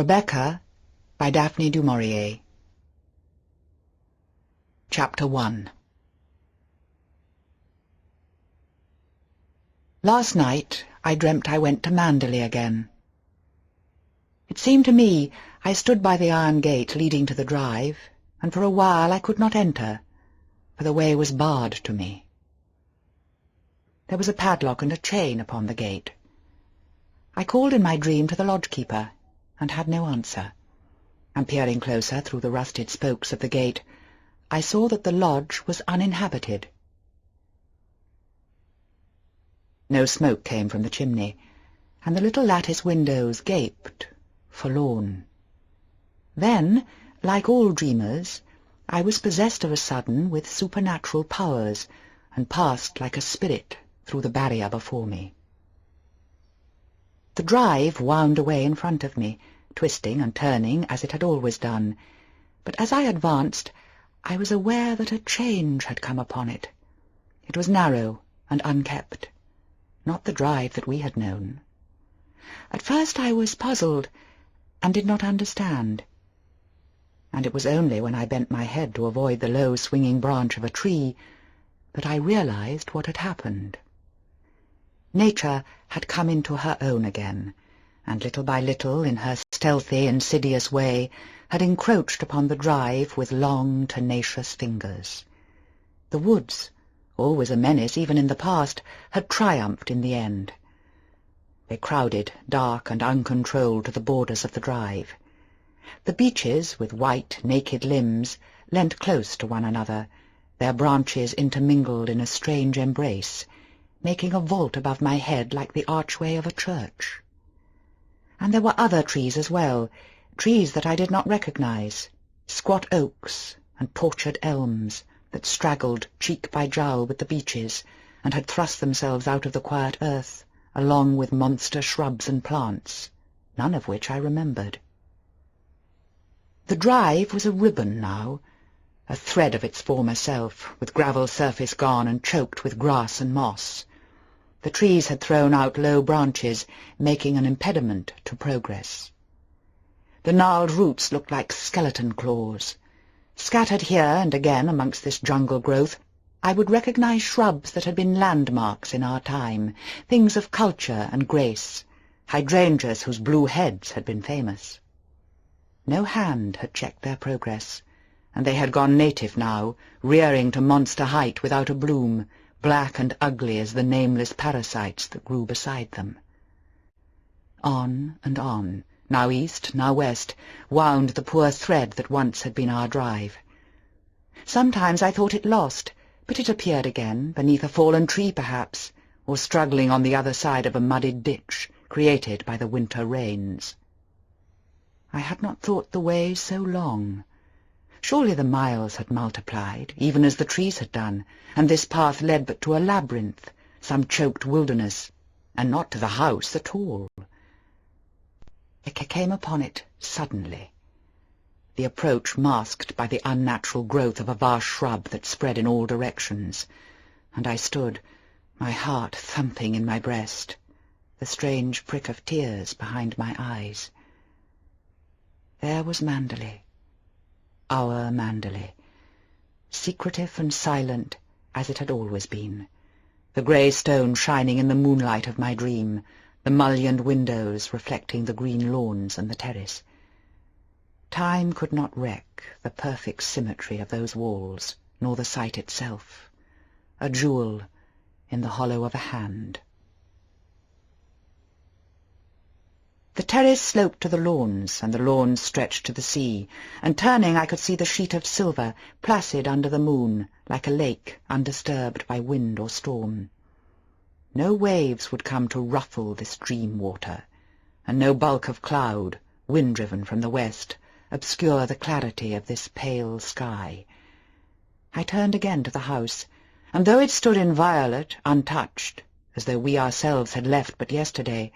Rebecca by Daphne du Maurier. Chapter 1. Last night I dreamt I went to Manderley again. It seemed to me I stood by the iron gate leading to the drive, and for a while I could not enter, for the way was barred to me. There was a padlock and a chain upon the gate. I called in my dream to the lodge-keeper, and had no answer, and peering closer through the rusted spokes of the gate, I saw that the lodge was uninhabited. No smoke came from the chimney, and the little lattice windows gaped, forlorn. Then, like all dreamers, I was possessed of a sudden with supernatural powers, and passed like a spirit through the barrier before me. The drive wound away in front of me, twisting and turning as it had always done, but as I advanced, I was aware that a change had come upon it. It was narrow and unkept, not the drive that we had known. At first I was puzzled, and did not understand, and it was only when I bent my head to avoid the low swinging branch of a tree that I realized what had happened. Nature had come into her own again, and little by little, in her stealthy, insidious way, had encroached upon the drive with long, tenacious fingers. The woods, always a menace even in the past, had triumphed in the end. They crowded, dark and uncontrolled, to the borders of the drive. The beeches, with white, naked limbs, leant close to one another, their branches intermingled in a strange embrace, making a vault above my head like the archway of a church. And there were other trees as well, trees that I did not recognize, squat oaks and tortured elms that straggled cheek by jowl with the beeches, and had thrust themselves out of the quiet earth, along with monster shrubs and plants, none of which I remembered. The drive was a ribbon now, a thread of its former self, with gravel surface gone and choked with grass and moss. The trees had thrown out low branches, making an impediment to progress. The gnarled roots looked like skeleton claws. Scattered here and again amongst this jungle growth, I would recognize shrubs that had been landmarks in our time, things of culture and grace, hydrangeas whose blue heads had been famous. No hand had checked their progress, and they had gone native now, rearing to monster height without a bloom, black and ugly as the nameless parasites that grew beside them. On and on, now east, now west, wound the poor thread that once had been our drive. Sometimes I thought it lost, but it appeared again, beneath a fallen tree perhaps, or struggling on the other side of a muddied ditch, created by the winter rains. I had not thought the way so long. Surely the miles had multiplied, even as the trees had done, and this path led but to a labyrinth, some choked wilderness, and not to the house at all. I came upon it suddenly, the approach masked by the unnatural growth of a vast shrub that spread in all directions, and I stood, my heart thumping in my breast, the strange prick of tears behind my eyes. There was Manderley. Our Manderley, secretive and silent as it had always been, the grey stone shining in the moonlight of my dream, the mullioned windows reflecting the green lawns and the terrace. Time could not wreck the perfect symmetry of those walls, nor the sight itself, a jewel in the hollow of a hand. The terrace sloped to the lawns, and the lawns stretched to the sea, and turning I could see the sheet of silver, placid under the moon, like a lake undisturbed by wind or storm. No waves would come to ruffle this dream water, and no bulk of cloud, wind-driven from the west, obscure the clarity of this pale sky. I turned again to the house, and though it stood inviolate, untouched, as though we ourselves had left but yesterday,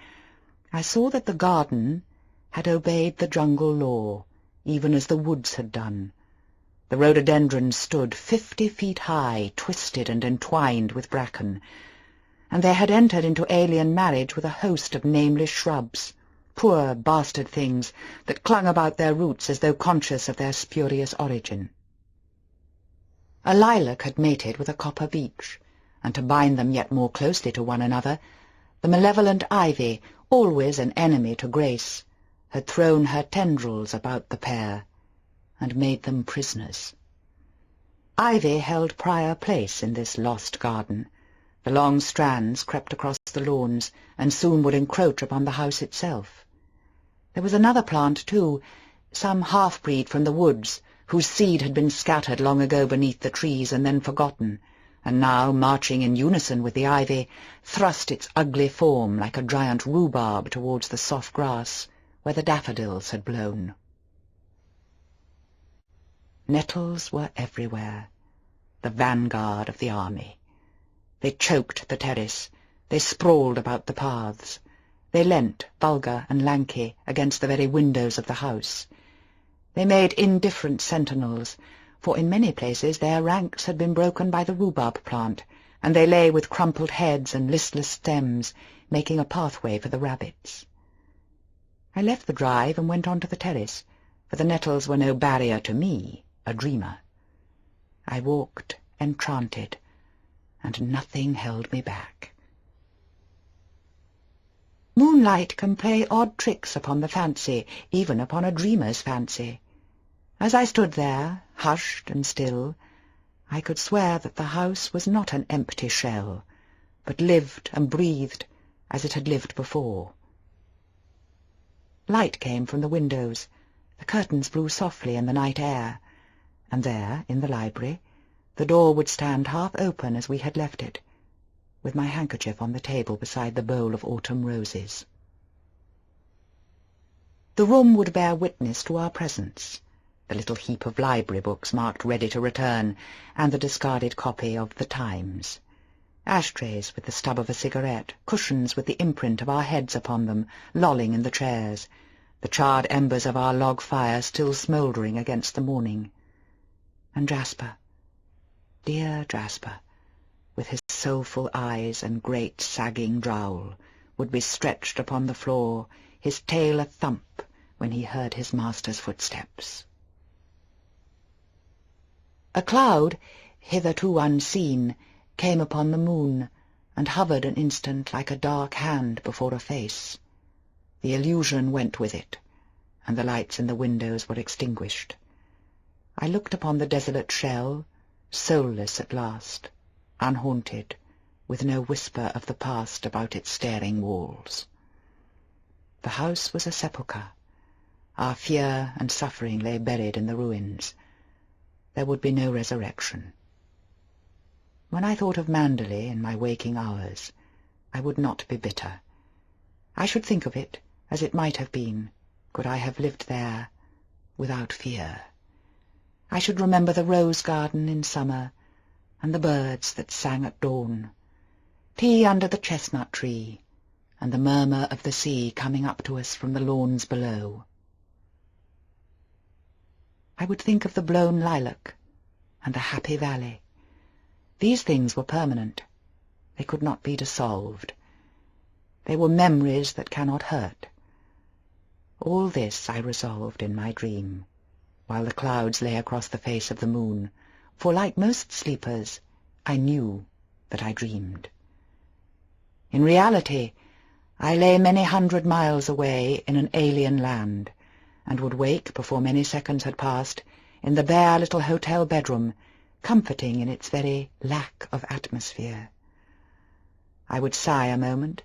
I saw that the garden had obeyed the jungle law, even as the woods had done. The rhododendrons stood 50 feet high, twisted and entwined with bracken, and they had entered into alien marriage with a host of nameless shrubs, poor bastard things that clung about their roots as though conscious of their spurious origin. A lilac had mated with a copper beech, and to bind them yet more closely to one another, the malevolent ivy, always an enemy to grace, had thrown her tendrils about the pair, and made them prisoners. Ivy held prior place in this lost garden. The long strands crept across the lawns, and soon would encroach upon the house itself. There was another plant, too, some half-breed from the woods, whose seed had been scattered long ago beneath the trees and then forgotten, and now, marching in unison with the ivy, thrust its ugly form like a giant rhubarb towards the soft grass where the daffodils had blown. Nettles were everywhere, the vanguard of the army. They choked the terrace, they sprawled about the paths, they leant, vulgar and lanky, against the very windows of the house. They made indifferent sentinels, for in many places their ranks had been broken by the rhubarb plant, and they lay with crumpled heads and listless stems, making a pathway for the rabbits. I left the drive and went on to the terrace, for the nettles were no barrier to me, a dreamer. I walked, enchanted, and nothing held me back. Moonlight can play odd tricks upon the fancy, even upon a dreamer's fancy. As I stood there, hushed and still, I could swear that the house was not an empty shell, but lived and breathed as it had lived before. Light came from the windows, the curtains blew softly in the night air, and there, in the library, the door would stand half open as we had left it, with my handkerchief on the table beside the bowl of autumn roses. The room would bear witness to our presence, the little heap of library books marked ready to return, and the discarded copy of The Times. Ashtrays with the stub of a cigarette, cushions with the imprint of our heads upon them, lolling in the chairs, the charred embers of our log fire still smouldering against the morning. And Jasper, dear Jasper, with his soulful eyes and great sagging jowl, would be stretched upon the floor, his tail a thump when he heard his master's footsteps. A cloud, hitherto unseen, came upon the moon, and hovered an instant like a dark hand before a face. The illusion went with it, and the lights in the windows were extinguished. I looked upon the desolate shell, soulless at last, unhaunted, with no whisper of the past about its staring walls. The house was a sepulchre. Our fear and suffering lay buried in the ruins. There would be no resurrection. When I thought of Manderley in my waking hours, I would not be bitter. I should think of it as it might have been, could I have lived there without fear. I should remember the rose garden in summer, and the birds that sang at dawn, tea under the chestnut tree, and the murmur of the sea coming up to us from the lawns below. I would think of the blown lilac and the happy valley. These things were permanent. They could not be dissolved. They were memories that cannot hurt. All this I resolved in my dream, while the clouds lay across the face of the moon, for like most sleepers, I knew that I dreamed. In reality, I lay many 100 miles away in an alien land, and would wake, before many seconds had passed, in the bare little hotel bedroom, comforting in its very lack of atmosphere. I would sigh a moment,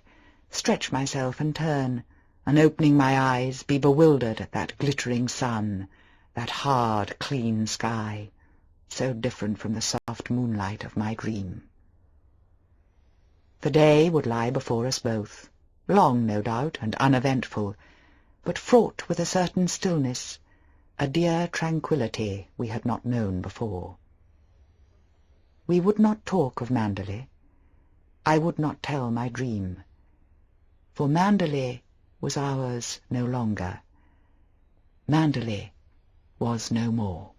stretch myself and turn, and opening my eyes, be bewildered at that glittering sun, that hard, clean sky, so different from the soft moonlight of my dream. The day would lie before us both, long, no doubt, and uneventful, but fraught with a certain stillness, a dear tranquillity we had not known before. We would not talk of Manderley. I would not tell my dream, for Manderley was ours no longer. Manderley was no more.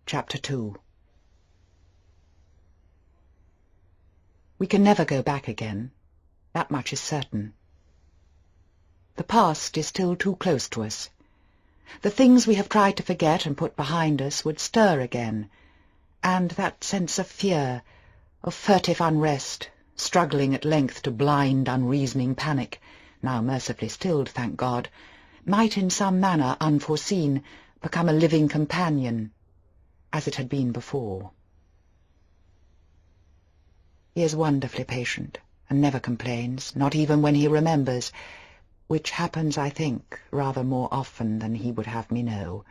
Chapter 2. We can never go back again. That much is certain. The past is still too close to us. The things we have tried to forget and put behind us would stir again, and that sense of fear, of furtive unrest, struggling at length to blind, unreasoning panic, now mercifully stilled, thank God, might in some manner unforeseen become a living companion, as it had been before. He is wonderfully patient, and never complains, not even when he remembers, which happens, I think, rather more often than he would have me know.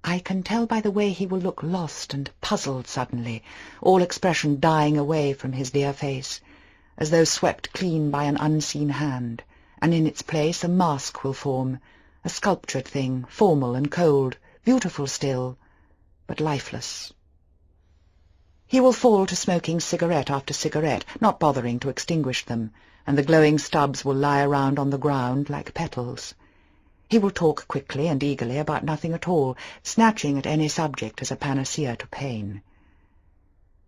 I can tell by the way he will look lost and puzzled suddenly, all expression dying away from his dear face, as though swept clean by an unseen hand, and in its place a mask will form, a sculptured thing, formal and cold, beautiful still, but lifeless. He will fall to smoking cigarette after cigarette, not bothering to extinguish them, and the glowing stubs will lie around on the ground like petals. He will talk quickly and eagerly about nothing at all, snatching at any subject as a panacea to pain.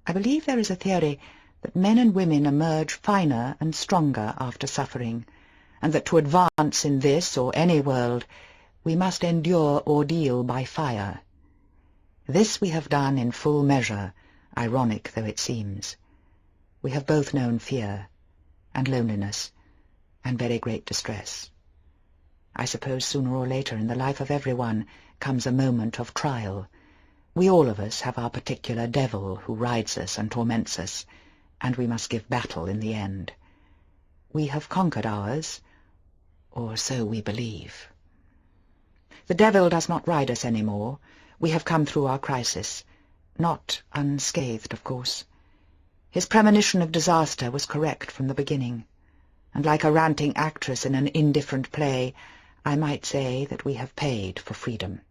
I believe there is a theory that men and women emerge finer and stronger after suffering, and that to advance in this or any world we must endure ordeal by fire. This we have done in full measure, ironic though it seems. We have both known fear, and loneliness, and very great distress. I suppose sooner or later in the life of everyone comes a moment of trial. We all of us have our particular devil who rides us and torments us, and we must give battle in the end. We have conquered ours, or so we believe. The devil does not ride us any more. We have come through our crisis, not unscathed, of course. His premonition of disaster was correct from the beginning, and like a ranting actress in an indifferent play, I might say that we have paid for freedom.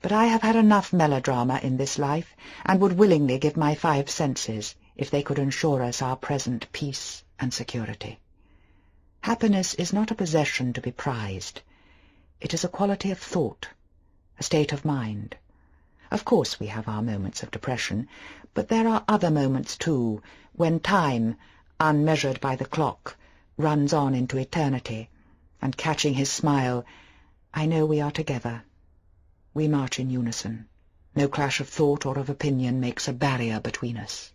But I have had enough melodrama in this life, and would willingly give my 5 senses if they could ensure us our present peace and security. Happiness is not a possession to be prized. It is a quality of thought, a state of mind. Of course we have our moments of depression, but there are other moments too, when time, unmeasured by the clock, runs on into eternity, and catching his smile, I know we are together. We march in unison. No clash of thought or of opinion makes a barrier between us.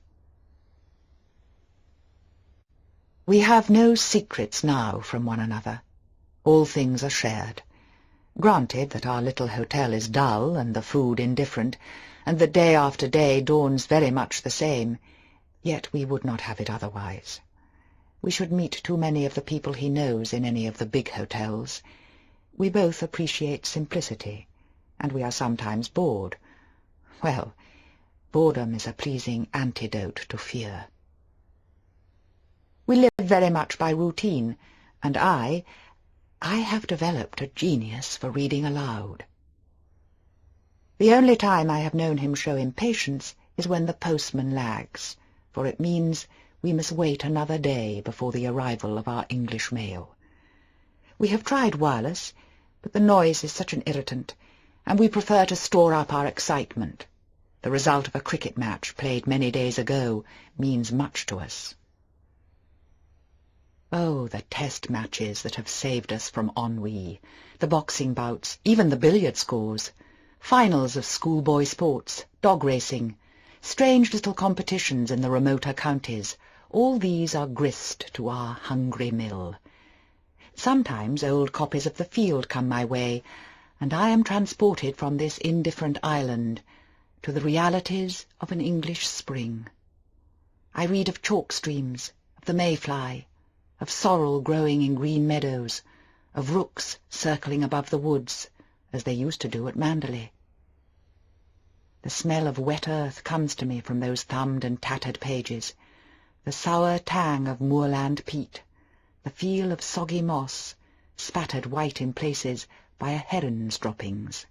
We have no secrets now from one another. All things are shared. Granted that our little hotel is dull and the food indifferent, and that day after day dawns very much the same, yet we would not have it otherwise. We should meet too many of the people he knows in any of the big hotels. We both appreciate simplicity, and we are sometimes bored. Well, boredom is a pleasing antidote to fear. We live very much by routine, and I have developed a genius for reading aloud. The only time I have known him show impatience is when the postman lags, for it means we must wait another day before the arrival of our English mail. We have tried wireless, but the noise is such an irritant, and we prefer to store up our excitement. The result of a cricket match played many days ago means much to us. Oh, the test matches that have saved us from ennui, the boxing bouts, even the billiard scores, finals of schoolboy sports, dog racing, strange little competitions in the remoter counties, all these are grist to our hungry mill. Sometimes old copies of The Field come my way, and I am transported from this indifferent island to the realities of an English spring. I read of chalk streams, of the mayfly, of sorrel growing in green meadows, of rooks circling above the woods, as they used to do at Manderley. The smell of wet earth comes to me from those thumbed and tattered pages, the sour tang of moorland peat, the feel of soggy moss, spattered white in places by a heron's droppings.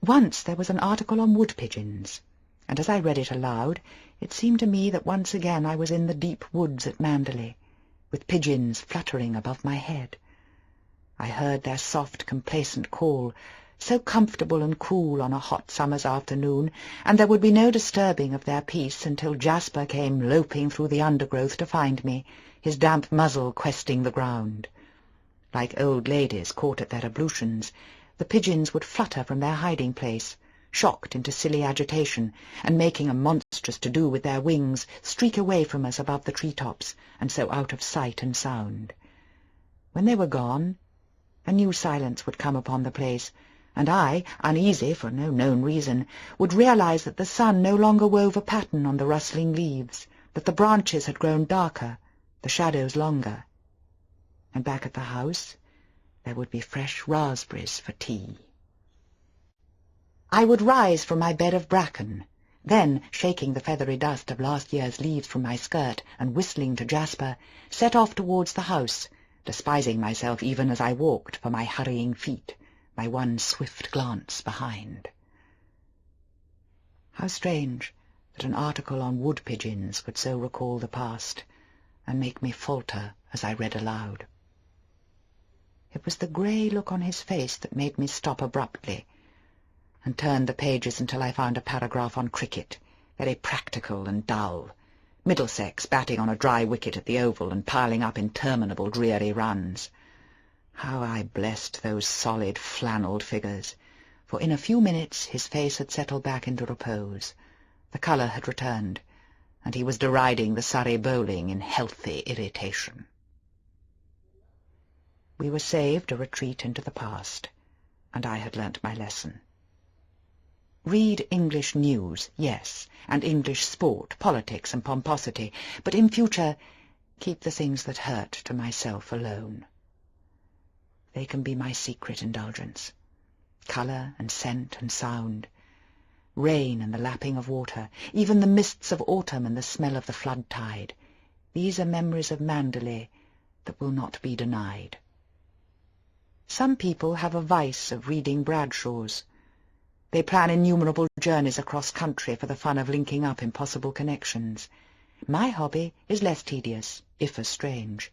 Once there was an article on wood-pigeons, and as I read it aloud, it seemed to me that once again I was in the deep woods at Manderley, with pigeons fluttering above my head. I heard their soft, complacent call, so comfortable and cool on a hot summer's afternoon, and there would be no disturbing of their peace until Jasper came loping through the undergrowth to find me, his damp muzzle questing the ground. Like old ladies caught at their ablutions, the pigeons would flutter from their hiding-place, shocked into silly agitation, and making a monstrous to-do with their wings, streak away from us above the tree-tops, and so out of sight and sound. When they were gone, a new silence would come upon the place, and I, uneasy for no known reason, would realize that the sun no longer wove a pattern on the rustling leaves, that the branches had grown darker, the shadows longer. And back at the house there would be fresh raspberries for tea. I would rise from my bed of bracken, then, shaking the feathery dust of last year's leaves from my skirt and whistling to Jasper, set off towards the house, despising myself even as I walked for my hurrying feet, my one swift glance behind. How strange that an article on wood-pigeons could so recall the past, and make me falter as I read aloud. It was the grey look on his face that made me stop abruptly, and turned the pages until I found a paragraph on cricket, very practical and dull, Middlesex batting on a dry wicket at the Oval and piling up interminable dreary runs. How I blessed those solid, flannelled figures, for in a few minutes his face had settled back into repose, the colour had returned, and he was deriding the Surrey bowling in healthy irritation. We were saved a retreat into the past, and I had learnt my lesson. Read English news, yes, and English sport, politics and pomposity, but in future keep the things that hurt to myself alone. They can be my secret indulgence. Colour and scent and sound, rain and the lapping of water, even the mists of autumn and the smell of the flood tide. These are memories of Manderley that will not be denied. Some people have a vice of reading Bradshaws. They plan innumerable journeys across country for the fun of linking up impossible connections. My hobby is less tedious, if as strange.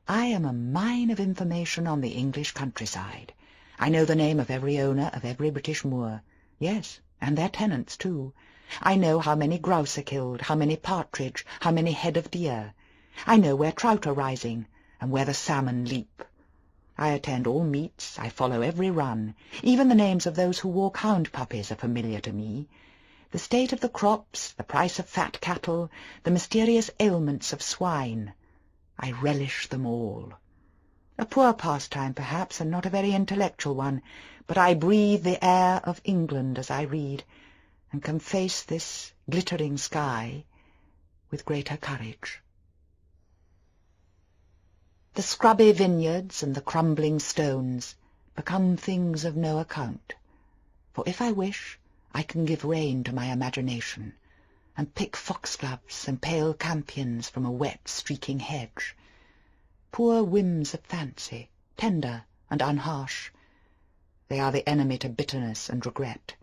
I am a mine of information on the English countryside. I know the name of every owner of every British moor. Yes, and their tenants too. I know how many grouse are killed, how many partridge, how many head of deer. I know where trout are rising, and where the salmon leap. I attend all meets, I follow every run. Even the names of those who walk hound puppies are familiar to me. The state of the crops, the price of fat cattle, the mysterious ailments of swine. I relish them all. A poor pastime, perhaps, and not a very intellectual one, but I breathe the air of England as I read, and can face this glittering sky with greater courage. The scrubby vineyards and the crumbling stones become things of no account, for if I wish, I can give rein to my imagination, and pick foxgloves and pale campions from a wet, streaking hedge. Poor whims of fancy, tender and unharsh. They are the enemy to bitterness and regret,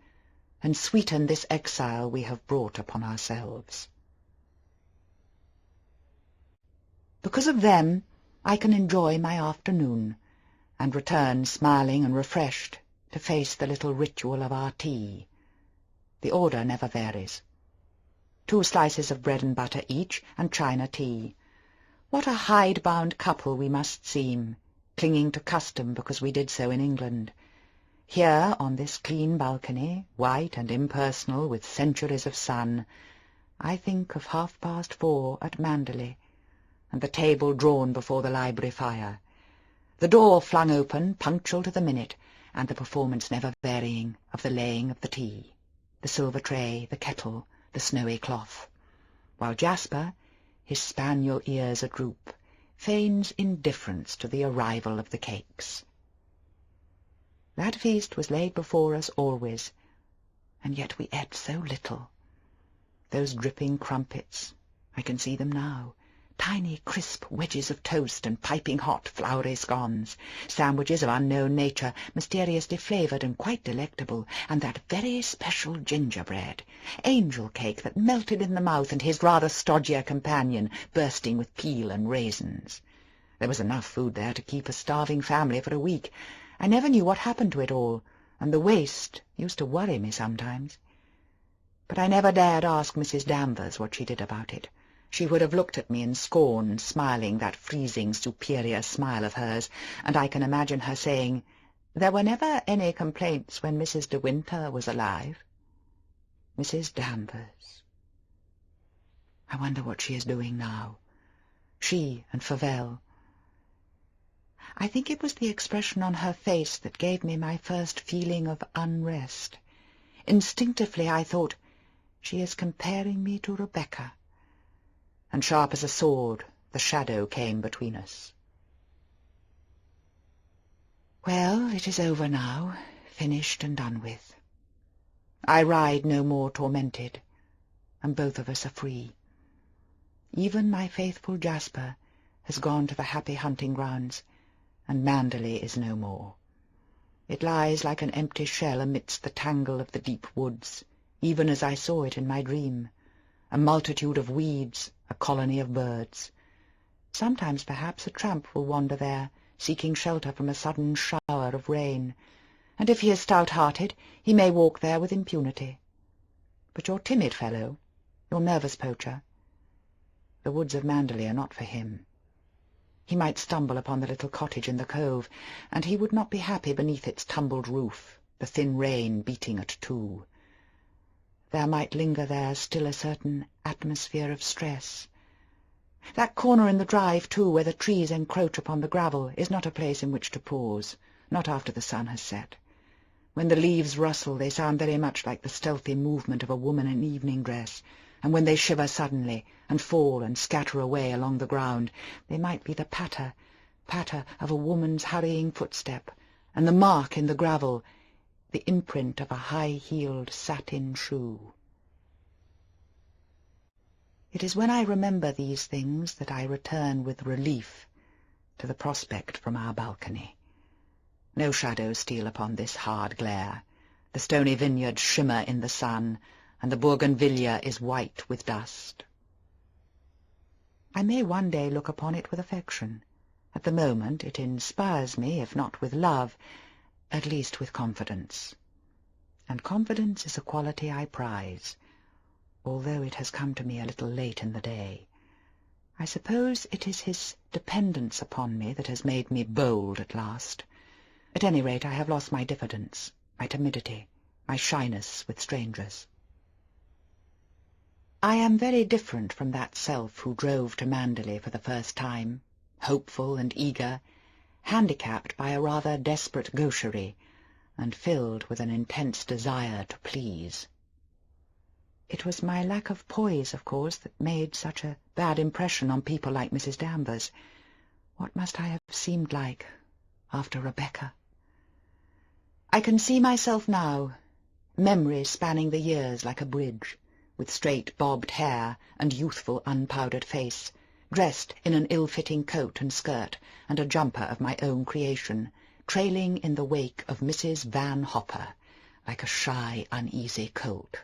and sweeten this exile we have brought upon ourselves. Because of them, I can enjoy my afternoon, and return smiling and refreshed to face the little ritual of our tea. The order never varies. 2 slices of bread and butter each, and China tea. What a hide-bound couple we must seem, clinging to custom because we did so in England. Here, on this clean balcony, white and impersonal with centuries of sun, I think of 4:30 at Manderley, and the table drawn before the library fire, the door flung open, punctual to the minute, and the performance never varying of the laying of the tea, the silver tray, the kettle, the snowy cloth, while Jasper, his spaniel ears a-droop, feigns indifference to the arrival of the cakes. That feast was laid before us always, and yet we ate so little. Those dripping crumpets, I can see them now, tiny crisp wedges of toast and piping hot floury scones, sandwiches of unknown nature, mysteriously flavoured and quite delectable, and that very special gingerbread, angel cake that melted in the mouth, and his rather stodgier companion bursting with peel and raisins. There was enough food there to keep a starving family for a week. I never knew what happened to it all, and the waist used to worry me sometimes. But I never dared ask Mrs. Danvers what she did about it. She would have looked at me in scorn, smiling that freezing, superior smile of hers, and I can imagine her saying, "There were never any complaints when Mrs. de Winter was alive." Mrs. Danvers. I wonder what she is doing now. She and Fauvel. I think it was the expression on her face that gave me my first feeling of unrest. Instinctively I thought, she is comparing me to Rebecca. And sharp as a sword, the shadow came between us. Well, it is over now, finished and done with. I ride no more tormented, and both of us are free. Even my faithful Jasper has gone to the happy hunting grounds, and Manderley is no more. It lies like an empty shell amidst the tangle of the deep woods, even as I saw it in my dream, a multitude of weeds, a colony of birds. Sometimes, perhaps, a tramp will wander there, seeking shelter from a sudden shower of rain, and if he is stout-hearted, he may walk there with impunity. But your timid fellow, your nervous poacher, the woods of Manderley are not for him. He might stumble upon the little cottage in the cove, and he would not be happy beneath its tumbled roof, the thin rain beating at 2. There might linger there still a certain atmosphere of stress. That corner in the drive, too, where the trees encroach upon the gravel, is not a place in which to pause, not after the sun has set. When the leaves rustle, they sound very much like the stealthy movement of a woman in evening dress, and when they shiver suddenly, and fall and scatter away along the ground, they might be the patter of a woman's hurrying footstep, and the mark in the gravel, the imprint of a high-heeled satin shoe. It is when I remember these things that I return with relief to the prospect from our balcony. No shadows steal upon this hard glare. The stony vineyards shimmer in the sun, and the bougainvillea is white with dust. I may one day look upon it with affection. At the moment it inspires me, if not with love, at least with confidence. And confidence is a quality I prize, although it has come to me a little late in the day. I suppose it is his dependence upon me that has made me bold at last. At any rate, I have lost my diffidence, my timidity, my shyness with strangers. I am very different from that self who drove to Manderley for the first time, hopeful and eager, handicapped by a rather desperate gaucherie, and filled with an intense desire to please. It was my lack of poise, of course, that made such a bad impression on people like Mrs. Danvers. What must I have seemed like after Rebecca? I can see myself now, memory spanning the years like a bridge, with straight bobbed hair and youthful unpowdered face, dressed in an ill-fitting coat and skirt and a jumper of my own creation, trailing in the wake of Mrs. Van Hopper, like a shy, uneasy colt.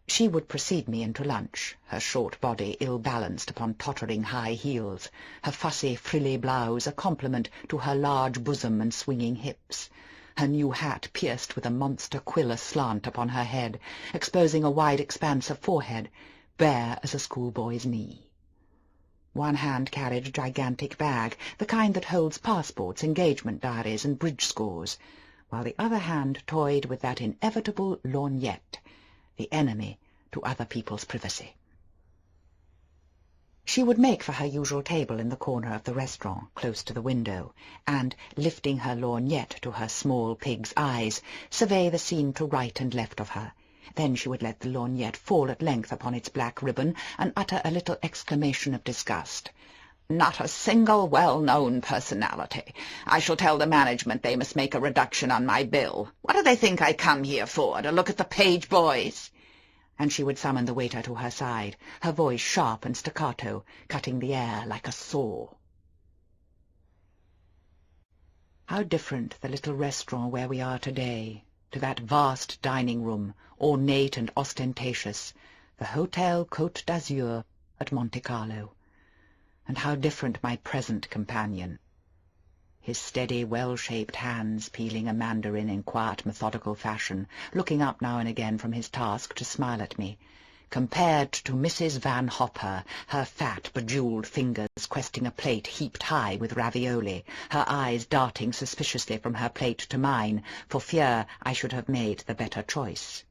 She would precede me into lunch, her short body ill-balanced upon tottering high heels, her fussy, frilly blouse a compliment to her large bosom and swinging hips, her new hat pierced with a monster quill aslant upon her head, exposing a wide expanse of forehead, bare as a schoolboy's knee. One hand carried a gigantic bag, the kind that holds passports, engagement diaries, and bridge scores, while the other hand toyed with that inevitable lorgnette, the enemy to other people's privacy. She would make for her usual table in the corner of the restaurant, close to the window, and, lifting her lorgnette to her small pig's eyes, survey the scene to right and left of her. Then she would let the lorgnette fall at length upon its black ribbon, and utter a little exclamation of disgust. "Not a single well-known personality. I shall tell the management they must make a reduction on my bill. What do they think I come here for, to look at the page boys?" And she would summon the waiter to her side, her voice sharp and staccato, cutting the air like a saw. How different the little restaurant where we are today, to that vast dining-room, ornate and ostentatious, the Hotel Côte d'Azur at Monte Carlo. And how different my present companion. his steady, well-shaped hands peeling a mandarin in quiet, methodical fashion, looking up now and again from his task to smile at me, compared to Mrs. Van Hopper, her fat, bejewelled fingers questing a plate heaped high with ravioli, her eyes darting suspiciously from her plate to mine, for fear I should have made the better choice.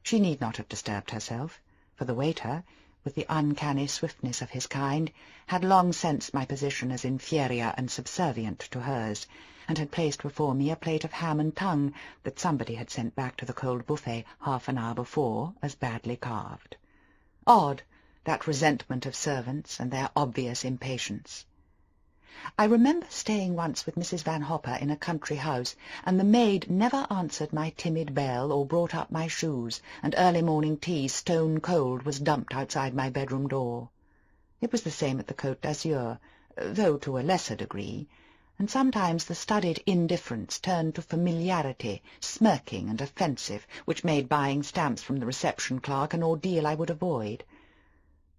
She need not have disturbed herself, for the waiter, with the uncanny swiftness of his kind, had long sensed my position as inferior and subservient to hers, and had placed before me a plate of ham and tongue that somebody had sent back to the cold buffet half an hour before as badly carved. Odd, that resentment of servants and their obvious impatience. I remember staying once with Mrs. Van Hopper in a country house, and the maid never answered my timid bell or brought up my shoes, and early morning tea, stone cold, was dumped outside my bedroom door. It was the same at the Côte d'Azur, though to a lesser degree, and sometimes the studied indifference turned to familiarity, smirking and offensive, which made buying stamps from the reception clerk an ordeal I would avoid.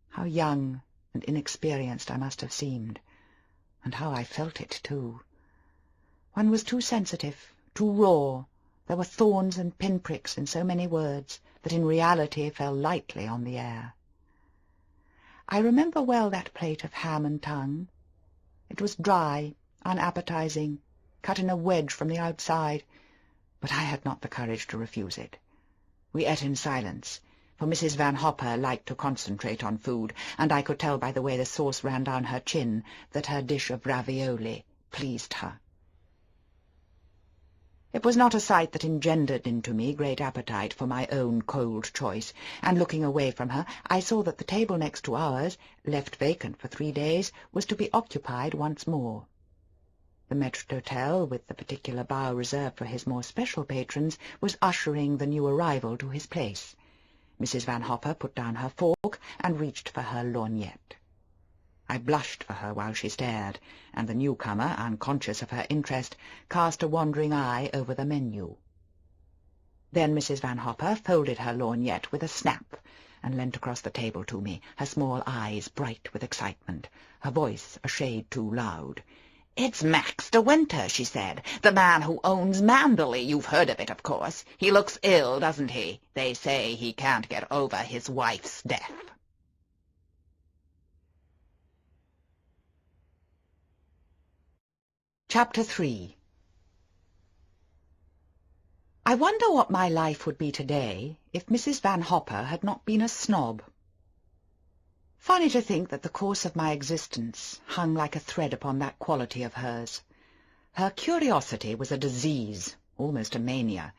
How young and inexperienced I must have seemed, and how I felt it, too. One was too sensitive, too raw. There were thorns and pinpricks in so many words that in reality fell lightly on the air. I remember well that plate of ham and tongue. It was dry, unappetizing, cut in a wedge from the outside, but I had not the courage to refuse it. We ate in silence, for Mrs. Van Hopper liked to concentrate on food, and I could tell by the way the sauce ran down her chin that her dish of ravioli pleased her. It was not a sight that engendered into me great appetite for my own cold choice, and looking away from her, I saw that the table next to ours, left vacant for 3 days, was to be occupied once more. The maître d'hôtel, with the particular bow reserved for his more special patrons, was ushering the new arrival to his place. Mrs. Van Hopper put down her fork and reached for her lorgnette. I blushed for her while she stared, and the newcomer, unconscious of her interest, cast a wandering eye over the menu. Then Mrs. Van Hopper folded her lorgnette with a snap and leant across the table to me, her small eyes bright with excitement, her voice a shade too loud. "It's Max de Winter," she said, "the man who owns Manderley. You've heard of it, of course. He looks ill, doesn't he? They say he can't get over his wife's death." Chapter 3. I wonder what my life would be today if Mrs. Van Hopper had not been a snob. Funny to think that the course of my existence hung like a thread upon that quality of hers. Her curiosity was a disease, almost a mania.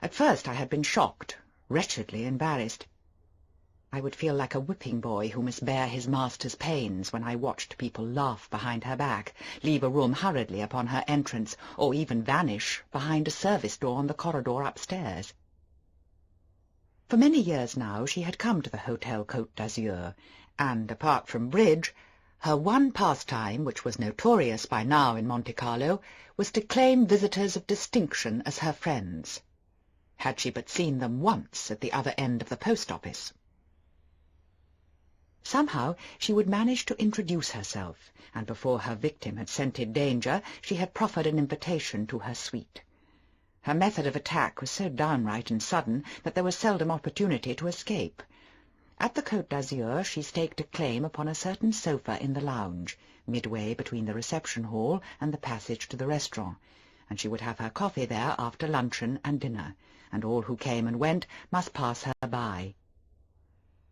At first I had been shocked, wretchedly embarrassed. I would feel like a whipping boy who must bear his master's pains when I watched people laugh behind her back, leave a room hurriedly upon her entrance, or even vanish behind a service door on the corridor upstairs. For many years now she had come to the Hotel Côte d'Azur, and, apart from bridge, her one pastime, which was notorious by now in Monte Carlo, was to claim visitors of distinction as her friends. Had she but seen them once at the other end of the post-office. Somehow she would manage to introduce herself, and before her victim had scented danger, she had proffered an invitation to her suite. Her method of attack was so downright and sudden that there was seldom opportunity to escape. At the Côte d'Azur she staked a claim upon a certain sofa in the lounge, midway between the reception hall and the passage to the restaurant, and she would have her coffee there after luncheon and dinner, and all who came and went must pass her by.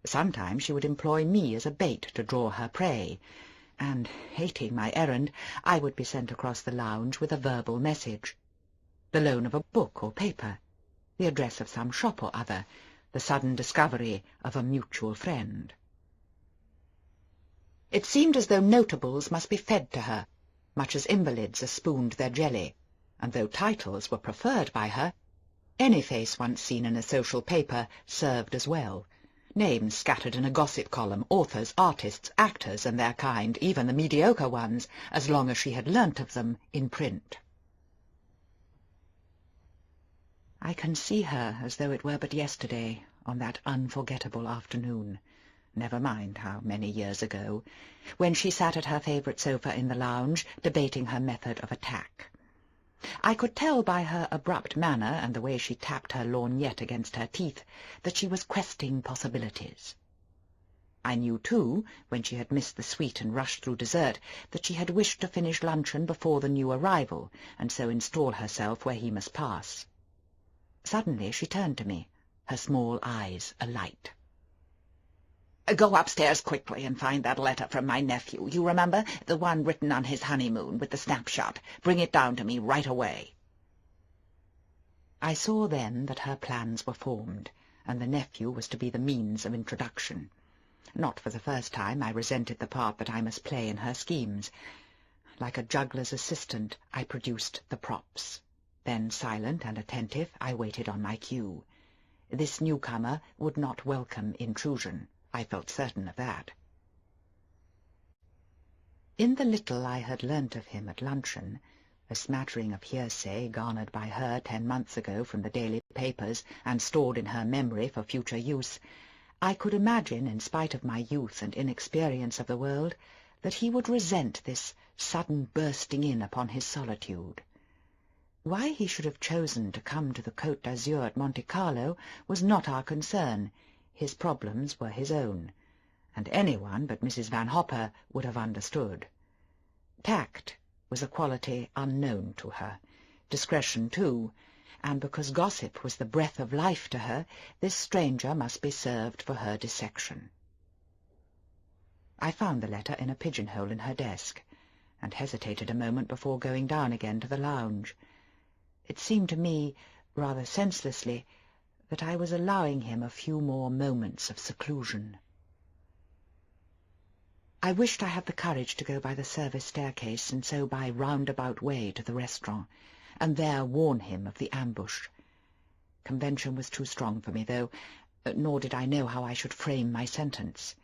Sometimes she would employ me as a bait to draw her prey, and, hating my errand, I would be sent across the lounge with a verbal message. The loan of a book or paper, the address of some shop or other, the sudden discovery of a mutual friend. It seemed as though notables must be fed to her, much as invalids are spooned their jelly, and though titles were preferred by her, any face once seen in a social paper served as well. Names scattered in a gossip column, authors, artists, actors, and their kind, even the mediocre ones, as long as she had learnt of them in print. I can see her as though it were but yesterday, on that unforgettable afternoon, never mind how many years ago, when she sat at her favourite sofa in the lounge, debating her method of attack. I could tell by her abrupt manner and the way she tapped her lorgnette against her teeth that she was questing possibilities. I knew, too, when she had missed the sweet and rushed through dessert, that she had wished to finish luncheon before the new arrival, and so install herself where he must pass. Suddenly she turned to me, her small eyes alight. "Go upstairs quickly and find that letter from my nephew. You remember? The one written on his honeymoon, with the snapshot. Bring it down to me right away." I saw then that her plans were formed, and the nephew was to be the means of introduction. Not for the first time I resented the part that I must play in her schemes. Like a juggler's assistant, I produced the props. Then, silent and attentive, I waited on my cue. This newcomer would not welcome intrusion. I felt certain of that. In the little I had learnt of him at luncheon, a smattering of hearsay garnered by her 10 months ago from the daily papers and stored in her memory for future use, I could imagine, in spite of my youth and inexperience of the world, that he would resent this sudden bursting in upon his solitude. Why he should have chosen to come to the Côte d'Azur at Monte Carlo was not our concern. His problems were his own, and anyone but Mrs. Van Hopper would have understood. Tact was a quality unknown to her, discretion too, and because gossip was the breath of life to her, this stranger must be served for her dissection. I found the letter in a pigeonhole in her desk, and hesitated a moment before going down again to the lounge. It seemed to me, rather senselessly, that I was allowing him a few more moments of seclusion. I wished I had the courage to go by the service staircase and so by roundabout way to the restaurant, and there warn him of the ambush. Convention was too strong for me, though, nor did I know how I should frame my sentence.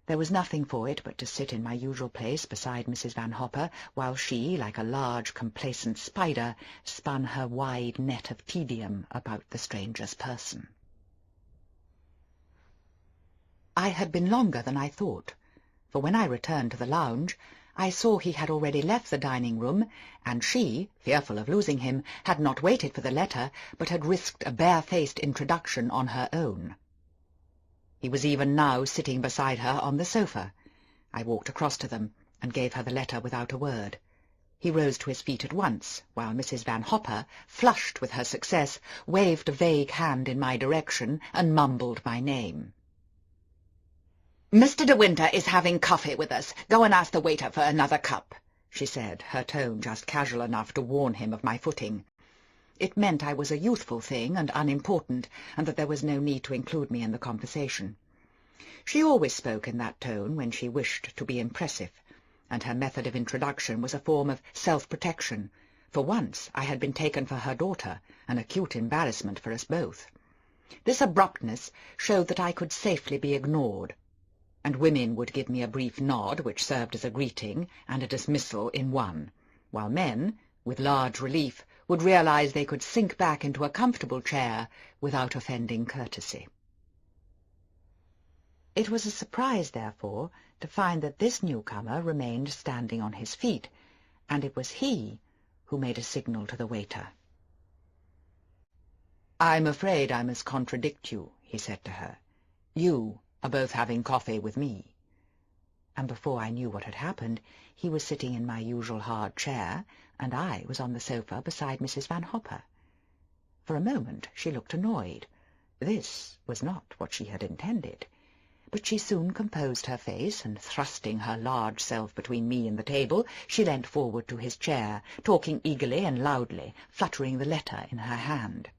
There was nothing for it but to sit in my usual place beside Mrs. Van Hopper, while she, like a large, complacent spider, spun her wide net of tedium about the stranger's person. I had been longer than I thought, for when I returned to the lounge, I saw he had already left the dining-room, and she, fearful of losing him, had not waited for the letter, but had risked a bare-faced introduction on her own. He was even now sitting beside her on the sofa. I walked across to them, and gave her the letter without a word. He rose to his feet at once, while Mrs. Van Hopper, flushed with her success, waved a vague hand in my direction, and mumbled my name. "Mr. de Winter is having coffee with us. Go and ask the waiter for another cup," she said, her tone just casual enough to warn him of my footing. It meant I was a youthful thing and unimportant, and that there was no need to include me in the conversation. She always spoke in that tone when she wished to be impressive, and her method of introduction was a form of self-protection. For once I had been taken for her daughter, an acute embarrassment for us both. This abruptness showed that I could safely be ignored, and women would give me a brief nod which served as a greeting and a dismissal in one, while men, with large relief, would realize they could sink back into a comfortable chair without offending courtesy. It was a surprise, therefore, to find that this newcomer remained standing on his feet, and it was he who made a signal to the waiter. "I'm afraid I must contradict you," he said to her. "You are both having coffee with me." And before I knew what had happened, he was sitting in my usual hard chair, and I was on the sofa beside Mrs. Van Hopper. For a moment she looked annoyed. This was not what she had intended. But she soon composed her face, and thrusting her large self between me and the table, she leant forward to his chair, talking eagerly and loudly, fluttering the letter in her hand.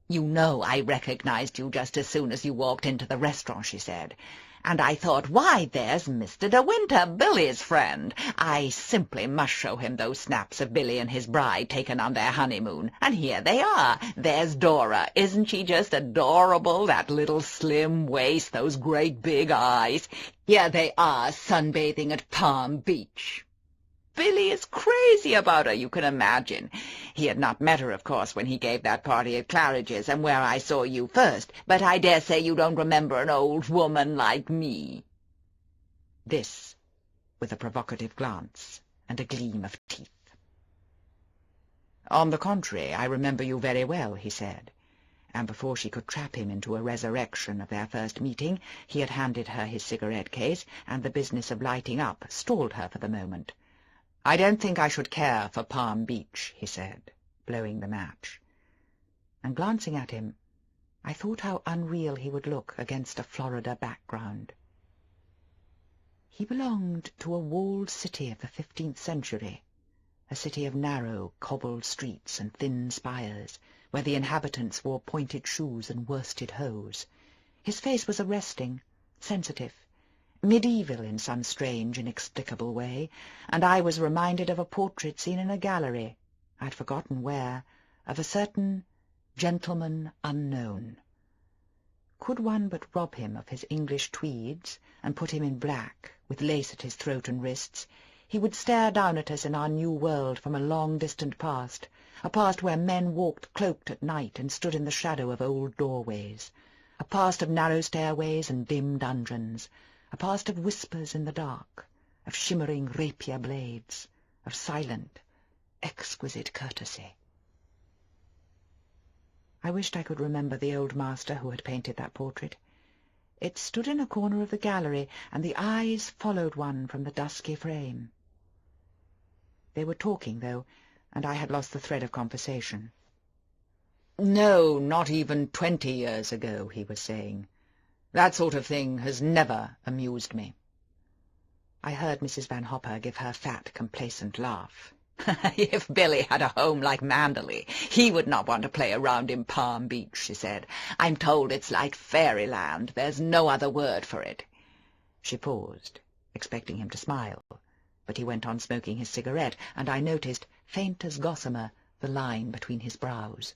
"You know I recognized you just as soon as you walked into the restaurant," she said, "and I thought, why, there's Mr. de Winter, Billy's friend. I simply must show him those snaps of Billy and his bride taken on their honeymoon. And here they are. There's Dora. Isn't she just adorable, that little slim waist, those great big eyes? Here they are, sunbathing at Palm Beach." Billy is crazy about her, you can imagine. He had not met her, of course, when he gave that party at Claridge's, and where I saw you first, but I dare say you don't remember an old woman like me." This with a provocative glance and a gleam of teeth. "On the contrary, I remember you very well," he said, and before she could trap him into a resurrection of their first meeting, he had handed her his cigarette-case, and the business of lighting up stalled her for the moment. "I don't think I should care for Palm Beach," he said, blowing the match. And glancing at him, I thought how unreal he would look against a Florida background. He belonged to a walled city of the 15th century, a city of narrow, cobbled streets and thin spires, where the inhabitants wore pointed shoes and worsted hose. His face was arresting, sensitive, medieval in some strange, inexplicable way, and I was reminded of a portrait seen in a gallery, I'd forgotten where, of a certain gentleman unknown. Could one but rob him of his English tweeds and put him in black, with lace at his throat and wrists, he would stare down at us in our new world from a long-distant past, a past where men walked cloaked at night and stood in the shadow of old doorways, a past of narrow stairways and dim dungeons, a past of whispers in the dark, of shimmering rapier blades, of silent, exquisite courtesy. I wished I could remember the old master who had painted that portrait. It stood in a corner of the gallery, and the eyes followed one from the dusky frame. They were talking, though, and I had lost the thread of conversation. "No, not even 20 years ago," he was saying. "That sort of thing has never amused me." I heard Mrs. Van Hopper give her fat, complacent laugh. "If Billy had a home like Manderley, he would not want to play around in Palm Beach," she said. "I'm told it's like fairyland. There's no other word for it." She paused, expecting him to smile, but he went on smoking his cigarette, and I noticed, faint as gossamer, the line between his brows.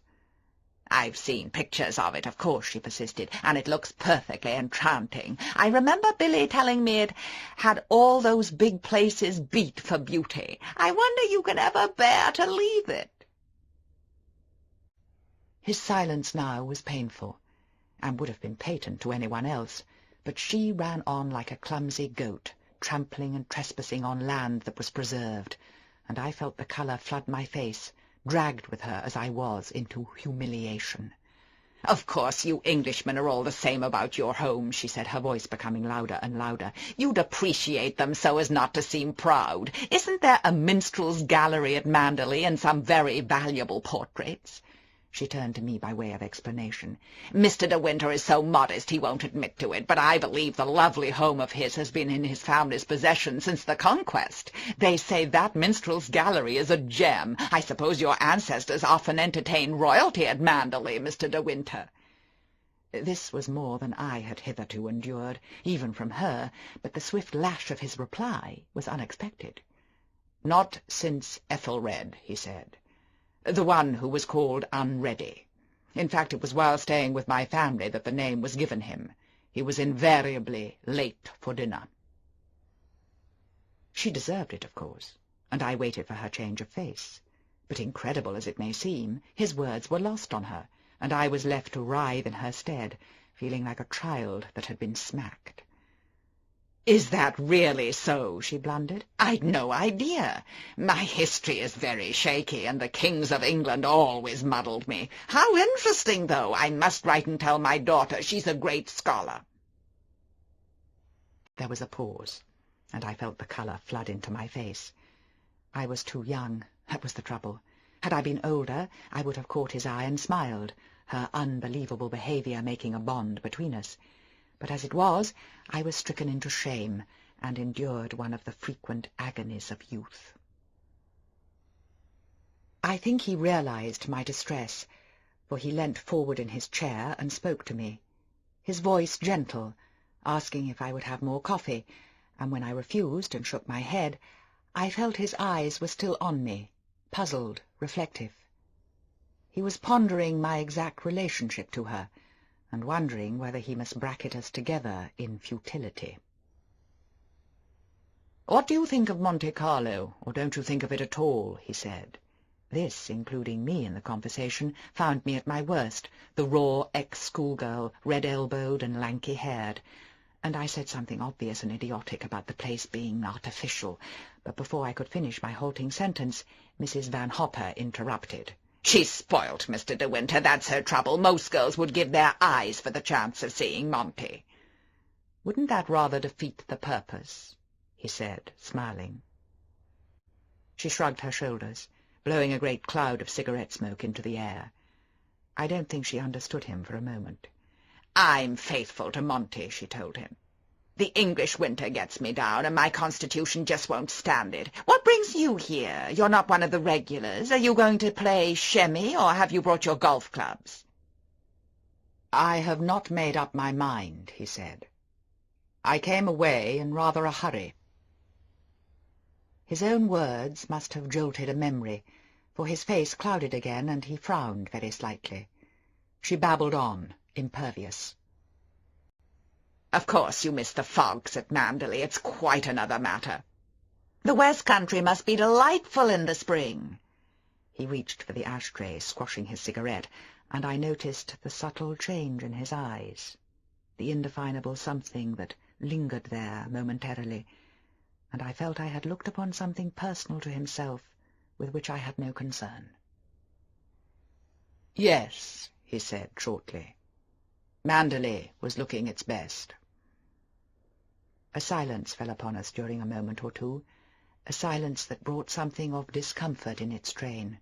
"I've seen pictures of it, of course," she persisted, "and it looks perfectly enchanting. I remember Billy telling me it had all those big places beat for beauty. I wonder you can ever bear to leave it." His silence now was painful, and would have been patent to anyone else, but she ran on like a clumsy goat, trampling and trespassing on land that was preserved, and I felt the colour flood my face, dragged with her as I was into humiliation. "Of course, you Englishmen are all the same about your homes," she said, her voice becoming louder and louder. "You'd appreciate them so as not to seem proud. Isn't there a minstrel's gallery at Manderley and some very valuable portraits?" She turned to me by way of explanation. "Mr. de Winter is so modest he won't admit to it, but I believe the lovely home of his has been in his family's possession since the Conquest. They say that minstrel's gallery is a gem. I suppose your ancestors often entertained royalty at Manderley, Mr. de Winter." This was more than I had hitherto endured, even from her, but the swift lash of his reply was unexpected. "Not since Ethelred," he said. "The one who was called Unready. In fact, it was while staying with my family that the name was given him. He was invariably late for dinner." She deserved it, of course, and I waited for her change of face. But incredible as it may seem, his words were lost on her, and I was left to writhe in her stead, feeling like a child that had been smacked. "Is that really so?" she blundered. "I'd no idea. My history is very shaky, and the kings of England always muddled me. How interesting, though! I must write and tell my daughter. She's a great scholar." There was a pause, and I felt the colour flood into my face. I was too young, that was the trouble. Had I been older, I would have caught his eye and smiled, her unbelievable behaviour making a bond between us. But as it was, I was stricken into shame, and endured one of the frequent agonies of youth. I think he realized my distress, for he leant forward in his chair and spoke to me, his voice gentle, asking if I would have more coffee, and when I refused and shook my head, I felt his eyes were still on me, puzzled, reflective. He was pondering my exact relationship to her, and wondering whether he must bracket us together in futility. "What do you think of Monte Carlo, or don't you think of it at all?" he said. This, including me in the conversation, found me at my worst, the raw ex-schoolgirl, red-elbowed and lanky-haired, and I said something obvious and idiotic about the place being artificial, but before I could finish my halting sentence, Mrs. Van Hopper interrupted. "She's spoilt, Mr. de Winter, that's her trouble. Most girls would give their eyes for the chance of seeing Monte." "Wouldn't that rather defeat the purpose?" he said, smiling. She shrugged her shoulders, blowing a great cloud of cigarette smoke into the air. I don't think she understood him for a moment. "I'm faithful to Monte," she told him. "The English winter gets me down, and my constitution just won't stand it. What brings you here? You're not one of the regulars. Are you going to play sherry, or have you brought your golf clubs?" "I have not made up my mind," he said. "I came away in rather a hurry." His own words must have jolted a memory, for his face clouded again, and he frowned very slightly. She babbled on, impervious. "Of course you missed the fogs at Manderley. It's quite another matter. The West Country must be delightful in the spring." He reached for the ashtray, squashing his cigarette, and I noticed the subtle change in his eyes, the indefinable something that lingered there momentarily, and I felt I had looked upon something personal to himself with which I had no concern. "Yes," he said shortly. "Manderley was looking its best." A silence fell upon us during a moment or two, a silence that brought something of discomfort in its train,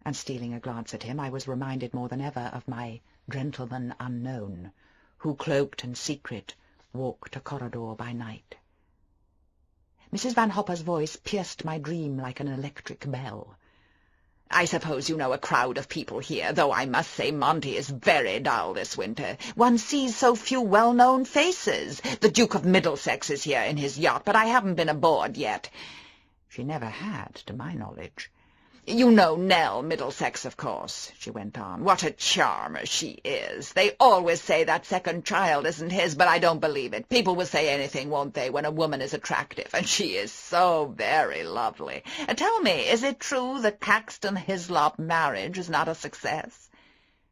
and stealing a glance at him I was reminded more than ever of my gentleman unknown, who, cloaked and secret, walked a corridor by night. Mrs. Van Hopper's voice pierced my dream like an electric bell. "I suppose you know a crowd of people here, though I must say Monte is very dull this winter. One sees so few well-known faces. The Duke of Middlesex is here in his yacht, but I haven't been aboard yet." She never had, to my knowledge. "You know Nell Middlesex, of course," she went on. "What a charmer she is. They always say that second child isn't his, but I don't believe it. People will say anything, won't they, when a woman is attractive, and she is so very lovely. Tell me, is it true the Caxton-Hislop marriage is not a success?"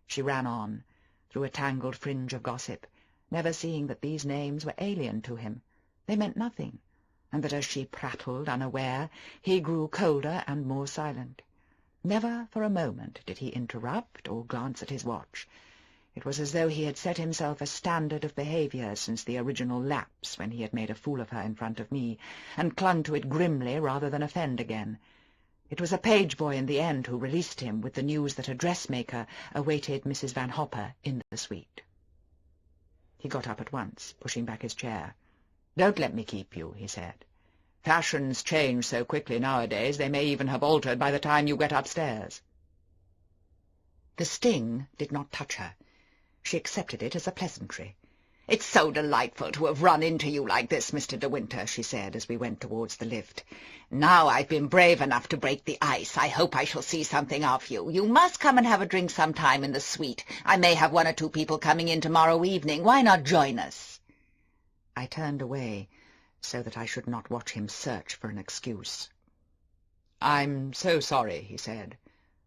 She ran on, through a tangled fringe of gossip, never seeing that these names were alien to him. They meant nothing, and that as she prattled unaware, he grew colder and more silent. Never for a moment did he interrupt or glance at his watch. It was as though he had set himself a standard of behaviour since the original lapse when he had made a fool of her in front of me, and clung to it grimly rather than offend again. It was a page-boy in the end who released him with the news that a dressmaker awaited Mrs. Van Hopper in the suite. He got up at once, pushing back his chair. "Don't let me keep you," he said. "Fashions change so quickly nowadays, they may even have altered by the time you get upstairs." The sting did not touch her. She accepted it as a pleasantry. "It's so delightful to have run into you like this, Mr. de Winter," she said as we went towards the lift. "Now I've been brave enough to break the ice, I hope I shall see something of you. You must come and have a drink sometime in the suite. I may have one or two people coming in tomorrow evening. Why not join us?" I turned away, so that I should not watch him search for an excuse. "I'm so sorry," he said.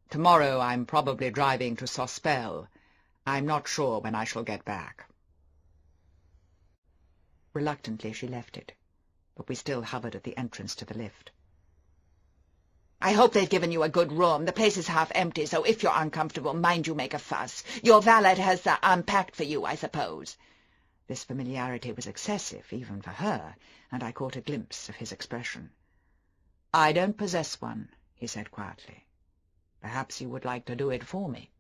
"Tomorrow I'm probably driving to Sospel. I'm not sure when I shall get back." Reluctantly she left it, but we still hovered at the entrance to the lift. "I hope they've given you a good room. The place is half empty, so if you're uncomfortable, mind you make a fuss. Your valet has unpacked for you, I suppose." This familiarity was excessive, even for her, and I caught a glimpse of his expression. "I don't possess one," he said quietly. "Perhaps you would like to do it for me."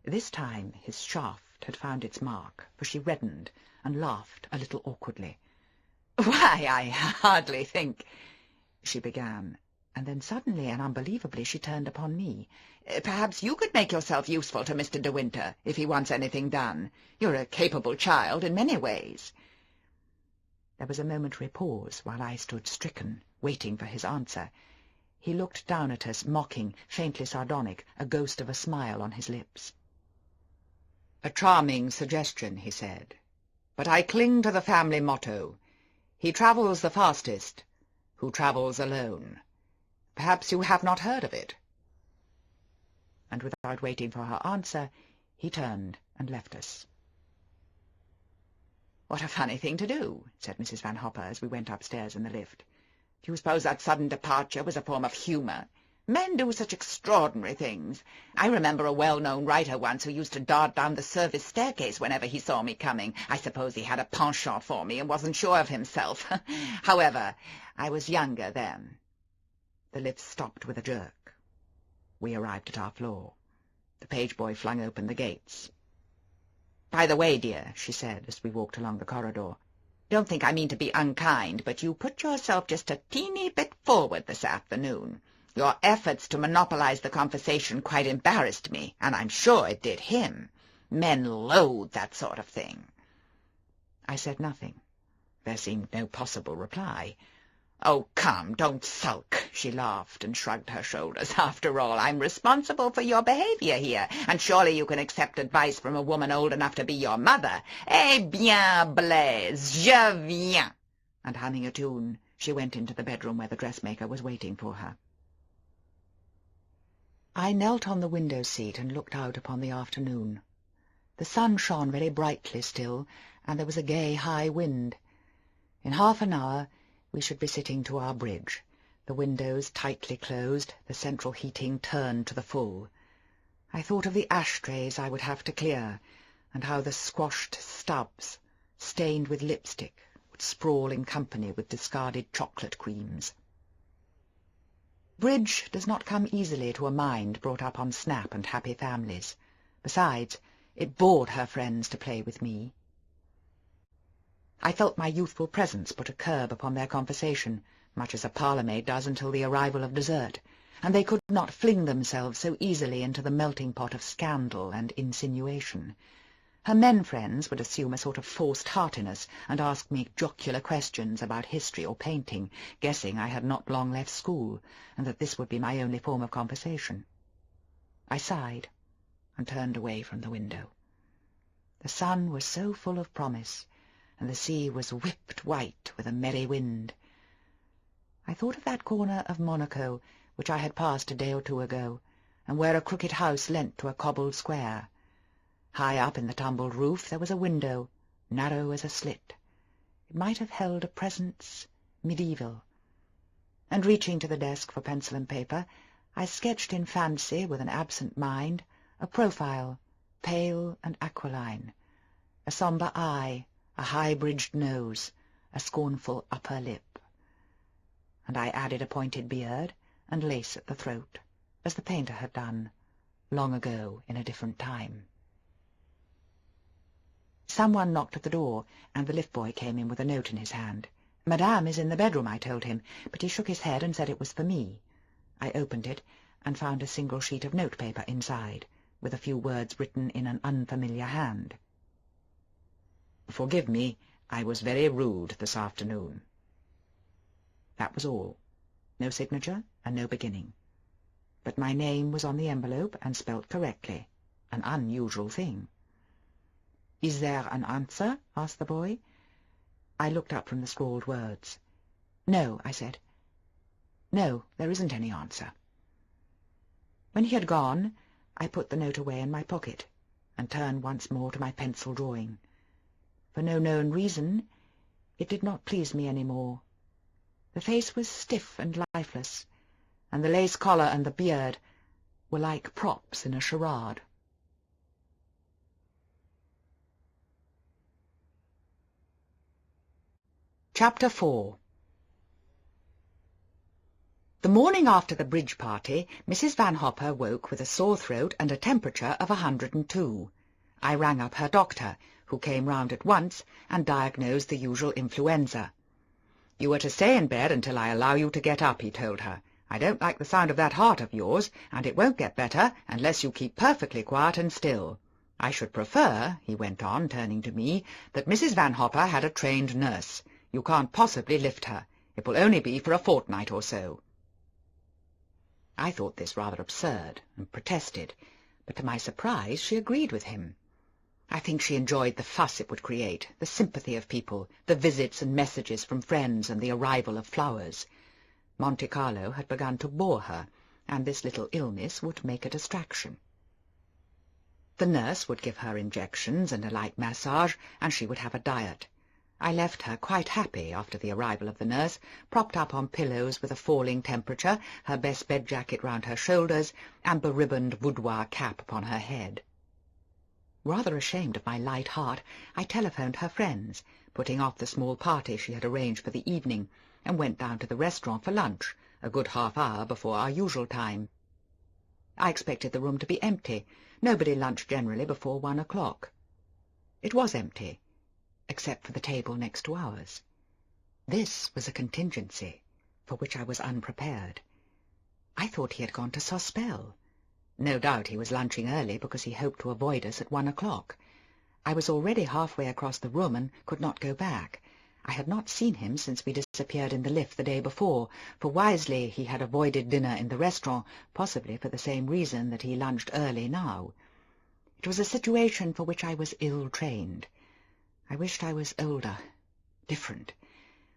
This time his shaft had found its mark, for she reddened and laughed a little awkwardly. "Why, I hardly think—" she began, and then suddenly and unbelievably she turned upon me. "Perhaps you could make yourself useful to Mr. de Winter, if he wants anything done. You're a capable child in many ways." There was a momentary pause while I stood stricken, waiting for his answer. He looked down at us, mocking, faintly sardonic, a ghost of a smile on his lips. "A charming suggestion," he said, "but I cling to the family motto. He travels the fastest, who travels alone. Perhaps you have not heard of it." And without waiting for her answer, he turned and left us. "What a funny thing to do," said Mrs. Van Hopper as we went upstairs in the lift. "Do you suppose that sudden departure was a form of humour? Men do such extraordinary things. I remember a well-known writer once who used to dart down the service staircase whenever he saw me coming. I suppose he had a penchant for me and wasn't sure of himself. However, I was younger then." The lift stopped with a jerk. We arrived at our floor. The page-boy flung open the gates. "By the way, dear," she said as we walked along the corridor, "don't think I mean to be unkind, but you put yourself just a teeny bit forward this afternoon. Your efforts to monopolize the conversation quite embarrassed me, and I'm sure it did him. Men loathe that sort of thing." I said nothing. There seemed no possible reply. "Oh, come, don't sulk," she laughed and shrugged her shoulders. "After all, I'm responsible for your behaviour here, and surely you can accept advice from a woman old enough to be your mother. Eh bien, Blaise, je viens." And humming a tune, she went into the bedroom where the dressmaker was waiting for her. I knelt on the window-seat and looked out upon the afternoon. The sun shone very brightly still, and there was a gay high wind. In half an hour we should be sitting to our bridge, the windows tightly closed, the central heating turned to the full. I thought of the ashtrays I would have to clear, and how the squashed stubs, stained with lipstick, would sprawl in company with discarded chocolate creams. Bridge does not come easily to a mind brought up on snap and happy families. Besides, it bored her friends to play with me. I felt my youthful presence put a curb upon their conversation, much as a parlour-maid does until the arrival of dessert, and they could not fling themselves so easily into the melting pot of scandal and insinuation. Her men friends would assume a sort of forced heartiness and ask me jocular questions about history or painting, guessing I had not long left school, and that this would be my only form of conversation. I sighed and turned away from the window. The sun was so full of promise, and the sea was whipped white with a merry wind. I thought of that corner of Monaco which I had passed a day or two ago, and where a crooked house leant to a cobbled square. High up in the tumbled roof there was a window, narrow as a slit. It might have held a presence medieval. And reaching to the desk for pencil and paper, I sketched in fancy, with an absent mind, a profile, pale and aquiline, a sombre eye, a high-bridged nose, a scornful upper lip. And I added a pointed beard and lace at the throat, as the painter had done, long ago in a different time. Someone knocked at the door, and the lift-boy came in with a note in his hand. "Madame is in the bedroom," I told him, but he shook his head and said it was for me. I opened it, and found a single sheet of notepaper inside, with a few words written in an unfamiliar hand. "Forgive me, I was very rude this afternoon." That was all. No signature and no beginning. But my name was on the envelope and spelt correctly, an unusual thing. "Is there an answer?" asked the boy. I looked up from the scrawled words. "No," I said. "No, there isn't any answer." When he had gone, I put the note away in my pocket, and turned once more to my pencil drawing. For no known reason, it did not please me any more. The face was stiff and lifeless, and the lace collar and the beard were like props in a charade. Chapter 4. The morning after the bridge party, Mrs. Van Hopper woke with a sore throat and a temperature of 102. I rang up her doctor, who came round at once and diagnosed the usual influenza. "You are to stay in bed until I allow you to get up," he told her. "I don't like the sound of that heart of yours, and it won't get better unless you keep perfectly quiet and still. I should prefer," he went on, turning to me, "that Mrs. Van Hopper had a trained nurse. You can't possibly lift her. It will only be for a fortnight or so." I thought this rather absurd, and protested, but to my surprise she agreed with him. I think she enjoyed the fuss it would create, the sympathy of people, the visits and messages from friends, and the arrival of flowers. Monte Carlo had begun to bore her, and this little illness would make a distraction. The nurse would give her injections and a light massage, and she would have a diet. I left her quite happy after the arrival of the nurse, propped up on pillows with a falling temperature, her best bed jacket round her shoulders, and beribboned boudoir cap upon her head. Rather ashamed of my light heart, I telephoned her friends, putting off the small party she had arranged for the evening, and went down to the restaurant for lunch, a good half-hour before our usual time. I expected the room to be empty. Nobody lunched generally before 1 o'clock. It was empty, except for the table next to ours. This was a contingency, for which I was unprepared. I thought he had gone to Sospel. No doubt he was lunching early because he hoped to avoid us at 1 o'clock. I was already halfway across the room and could not go back. I had not seen him since we disappeared in the lift the day before, for wisely he had avoided dinner in the restaurant, possibly for the same reason that he lunched early now. It was a situation for which I was ill-trained. I wished I was older, different.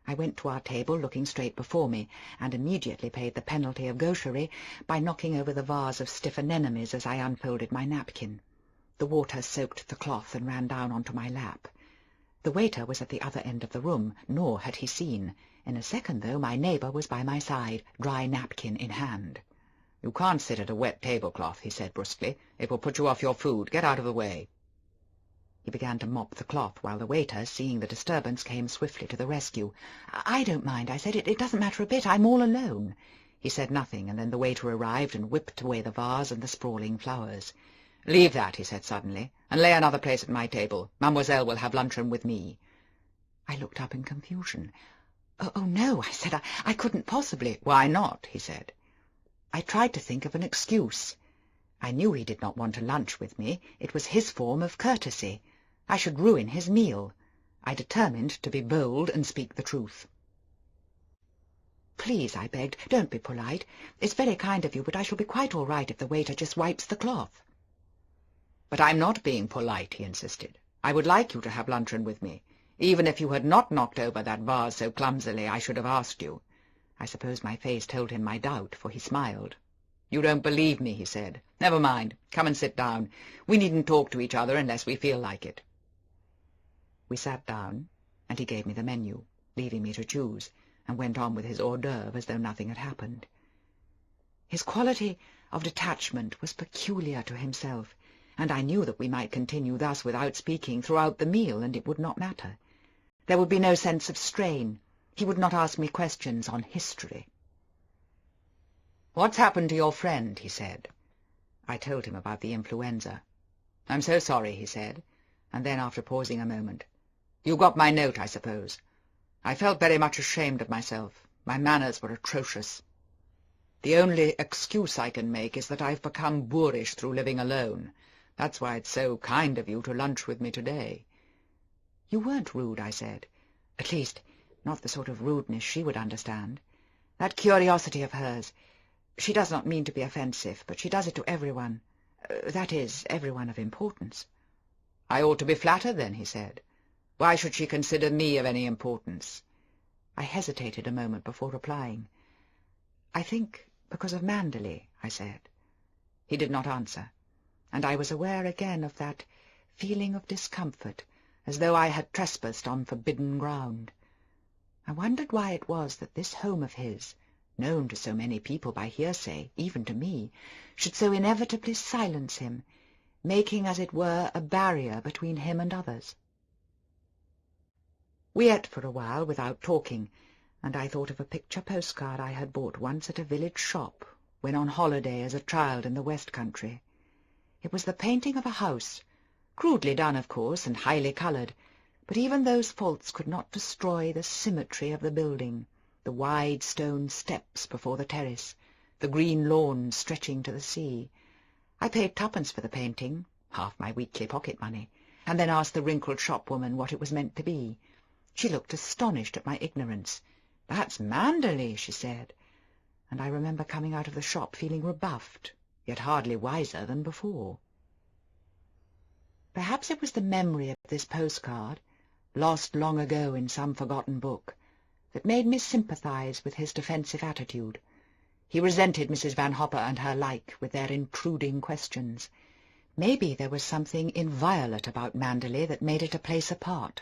I went to our table looking straight before me, and immediately paid the penalty of gaucherie by knocking over the vase of stiff anemones as I unfolded my napkin. The water soaked the cloth and ran down onto my lap. The waiter was at the other end of the room, nor had he seen. In a second, though, my neighbour was by my side, dry napkin in hand. "You can't sit at a wet tablecloth," he said brusquely. "It will put you off your food. Get out of the way." He began to mop the cloth, while the waiter, seeing the disturbance, came swiftly to the rescue. "I don't mind," I said. It doesn't matter a bit. I'm all alone." He said nothing, and then the waiter arrived and whipped away the vase and the sprawling flowers. "Leave that," he said suddenly, "and lay another place at my table. Mademoiselle will have luncheon with me." I looked up in confusion. Oh, no," I said. I couldn't possibly." "Why not?" he said. I tried to think of an excuse. I knew he did not want to lunch with me. It was his form of courtesy. I should ruin his meal. I determined to be bold and speak the truth. "Please," I begged, "don't be polite. It's very kind of you, but I shall be quite all right if the waiter just wipes the cloth." "But I'm not being polite," he insisted. "I would like you to have luncheon with me. Even if you had not knocked over that vase so clumsily, I should have asked you." I suppose my face told him my doubt, for he smiled. "You don't believe me," he said. "Never mind. Come and sit down. We needn't talk to each other unless we feel like it." We sat down, and he gave me the menu, leaving me to choose, and went on with his hors d'oeuvre as though nothing had happened. His quality of detachment was peculiar to himself, and I knew that we might continue thus without speaking throughout the meal, and it would not matter. There would be no sense of strain. He would not ask me questions on history. "What's happened to your friend?" he said. I told him about the influenza. "I'm so sorry," he said, and then, after pausing a moment, "You got my note, I suppose. I felt very much ashamed of myself. My manners were atrocious. The only excuse I can make is that I've become boorish through living alone. That's why it's so kind of you to lunch with me today." "You weren't rude," I said. "At least, not the sort of rudeness she would understand. That curiosity of hers. She does not mean to be offensive, but she does it to everyone. That is, everyone of importance." "I ought to be flattered, then," he said. "Why should she consider me of any importance?" I hesitated a moment before replying. "I think because of Manderley," I said. He did not answer, and I was aware again of that feeling of discomfort, as though I had trespassed on forbidden ground. I wondered why it was that this home of his, known to so many people by hearsay, even to me, should so inevitably silence him, making, as it were, a barrier between him and others. We ate for a while without talking, and I thought of a picture postcard I had bought once at a village shop, when on holiday as a child in the West Country. It was the painting of a house, crudely done, of course, and highly coloured, but even those faults could not destroy the symmetry of the building, the wide stone steps before the terrace, the green lawn stretching to the sea. I paid 2d for the painting, half my weekly pocket-money, and then asked the wrinkled shopwoman what it was meant to be. She looked astonished at my ignorance. "That's Manderley," she said, and I remember coming out of the shop feeling rebuffed, yet hardly wiser than before. Perhaps it was the memory of this postcard, lost long ago in some forgotten book, that made me sympathize with his defensive attitude. He resented Mrs. Van Hopper and her like with their intruding questions. Maybe there was something inviolate about Manderley that made it a place apart.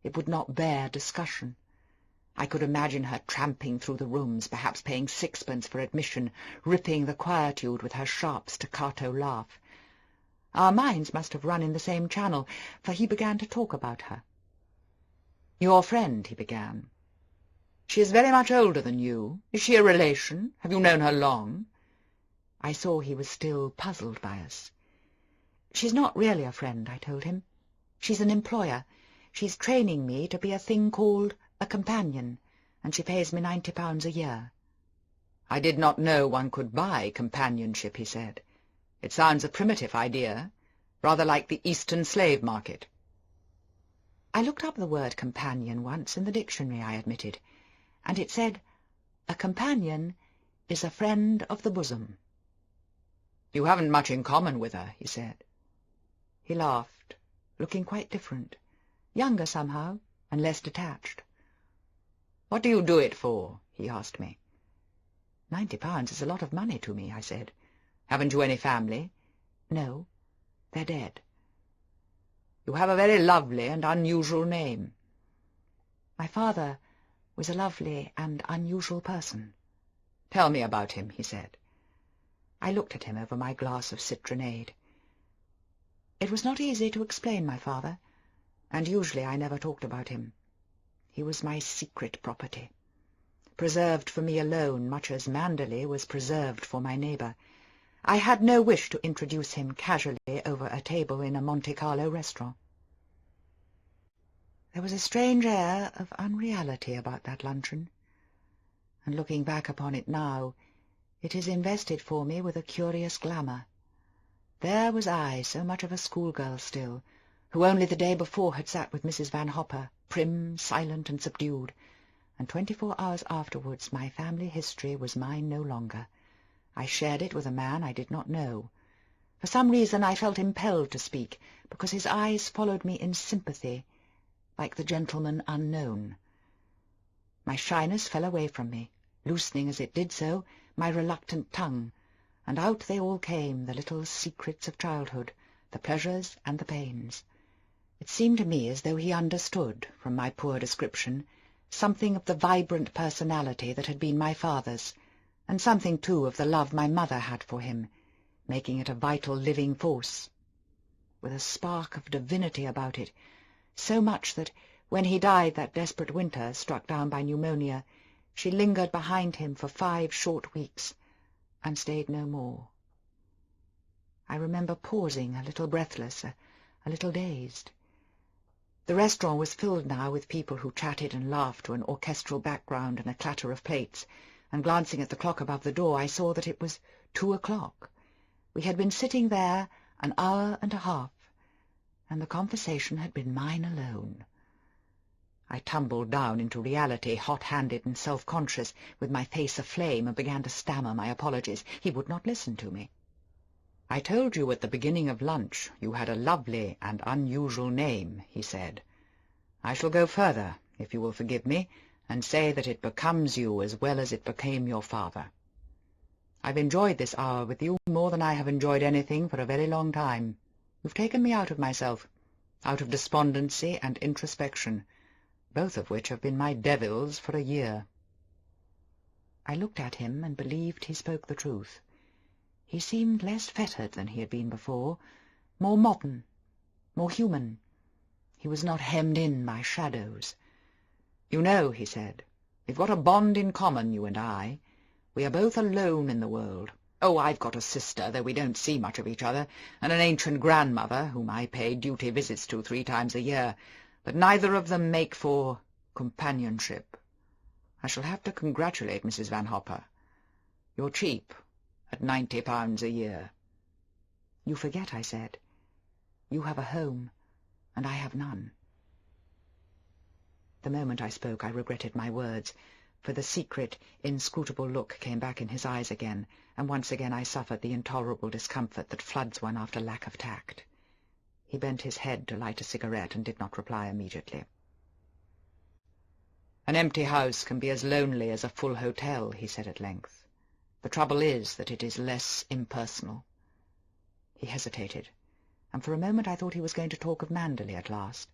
It would not bear discussion. I could imagine her tramping through the rooms, perhaps paying sixpence for admission, ripping the quietude with her sharp staccato laugh. Our minds must have run in the same channel, for he began to talk about her. "Your friend," he began. "She is very much older than you. Is she a relation? Have you known her long?" I saw he was still puzzled by us. "She's not really a friend," I told him. "She's an employer. She's training me to be a thing called a companion, and she pays me £90 a year." "I did not know one could buy companionship," he said. "It sounds a primitive idea, rather like the Eastern slave market." I looked up the word companion once in the dictionary, I admitted, and it said, "A companion is a friend of the bosom." "You haven't much in common with her," he said. He laughed, looking quite different, younger somehow, and less detached. "What do you do it for?" he asked me. £90 is a lot of money to me, I said. "Haven't you any family?" "No, they're dead." "You have a very lovely and unusual name." "My father was a lovely and unusual person." "Tell me about him," he said. I looked at him over my glass of citronade. It was not easy to explain my father, and usually I never talked about him. He was my secret property, preserved for me alone, much as Manderley was preserved for my neighbour. I had no wish to introduce him casually over a table in a Monte Carlo restaurant. There was a strange air of unreality about that luncheon, and looking back upon it now, it is invested for me with a curious glamour. There was I, so much of a schoolgirl still, who only the day before had sat with Mrs. Van Hopper, prim, silent, and subdued, and 24 hours afterwards my family history was mine no longer. I shared it with a man I did not know. For some reason I felt impelled to speak, because his eyes followed me in sympathy, like the gentleman unknown. My shyness fell away from me, loosening as it did so my reluctant tongue, and out they all came, the little secrets of childhood, the pleasures and the pains. It seemed to me as though he understood, from my poor description, something of the vibrant personality that had been my father's, and something, too, of the love my mother had for him, making it a vital living force, with a spark of divinity about it, so much that, when he died that desperate winter, struck down by pneumonia, she lingered behind him for 5 short weeks, and stayed no more. I remember pausing, a little breathless, a little dazed. The restaurant was filled now with people who chatted and laughed to an orchestral background and a clatter of plates, and glancing at the clock above the door, I saw that it was 2 o'clock. We had been sitting there an hour and a half, and the conversation had been mine alone. I tumbled down into reality, hot-handed and self-conscious, with my face aflame, and began to stammer my apologies. He would not listen to me. "I told you at the beginning of lunch you had a lovely and unusual name," he said. "I shall go further, if you will forgive me, and say that it becomes you as well as it became your father. I've enjoyed this hour with you more than I have enjoyed anything for a very long time. You've taken me out of myself, out of despondency and introspection, both of which have been my devils for a year." I looked at him and believed he spoke the truth. He seemed less fettered than he had been before, more modern, more human. He was not hemmed in by shadows. "You know," he said, "we've got a bond in common, you and I. We are both alone in the world. Oh, I've got a sister, though we don't see much of each other, and an ancient grandmother, whom I pay duty visits to 3 times a year, but neither of them make for companionship. I shall have to congratulate Mrs. Van Hopper. You're cheap at £90 a year." "You forget," I said. "You have a home, and I have none." The moment I spoke I regretted my words, for the secret, inscrutable look came back in his eyes again, and once again I suffered the intolerable discomfort that floods one after lack of tact. He bent his head to light a cigarette and did not reply immediately. "An empty house can be as lonely as a full hotel," he said at length. "The trouble is that it is less impersonal." He hesitated, and for a moment I thought he was going to talk of Manderley at last.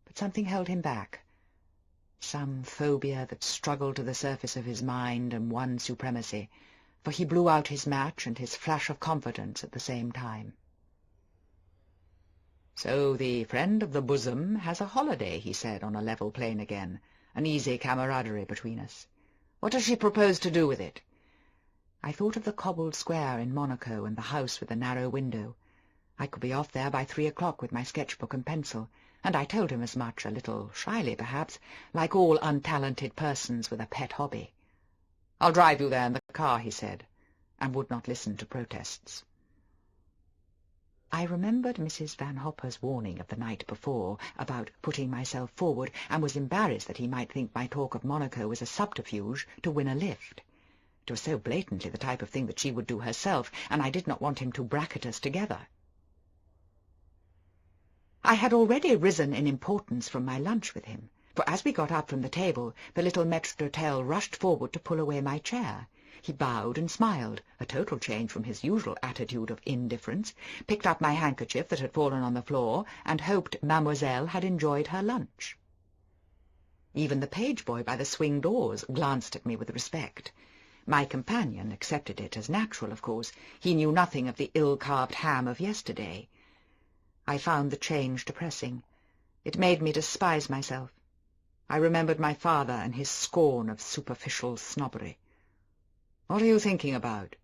But something held him back, some phobia that struggled to the surface of his mind and won supremacy, for he blew out his match and his flash of confidence at the same time. "So the friend of the bosom has a holiday," he said, on a level plane again, an easy camaraderie between us. "What does she propose to do with it?" I thought of the cobbled square in Monaco and the house with the narrow window. I could be off there by 3 o'clock with my sketchbook and pencil, and I told him as much, a little shyly perhaps, like all untalented persons with a pet hobby. "I'll drive you there in the car," he said, and would not listen to protests. I remembered Mrs. Van Hopper's warning of the night before about putting myself forward, and was embarrassed that he might think my talk of Monaco was a subterfuge to win a lift. It was so blatantly the type of thing that she would do herself, and I did not want him to bracket us together. I had already risen in importance from my lunch with him, for as we got up from the table, the little maître d'hôtel rushed forward to pull away my chair. He bowed and smiled, a total change from his usual attitude of indifference, picked up my handkerchief that had fallen on the floor, and hoped Mademoiselle had enjoyed her lunch. Even the page-boy by the swing doors glanced at me with respect. My companion accepted it as natural, of course. He knew nothing of the ill-carved ham of yesterday. I found the change depressing. It made me despise myself. I remembered my father and his scorn of superficial snobbery. "What are you thinking about?"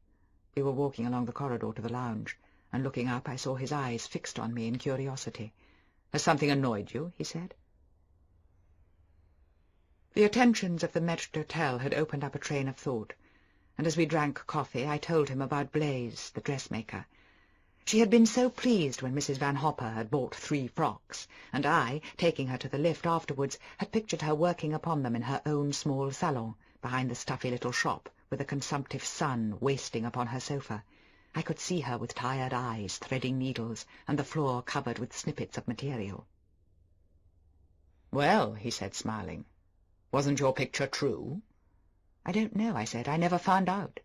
We were walking along the corridor to the lounge, and looking up I saw his eyes fixed on me in curiosity. "Has something annoyed you?" he said. The attentions of the maître d'hôtel had opened up a train of thought, and as we drank coffee I told him about Blaise, the dressmaker. She had been so pleased when Mrs. Van Hopper had bought 3 frocks, and I, taking her to the lift afterwards, had pictured her working upon them in her own small salon, behind the stuffy little shop, with a consumptive son wasting upon her sofa. I could see her with tired eyes threading needles, and the floor covered with snippets of material. "Well," he said, smiling, "wasn't your picture true?" "I don't know," I said. "I never found out."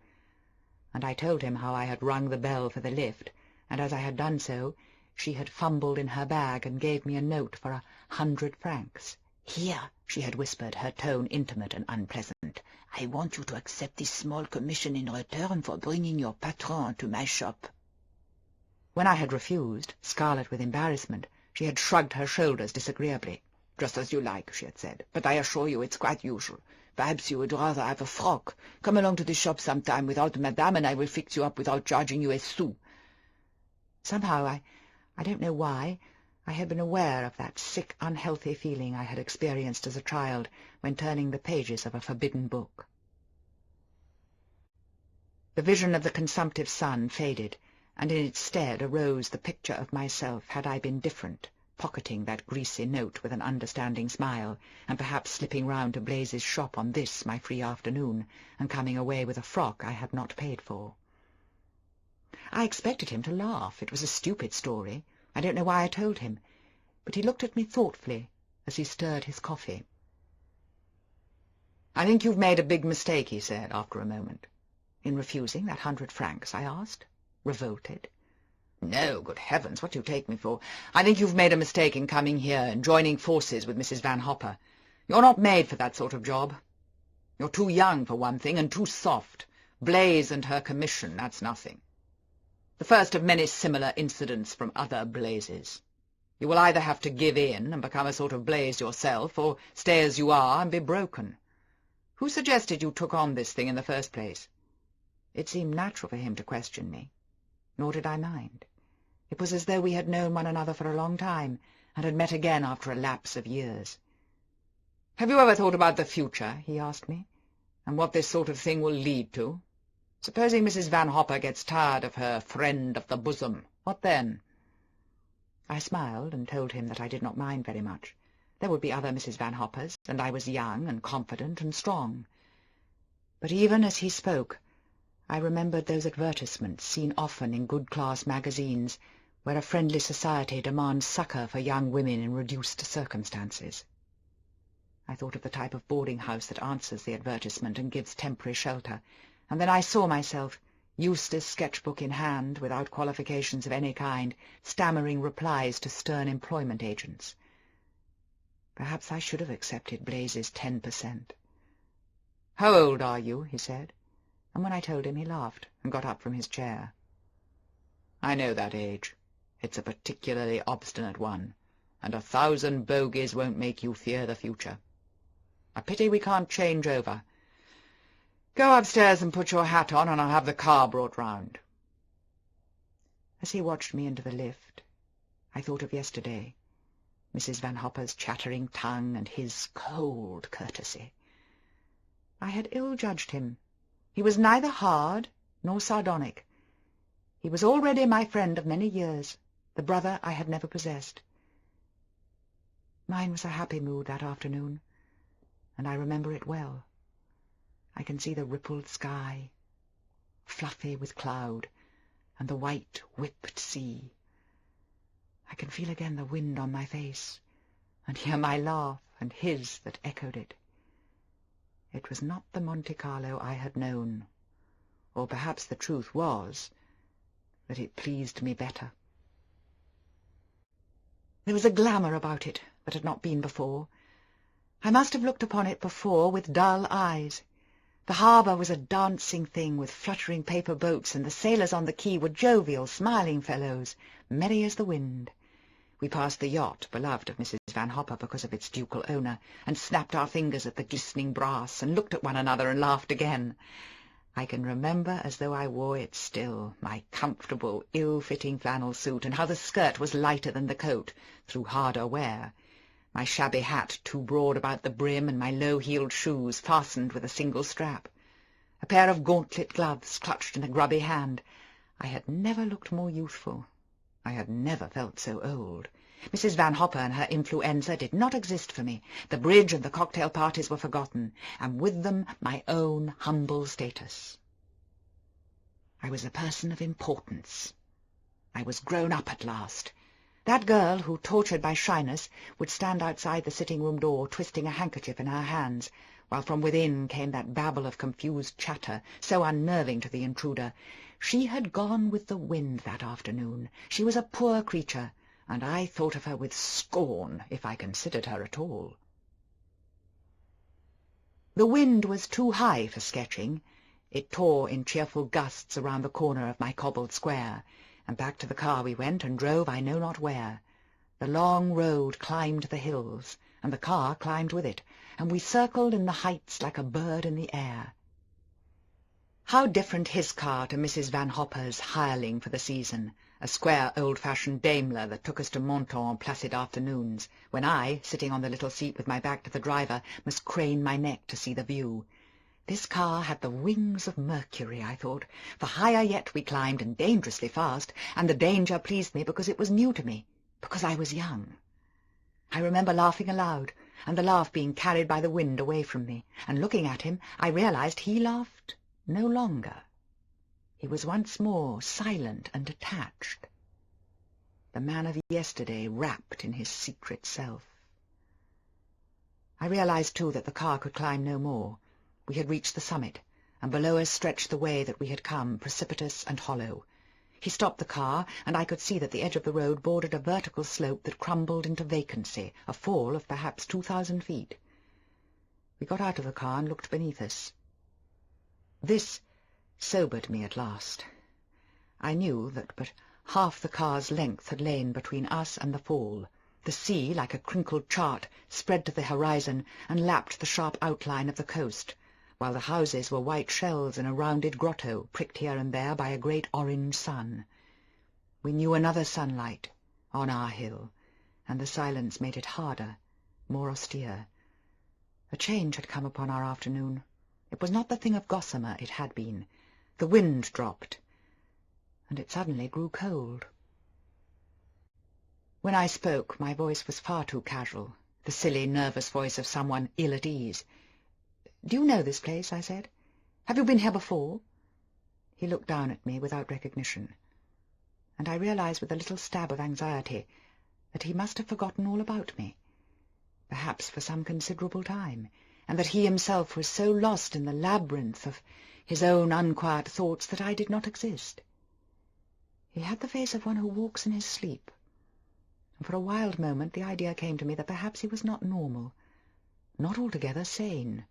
And I told him how I had rung the bell for the lift, and as I had done so, she had fumbled in her bag and gave me a note for 100 francs. "Here," she had whispered, her tone intimate and unpleasant, "I want you to accept this small commission in return for bringing your patron to my shop." When I had refused, scarlet with embarrassment, she had shrugged her shoulders disagreeably. "Just as you like," she had said, "but I assure you it's quite usual. Perhaps you would rather have a frock. Come along to the shop sometime without Madame, and I will fix you up without charging you a sou." Somehow, I don't know why, I had been aware of that sick, unhealthy feeling I had experienced as a child when turning the pages of a forbidden book. The vision of the consumptive son faded, and in its stead arose the picture of myself had I been different, pocketing that greasy note with an understanding smile, and perhaps slipping round to Blaise's shop on this, my free afternoon, and coming away with a frock I had not paid for. I expected him to laugh. It was a stupid story. I don't know why I told him, but he looked at me thoughtfully as he stirred his coffee. "I think you've made a big mistake," he said, after a moment. "In refusing that 100 francs?" I asked, revolted. "No, good heavens, what do you take me for? I think you've made a mistake in coming here and joining forces with Mrs. Van Hopper. You're not made for that sort of job. You're too young, for one thing, and too soft. Blaise and her commission, that's nothing. The first of many similar incidents from other Blaises. You will either have to give in and become a sort of Blaise yourself, or stay as you are and be broken. Who suggested you took on this thing in the first place?" It seemed natural for him to question me, nor did I mind. It was as though we had known one another for a long time, and had met again after a lapse of years. "Have you ever thought about the future," he asked me, "and what this sort of thing will lead to? Supposing Mrs. Van Hopper gets tired of her friend of the bosom, what then?" I smiled and told him that I did not mind very much. There would be other Mrs. Van Hoppers, and I was young and confident and strong. But even as he spoke, I remembered those advertisements seen often in good-class magazines, where a friendly society demands succour for young women in reduced circumstances. I thought of the type of boarding-house that answers the advertisement and gives temporary shelter, and then I saw myself, Eustace sketchbook in hand, without qualifications of any kind, stammering replies to stern employment agents. Perhaps I should have accepted Blaze's 10%. "How old are you?" he said, and when I told him he laughed and got up from his chair. "I know that age. It's a particularly obstinate one, and 1,000 bogies won't make you fear the future. A pity we can't change over. Go upstairs and put your hat on, and I'll have the car brought round." As he watched me into the lift, I thought of yesterday, Mrs. Van Hopper's chattering tongue and his cold courtesy. I had ill-judged him. He was neither hard nor sardonic. He was already my friend of many years, the brother I had never possessed. Mine was a happy mood that afternoon, and I remember it well. I can see the rippled sky, fluffy with cloud, and the white, whipped sea. I can feel again the wind on my face, and hear my laugh and his that echoed it. It was not the Monte Carlo I had known, or perhaps the truth was that it pleased me better. There was a glamour about it that had not been before. I must have looked upon it before with dull eyes. The harbour was a dancing thing with fluttering paper boats, and the sailors on the quay were jovial, smiling fellows, merry as the wind. We passed the yacht, beloved of Mrs. Van Hopper because of its ducal owner, and snapped our fingers at the glistening brass, and looked at one another and laughed again. I can remember as though I wore it still, my comfortable, ill-fitting flannel suit, and how the skirt was lighter than the coat, through harder wear, my shabby hat too broad about the brim, and my low-heeled shoes fastened with a single strap, a pair of gauntlet gloves clutched in a grubby hand. I had never looked more youthful. I had never felt so old. Mrs. Van Hopper and her influenza did not exist for me. The bridge and the cocktail parties were forgotten, and with them my own humble status. I was a person of importance. I was grown up at last. That girl who, tortured by shyness, would stand outside the sitting-room door twisting a handkerchief in her hands, while from within came that babble of confused chatter, so unnerving to the intruder. She had gone with the wind that afternoon. She was a poor creature, and I thought of her with scorn, if I considered her at all. The wind was too high for sketching. It tore in cheerful gusts around the corner of my cobbled square, and back to the car we went, and drove I know not where. The long road climbed the hills, and the car climbed with it, and we circled in the heights like a bird in the air. How different his car to Mrs. Van Hopper's hireling for the season, a square old-fashioned Daimler that took us to Monton on placid afternoons, when I, sitting on the little seat with my back to the driver, must crane my neck to see the view. This car had the wings of Mercury, I thought, for higher yet we climbed, and dangerously fast, and the danger pleased me because it was new to me, because I was young. I remember laughing aloud, and the laugh being carried by the wind away from me, and looking at him, I realized he laughed no longer. He was once more silent and detached, the man of yesterday wrapped in his secret self. I realized, too, that the car could climb no more. We had reached the summit, and below us stretched the way that we had come, precipitous and hollow. He stopped the car, and I could see that the edge of the road bordered a vertical slope that crumbled into vacancy, a fall of perhaps 2,000 feet. We got out of the car and looked beneath us. This sobered me at last. I knew that but half the car's length had lain between us and the fall. The sea, like a crinkled chart, spread to the horizon and lapped the sharp outline of the coast, while the houses were white shells in a rounded grotto, pricked here and there by a great orange sun. We knew another sunlight on our hill, and the silence made it harder, more austere. A change had come upon our afternoon. It was not the thing of gossamer it had been. The wind dropped, and it suddenly grew cold. When I spoke, my voice was far too casual, the silly, nervous voice of someone ill at ease. "Do you know this place?" I said. "Have you been here before?" He looked down at me without recognition, and I realized with a little stab of anxiety that he must have forgotten all about me, perhaps for some considerable time, and that he himself was so lost in the labyrinth of his own unquiet thoughts that I did not exist. He had the face of one who walks in his sleep, and for a wild moment the idea came to me that perhaps he was not normal, not altogether sane.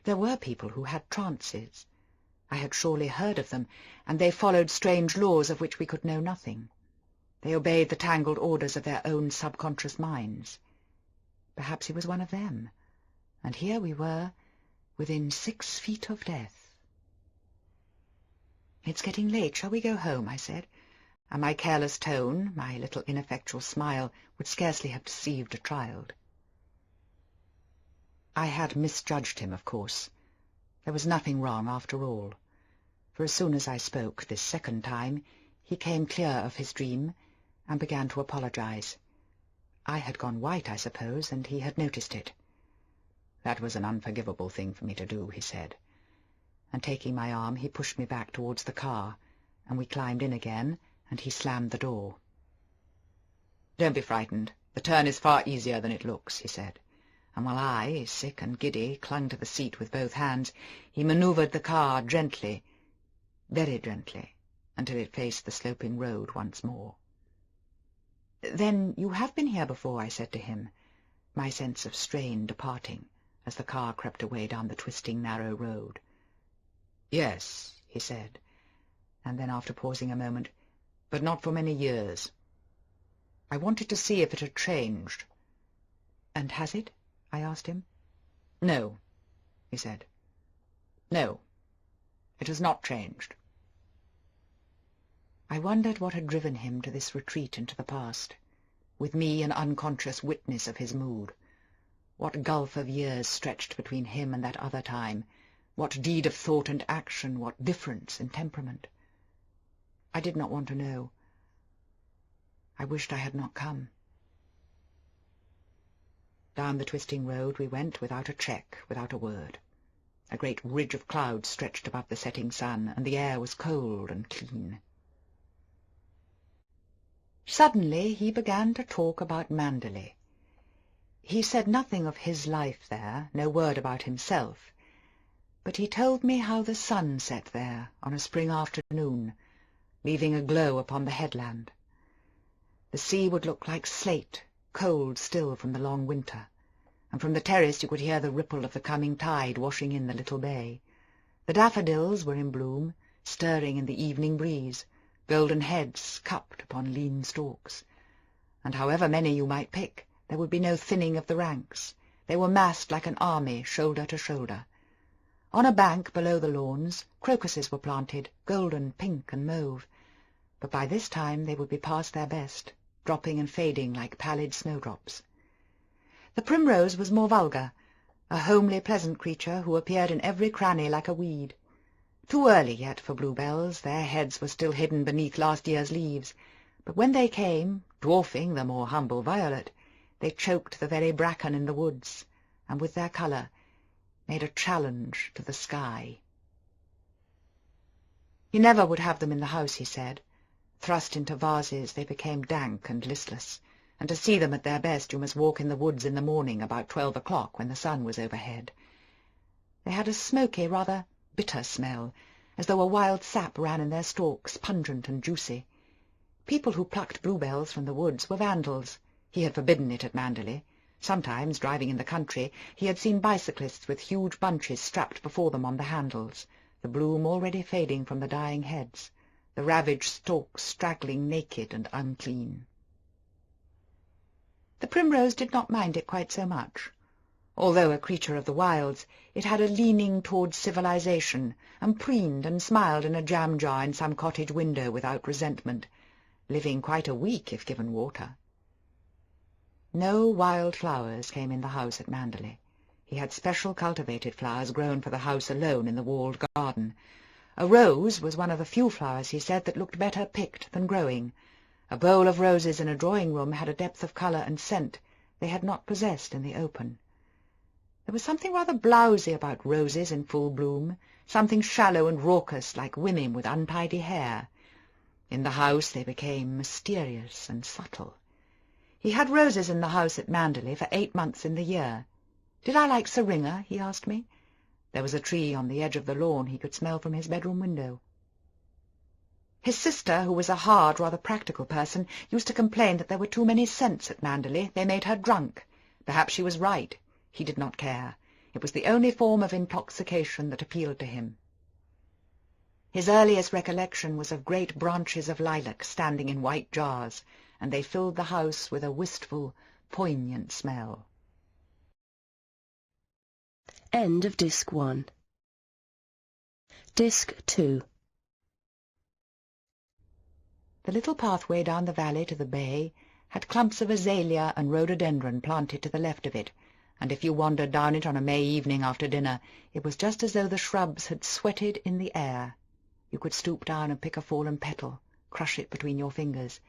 There were people who had trances. I had surely heard of them, and they followed strange laws of which we could know nothing. They obeyed the tangled orders of their own subconscious minds. Perhaps he was one of them, and here we were, within 6 feet of death. "It's getting late. Shall we go home?" I said, and my careless tone, my little ineffectual smile, would scarcely have deceived a child. I had misjudged him, of course. There was nothing wrong after all, for as soon as I spoke this second time, he came clear of his dream and began to apologize. I had gone white, I suppose, and he had noticed it. "That was an unforgivable thing for me to do," he said, and taking my arm he pushed me back towards the car, and we climbed in again, and he slammed the door. "Don't be frightened. The turn is far easier than it looks," he said, and while I, sick and giddy, clung to the seat with both hands, he manoeuvred the car gently, very gently, until it faced the sloping road once more. "Then you have been here before?" I said to him, my sense of strain departing as the car crept away down the twisting narrow road. "Yes," he said, and then after pausing a moment, "but not for many years. I wanted to see if it had changed." "And has it?" I asked him. "No," he said. "No, it has not changed." I wondered what had driven him to this retreat into the past, with me an unconscious witness of his mood. What gulf of years stretched between him and that other time, what deed of thought and action, what difference in temperament. I did not want to know. I wished I had not come. Down the twisting road we went without a check, without a word. A great ridge of clouds stretched above the setting sun, and the air was cold and clean. Suddenly he began to talk about Manderley. He said nothing of his life there, no word about himself, but he told me how the sun set there on a spring afternoon, leaving a glow upon the headland. The sea would look like slate, cold still from the long winter, and from the terrace you could hear the ripple of the coming tide washing in the little bay. The daffodils were in bloom, stirring in the evening breeze, golden heads cupped upon lean stalks, and however many you might pick, there would be no thinning of the ranks. They were massed like an army, shoulder to shoulder. On a bank below the lawns, crocuses were planted, golden, pink, and mauve, but by this time they would be past their best, dropping and fading like pallid snowdrops. The primrose was more vulgar, a homely, pleasant creature who appeared in every cranny like a weed. Too early yet for bluebells, their heads were still hidden beneath last year's leaves, but when they came, dwarfing the more humble violet, they choked the very bracken in the woods, and with their colour made a challenge to the sky. He never would have them in the house, he said. Thrust into vases, they became dank and listless, and to see them at their best you must walk in the woods in the morning about 12 o'clock when the sun was overhead. They had a smoky, rather bitter smell, as though a wild sap ran in their stalks, pungent and juicy. People who plucked bluebells from the woods were vandals. He had forbidden it at Manderley. Sometimes, driving in the country, he had seen bicyclists with huge bunches strapped before them on the handles, the bloom already fading from the dying heads, the ravaged stalks straggling naked and unclean. The primrose did not mind it quite so much. Although a creature of the wilds, it had a leaning towards civilization, and preened and smiled in a jam-jar in some cottage window without resentment, living quite a week if given water. No wild flowers came in the house at Manderley. He had special cultivated flowers grown for the house alone in the walled garden. A rose was one of the few flowers, he said, that looked better picked than growing. A bowl of roses in a drawing-room had a depth of colour and scent they had not possessed in the open. There was something rather blousy about roses in full bloom, something shallow and raucous like women with untidy hair. In the house they became mysterious and subtle. He had roses in the house at Manderley for 8 months in the year. Did I like syringa? He asked me. There was a tree on the edge of the lawn he could smell from his bedroom window. His sister, who was a hard, rather practical person, used to complain that there were too many scents at Manderley. They made her drunk. Perhaps she was right. He did not care. It was the only form of intoxication that appealed to him. His earliest recollection was of great branches of lilac standing in white jars, and they filled the house with a wistful, poignant smell. End of Disc 1. Disc 2. The little pathway down the valley to the bay had clumps of azalea and rhododendron planted to the left of it, and if you wandered down it on a May evening after dinner, it was just as though the shrubs had sweated in the air. You could stoop down and pick a fallen petal, crush it between your fingers,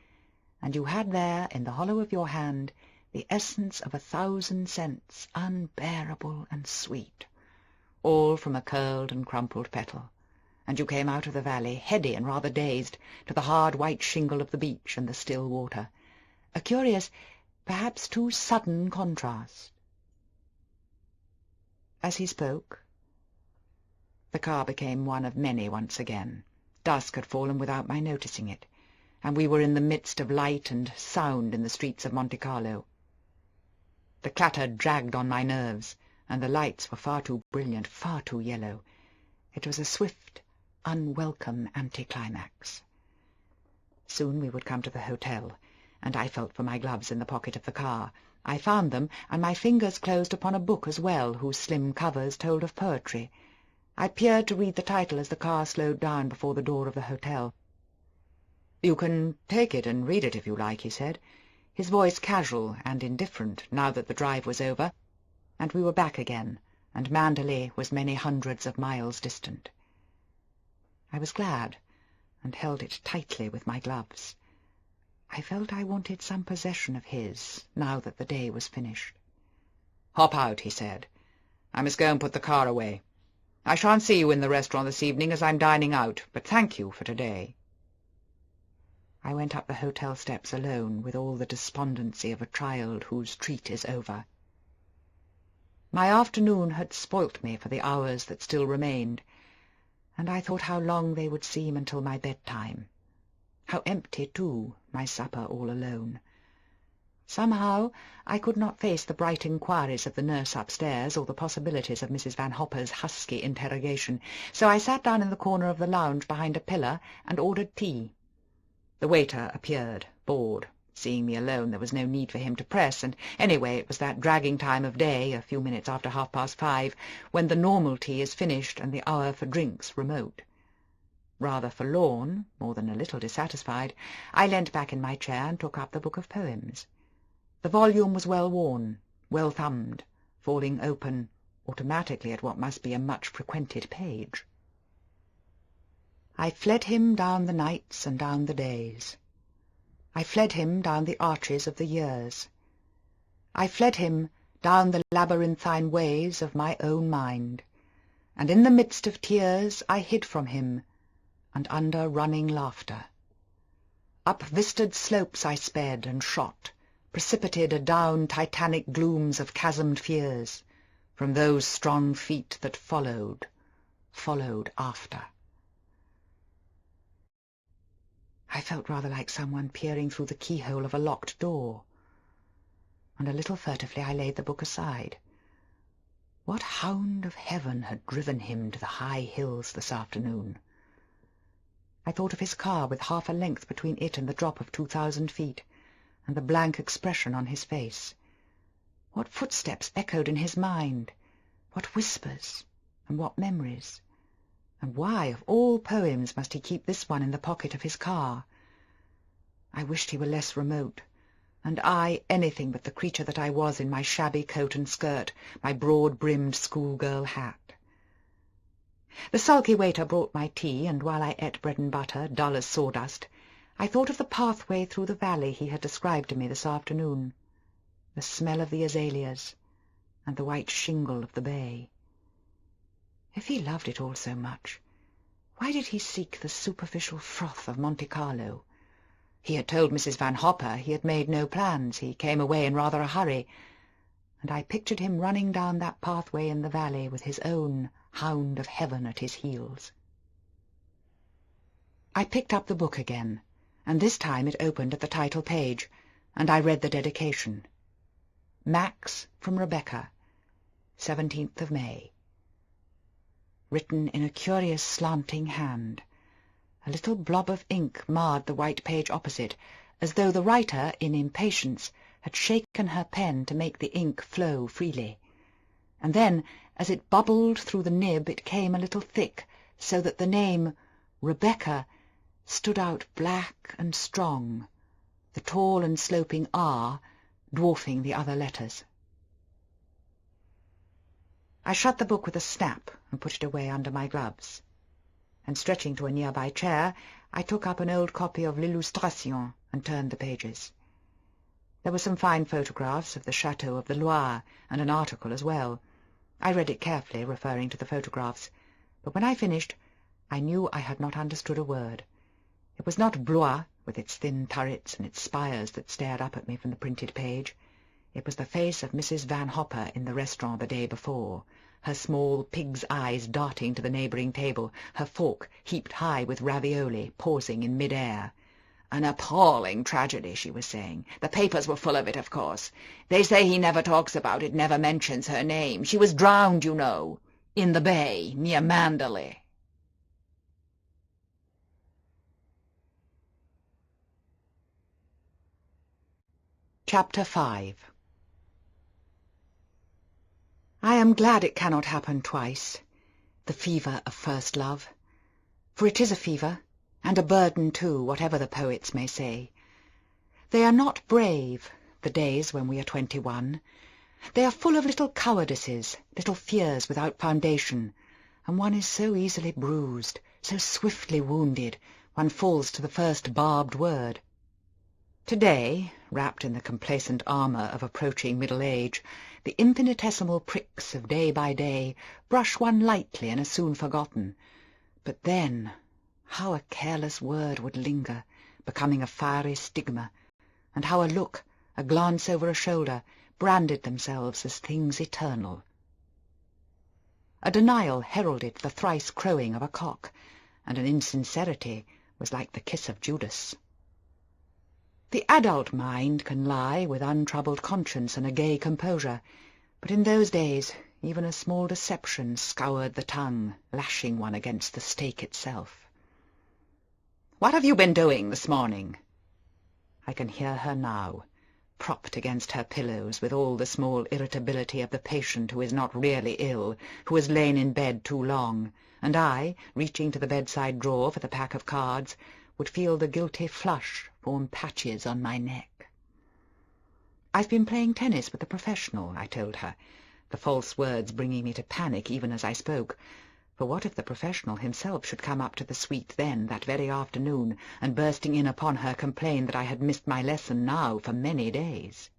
and you had there, in the hollow of your hand, the essence of 1,000 scents, unbearable and sweet, all from a curled and crumpled petal. And you came out of the valley, heady and rather dazed, to the hard white shingle of the beach and the still water. A curious, perhaps too sudden contrast. As he spoke, the car became one of many once again. Dusk had fallen without my noticing it, and we were in the midst of light and sound in the streets of Monte Carlo. The clatter dragged on my nerves, and the lights were far too brilliant, far too yellow. It was a swift, unwelcome anticlimax. Soon we would come to the hotel, and I felt for my gloves in the pocket of the car. I found them, and my fingers closed upon a book as well, whose slim covers told of poetry. I peered to read the title as the car slowed down before the door of the hotel. "You can take it and read it if you like," he said, his voice casual and indifferent now that the drive was over, and we were back again, and Manderley was many hundreds of miles distant. I was glad, and held it tightly with my gloves. I felt I wanted some possession of his, now that the day was finished. "Hop out," he said. "I must go and put the car away. I shan't see you in the restaurant this evening, as I'm dining out, but thank you for today." I went up the hotel steps alone, with all the despondency of a child whose treat is over. My afternoon had spoilt me for the hours that still remained, and I thought how long they would seem until my bedtime. How empty, too, my supper all alone. Somehow I could not face the bright inquiries of the nurse upstairs, or the possibilities of Mrs. Van Hopper's husky interrogation, so I sat down in the corner of the lounge behind a pillar and ordered tea. The waiter appeared, bored. Seeing me alone, there was no need for him to press, and anyway it was that dragging time of day, a few minutes after 5:30, when the normal tea is finished and the hour for drinks remote. Rather forlorn, more than a little dissatisfied, I leant back in my chair and took up the book of poems. The volume was well worn, well thumbed, falling open automatically at what must be a much-frequented page. I fled him down the nights and down the days. I fled him down the arches of the years. I fled him down the labyrinthine ways of my own mind, and in the midst of tears I hid from him, and under running laughter. Up vistaed slopes I sped and shot, precipitated adown titanic glooms of chasmed fears, from those strong feet that followed after. I felt rather like someone peering through the keyhole of a locked door, and a little furtively I laid the book aside. What hound of heaven had driven him to the high hills this afternoon? I thought of his car with half a length between it and the drop of 2,000 feet, and the blank expression on his face. What footsteps echoed in his mind? What whispers, and what memories? And why, of all poems, must he keep this one in the pocket of his car? I wished he were less remote, and I anything but the creature that I was in my shabby coat and skirt, my broad-brimmed schoolgirl hat. The sulky waiter brought my tea, and while I ate bread and butter, dull as sawdust, I thought of the pathway through the valley he had described to me this afternoon, the smell of the azaleas, and the white shingle of the bay. If he loved it all so much, Why did he seek the superficial froth of Monte Carlo? He had told Mrs. Van Hopper he had made no plans. He came away in rather a hurry, and I pictured him running down that pathway in the valley with his own hound of heaven at his heels. I picked up the book again, and this time it opened at the title page, and I read the dedication. Max from Rebecca, 17th of May. Written in a curious slanting hand. A little blob of ink marred the white page opposite, as though the writer, in impatience, had shaken her pen to make the ink flow freely. And then, as it bubbled through the nib, it came a little thick, so that the name, Rebecca, stood out black and strong, the tall and sloping R dwarfing the other letters. I shut the book with a snap and put it away under my gloves, and stretching to a nearby chair, I took up an old copy of l'Illustration and turned the pages. There were some fine photographs of the Chateau of the Loire, and an article as well. I read it carefully, referring to the photographs, but when I finished, I knew I had not understood a word. It was not Blois, with its thin turrets and its spires that stared up at me from the printed page. It was the face of Mrs. Van Hopper in the restaurant the day before, her small pig's eyes darting to the neighbouring table, her fork heaped high with ravioli, pausing in mid-air. An appalling tragedy, she was saying. The papers were full of it, of course. They say he never talks about it, never mentions her name. She was drowned, you know, in the bay, near Manderley. Chapter 5. I am glad it cannot happen twice, the fever of first love. For it is a fever, and a burden too, whatever the poets may say. They are not brave, the days when we are 21. They are full of little cowardices, little fears without foundation, and one is so easily bruised, so swiftly wounded, one falls to the first barbed word. Today, wrapped in the complacent armour of approaching middle age, the infinitesimal pricks of day by day brush one lightly and are soon forgotten. But then, how a careless word would linger, becoming a fiery stigma, and how a look, a glance over a shoulder, branded themselves as things eternal. A denial heralded the thrice crowing of a cock, and an insincerity was like the kiss of Judas. The adult mind can lie with untroubled conscience and a gay composure, but in those days even a small deception scoured the tongue, lashing one against the stake itself. "What have you been doing this morning?" I can hear her now, propped against her pillows with all the small irritability of the patient who is not really ill, who has lain in bed too long, and I, reaching to the bedside drawer for the pack of cards, would feel the guilty flush form patches on my neck. "I've been playing tennis with a professional," I told her, the false words bringing me to panic even as I spoke. For what if the professional himself should come up to the suite then, that very afternoon, and bursting in upon her complain that I had missed my lesson now for many days?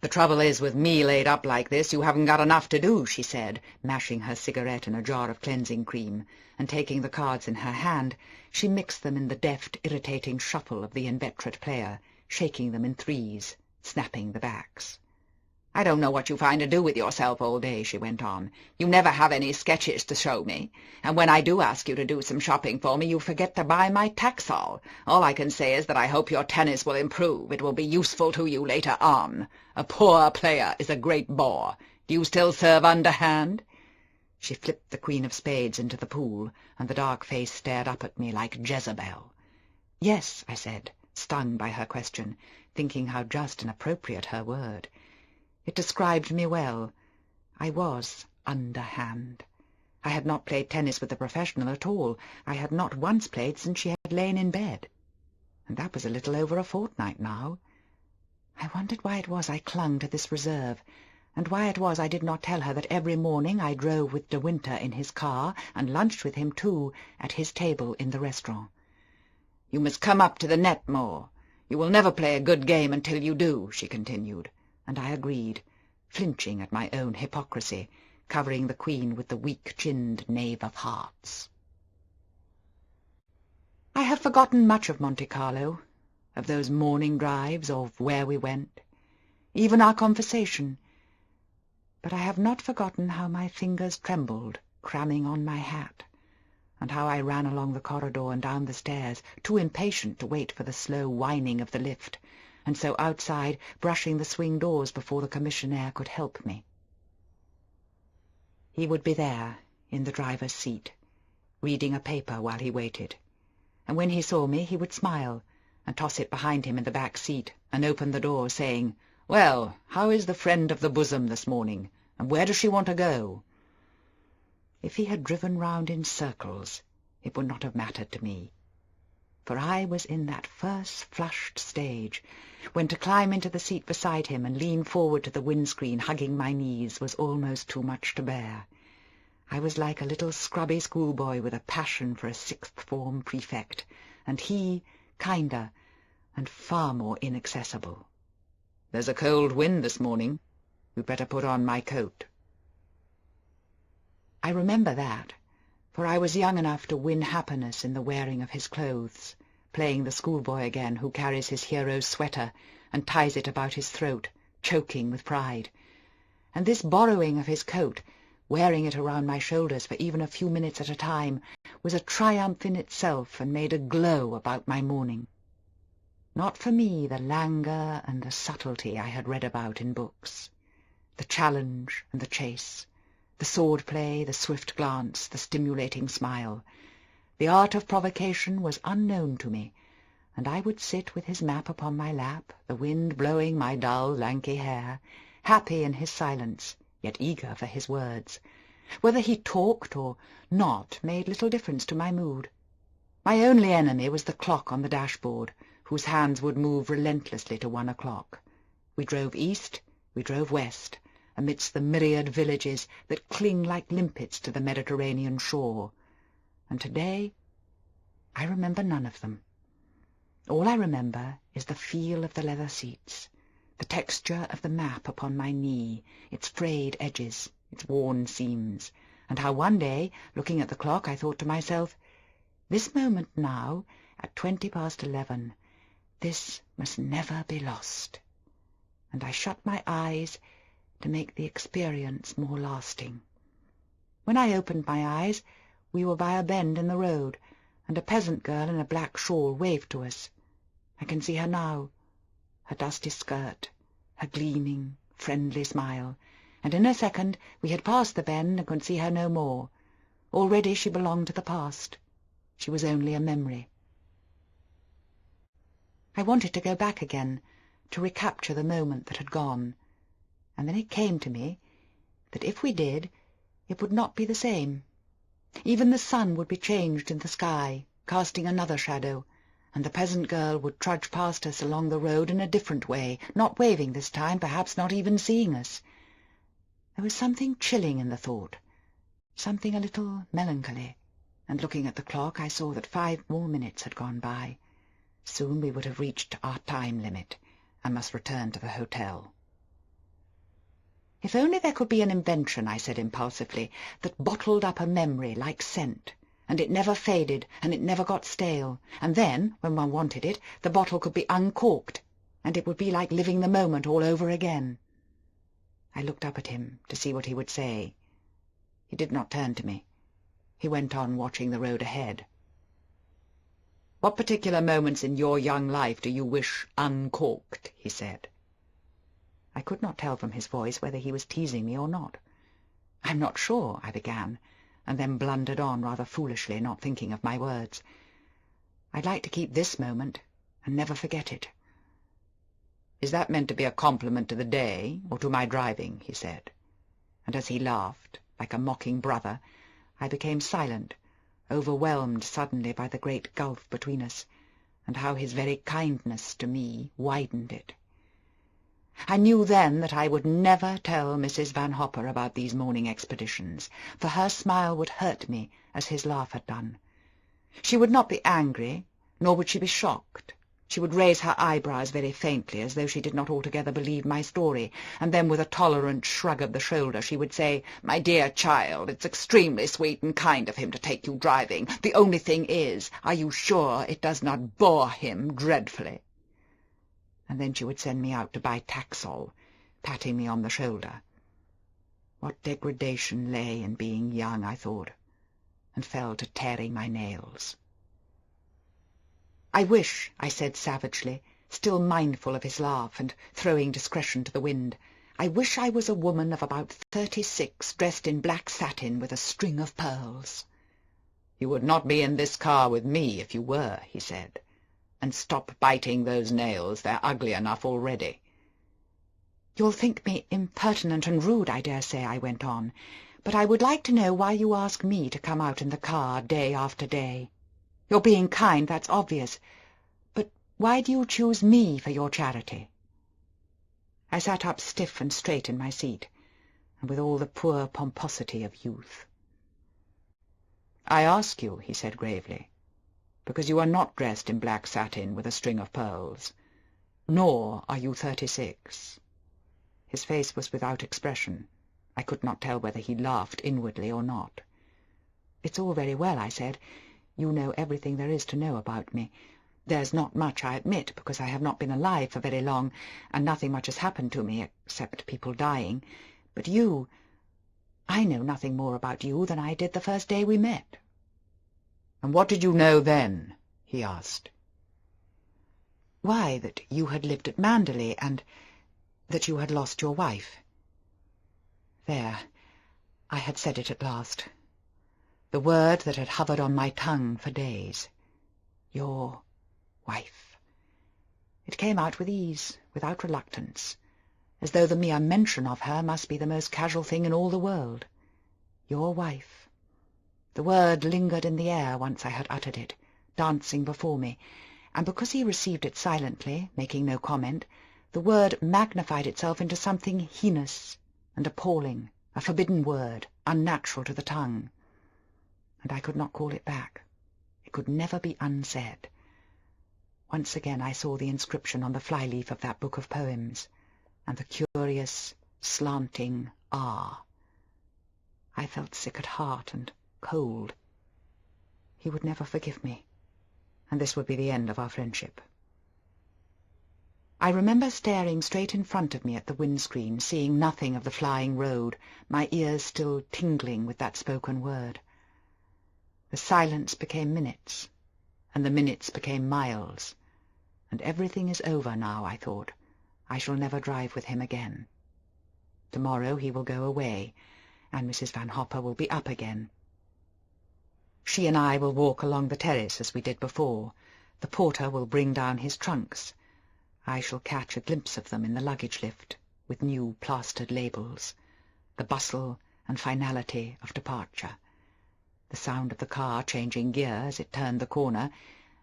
"The trouble is, with me laid up like this, you haven't got enough to do," she said, mashing her cigarette in a jar of cleansing cream, and taking the cards in her hand, she mixed them in the deft, irritating shuffle of the inveterate player, shaking them in threes, snapping the backs. "I don't know what you find to do with yourself all day," she went on. "You never have any sketches to show me, and when I do ask you to do some shopping for me, you forget to buy my Taxol. All I can say is that I hope your tennis will improve. It will be useful to you later on. A poor player is a great bore. Do you still serve underhand?" She flipped the queen of spades into the pool, and the dark face stared up at me like Jezebel. "Yes," I said, stung by her question, thinking how just and appropriate her word. It described me well. I was underhand. I had not played tennis with a professional at all. I had not once played since she had lain in bed. And that was a little over a fortnight now. I wondered why it was I clung to this reserve, and why it was I did not tell her that every morning I drove with de Winter in his car, and lunched with him too, at his table in the restaurant. "You must come up to the net more. You will never play a good game until you do," she continued, and I agreed, flinching at my own hypocrisy, covering the Queen with the weak-chinned knave of hearts. I have forgotten much of Monte Carlo, of those morning drives, of where we went, even our conversation, but I have not forgotten how my fingers trembled, cramming on my hat, and how I ran along the corridor and down the stairs, too impatient to wait for the slow whining of the lift, and so outside brushing the swing doors before the commissionaire could help me. He would be there, in the driver's seat, reading a paper while he waited, and when he saw me he would smile, and toss it behind him in the back seat, and open the door, saying, "Well, how is the friend of the bosom this morning, and where does she want to go?" If he had driven round in circles, it would not have mattered to me, for I was in that first flushed stage, when to climb into the seat beside him and lean forward to the windscreen, hugging my knees, was almost too much to bear. I was like a little scrubby schoolboy with a passion for a sixth-form prefect, and he kinder and far more inaccessible. "There's a cold wind this morning. You'd better put on my coat." I remember that, for I was young enough to win happiness in the wearing of his clothes, playing the schoolboy again who carries his hero's sweater and ties it about his throat, choking with pride. And this borrowing of his coat, wearing it around my shoulders for even a few minutes at a time, was a triumph in itself and made a glow about my morning. Not for me the languor and the subtlety I had read about in books, the challenge and the chase, the sword-play, the swift glance, the stimulating smile. The art of provocation was unknown to me, and I would sit with his map upon my lap, the wind blowing my dull, lanky hair, happy in his silence, yet eager for his words. Whether he talked or not made little difference to my mood. My only enemy was the clock on the dashboard, whose hands would move relentlessly to 1 o'clock. We drove east, we drove west, amidst the myriad villages that cling like limpets to the Mediterranean shore, and today I remember none of them. All I remember is the feel of the leather seats, the texture of the map upon my knee, its frayed edges, its worn seams, and how one day, looking at the clock, I thought to myself, "This moment now, at 11:20, this must never be lost," and I shut my eyes to make the experience more lasting. When I opened my eyes, we were by a bend in the road, and a peasant girl in a black shawl waved to us. I can see her now, her dusty skirt, her gleaming, friendly smile, and in a second we had passed the bend and could see her no more. Already she belonged to the past. She was only a memory. I wanted to go back again, to recapture the moment that had gone, and then it came to me that if we did, it would not be the same. Even the sun would be changed in the sky, casting another shadow, and the peasant girl would trudge past us along the road in a different way, not waving this time, perhaps not even seeing us. There was something chilling in the thought, something a little melancholy, and looking at the clock I saw that 5 more minutes had gone by. Soon we would have reached our time limit, and must return to the hotel. If only there could be an invention, I said impulsively, that bottled up a memory like scent, and it never faded, and it never got stale, and then, when one wanted it, the bottle could be uncorked, and it would be like living the moment all over again. I looked up at him to see what he would say. He did not turn to me. He went on watching the road ahead. "What particular moments in your young life do you wish uncorked?" he said. I could not tell from his voice whether he was teasing me or not. "I'm not sure," I began, and then blundered on rather foolishly, not thinking of my words. "I'd like to keep this moment and never forget it." "Is that meant to be a compliment to the day or to my driving?" he said. And as he laughed, like a mocking brother, I became silent, overwhelmed suddenly by the great gulf between us, and how his very kindness to me widened it. I knew then that I would never tell Mrs. Van Hopper about these morning expeditions, for her smile would hurt me as his laugh had done. She would not be angry, nor would she be shocked. She would raise her eyebrows very faintly, as though she did not altogether believe my story, and then with a tolerant shrug of the shoulder she would say, "My dear child, it's extremely sweet and kind of him to take you driving. The only thing is, are you sure it does not bore him dreadfully?" And then she would send me out to buy Taxol, patting me on the shoulder. What degradation lay in being young, I thought, and fell to tearing my nails. "I wish," I said savagely, still mindful of his laugh and throwing discretion to the wind, "I wish I was a woman of about 36, dressed in black satin with a string of pearls." "You would not be in this car with me if you were," he said. "And stop biting those nails. They're ugly enough already." "You'll think me impertinent and rude, I dare say," I went on, "but I would like to know why you ask me to come out in the car day after day. You're being kind, that's obvious, but why do you choose me for your charity?" I sat up stiff and straight in my seat, and with all the poor pomposity of youth. "I ask you," he said gravely, "because you are not dressed in black satin with a string of pearls, nor are you 36. His face was without expression. I could not tell whether he laughed inwardly or not. "It's all very well," I said. "You know everything there is to know about me. There's not much, I admit, because I have not been alive for very long, and nothing much has happened to me, except people dying. But I know nothing more about you than I did the first day we met." "And what did you know then?" he asked. "Why, that you had lived at Manderley, and that you had lost your wife." There, I had said it at last. The word that had hovered on my tongue for days. Your wife. It came out with ease, without reluctance, as though the mere mention of her must be the most casual thing in all the world. Your wife. The word lingered in the air once I had uttered it, dancing before me, and because he received it silently, making no comment, the word magnified itself into something heinous and appalling, a forbidden word, unnatural to the tongue. And I could not call it back. It could never be unsaid. Once again I saw the inscription on the flyleaf of that book of poems, and the curious, slanting R. I felt sick at heart and cold. He would never forgive me, and this would be the end of our friendship. I remember staring straight in front of me at the windscreen, seeing nothing of the flying road, my ears still tingling with that spoken word. The silence became minutes, and the minutes became miles, and everything is over now, I thought. I shall never drive with him again. Tomorrow he will go away, and Mrs. Van Hopper will be up again. She and I will walk along the terrace as we did before. The porter will bring down his trunks. I shall catch a glimpse of them in the luggage lift, with new plastered labels, the bustle and finality of departure, the sound of the car changing gear as it turned the corner,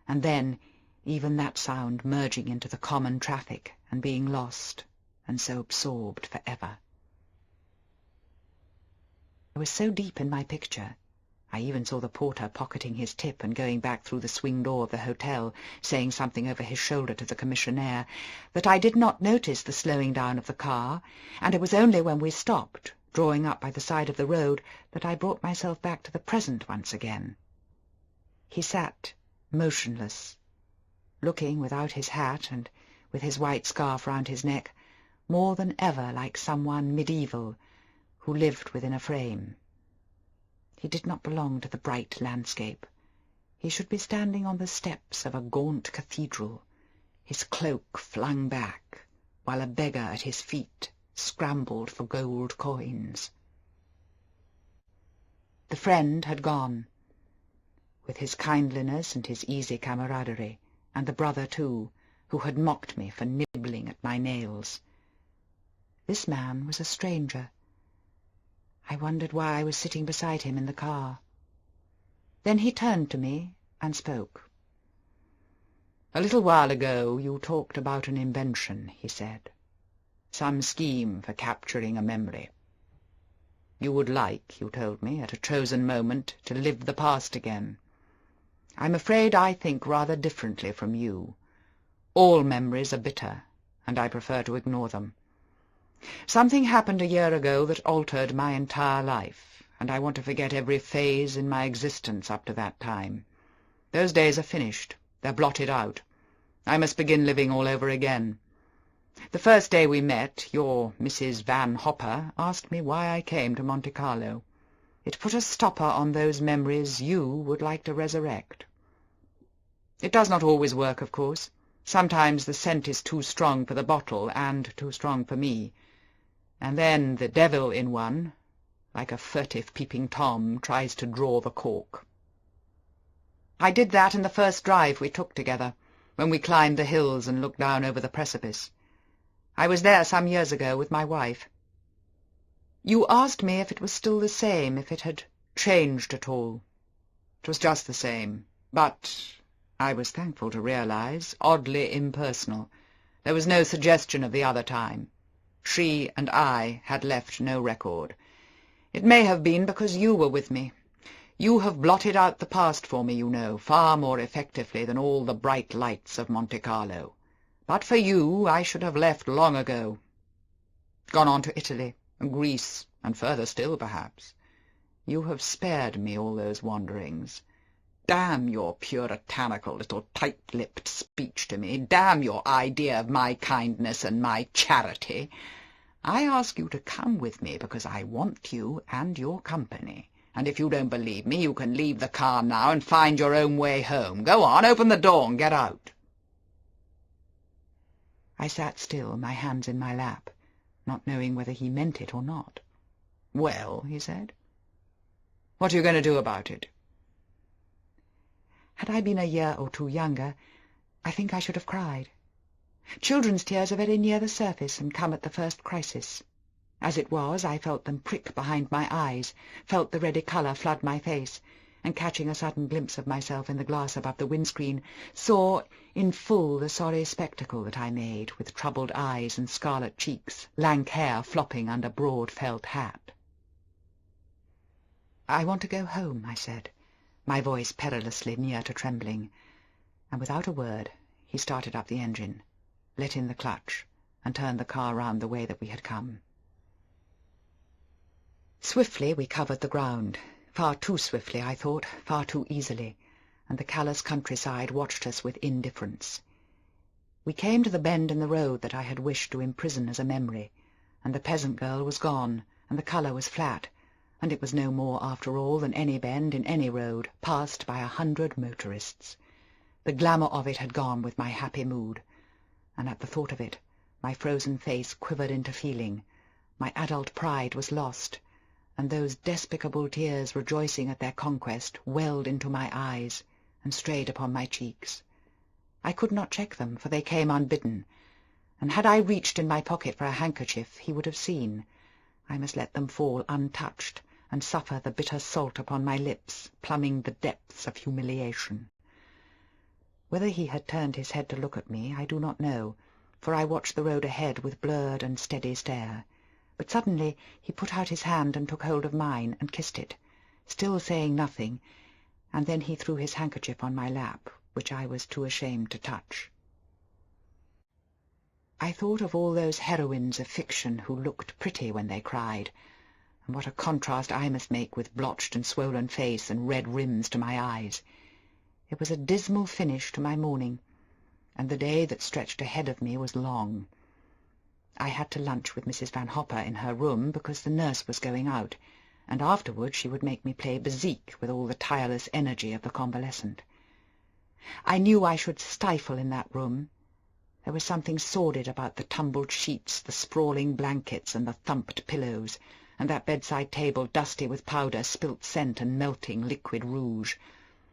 and then even that sound merging into the common traffic and being lost, and so absorbed for ever. I was so deep in my picture, I even saw the porter pocketing his tip and going back through the swing door of the hotel, saying something over his shoulder to the commissionaire, that I did not notice the slowing down of the car, and it was only when we stopped, drawing up by the side of the road, that I brought myself back to the present once again. He sat motionless, looking without his hat and with his white scarf round his neck, more than ever like someone medieval who lived within a frame. He did not belong to the bright landscape. He should be standing on the steps of a gaunt cathedral, his cloak flung back, while a beggar at his feet scrambled for gold coins. The friend had gone, with his kindliness and his easy camaraderie, and the brother too, who had mocked me for nibbling at my nails. This man was a stranger. I wondered why I was sitting beside him in the car. Then he turned to me and spoke. "A little while ago you talked about an invention," he said. "Some scheme for capturing a memory. You would like, you told me, at a chosen moment, to live the past again. I'm afraid I think rather differently from you. All memories are bitter, and I prefer to ignore them. Something happened a year ago that altered my entire life, and I want to forget every phase in my existence up to that time. Those days are finished. They're blotted out. I must begin living all over again. The first day we met, your Mrs. Van Hopper asked me why I came to Monte Carlo. It put a stopper on those memories you would like to resurrect. It does not always work, of course. Sometimes the scent is too strong for the bottle and too strong for me. And then the devil in one, like a furtive peeping Tom, tries to draw the cork. I did that in the first drive we took together, when we climbed the hills and looked down over the precipice. I was there some years ago with my wife. You asked me if it was still the same, if it had changed at all. It was just the same, but, I was thankful to realize, oddly impersonal. There was no suggestion of the other time. She and I had left no record. It may have been because you were with me. You have blotted out the past for me, you know, far more effectively than all the bright lights of Monte Carlo. But for you, I should have left long ago. Gone on to Italy, and Greece, and further still, perhaps. You have spared me all those wanderings. Damn your puritanical little tight-lipped speech to me. Damn your idea of my kindness and my charity. I ask you to come with me because I want you and your company. And if you don't believe me, you can leave the car now and find your own way home. Go on, open the door and get out. I sat still, my hands in my lap, not knowing whether he meant it or not. "Well," he said, "what are you going to do about it?" Had I been a year or two younger, I think I should have cried. Children's tears are very near the surface and come at the first crisis. As it was, I felt them prick behind my eyes, felt the ready colour flood my face, and catching a sudden glimpse of myself in the glass above the windscreen, saw in full the sorry spectacle that I made, with troubled eyes and scarlet cheeks, lank hair flopping under broad felt hat. "I want to go home," I said, my voice perilously near to trembling, and without a word he started up the engine, let in the clutch, and turned the car round the way that we had come. Swiftly we covered the ground, far too swiftly, I thought, far too easily, and the callous countryside watched us with indifference. We came to the bend in the road that I had wished to imprison as a memory, and the peasant girl was gone, and the colour was flat, and it was no more, after all, than any bend in any road, passed by 100 motorists. The glamour of it had gone with my happy mood, and at the thought of it, my frozen face quivered into feeling. My adult pride was lost, and those despicable tears rejoicing at their conquest welled into my eyes and strayed upon my cheeks. I could not check them, for they came unbidden, and had I reached in my pocket for a handkerchief, he would have seen. I must let them fall untouched, and suffer the bitter salt upon my lips, plumbing the depths of humiliation. Whether he had turned his head to look at me, I do not know, for I watched the road ahead with blurred and steady stare. But suddenly he put out his hand and took hold of mine and kissed it, still saying nothing, and then he threw his handkerchief on my lap, which I was too ashamed to touch. I thought of all those heroines of fiction who looked pretty when they cried, and what a contrast I must make with blotched and swollen face and red rims to my eyes. It was a dismal finish to my morning, and the day that stretched ahead of me was long. I had to lunch with Mrs. Van Hopper in her room because the nurse was going out, and afterwards she would make me play bezique with all the tireless energy of the convalescent. I knew I should stifle in that room. There was something sordid about the tumbled sheets, the sprawling blankets, and the thumped pillows, and that bedside table dusty with powder, spilt scent, and melting liquid rouge.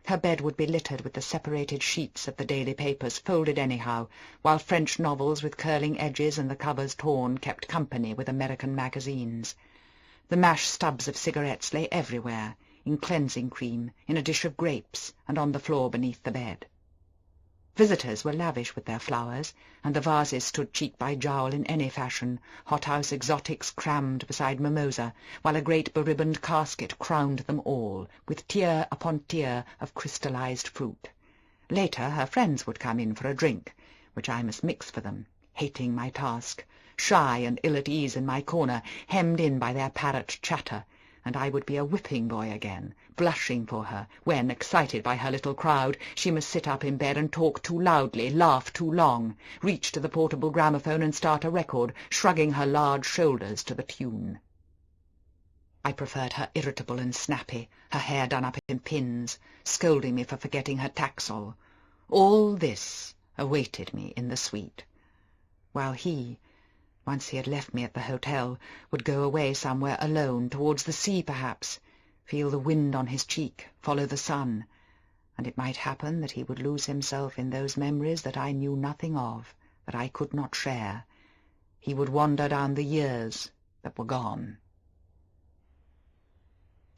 Her bed would be littered with the separated sheets of the daily papers, folded anyhow, while French novels with curling edges and the covers torn kept company with American magazines. The mashed stubs of cigarettes lay everywhere, in cleansing cream, in a dish of grapes, and on the floor beneath the bed. Visitors were lavish with their flowers, and the vases stood cheek by jowl in any fashion, hothouse exotics crammed beside mimosa, while a great beribboned casket crowned them all, with tier upon tier of crystallized fruit. Later her friends would come in for a drink, which I must mix for them, hating my task, shy and ill at ease in my corner, hemmed in by their parrot chatter, and I would be a whipping boy again, blushing for her, when, excited by her little crowd, she must sit up in bed and talk too loudly, laugh too long, reach to the portable gramophone and start a record, shrugging her large shoulders to the tune. I preferred her irritable and snappy, her hair done up in pins, scolding me for forgetting her taxol. All this awaited me in the suite, while he, once he had left me at the hotel, would go away somewhere alone, towards the sea perhaps, feel the wind on his cheek, follow the sun, and it might happen that he would lose himself in those memories that I knew nothing of, that I could not share. He would wander down the years that were gone.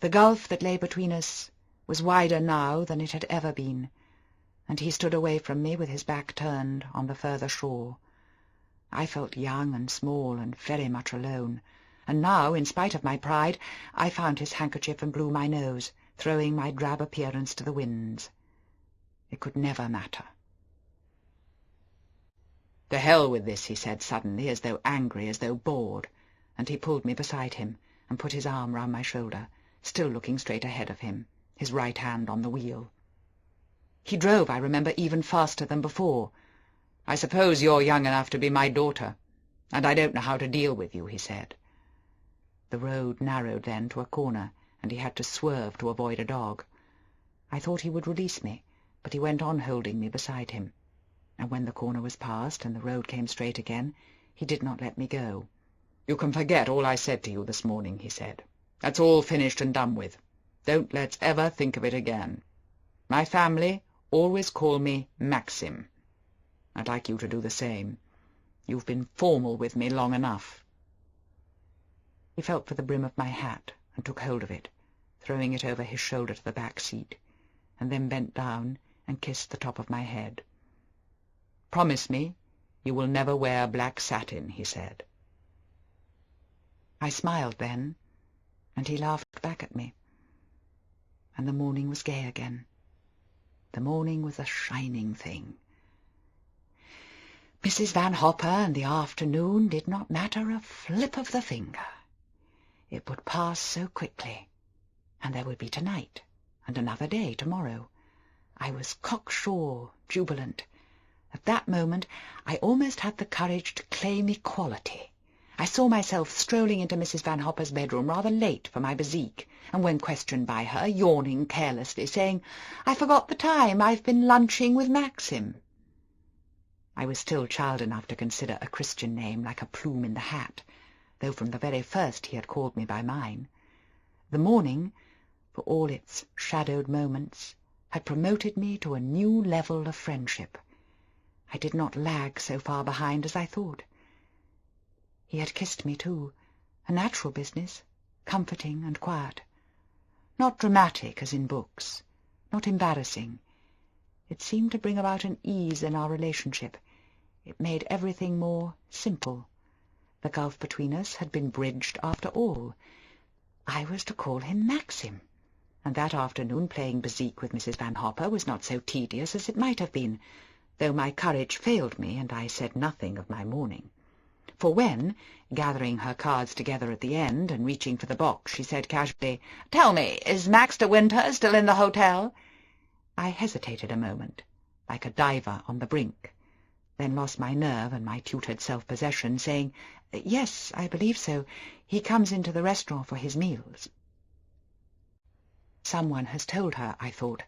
The gulf that lay between us was wider now than it had ever been, and he stood away from me with his back turned on the further shore. I felt young and small and very much alone, and now, in spite of my pride, I found his handkerchief and blew my nose, throwing my drab appearance to the winds. It could never matter. "To hell with this," he said suddenly, as though angry, as though bored, and he pulled me beside him and put his arm round my shoulder, still looking straight ahead of him, his right hand on the wheel. He drove, I remember, even faster than before. "I suppose you're young enough to be my daughter, and I don't know how to deal with you," he said. The road narrowed then to a corner, and he had to swerve to avoid a dog. I thought he would release me, but he went on holding me beside him, and when the corner was passed and the road came straight again, he did not let me go. "You can forget all I said to you this morning," he said. "That's all finished and done with. Don't let's ever think of it again. My family always call me Maxim. I'd like you to do the same. You've been formal with me long enough." He felt for the brim of my hat and took hold of it, throwing it over his shoulder to the back seat, and then bent down and kissed the top of my head. "Promise me you will never wear black satin," he said. I smiled then, and he laughed back at me. And the morning was gay again. The morning was a shining thing. Mrs. Van Hopper and the afternoon did not matter a flip of the finger. It would pass so quickly, and there would be tonight, and another day tomorrow. I was cocksure, jubilant. At that moment I almost had the courage to claim equality. I saw myself strolling into Mrs. Van Hopper's bedroom rather late for my bezique, and when questioned by her, yawning carelessly, saying, "I forgot the time, I've been lunching with Maxim." I was still child enough to consider a Christian name like a plume in the hat, though from the very first he had called me by mine. The morning, for all its shadowed moments, had promoted me to a new level of friendship. I did not lag so far behind as I thought. He had kissed me too, a natural business, comforting and quiet. Not dramatic as in books, not embarrassing. It seemed to bring about an ease in our relationship. It made everything more simple. The gulf between us had been bridged after all. I was to call him Maxim, and that afternoon playing bezique with Mrs. Van Hopper was not so tedious as it might have been, though my courage failed me and I said nothing of my morning. For when, gathering her cards together at the end and reaching for the box, she said casually, "Tell me, is Max de Winter still in the hotel?" I hesitated a moment, like a diver on the brink, then lost my nerve and my tutored self-possession, saying, "Yes, I believe so. He comes into the restaurant for his meals." Someone has told her, I thought.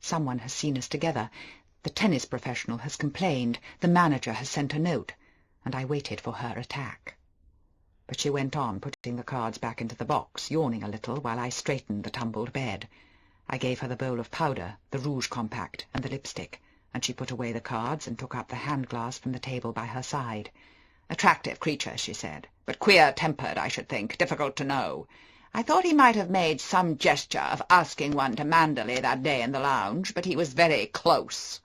Someone has seen us together. The tennis professional has complained. The manager has sent a note. And I waited for her attack. But she went on, putting the cards back into the box, yawning a little while I straightened the tumbled bed. I gave her the bowl of powder, the rouge compact, and the lipstick, and she put away the cards and took up the hand-glass from the table by her side. "Attractive creature," she said, "but queer-tempered, I should think, difficult to know. I thought he might have made some gesture of asking one to Manderley that day in the lounge, but he was very close."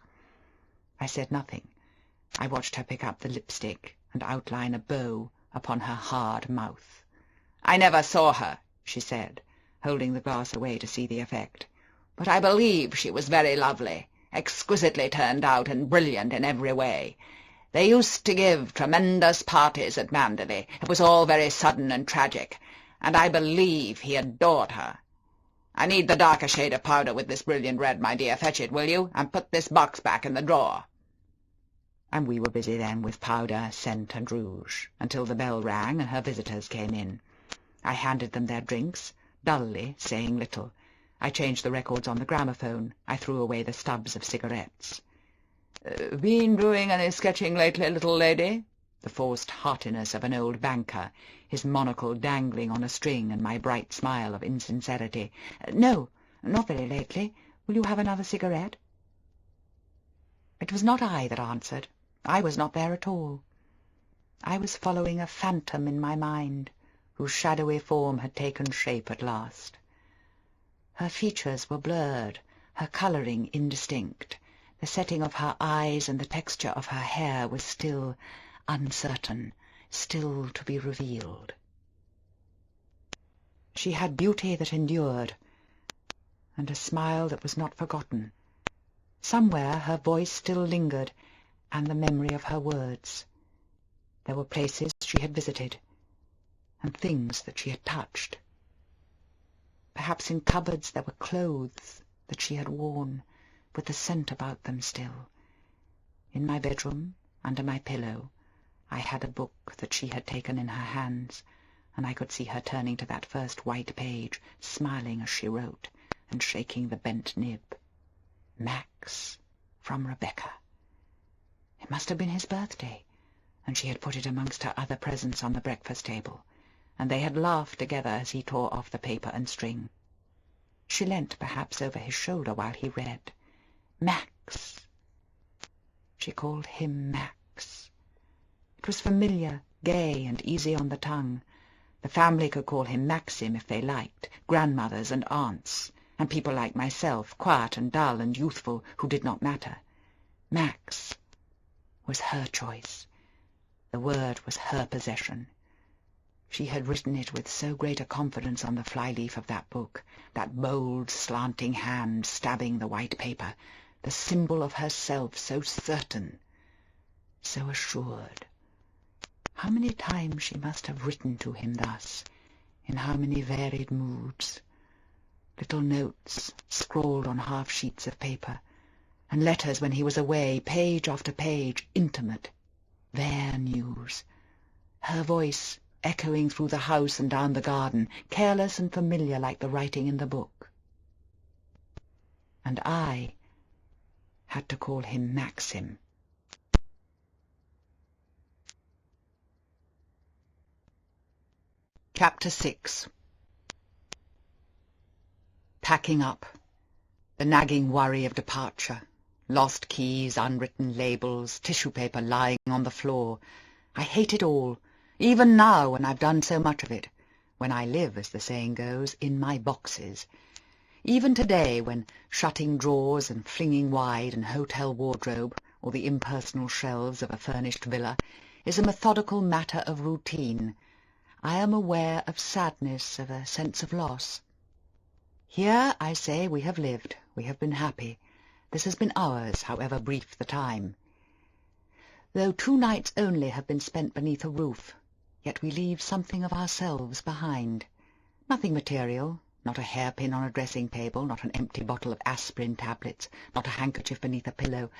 I said nothing. I watched her pick up the lipstick and outline a bow upon her hard mouth. "I never saw her," she said, holding the glass away to see the effect, "but I believe she was very lovely, exquisitely turned out and brilliant in every way. They used to give tremendous parties at Manderley. It was all very sudden and tragic, and I believe he adored her. I need the darker shade of powder with this brilliant red, my dear. Fetch it, will you, and put this box back in the drawer." And we were busy then with powder, scent, and rouge, until the bell rang and her visitors came in. I handed them their drinks, dully, saying little. I changed the records on the gramophone. I threw away the stubs of cigarettes. "Been doing any sketching lately, little lady?" The forced heartiness of an old banker, his monocle dangling on a string, and my bright smile of insincerity. "No, not very lately. Will you have another cigarette?" It was not I that answered. I was not there at all. I was following a phantom in my mind, whose shadowy form had taken shape at last. Her features were blurred, her colouring indistinct. The setting of her eyes and the texture of her hair was still uncertain, still to be revealed. She had beauty that endured, and a smile that was not forgotten. Somewhere her voice still lingered, and the memory of her words. There were places she had visited, and things that she had touched. Perhaps in cupboards there were clothes that she had worn, with the scent about them still. In my bedroom, under my pillow, I had a book that she had taken in her hands, and I could see her turning to that first white page, smiling as she wrote, and shaking the bent nib. Max, from Rebecca. It must have been his birthday, and she had put it amongst her other presents on the breakfast table, and they had laughed together as he tore off the paper and string. She leant perhaps over his shoulder while he read. Max. She called him Max. It was familiar, gay, and easy on the tongue. The family could call him Maxim if they liked, grandmothers and aunts, and people like myself, quiet and dull and youthful, who did not matter. Max was her choice. The word was her possession. She had written it with so great a confidence on the fly-leaf of that book, that bold, slanting hand stabbing the white paper, the symbol of herself so certain, so assured. How many times she must have written to him thus, in how many varied moods. Little notes scrawled on half-sheets of paper, and letters when he was away, page after page, intimate, their news. Her voice echoing through the house and down the garden, careless and familiar like the writing in the book. And I had to call him Maxim. Chapter 6. Packing up. The nagging worry of departure. Lost keys, unwritten labels, tissue paper lying on the floor. I hate it all, even now when I've done so much of it, when I live, as the saying goes, in my boxes. Even today, when shutting drawers and flinging wide an hotel wardrobe, or the impersonal shelves of a furnished villa, is a methodical matter of routine, I am aware of sadness, of a sense of loss. Here, I say, we have lived, we have been happy. This has been ours, however brief the time. Though 2 nights only have been spent beneath a roof, yet we leave something of ourselves behind. Nothing material, not a hairpin on a dressing-table, not an empty bottle of aspirin tablets, not a handkerchief beneath a pillow,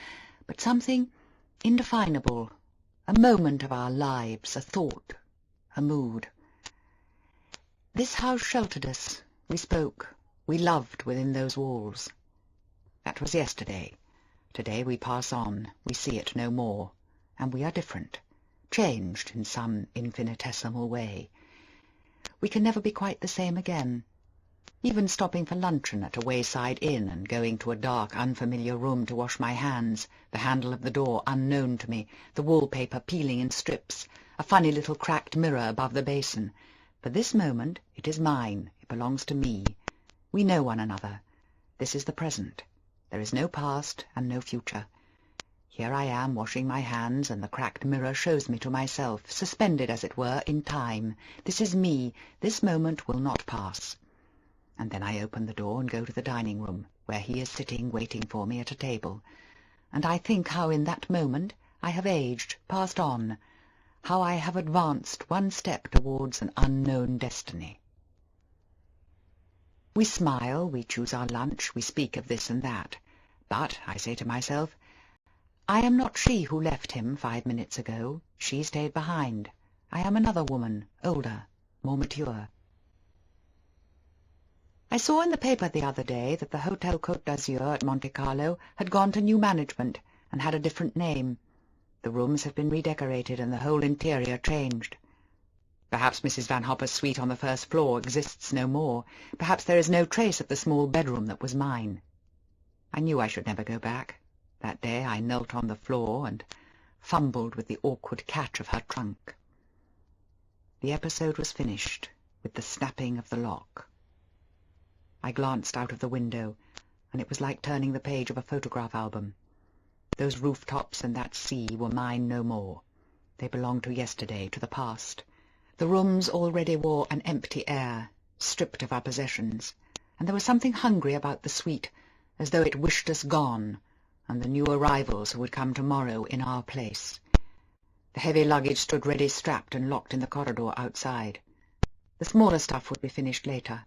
but something indefinable, a moment of our lives, a thought, a mood. This house sheltered us. We spoke. We loved within those walls. That was yesterday. Today we pass on. We see it no more. And we are different, changed in some infinitesimal way. We can never be quite the same again. Even stopping for luncheon at a wayside inn and going to a dark, unfamiliar room to wash my hands, the handle of the door unknown to me, the wallpaper peeling in strips, a funny little cracked mirror above the basin. For this moment it is mine, it belongs to me. We know one another. This is the present. There is no past and no future. Here I am washing my hands, and the cracked mirror shows me to myself, suspended, as it were, in time. This is me. This moment will not pass. And then I open the door and go to the dining-room, where he is sitting waiting for me at a table. And I think how in that moment I have aged, passed on, how I have advanced one step towards an unknown destiny. We smile, we choose our lunch, we speak of this and that. But, I say to myself, I am not she who left him 5 minutes ago. She stayed behind. I am another woman, older, more mature. I saw in the paper the other day that the Hotel Côte d'Azur at Monte Carlo had gone to new management and had a different name. The rooms have been redecorated and the whole interior changed. Perhaps Mrs. Van Hopper's suite on the first floor exists no more. Perhaps there is no trace of the small bedroom that was mine. I knew I should never go back. That day I knelt on the floor and fumbled with the awkward catch of her trunk. The episode was finished with the snapping of the lock. I glanced out of the window, and it was like turning the page of a photograph album. Those rooftops and that sea were mine no more. They belonged to yesterday, to the past. The rooms already wore an empty air, stripped of our possessions, and there was something hungry about the suite, as though it wished us gone, and the new arrivals who would come tomorrow in our place. The heavy luggage stood ready strapped and locked in the corridor outside. The smaller stuff would be finished later.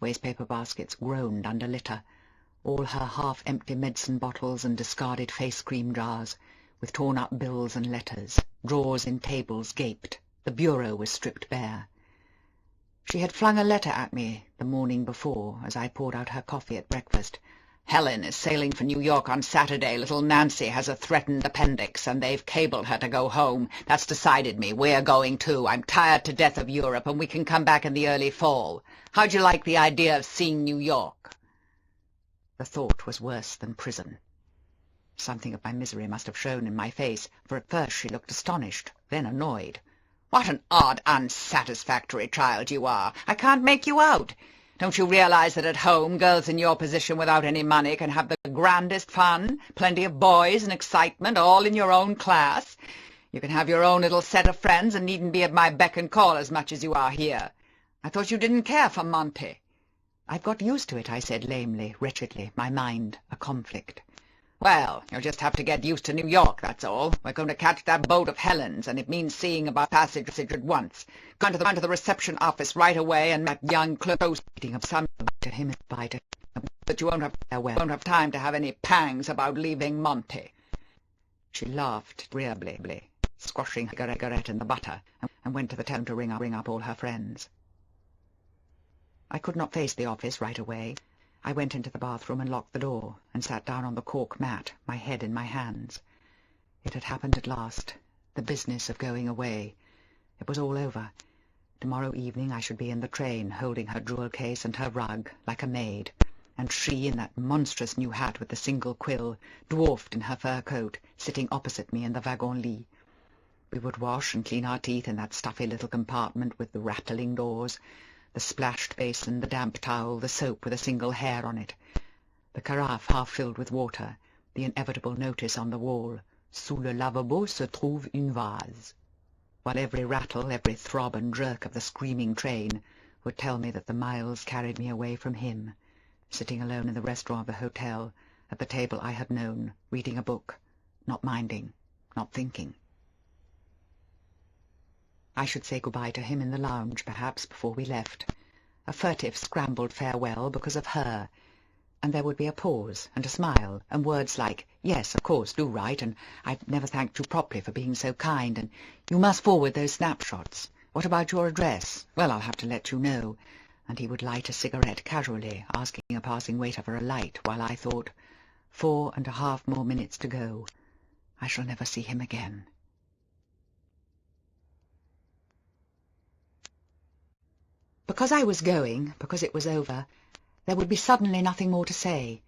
Wastepaper baskets groaned under litter, all her half-empty medicine bottles and discarded face-cream jars, with torn-up bills and letters. Drawers in tables gaped. The bureau was stripped bare. She had flung a letter at me the morning before, as I poured out her coffee at breakfast. "Helen is sailing for New York on Saturday. Little Nancy has a threatened appendix, and they've cabled her to go home. That's decided me. We're going too. I'm tired to death of Europe, and we can come back in the early fall. How'd you like the idea of seeing New York?" The thought was worse than prison. Something of my misery must have shown in my face, for at first she looked astonished, then annoyed. "What an odd, unsatisfactory child you are. I can't make you out. Don't you realize that at home girls in your position without any money can have the grandest fun, plenty of boys and excitement, all in your own class? You can have your own little set of friends and needn't be at my beck and call as much as you are here. I thought you didn't care for Monte." "I've got used to it," I said lamely, wretchedly, my mind a conflict. "Well, you'll just have to get used to New York, that's all. We're going to catch that boat of Helen's, and it means seeing about passage at once. Go to the reception office right away and that young close meeting of some to him by to him, but you won't have time to have any pangs about leaving Monte." She laughed agreeably, squashing her cigarette in the butter, and went to the town to ring up all her friends. I could not face the office right away. I went into the bathroom and locked the door, and sat down on the cork mat, my head in my hands. It had happened at last, the business of going away. It was all over. Tomorrow evening I should be in the train, holding her jewel case and her rug, like a maid, and she in that monstrous new hat with the single quill, dwarfed in her fur coat, sitting opposite me in the wagon-lit. We would wash and clean our teeth in that stuffy little compartment with the rattling doors, the splashed basin, the damp towel, the soap with a single hair on it, the carafe half filled with water, the inevitable notice on the wall, "Sous le lavabo se trouve une vase," while every rattle, every throb and jerk of the screaming train would tell me that the miles carried me away from him, sitting alone in the restaurant of the hotel, at the table I had known, reading a book, not minding, not thinking. I should say goodbye to him in the lounge, perhaps, before we left. A furtive, scrambled farewell because of her. And there would be a pause, and a smile, and words like, "Yes, of course, do write, and I've never thanked you properly for being so kind, and you must forward those snapshots. What about your address? Well, I'll have to let you know." And he would light a cigarette casually, asking a passing waiter for a light, while I thought, 4.5 more minutes to go. I shall never see him again. Because I was going, because it was over, there would be suddenly nothing more to say.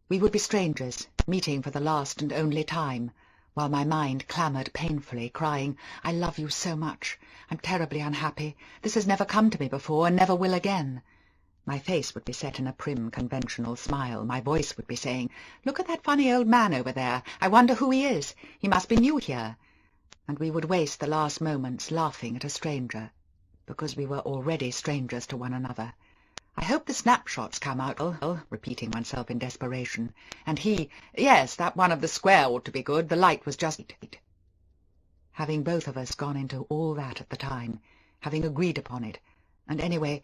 We would be strangers, meeting for the last and only time, while my mind clamoured painfully, crying, "I love you so much. I'm terribly unhappy. This has never come to me before, and never will again." My face would be set in a prim, conventional smile. My voice would be saying, "Look at that funny old man over there. I wonder who he is. He must be new here." And we would waste the last moments laughing at a stranger, because we were already strangers to one another. I hope the snapshots come out, repeating oneself in desperation. And he, yes, that one of the square ought to be good. The light was just... having both of us gone into all that at the time, having agreed upon it, and anyway,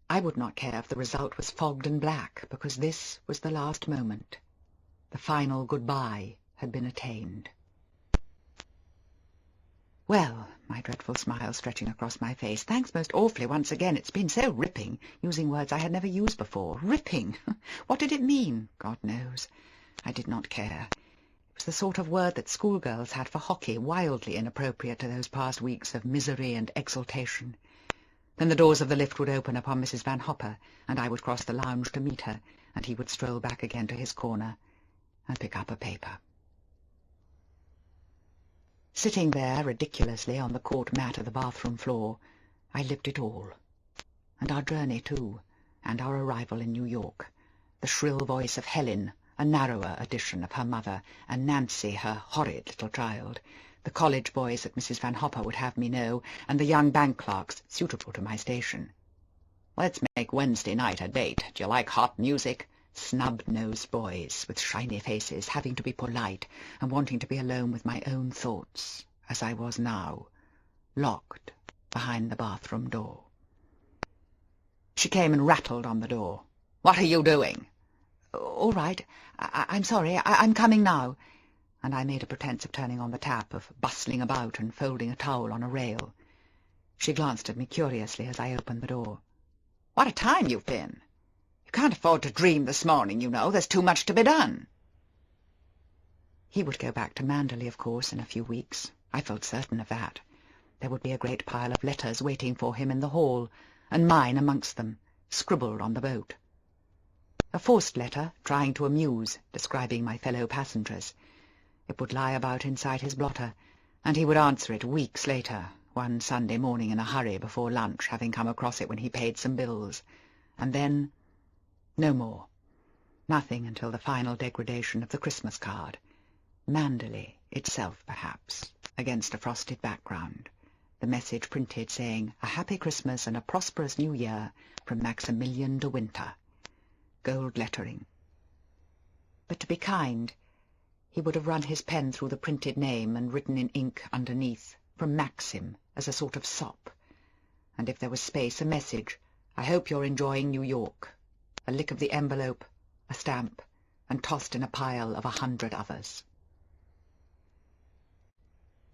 I would not care if the result was fogged and black, because this was the last moment. The final goodbye had been attained. "Well," my dreadful smile stretching across my face, "thanks most awfully once again. It's been so ripping, using words I had never used before. Ripping! What did it mean? God knows. I did not care. It was the sort of word that schoolgirls had for hockey, wildly inappropriate to those past weeks of misery and exultation. Then the doors of the lift would open upon Mrs. Van Hopper, and I would cross the lounge to meet her, and he would stroll back again to his corner and pick up a paper. Sitting there ridiculously on the court mat of the bathroom floor, I lived it all. And our journey, too, and our arrival in New York, the shrill voice of Helen, a narrower edition of her mother, and Nancy, her horrid little child, the college boys that Mrs. Van Hopper would have me know, and the young bank clerks suitable to my station. "Let's make Wednesday night a date. Do you like hot music?" Snub-nosed boys with shiny faces, having to be polite and wanting to be alone with my own thoughts, as I was now, locked behind the bathroom door. She came and rattled on the door. "What are you doing?" "All right. I'm sorry. I'm coming now." And I made a pretence of turning on the tap, of bustling about and folding a towel on a rail. She glanced at me curiously as I opened the door. "What a time you've been! You can't afford to dream this morning, you know. There's too much to be done." He would go back to Manderley, of course, in a few weeks. I felt certain of that. There would be a great pile of letters waiting for him in the hall, and mine amongst them, scribbled on the boat. A forced letter, trying to amuse, describing my fellow passengers. It would lie about inside his blotter, and he would answer it weeks later, one Sunday morning in a hurry before lunch, having come across it when he paid some bills. And then no more. Nothing until the final degradation of the Christmas card. Manderley itself, perhaps, against a frosted background. The message printed saying, "A happy Christmas and a prosperous New Year from Maxim de Winter." Gold lettering. But to be kind, he would have run his pen through the printed name and written in ink underneath, from Maxim, as a sort of sop. And if there was space, a message, "I hope you're enjoying New York." A lick of the envelope, a stamp, and tossed in a pile of 100 others.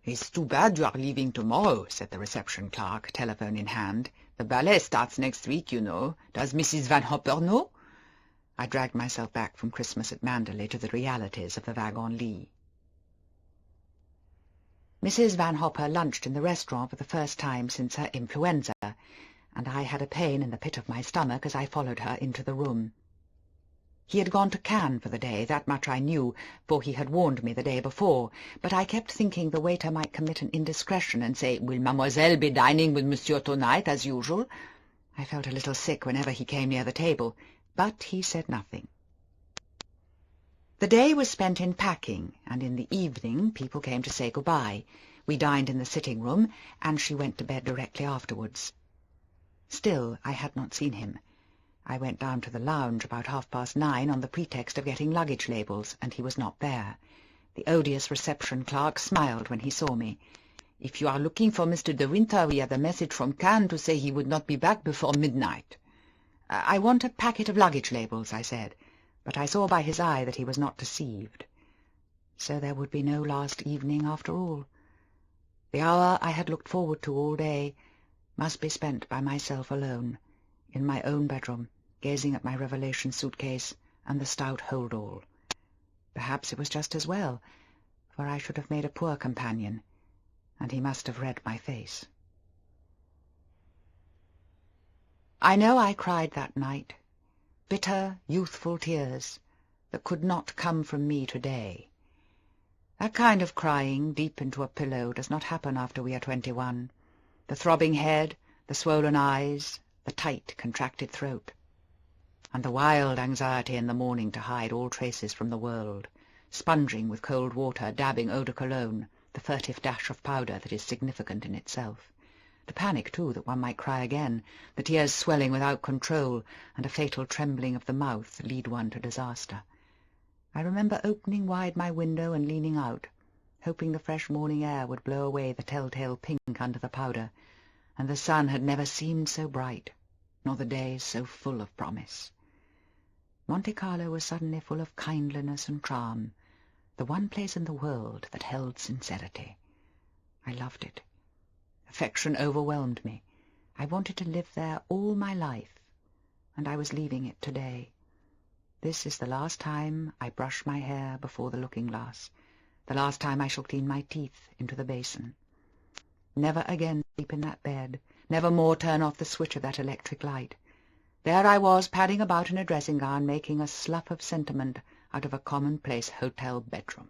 "It's too bad you are leaving tomorrow," said the reception clerk, telephone in hand. "The ballet starts next week, you know. Does Mrs. Van Hopper know?" I dragged myself back from Christmas at Manderley to the realities of the wagon lit. Mrs. Van Hopper lunched in the restaurant for the first time since her influenza, and I had a pain in the pit of my stomach as I followed her into the room. He had gone to Cannes for the day, that much I knew, for he had warned me the day before, but I kept thinking the waiter might commit an indiscretion and say, "Will mademoiselle be dining with monsieur tonight, as usual?" I felt a little sick whenever he came near the table, but he said nothing. The day was spent in packing, and in the evening people came to say goodbye. We dined in the sitting-room, and she went to bed directly afterwards. Still, I had not seen him. I went down to the lounge about 9:30 on the pretext of getting luggage labels, and he was not there. The odious reception clerk smiled when he saw me. "If you are looking for Mr. de Winter, we had a message from Cannes to say he would not be back before midnight." "I want a packet of luggage labels," I said, but I saw by his eye that he was not deceived. So there would be no last evening after all. The hour I had looked forward to all day must be spent by myself alone, in my own bedroom, gazing at my Revelation suitcase and the stout hold-all. Perhaps it was just as well, for I should have made a poor companion, and he must have read my face. I know I cried that night, bitter, youthful tears that could not come from me today. That kind of crying deep into a pillow does not happen after we are 21. The throbbing head, the swollen eyes, the tight, contracted throat, and the wild anxiety in the morning to hide all traces from the world, sponging with cold water, dabbing eau de cologne, the furtive dash of powder that is significant in itself. The panic, too, that one might cry again, the tears swelling without control, and a fatal trembling of the mouth lead one to disaster. I remember opening wide my window and leaning out, hoping the fresh morning air would blow away the telltale pink under the powder, and the sun had never seemed so bright, nor the days so full of promise. Monte Carlo was suddenly full of kindliness and charm, the one place in the world that held sincerity. I loved it. Affection overwhelmed me. I wanted to live there all my life, and I was leaving it today. This is the last time I brush my hair before the looking-glass, the last time I shall clean my teeth into the basin. Never again sleep in that bed, never more turn off the switch of that electric light. There I was, padding about in a dressing-gown, making a slough of sentiment out of a commonplace hotel bedroom.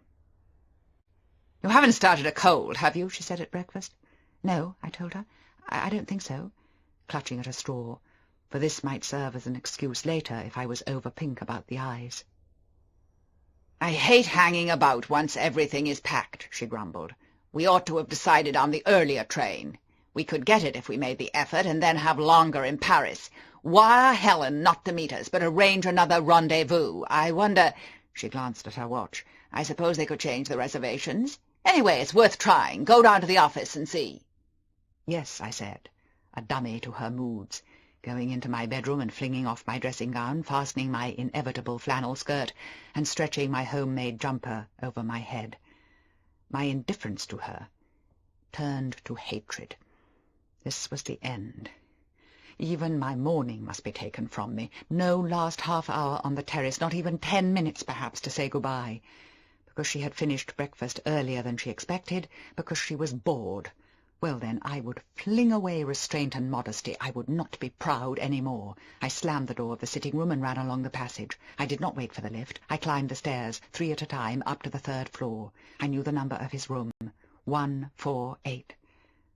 "You haven't started a cold, have you?" she said at breakfast. "No," I told her. I don't think so," clutching at a straw, for this might serve as an excuse later if I was over-pink about the eyes. "I hate hanging about once everything is packed," she grumbled. "We ought to have decided on the earlier train. We could get it if we made the effort, and then have longer in Paris. Wire Helen not to meet us, but arrange another rendezvous. I wonder—" She glanced at her watch. "I suppose they could change the reservations. Anyway, it's worth trying. Go down to the office and see." "Yes," I said, a dummy to her moods, going into my bedroom and flinging off my dressing-gown, fastening my inevitable flannel skirt, and stretching my home-made jumper over my head. My indifference to her turned to hatred. This was the end. Even my morning must be taken from me. No last half-hour on the terrace, not even 10 minutes, perhaps, to say good-bye. Because she had finished breakfast earlier than she expected, because she was bored. Well, then, I would fling away restraint and modesty. I would not be proud any more. I slammed the door of the sitting-room and ran along the passage. I did not wait for the lift. I climbed the stairs, 3 at a time, up to the 3rd floor. I knew the number of his room, 148,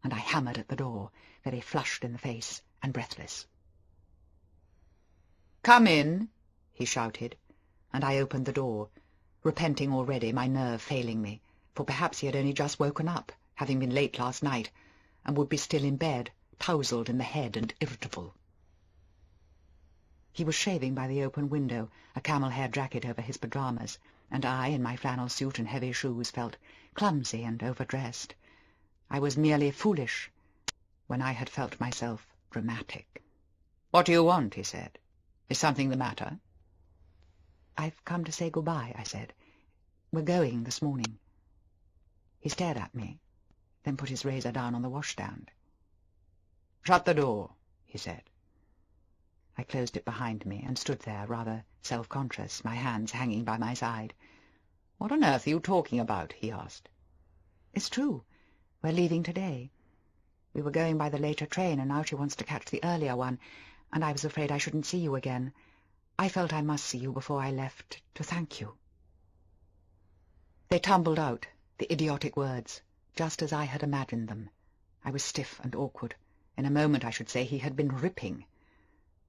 and I hammered at the door, very flushed in the face and breathless. "Come in," he shouted, and I opened the door, repenting already, my nerve failing me, for perhaps he had only just woken up, having been late last night, and would be still in bed, tousled in the head and irritable. He was shaving by the open window, a camel-hair jacket over his pyjamas, and I, in my flannel suit and heavy shoes, felt clumsy and overdressed. I was merely foolish, when I had felt myself dramatic. "What do you want?" he said. "Is something the matter?" "I've come to say good-bye," I said. "We're going this morning." He stared at me, then put his razor down on the washstand. "Shut the door," he said. I closed it behind me and stood there, rather self-conscious, my hands hanging by my side. "What on earth are you talking about?" he asked. "It's true. We're leaving today. We were going by the later train, and now she wants to catch the earlier one, and I was afraid I shouldn't see you again. I felt I must see you before I left, to thank you." They tumbled out, the idiotic words, just as I had imagined them. I was stiff and awkward. In a moment I should say he had been ripping.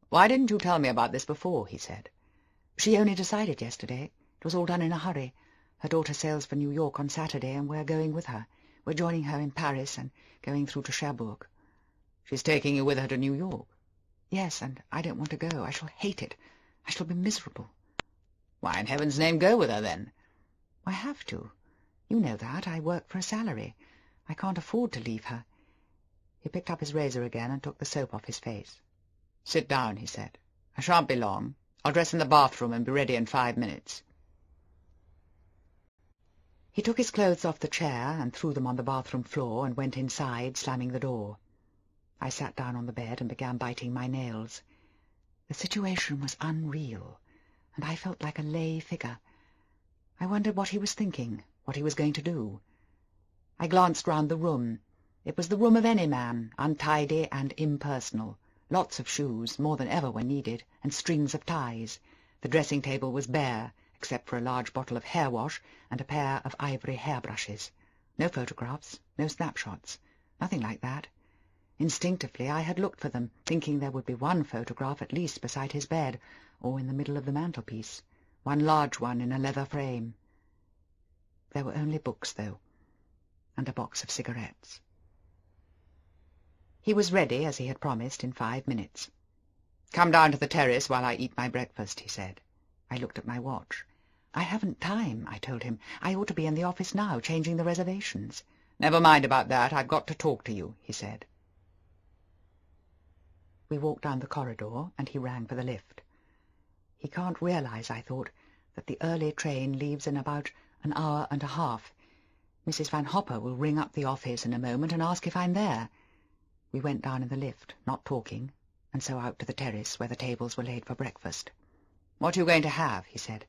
"Why didn't you tell me about this before?" he said. "She only decided yesterday. It was all done in a hurry. Her daughter sails for New York on Saturday, and we're going with her. We're joining her in Paris and going through to Cherbourg." "She's taking you with her to New York?" "Yes, and I don't want to go. I shall hate it. I shall be miserable." "Why in heaven's name go with her, then?" "I have to. You know that. I work for a salary. I can't afford to leave her." He picked up his razor again and took the soap off his face. "Sit down," he said. "I shan't be long. I'll dress in the bathroom and be ready in 5 minutes." He took his clothes off the chair and threw them on the bathroom floor and went inside, slamming the door. I sat down on the bed and began biting my nails. The situation was unreal, and I felt like a lay figure. I wondered what he was thinking, what he was going to do. I glanced round the room. It was the room of any man, untidy and impersonal. Lots of shoes, more than ever when needed, and strings of ties. The dressing-table was bare, except for a large bottle of hair-wash and a pair of ivory hairbrushes. No photographs, no snapshots, nothing like that. Instinctively I had looked for them, thinking there would be one photograph at least beside his bed, or in the middle of the mantelpiece, one large one in a leather frame. There were only books, though, and a box of cigarettes. He was ready, as he had promised, in 5 minutes. "Come down to the terrace while I eat my breakfast," he said. I looked at my watch. "I haven't time," I told him. "I ought to be in the office now, changing the reservations." "Never mind about that. I've got to talk to you," he said. We walked down the corridor, and he rang for the lift. He can't realize, I thought, that the early train leaves in about an hour and a half. Mrs. Van Hopper will ring up the office in a moment and ask if I'm there. We went down in the lift, not talking, and so out to the terrace where the tables were laid for breakfast. "What are you going to have?" he said.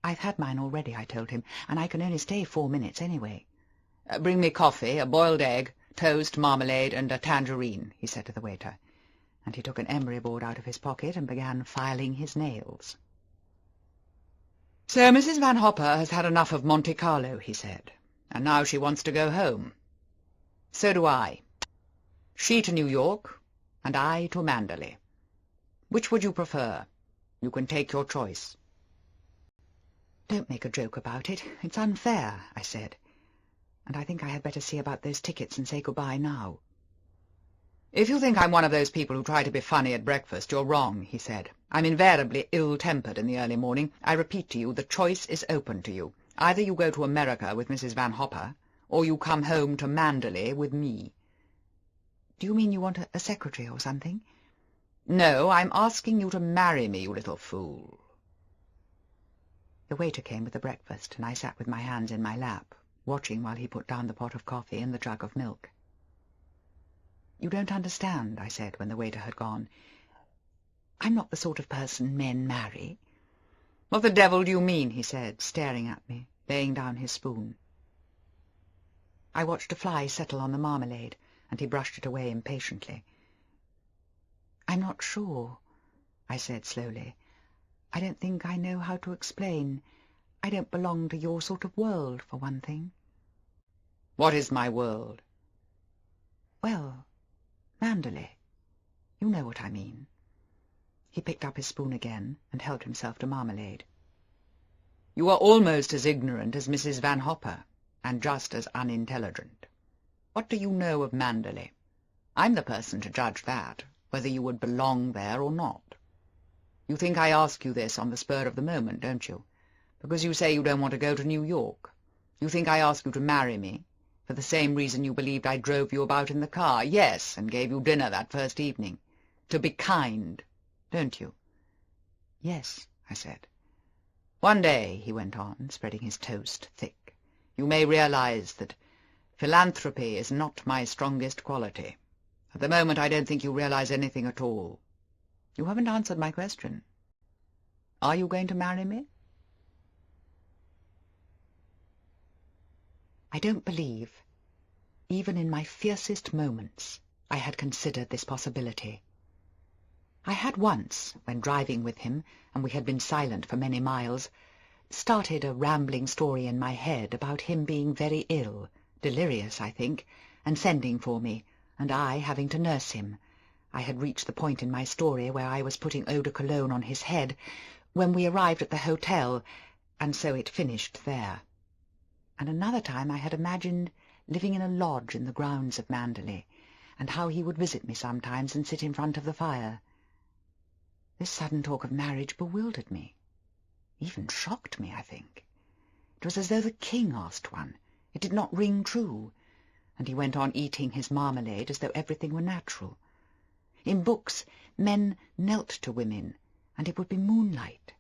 "I've had mine already," I told him, "and I can only stay 4 minutes anyway." Bring me coffee, a boiled egg, toast, marmalade, and a tangerine," he said to the waiter, and he took an emery board out of his pocket and began filing his nails. "So Mrs. Van Hopper has had enough of Monte Carlo," he said, "and now she wants to go home. So do I. She to New York, and I to Manderley. Which would you prefer? You can take your choice." "Don't make a joke about it. It's unfair," I said, "and I think I had better see about those tickets and say goodbye now." "If you think I'm one of those people who try to be funny at breakfast, you're wrong," he said. "I'm invariably ill-tempered in the early morning. I repeat to you, the choice is open to you. Either you go to America with Mrs. Van Hopper, or you come home to Manderley with me." "Do you mean you want a secretary or something?" "No, I'm asking you to marry me, you little fool." The waiter came with the breakfast, and I sat with my hands in my lap, watching while he put down the pot of coffee and the jug of milk. "You don't understand," I said when the waiter had gone. "I'm not the sort of person men marry." "What the devil do you mean?" he said, staring at me, laying down his spoon. I watched a fly settle on the marmalade, and he brushed it away impatiently. "I'm not sure," I said slowly. "I don't think I know how to explain. I don't belong to your sort of world, for one thing." "What is my world?" "Well, Manderley. You know what I mean." He picked up his spoon again and helped himself to marmalade. "You are almost as ignorant as Mrs. Van Hopper, and just as unintelligent. What do you know of Manderley? I'm the person to judge that, whether you would belong there or not. You think I ask you this on the spur of the moment, don't you? Because you say you don't want to go to New York. You think I ask you to marry me, for the same reason you believed I drove you about in the car, yes, and gave you dinner that first evening. To be kind, don't you?" "Yes," I said. "One day," he went on, spreading his toast thick, "you may realize that philanthropy is not my strongest quality. At the moment I don't think you realize anything at all. You haven't answered my question. Are you going to marry me?" I don't believe, even in my fiercest moments, I had considered this possibility. I had once, when driving with him, and we had been silent for many miles, started a rambling story in my head about him being very ill, delirious, I think, and sending for me, and I having to nurse him. I had reached the point in my story where I was putting eau de cologne on his head, when we arrived at the hotel, and so it finished there. And another time I had imagined living in a lodge in the grounds of Manderley, and how he would visit me sometimes and sit in front of the fire. This sudden talk of marriage bewildered me, even shocked me, I think. It was as though the king asked one. It did not ring true, and he went on eating his marmalade as though everything were natural. In books, men knelt to women, and it would be moonlight.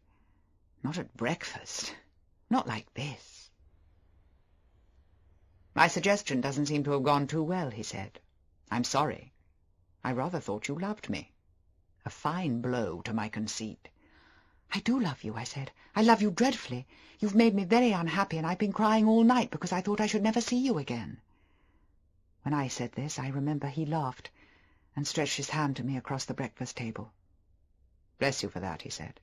Not at breakfast. Not like this. "My suggestion doesn't seem to have gone too well," he said. "I'm sorry. I rather thought you loved me. A fine blow to my conceit." "I do love you," I said. "I love you dreadfully. You've made me very unhappy, and I've been crying all night because I thought I should never see you again." When I said this, I remember he laughed and stretched his hand to me across the breakfast table. "Bless you for that," he said.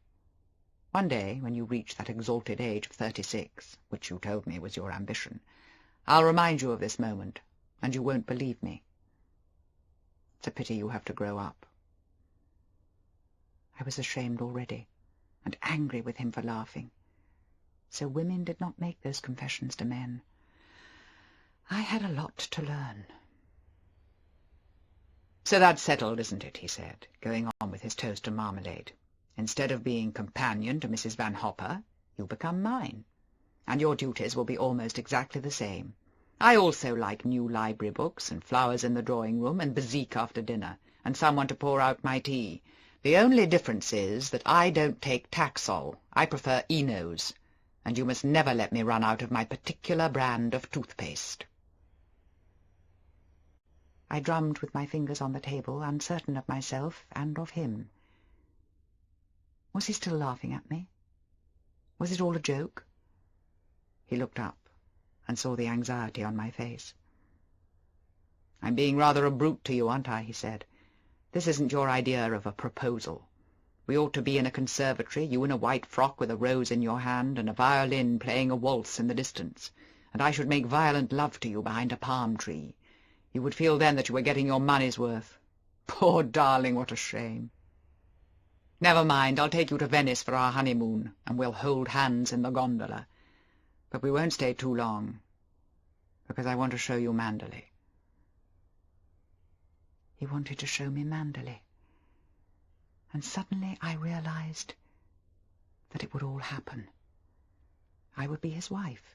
"One day, when you reach that exalted age of 36, which you told me was your ambition, I'll remind you of this moment, and you won't believe me. It's a pity you have to grow up." I was ashamed already, and angry with him for laughing. So women did not make those confessions to men. I had a lot to learn. "So that's settled, isn't it?" he said, going on with his toast and marmalade. "Instead of being companion to Mrs. Van Hopper, You become mine, and your duties will be almost exactly the same. I also like new library books, and flowers in the drawing-room, and bezique after dinner, and someone to pour out my tea. The only difference is that I don't take Taxol. I prefer Enos, and you must never let me run out of my particular brand of toothpaste." I drummed with my fingers on the table, uncertain of myself and of him. Was he still laughing at me? Was it all a joke? He looked up and saw the anxiety on my face. "I'm being rather a brute to you, aren't I?" he said. "This isn't your idea of a proposal. We ought to be in a conservatory, you in a white frock with a rose in your hand, and a violin playing a waltz in the distance, and I should make violent love to you behind a palm tree. You would feel then that you were getting your money's worth. Poor darling, what a shame! Never mind, I'll take you to Venice for our honeymoon, and we'll hold hands in the gondola. But we won't stay too long, because I want to show you Manderley." He wanted to show me Manderley, and suddenly I realized that it would all happen. I would be his wife.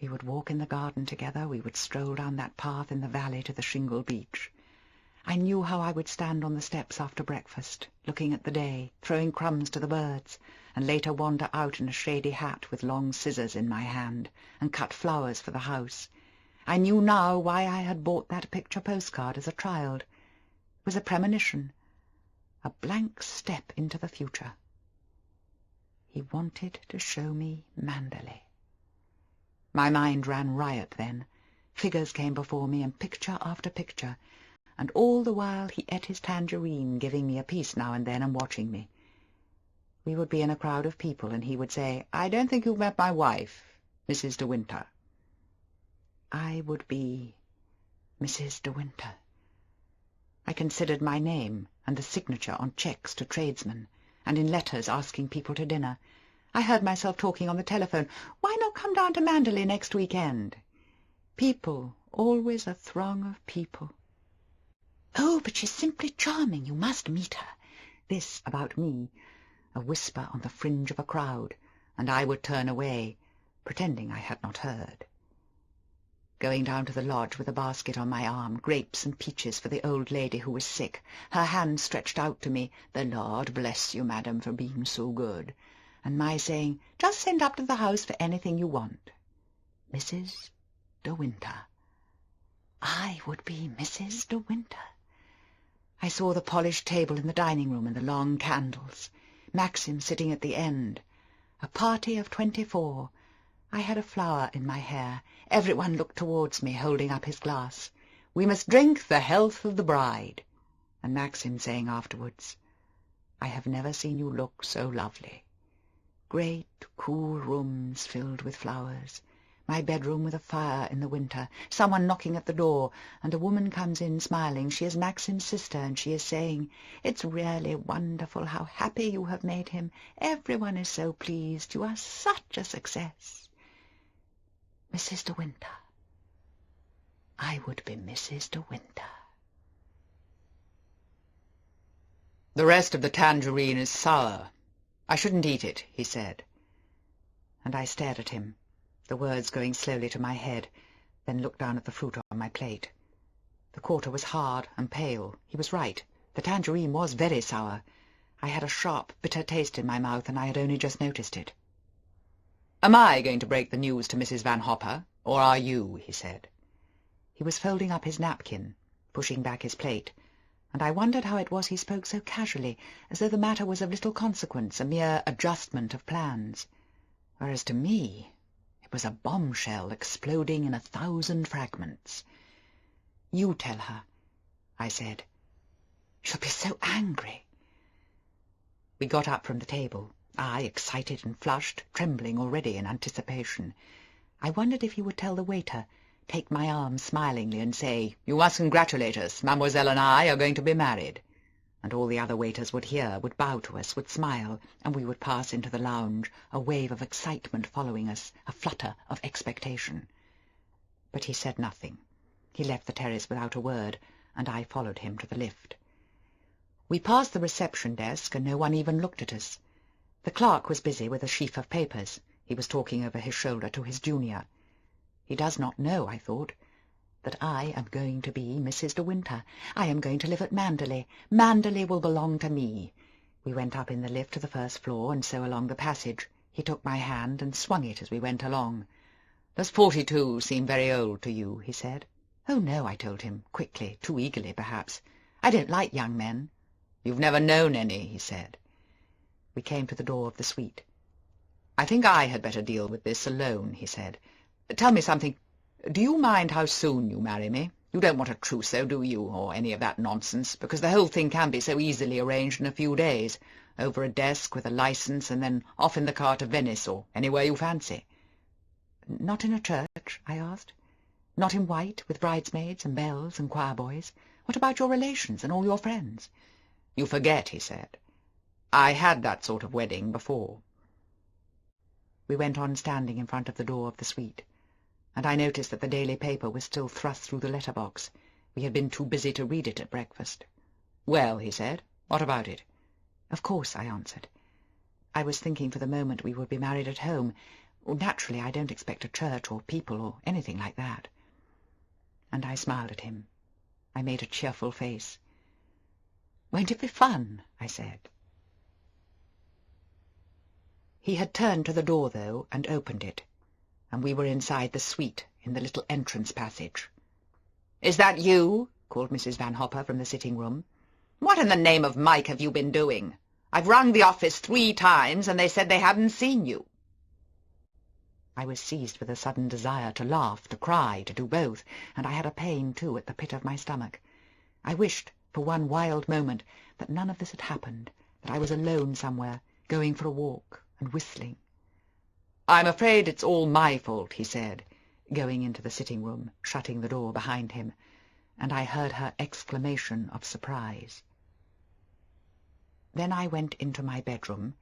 We would walk in the garden together, we would stroll down that path in the valley to the shingle beach. I knew how I would stand on the steps after breakfast, looking at the day, throwing crumbs to the birds, and later wander out in a shady hat with long scissors in my hand, and cut flowers for the house. I knew now why I had bought that picture postcard as a child. It was a premonition, a blank step into the future. He wanted to show me Manderley. My mind ran riot then. Figures came before me, and picture after picture, and all the while he ate his tangerine, giving me a piece now and then and watching me. We would be in a crowd of people, and he would say, "I don't think you've met my wife, Mrs. de Winter." I would be Mrs. de Winter. I considered my name and the signature on cheques to tradesmen, and in letters asking people to dinner. I heard myself talking on the telephone. Why not come down to Manderley next weekend? People, always a throng of people. "Oh, but she's simply charming. You must meet her." This about me, a whisper on the fringe of a crowd, and I would turn away, pretending I had not heard. Going down to the lodge with a basket on my arm, grapes and peaches for the old lady who was sick, her hand stretched out to me, "The Lord bless you, madam, for being so good," and my saying, "Just send up to the house for anything you want." Mrs. de Winter. I would be Mrs. de Winter. I saw the polished table in the dining-room and the long candles, Maxim sitting at the end, a party of 24. I had a flower in my hair. Everyone looked towards me, holding up his glass. "We must drink the health of the bride," and Maxim saying afterwards, "I have never seen you look so lovely." Great, cool rooms filled with flowers, my bedroom with a fire in the winter, someone knocking at the door, and a woman comes in smiling. She is Maxim's sister, and she is saying, "It's really wonderful how happy you have made him. Everyone is so pleased. You are such a success." Mrs. de Winter. I would be Mrs. de Winter. "The rest of the tangerine is sour. I shouldn't eat it," he said. And I stared at him, the words going slowly to my head, then looked down at the fruit on my plate. The quarter was hard and pale. He was right. The tangerine was very sour. I had a sharp, bitter taste in my mouth, and I had only just noticed it. "Am I going to break the news to Mrs. Van Hopper, or are you?" he said. He was folding up his napkin, pushing back his plate, and I wondered how it was he spoke so casually, as though the matter was of little consequence, a mere adjustment of plans. Whereas to me it was a bombshell exploding in 1,000 fragments. "You tell her," I said. "She'll be so angry." We got up from the table, I excited and flushed, trembling already in anticipation. I wondered if he would tell the waiter, take my arm smilingly and say, "You must congratulate us, Mademoiselle and I are going to be married," and all the other waiters would hear, would bow to us, would smile, and we would pass into the lounge, a wave of excitement following us, a flutter of expectation. But he said nothing. He left the terrace without a word, and I followed him to the lift. We passed the reception desk, and no one even looked at us. The clerk was busy with a sheaf of papers. He was talking over his shoulder to his junior. He does not know, I thought, that I am going to be Mrs. de Winter. I am going to live at Manderley. Manderley will belong to me. We went up in the lift to the first floor, and so along the passage. He took my hand and swung it as we went along. "Does 42 seem very old to you?" he said. "Oh, no," I told him, quickly, too eagerly, perhaps. "I don't like young men." "You've never known any," he said. We came to the door of the suite. "I think I had better deal with this alone," he said. "Tell me something. Do you mind how soon you marry me? You don't want a trousseau, do you, or any of that nonsense, because the whole thing can be so easily arranged in a few days, over a desk with a licence, and then off in the car to Venice, or anywhere you fancy." "Not in a church?" I asked. "Not in white, with bridesmaids and bells and choir-boys? What about your relations and all your friends?" "You forget," he said. "I had that sort of wedding before." We went on standing in front of the door of the suite, and I noticed that the daily paper was still thrust through the letter-box. We had been too busy to read it at breakfast. "Well," he said, "what about it?" "Of course," I answered. "I was thinking for the moment we would be married at home. Naturally, I don't expect a church or people or anything like that." And I smiled at him. I made a cheerful face. "Won't it be fun?" I said. He had turned to the door, though, and opened it, and we were inside the suite in the little entrance passage. "Is that you?" called Mrs. Van Hopper from the sitting-room. "What in the name of Mike have you been doing? I've rung the office 3 times, and they said they hadn't seen you." I was seized with a sudden desire to laugh, to cry, to do both, and I had a pain, too, at the pit of my stomach. I wished, for one wild moment, that none of this had happened, that I was alone somewhere, going for a walk, and whistling. "I'm afraid it's all my fault," he said, going into the sitting-room, shutting the door behind him, and I heard her exclamation of surprise. Then I went into my bedroom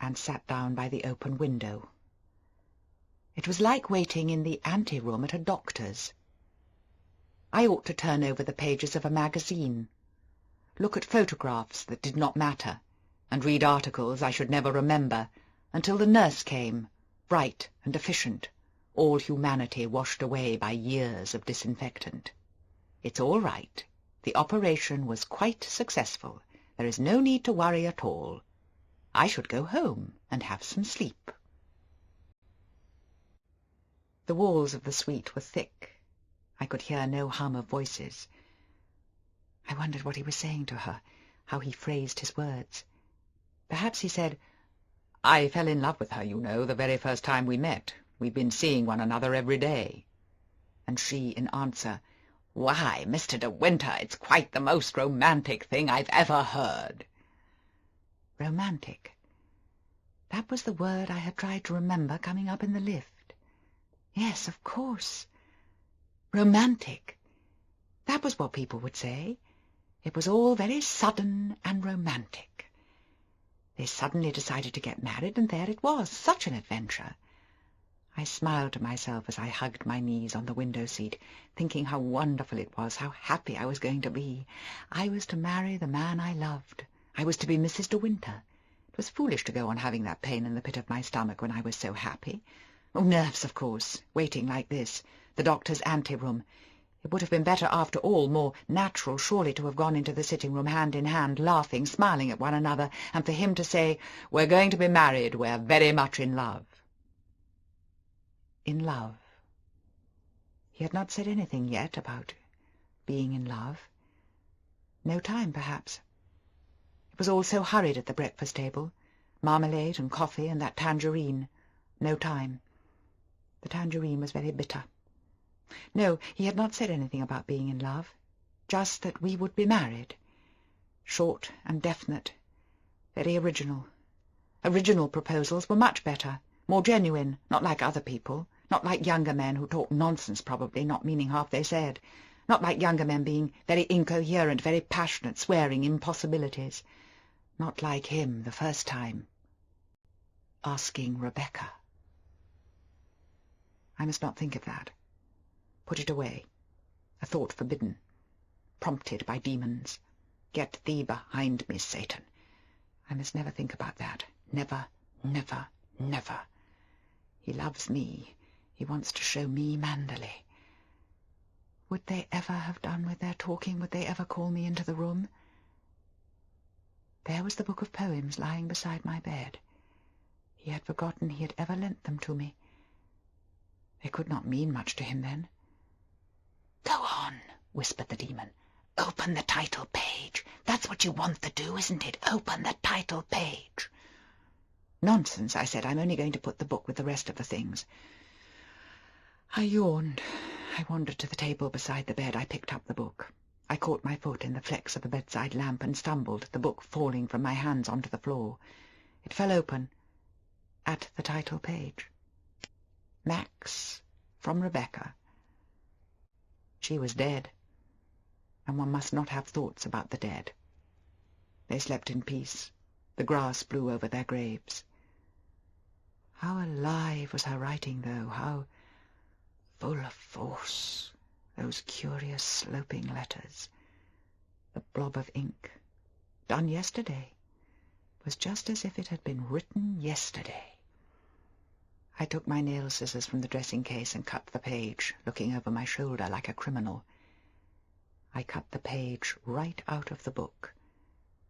and sat down by the open window. It was like waiting in the ante-room at a doctor's. I ought to turn over the pages of a magazine, look at photographs that did not matter, and read articles I should never remember, until the nurse came, bright and efficient, all humanity washed away by years of disinfectant. "It's all right. The operation was quite successful. There is no need to worry at all. I should go home and have some sleep." The walls of the suite were thick. I could hear no hum of voices. I wondered what he was saying to her, how he phrased his words. Perhaps he said, "I fell in love with her, you know, the very first time we met. We've been seeing one another every day." And she, in answer, "Why, Mr. de Winter, it's quite the most romantic thing I've ever heard." Romantic. That was the word I had tried to remember coming up in the lift. Yes, of course. Romantic. That was what people would say. It was all very sudden and romantic. They suddenly decided to get married, and there it was, such an adventure. I smiled to myself as I hugged my knees on the window-seat, thinking how wonderful it was, how happy I was going to be. I was to marry the man I loved. I was to be Mrs. de Winter. It was foolish to go on having that pain in the pit of my stomach when I was so happy. Oh, nerves, of course, waiting like this, the doctor's ante-room. It would have been better, after all, more natural, surely, to have gone into the sitting-room hand in hand, laughing, smiling at one another, and for him to say, "We're going to be married, we're very much in love." In love. He had not said anything yet about being in love. No time, perhaps. It was all so hurried at the breakfast table. Marmalade and coffee and that tangerine. No time. The tangerine was very bitter. No, he had not said anything about being in love. Just that we would be married. Short and definite. Very original. Original proposals were much better. More genuine, not like other people. Not like younger men who talk nonsense, probably, not meaning half they said. Not like younger men being very incoherent, very passionate, swearing impossibilities. Not like him the first time. Asking Rebecca. I must not think of that. Put it away. A thought forbidden. Prompted by demons. Get thee behind me, Satan. I must never think about that. Never, Never, never. He loves me. He wants to show me Manderley. Would they ever have done with their talking? Would they ever call me into the room? There was the book of poems lying beside my bed. He had forgotten he had ever lent them to me. They could not mean much to him then. "Go on," whispered the demon. "Open the title page. That's what you want to do, isn't it? Open the title page." "Nonsense," I said. "I'm only going to put the book with the rest of the things." I yawned. I wandered to the table beside the bed. I picked up the book. I caught my foot in the flex of the bedside lamp and stumbled, the book falling from my hands onto the floor. It fell open at the title page. Max, from Rebecca. She was dead, and one must not have thoughts about the dead. They slept in peace. The grass blew over their graves. How alive was her writing, though, how full of force, those curious sloping letters. The blob of ink, done yesterday, was just as if it had been written yesterday. I took my nail scissors from the dressing-case and cut the page, looking over my shoulder like a criminal. I cut the page right out of the book.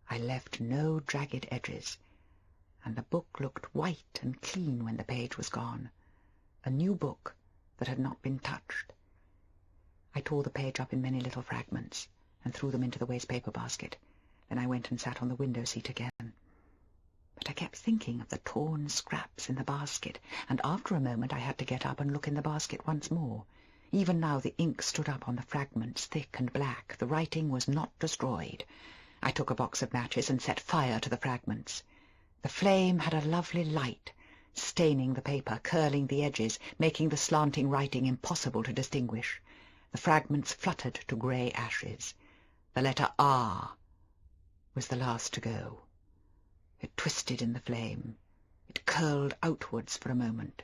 I left no jagged edges, and the book looked white and clean when the page was gone. A new book that had not been touched. I tore the page up in many little fragments and threw them into the waste-paper basket. Then I went and sat on the window-seat again. But I kept thinking of the torn scraps in the basket, and after a moment I had to get up and look in the basket once more. Even now the ink stood up on the fragments, thick and black. The writing was not destroyed. I took a box of matches and set fire to the fragments. The flame had a lovely light, staining the paper, curling the edges, making the slanting writing impossible to distinguish. The fragments fluttered to grey ashes. The letter R was the last to go. It twisted in the flame. It curled outwards for a moment,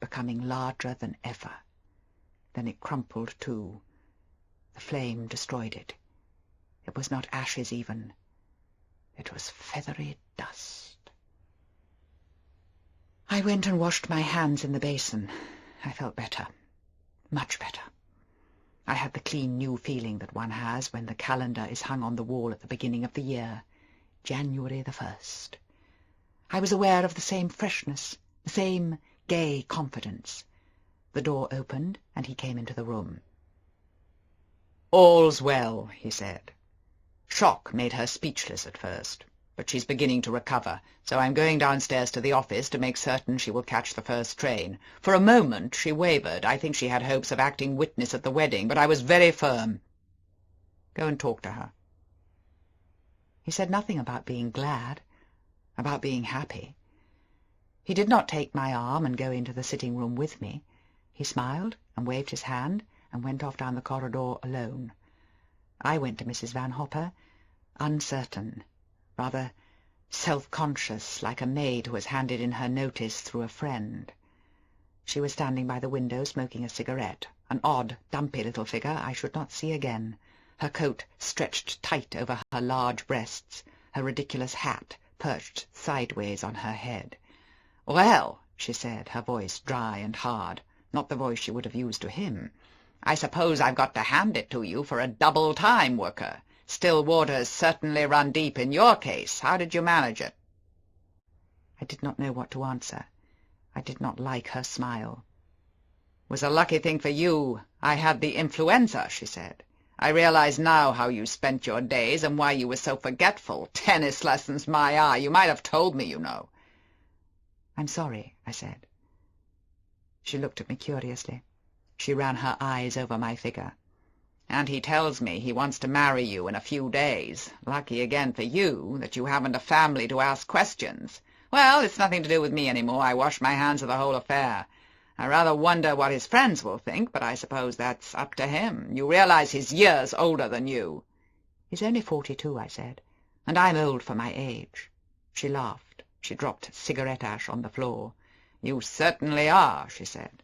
becoming larger than ever. Then it crumpled too. The flame destroyed it. It was not ashes even. It was feathery dust. I went and washed my hands in the basin. I felt better. Much better. I had the clean new feeling that one has when the calendar is hung on the wall at the beginning of the year, January the 1st. I was aware of the same freshness, the same gay confidence. The door opened, and he came into the room. "All's well," he said. "Shock made her speechless at first, but she's beginning to recover, so I'm going downstairs to the office to make certain she will catch the first train. For a moment she wavered. I think she had hopes of acting witness at the wedding, but I was very firm. Go and talk to her." He said nothing about being glad, about being happy. He did not take my arm and go into the sitting-room with me. He smiled and waved his hand and went off down the corridor alone. I went to Mrs. Van Hopper, uncertain, rather self-conscious, like a maid who has handed in her notice through a friend. She was standing by the window smoking a cigarette, an odd, dumpy little figure I should not see again, her coat stretched tight over her large breasts, her ridiculous hat perched sideways on her head. "Well," she said, her voice dry and hard, not the voice she would have used to him, "I suppose I've got to hand it to you for a double-time worker. Still waters certainly run deep in your case. How did you manage it?" I did not know what to answer. I did not like her smile. "Was a lucky thing for you I had the influenza," she said. "I realize now how you spent your days and why you were so forgetful. Tennis lessons, my eye! You might have told me, you know." "I'm sorry," I said. She looked at me curiously. She ran her eyes over my figure. "And he tells me he wants to marry you in a few days. Lucky again for you that you haven't a family to ask questions. Well, it's nothing to do with me any more. I wash my hands of the whole affair. I rather wonder what his friends will think, but I suppose that's up to him. You realize he's years older than you." "He's only 42, I said, "and I'm old for my age." She laughed. She dropped cigarette ash on the floor. "You certainly are," she said.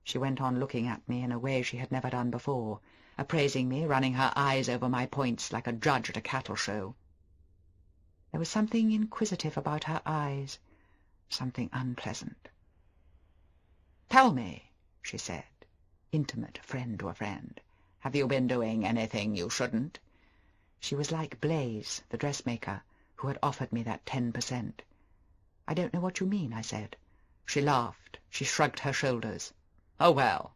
She went on looking at me in a way she had never done before, appraising me, running her eyes over my points like a judge at a cattle show. There was something inquisitive about her eyes, something unpleasant. "Tell me," she said, intimate friend to a friend, "have you been doing anything you shouldn't?" She was like Blaze, the dressmaker, who had offered me that 10%. "I don't know what you mean," I said. She laughed. She shrugged her shoulders. "Oh, well,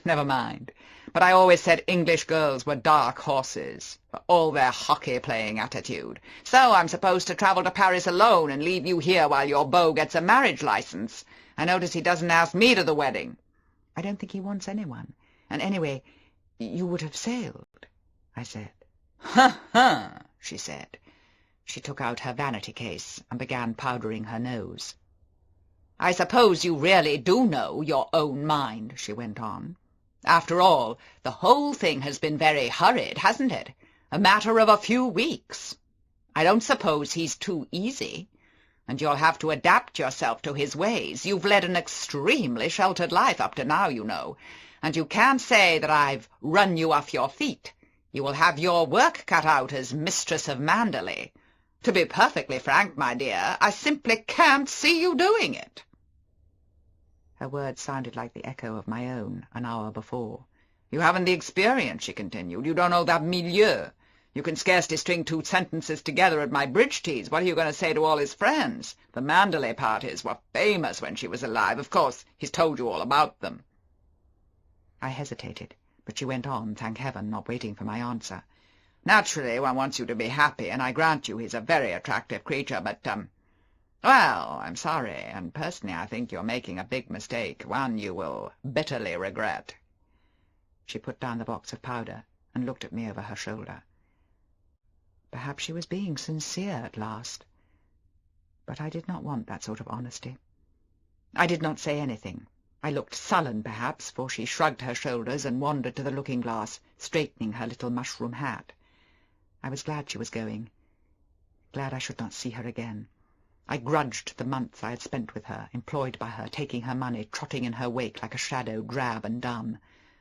never mind. But I always said English girls were dark horses, for all their hockey-playing attitude. So I'm supposed to travel to Paris alone and leave you here while your beau gets a marriage license. I notice he doesn't ask me to the wedding." "I don't think he wants anyone. And anyway, you would have sailed," I said. "Ha, ha," she said. She took out her vanity case and began powdering her nose. "I suppose you really do know your own mind," she went on. "After all, the whole thing has been very hurried, hasn't it? A matter of a few weeks. I don't suppose he's too easy, and you'll have to adapt yourself to his ways. You've led an extremely sheltered life up to now, you know, and you can't say that I've run you off your feet. You will have your work cut out as mistress of Manderley. To be perfectly frank, my dear, I simply can't see you doing it." Her words sounded like the echo of my own an hour before. "You haven't the experience," she continued. "You don't know that milieu. You can scarcely string 2 sentences together at my bridge teas. What are you going to say to all his friends? The Manderley parties were famous when she was alive. Of course, he's told you all about them." I hesitated, but she went on, thank heaven, not waiting for my answer. "Naturally, one wants you to be happy, and I grant you he's a very attractive creature, but, well, I'm sorry, and personally I think you're making a big mistake, one you will bitterly regret." She put down the box of powder and looked at me over her shoulder. Perhaps she was being sincere at last, but I did not want that sort of honesty. I did not say anything. I looked sullen, perhaps, for she shrugged her shoulders and wandered to the looking-glass, straightening her little mushroom hat. I was glad she was going, glad I should not see her again. I grudged the months I had spent with her, employed by her, taking her money, trotting in her wake like a shadow, drab and dumb.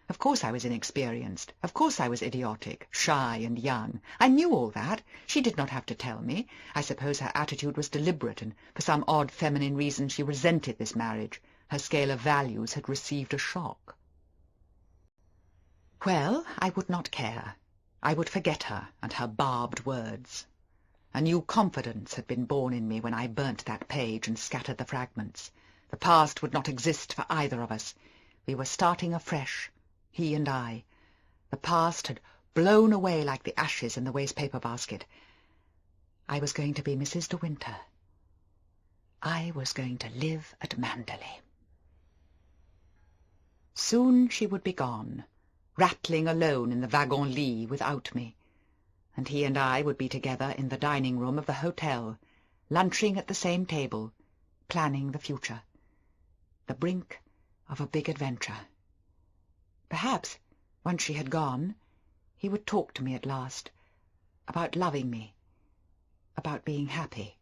Of course I was inexperienced. Of course I was idiotic, shy and young. I knew all that. She did not have to tell me. I suppose her attitude was deliberate, and for some odd feminine reason she resented this marriage. Her scale of values had received a shock. Well, I would not care. I would forget her and her barbed words. A new confidence had been born in me when I burnt that page and scattered the fragments. The past would not exist for either of us. We were starting afresh, he and I. The past had blown away like the ashes in the waste-paper basket. I was going to be Mrs. de Winter. I was going to live at Manderley. Soon she would be gone, rattling alone in the wagon-lit without me, and he and I would be together in the dining-room of the hotel, lunching at the same table, planning the future, the brink of a big adventure. Perhaps, once she had gone, he would talk to me at last, about loving me, about being happy.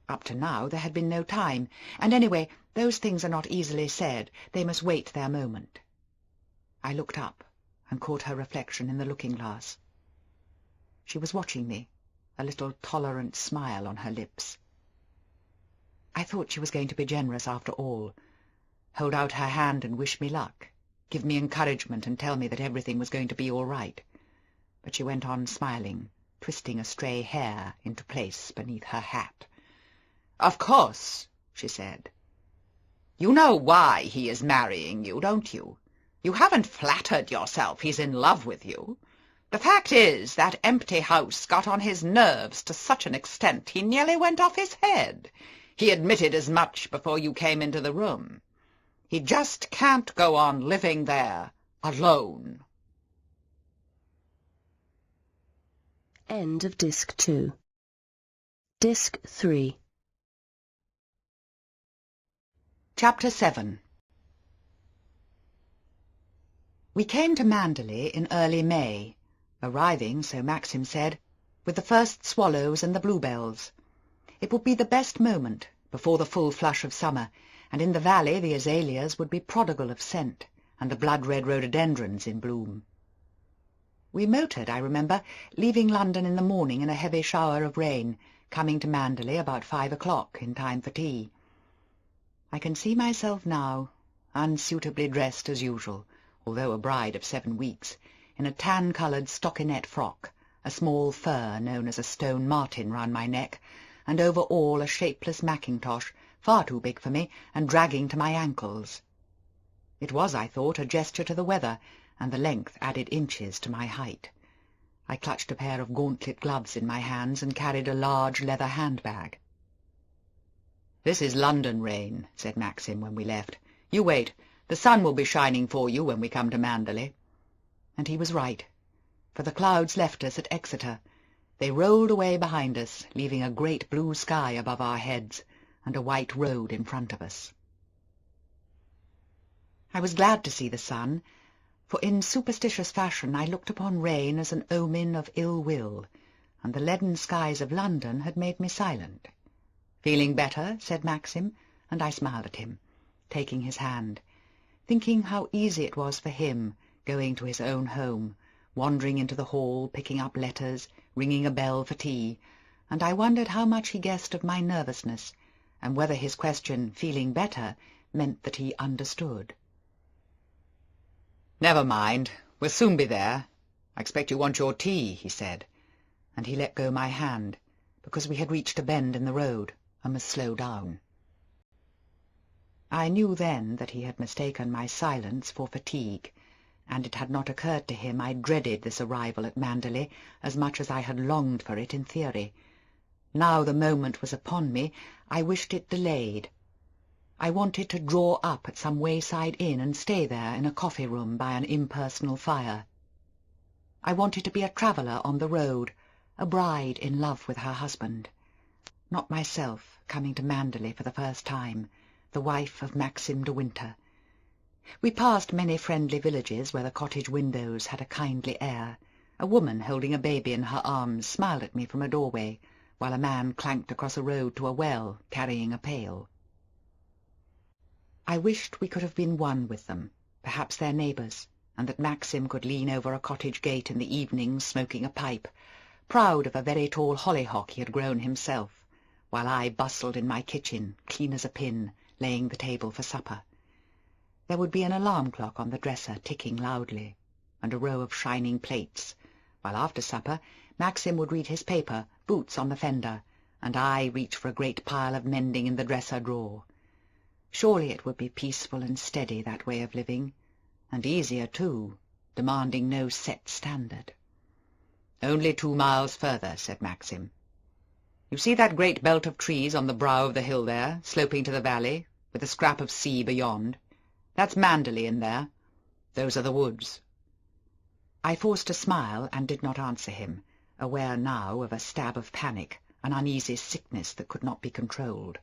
Up to now there had been no time, and anyway, those things are not easily said. They must wait their moment. I looked up and caught her reflection in the looking-glass. She was watching me, a little tolerant smile on her lips. I thought she was going to be generous after all, hold out her hand and wish me luck, give me encouragement and tell me that everything was going to be all right. But she went on smiling, twisting a stray hair into place beneath her hat. "Of course," she said. "You know why he is marrying you, don't you? You haven't flattered yourself he's in love with you. The fact is, that empty house got on his nerves to such an extent he nearly went off his head. He admitted as much before you came into the room. He just can't go on living there alone." End of Disc 2. Disc 3. Chapter 7. We came to Manderley in early May, arriving, so Maxim said, with the first swallows and the bluebells. It would be the best moment, before the full flush of summer, and in the valley the azaleas would be prodigal of scent, and the blood-red rhododendrons in bloom. We motored, I remember, leaving London in the morning in a heavy shower of rain, coming to Manderley about 5 o'clock in time for tea. I can see myself now, unsuitably dressed as usual, although a bride of 7 weeks, in a tan-coloured stockinette frock, a small fur known as a stone martin round my neck, and over all a shapeless mackintosh, far too big for me, and dragging to my ankles. It was, I thought, a gesture to the weather, and the length added inches to my height. I clutched a pair of gauntlet gloves in my hands and carried a large leather handbag. "This is London rain," said Maxim when we left. "You wait. The sun will be shining for you when we come to Manderley." And he was right, for the clouds left us at Exeter. They rolled away behind us, leaving a great blue sky above our heads and a white road in front of us. I was glad to see the sun, for in superstitious fashion I looked upon rain as an omen of ill will, and the leaden skies of London had made me silent. "Feeling better?" said Maxim, and I smiled at him, taking his hand, thinking how easy it was for him, going to his own home, wandering into the hall, picking up letters, ringing a bell for tea, and I wondered how much he guessed of my nervousness, and whether his question, "feeling better," meant that he understood. "Never mind, we'll soon be there. I expect you want your tea," he said, and he let go my hand, because we had reached a bend in the road and must slow down. I knew then that he had mistaken my silence for fatigue, and it had not occurred to him I dreaded this arrival at Manderley as much as I had longed for it in theory. Now the moment was upon me, I wished it delayed. I wanted to draw up at some wayside inn and stay there in a coffee-room by an impersonal fire. I wanted to be a traveller on the road, a bride in love with her husband, not myself coming to Manderley for the first time, the wife of Maxim de Winter. We passed many friendly villages where the cottage windows had a kindly air. A woman holding a baby in her arms smiled at me from a doorway, while a man clanked across a road to a well, carrying a pail. I wished we could have been one with them, perhaps their neighbours, and that Maxim could lean over a cottage gate in the evenings smoking a pipe, proud of a very tall hollyhock he had grown himself, while I bustled in my kitchen, clean as a pin, laying the table for supper. There would be an alarm clock on the dresser ticking loudly, and a row of shining plates, while after supper Maxim would read his paper, boots on the fender, and I reach for a great pile of mending in the dresser drawer. Surely it would be peaceful and steady, that way of living, and easier too, demanding no set standard. "Only 2 miles further," said Maxim. "You see that great belt of trees on the brow of the hill there, sloping to the valley, with a scrap of sea beyond? That's Manderley in there. Those are the woods." I forced a smile and did not answer him, aware now of a stab of panic, an uneasy sickness that could not be controlled.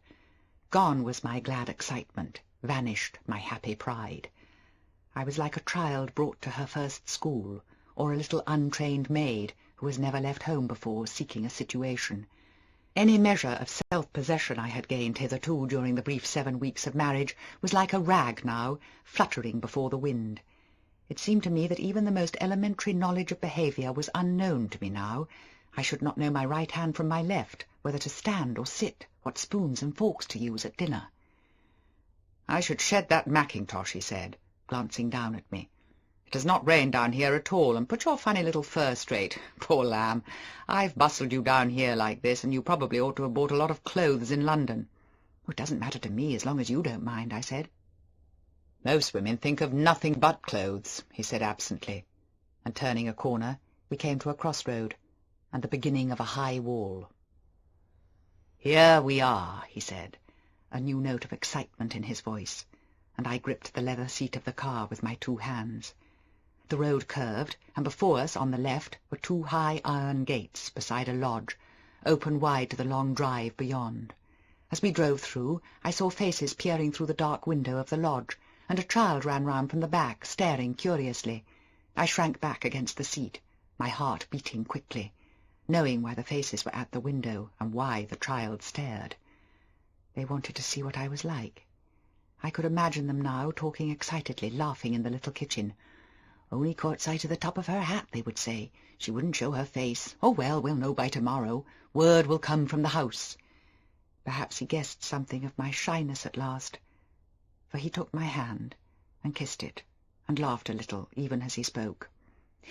Gone was my glad excitement, vanished my happy pride. I was like a child brought to her first school, or a little untrained maid who has never left home before, seeking a situation. Any measure of self-possession I had gained hitherto during the brief 7 weeks of marriage was like a rag now, fluttering before the wind. It seemed to me that even the most elementary knowledge of behaviour was unknown to me now. I should not know my right hand from my left, whether to stand or sit, what spoons and forks to use at dinner. "I should shed that mackintosh," he said, glancing down at me. "It has not rained down here at all, and put your funny little fur straight. Poor lamb, I've bustled you down here like this, and you probably ought to have bought a lot of clothes in London." "It doesn't matter to me as long as you don't mind," I said. "Most women think of nothing but clothes," he said absently, and turning a corner we came to a crossroad, and the beginning of a high wall. "Here we are," he said, a new note of excitement in his voice, and I gripped the leather seat of the car with my 2 hands. The road curved, and before us, on the left, were 2 high iron gates beside a lodge, open wide to the long drive beyond. As we drove through, I saw faces peering through the dark window of the lodge, and a child ran round from the back, staring curiously. I shrank back against the seat, my heart beating quickly, knowing why the faces were at the window and why the child stared. They wanted to see what I was like. I could imagine them now, talking excitedly, laughing in the little kitchen. Only caught sight of the top of her hat, they would say. She wouldn't show her face. Oh, well, we'll know by tomorrow. Word will come from the house. Perhaps he guessed something of my shyness at last, for he took my hand and kissed it, and laughed a little, even as he spoke.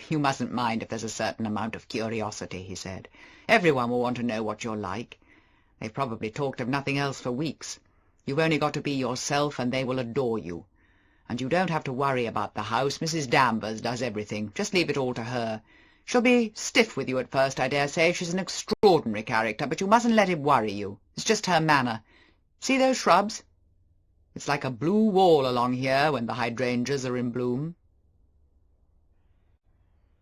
"You mustn't mind if there's a certain amount of curiosity," he said. "Everyone will want to know what you're like. They've probably talked of nothing else for weeks. You've only got to be yourself, and they will adore you. And you don't have to worry about the house. Mrs Danvers does everything. Just leave it all to her. She'll be stiff with you at first, I dare say. She's an extraordinary character, but you mustn't let it worry you. It's just her manner. See those shrubs? It's like a blue wall along here when the hydrangeas are in bloom."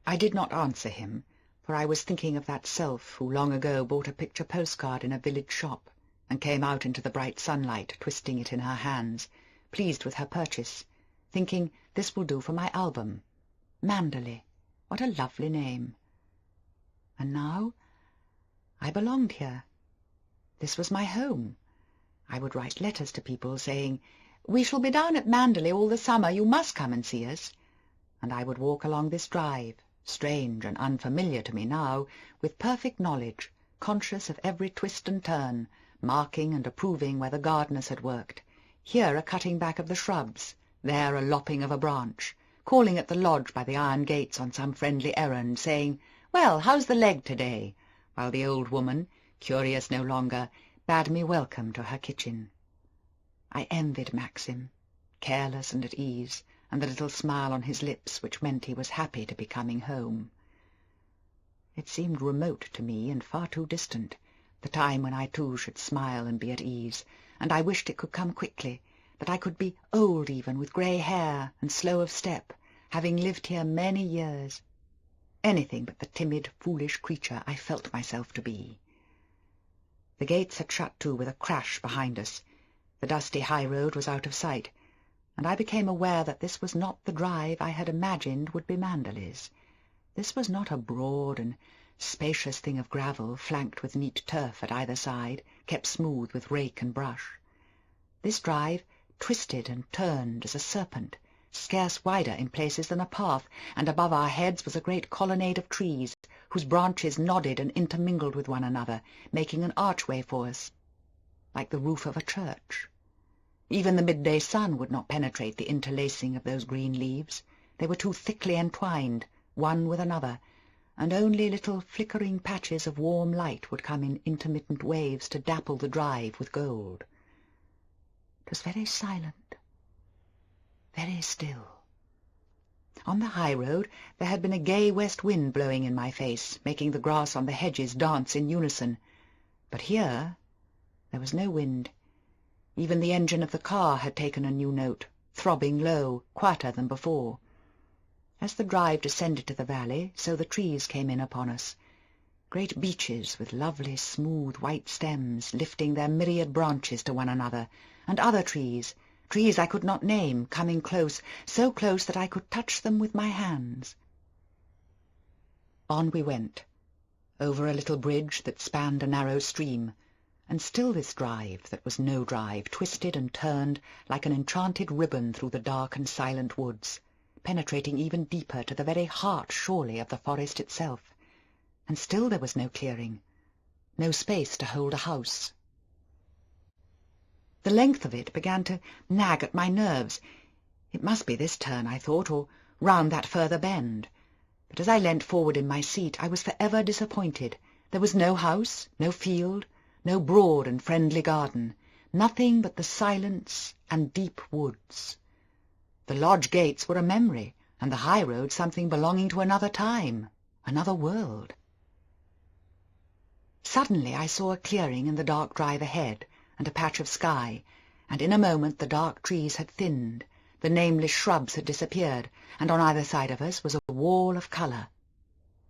I did not answer him, for I was thinking of that self who long ago bought a picture postcard in a village shop, and came out into the bright sunlight, twisting it in her hands, pleased with her purchase, thinking, "This will do for my album. Manderley. What a lovely name." And now I belonged here. This was my home. I would write letters to people saying, "We shall be down at Manderley all the summer. You must come and see us." And I would walk along this drive, strange and unfamiliar to me now, with perfect knowledge, conscious of every twist and turn, marking and approving where the gardeners had worked, here a cutting back of the shrubs, there a lopping of a branch, calling at the lodge by the iron gates on some friendly errand, saying, "Well, how's the leg to-day?" while the old woman, curious no longer, bade me welcome to her kitchen. I envied Maxim, careless and at ease, and the little smile on his lips which meant he was happy to be coming home. It seemed remote to me and far too distant, the time when I too should smile and be at ease, and I wished it could come quickly, that I could be old even, with grey hair and slow of step, having lived here many years. Anything but the timid, foolish creature I felt myself to be. The gates had shut to with a crash behind us. The dusty high road was out of sight, and I became aware that this was not the drive I had imagined would be Manderley's. This was not a broad and spacious thing of gravel, flanked with neat turf at either side, kept smooth with rake and brush. This drive twisted and turned as a serpent, scarce wider in places than a path, and above our heads was a great colonnade of trees, whose branches nodded and intermingled with one another, making an archway for us, like the roof of a church. Even the midday sun would not penetrate the interlacing of those green leaves. They were too thickly entwined, one with another, and only little flickering patches of warm light would come in intermittent waves to dapple the drive with gold. It was very silent, very still. On the high road there had been a gay west wind blowing in my face, making the grass on the hedges dance in unison. But here there was no wind. Even the engine of the car had taken a new note, throbbing low, quieter than before. As the drive descended to the valley, so the trees came in upon us. Great beeches with lovely, smooth, white stems, lifting their myriad branches to one another, and other trees I could not name, coming close, so close that I could touch them with my hands. On we went, over a little bridge that spanned a narrow stream, and still this drive, that was no drive, twisted and turned like an enchanted ribbon through the dark and silent woods, penetrating even deeper to the very heart, surely, of the forest itself. And still there was no clearing, no space to hold a house. The length of it began to nag at my nerves. It must be this turn, I thought, or round that further bend. But as I leant forward in my seat, I was forever disappointed. There was no house, no field, no broad and friendly garden, nothing but the silence and deep woods. The lodge gates were a memory, and the high road something belonging to another time, another world. Suddenly I saw a clearing in the dark drive ahead, and a patch of sky, and in a moment the dark trees had thinned, the nameless shrubs had disappeared, and on either side of us was a wall of colour,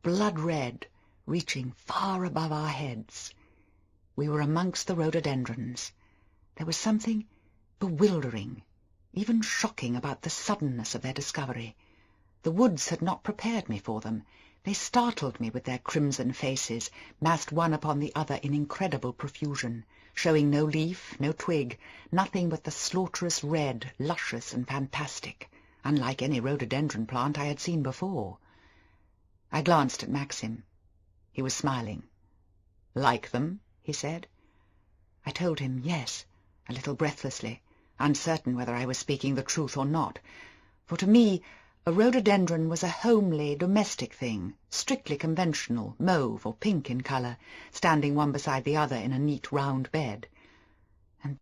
blood-red, reaching far above our heads. We were amongst the rhododendrons. There was something bewildering, even shocking about the suddenness of their discovery. The woods had not prepared me for them. They startled me with their crimson faces, massed one upon the other in incredible profusion, showing no leaf, no twig, nothing but the slaughterous red, luscious and fantastic, unlike any rhododendron plant I had seen before. I glanced at Maxim. He was smiling. "Like them?" he said. I told him yes, a little breathlessly, uncertain whether I was speaking the truth or not, for to me a rhododendron was a homely, domestic thing, strictly conventional, mauve or pink in colour, standing one beside the other in a neat round bed. And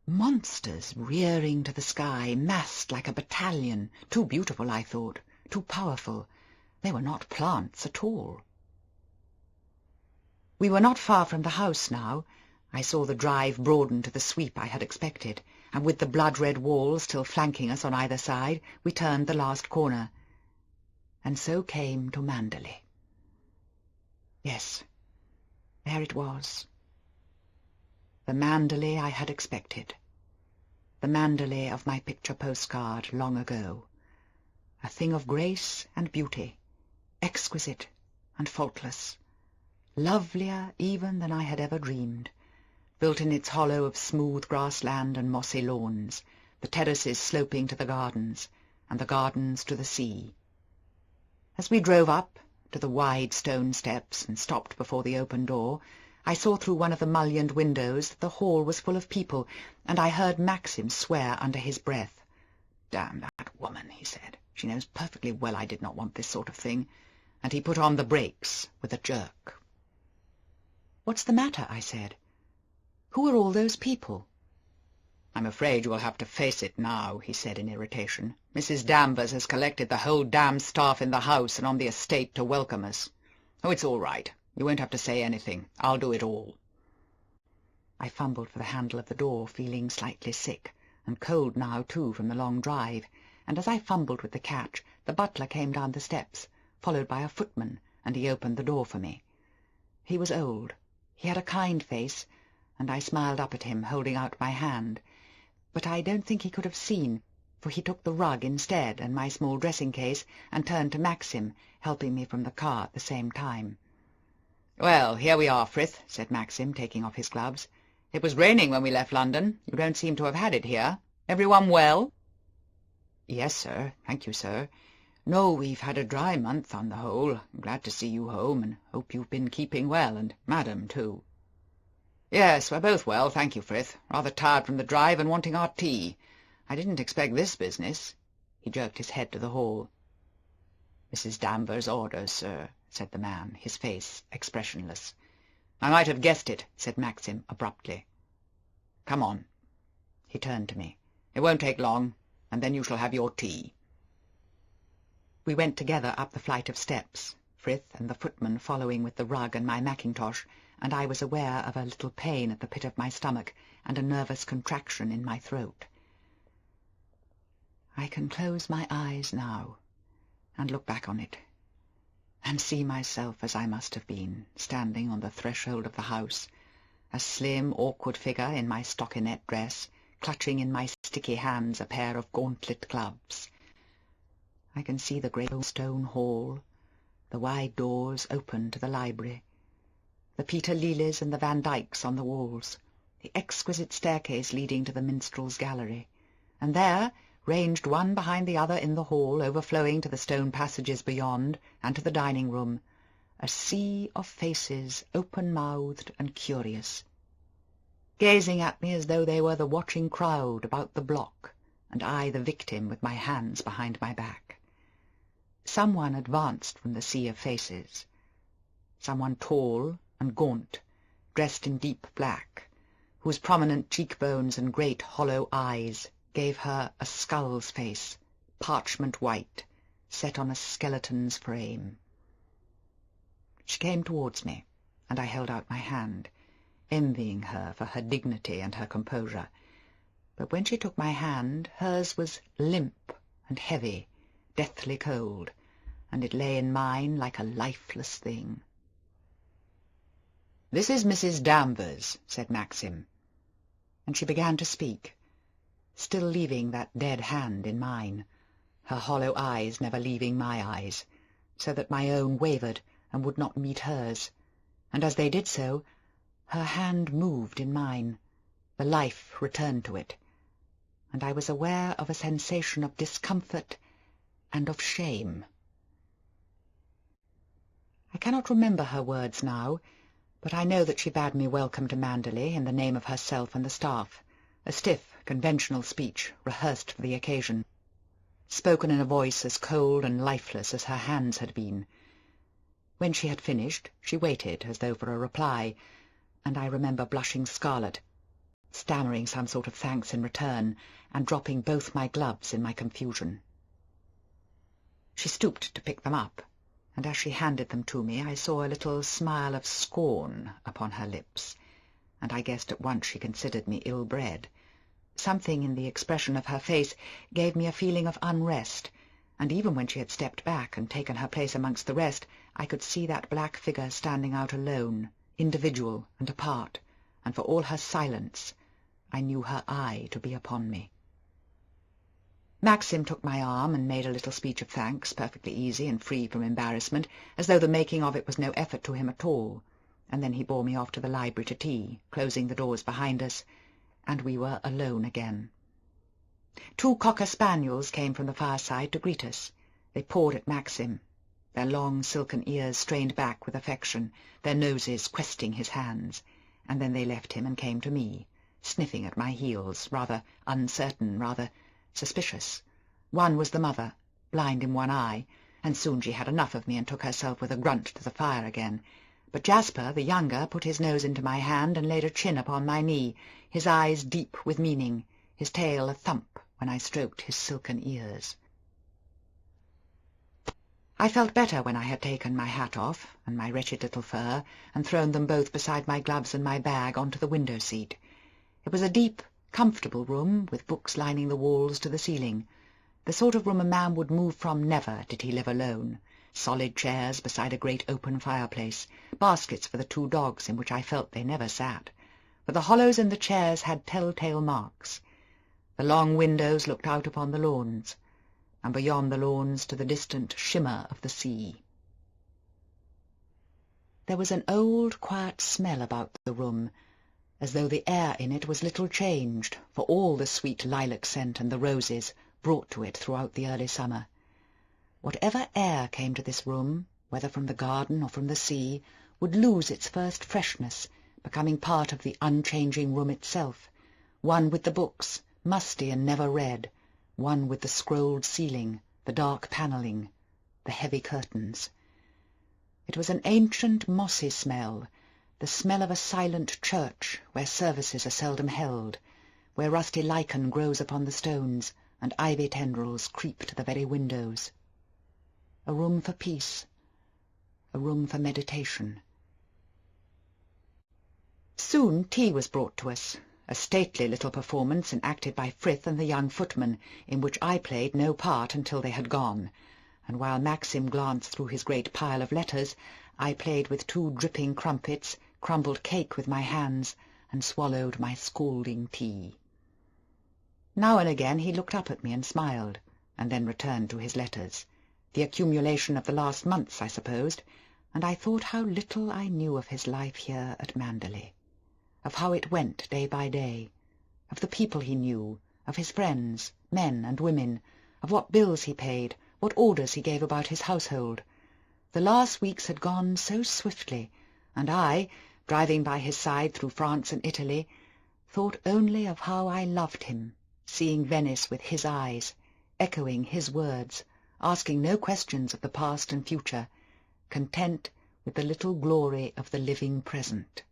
monsters rearing to the sky, massed like a battalion, too beautiful, I thought, too powerful. They were not plants at all. We were not far from the house now. I saw the drive broaden to the sweep I had expected, and with the blood-red walls still flanking us on either side, we turned the last corner, and so came to Manderley. Yes, there it was. The Manderley I had expected. The Manderley of my picture postcard long ago. A thing of grace and beauty, exquisite and faultless, lovelier even than I had ever dreamed, built in its hollow of smooth grassland and mossy lawns, the terraces sloping to the gardens, and the gardens to the sea. As we drove up to the wide stone steps and stopped before the open door, I saw through one of the mullioned windows that the hall was full of people, and I heard Maxim swear under his breath. "Damn that woman," he said. "She knows perfectly well I did not want this sort of thing." And he put on the brakes with a jerk. "What's the matter?" I said. "Who are all those people?" "I'm afraid you will have to face it now," he said in irritation. "Mrs Danvers has collected the whole damned staff in the house and on the estate to welcome us. Oh, it's all right. You won't have to say anything. I'll do it all." I fumbled for the handle of the door, feeling slightly sick, and cold now, too, from the long drive, and as I fumbled with the catch, the butler came down the steps, followed by a footman, and he opened the door for me. He was old. He had a kind face, and I smiled up at him, holding out my hand. But I don't think he could have seen, for he took the rug instead and my small dressing-case, and turned to Maxim, helping me from the car at the same time. "Well, here we are, Frith," said Maxim, taking off his gloves. "It was raining when we left London. You don't seem to have had it here. Everyone well?" "Yes, sir. Thank you, sir. No, we've had a dry month on the whole. I'm glad to see you home, and hope you've been keeping well, and Madam, too." "Yes, we're both well, thank you, Frith. Rather tired from the drive and wanting our tea. I didn't expect this business." He jerked his head to the hall. "Mrs Danvers' orders, sir," said the man, his face expressionless. "I might have guessed it," said Maxim abruptly. "Come on." He turned to me. "It won't take long, and then you shall have your tea." We went together up the flight of steps, Frith and the footman following with the rug and my mackintosh, and I was aware of a little pain at the pit of my stomach and a nervous contraction in my throat. I can close my eyes now and look back on it, and see myself as I must have been, standing on the threshold of the house, a slim, awkward figure in my stockinette dress, clutching in my sticky hands a pair of gauntlet gloves. I can see the great stone hall, the wide doors open to the library, the Peter Lillys and the Van Dykes on the walls, the exquisite staircase leading to the minstrel's gallery, and there, ranged one behind the other in the hall, overflowing to the stone passages beyond and to the dining-room, a sea of faces, open-mouthed and curious, gazing at me as though they were the watching crowd about the block, and I the victim with my hands behind my back. Someone advanced from the sea of faces, someone tall and gaunt, dressed in deep black, whose prominent cheekbones and great hollow eyes gave her a skull's face, parchment white, set on a skeleton's frame. She came towards me, and I held out my hand, envying her for her dignity and her composure. But when she took my hand, hers was limp and heavy, deathly cold, and it lay in mine like a lifeless thing. "This is Mrs Danvers," said Maxim, and she began to speak, still leaving that dead hand in mine, her hollow eyes never leaving my eyes, so that my own wavered and would not meet hers, and as they did so, her hand moved in mine, the life returned to it, and I was aware of a sensation of discomfort and of shame. I cannot remember her words now, but I know that she bade me welcome to Manderley in the name of herself and the staff, a stiff, conventional speech, rehearsed for the occasion, spoken in a voice as cold and lifeless as her hands had been. When she had finished, she waited as though for a reply, and I remember blushing scarlet, stammering some sort of thanks in return, and dropping both my gloves in my confusion. She stooped to pick them up, and as she handed them to me I saw a little smile of scorn upon her lips, and I guessed at once she considered me ill-bred. Something in the expression of her face gave me a feeling of unrest, and even when she had stepped back and taken her place amongst the rest, I could see that black figure standing out alone, individual and apart, and for all her silence, I knew her eye to be upon me. Maxim took my arm and made a little speech of thanks, perfectly easy and free from embarrassment, as though the making of it was no effort to him at all, and then he bore me off to the library to tea, closing the doors behind us, and we were alone again. 2 cocker spaniels came from the fireside to greet us. They pawed at Maxim, their long silken ears strained back with affection, their noses questing his hands, and then they left him and came to me, sniffing at my heels, rather uncertain, rather suspicious. One was the mother, blind in one eye, and soon she had enough of me and took herself with a grunt to the fire again. But Jasper, the younger, put his nose into my hand and laid a chin upon my knee, his eyes deep with meaning, his tail a thump when I stroked his silken ears. I felt better when I had taken my hat off and my wretched little fur and thrown them both beside my gloves and my bag onto the window-seat. It was a deep, comfortable room, with books lining the walls to the ceiling, the sort of room a man would move from never did he live alone, solid chairs beside a great open fireplace, baskets for the 2 dogs in which I felt they never sat, but the hollows in the chairs had tell-tale marks. The long windows looked out upon the lawns, and beyond the lawns to the distant shimmer of the sea. There was an old, quiet smell about the room, as though the air in it was little changed for all the sweet lilac scent and the roses brought to it throughout the early summer. Whatever air came to this room, whether from the garden or from the sea, would lose its first freshness, becoming part of the unchanging room itself, one with the books, musty and never read, one with the scrolled ceiling, the dark panelling, the heavy curtains. It was an ancient mossy smell, the smell of a silent church where services are seldom held, where rusty lichen grows upon the stones and ivy tendrils creep to the very windows. A room for peace, a room for meditation. Soon tea was brought to us, a stately little performance enacted by Frith and the young footman, in which I played no part until they had gone, and while Maxim glanced through his great pile of letters, I played with 2 dripping crumpets, crumbled cake with my hands, and swallowed my scalding tea. Now and again he looked up at me and smiled, and then returned to his letters, the accumulation of the last months, I supposed, and I thought how little I knew of his life here at Manderley, of how it went day by day, of the people he knew, of his friends, men and women, of what bills he paid, what orders he gave about his household. The last weeks had gone so swiftly, and I, driving by his side through France and Italy, thought only of how I loved him, seeing Venice with his eyes, echoing his words, asking no questions of the past and future, content with the little glory of the living present.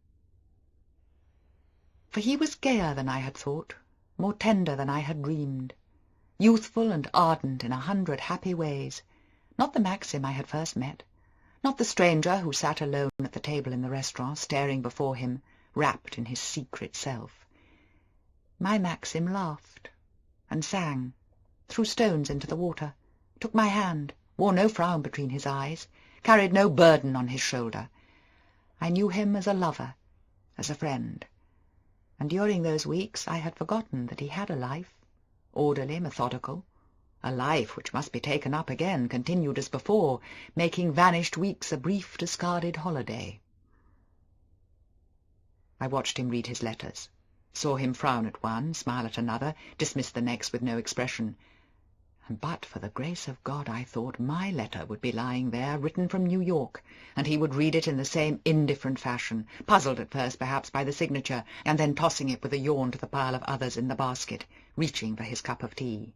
For he was gayer than I had thought, more tender than I had dreamed, youthful and ardent in 100 happy ways, not the Maxim I had first met, not the stranger who sat alone at the table in the restaurant, staring before him, wrapped in his secret self. My Maxim laughed, and sang, threw stones into the water, took my hand, wore no frown between his eyes, carried no burden on his shoulder. I knew him as a lover, as a friend, and during those weeks I had forgotten that he had a life, orderly, methodical, a life which must be taken up again, continued as before, making vanished weeks a brief, discarded holiday. I watched him read his letters, saw him frown at one, smile at another, dismiss the next with no expression. And but for the grace of God, I thought, my letter would be lying there, written from New York, and he would read it in the same indifferent fashion, puzzled at first perhaps by the signature, and then tossing it with a yawn to the pile of others in the basket, reaching for his cup of tea.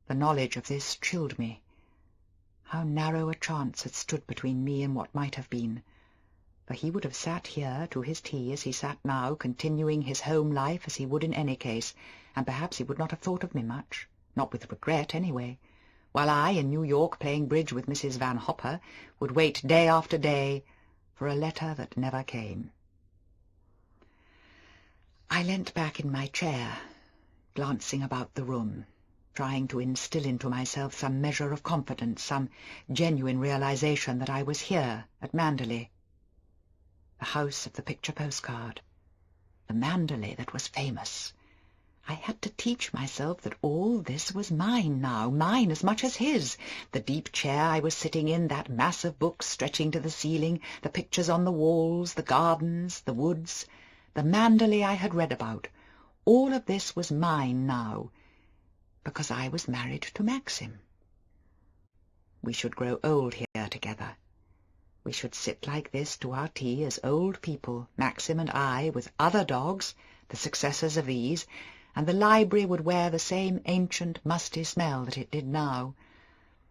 The knowledge of this chilled me. How narrow a chance had stood between me and what might have been. For he would have sat here to his tea as he sat now, continuing his home life as he would in any case, and perhaps he would not have thought of me much, not with regret anyway, while I, in New York, playing bridge with Mrs. Van Hopper, would wait day after day for a letter that never came. I leant back in my chair, glancing about the room, trying to instill into myself some measure of confidence, some genuine realization that I was here at Manderley. The house of the picture postcard, the Manderley that was famous. I had to teach myself that all this was mine now, mine as much as his. The deep chair I was sitting in, that mass of books stretching to the ceiling, the pictures on the walls, the gardens, the woods, the Manderley I had read about, all of this was mine now, because I was married to Maxim. We should grow old here together. We should sit like this to our tea as old people, Maxim and I, with other dogs, the successors of these, and the library would wear the same ancient, musty smell that it did now.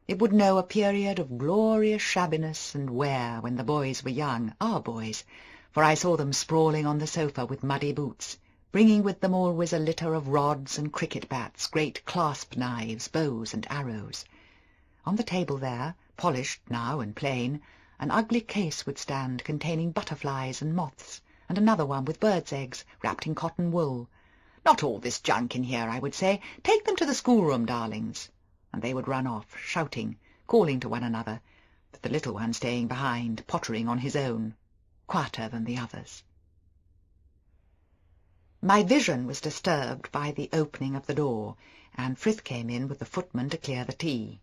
It would know a period of glorious shabbiness and wear when the boys were young, our boys, for I saw them sprawling on the sofa with muddy boots, bringing with them always a litter of rods and cricket bats, great clasp knives, bows and arrows. On the table there, polished now and plain, an ugly case would stand containing butterflies and moths, and another one with birds' eggs wrapped in cotton wool. "Not all this junk in here," I would say. "Take them to the schoolroom, darlings." And they would run off, shouting, calling to one another, but the little one staying behind, pottering on his own, quieter than the others. My vision was disturbed by the opening of the door, and Frith came in with the footman to clear the tea.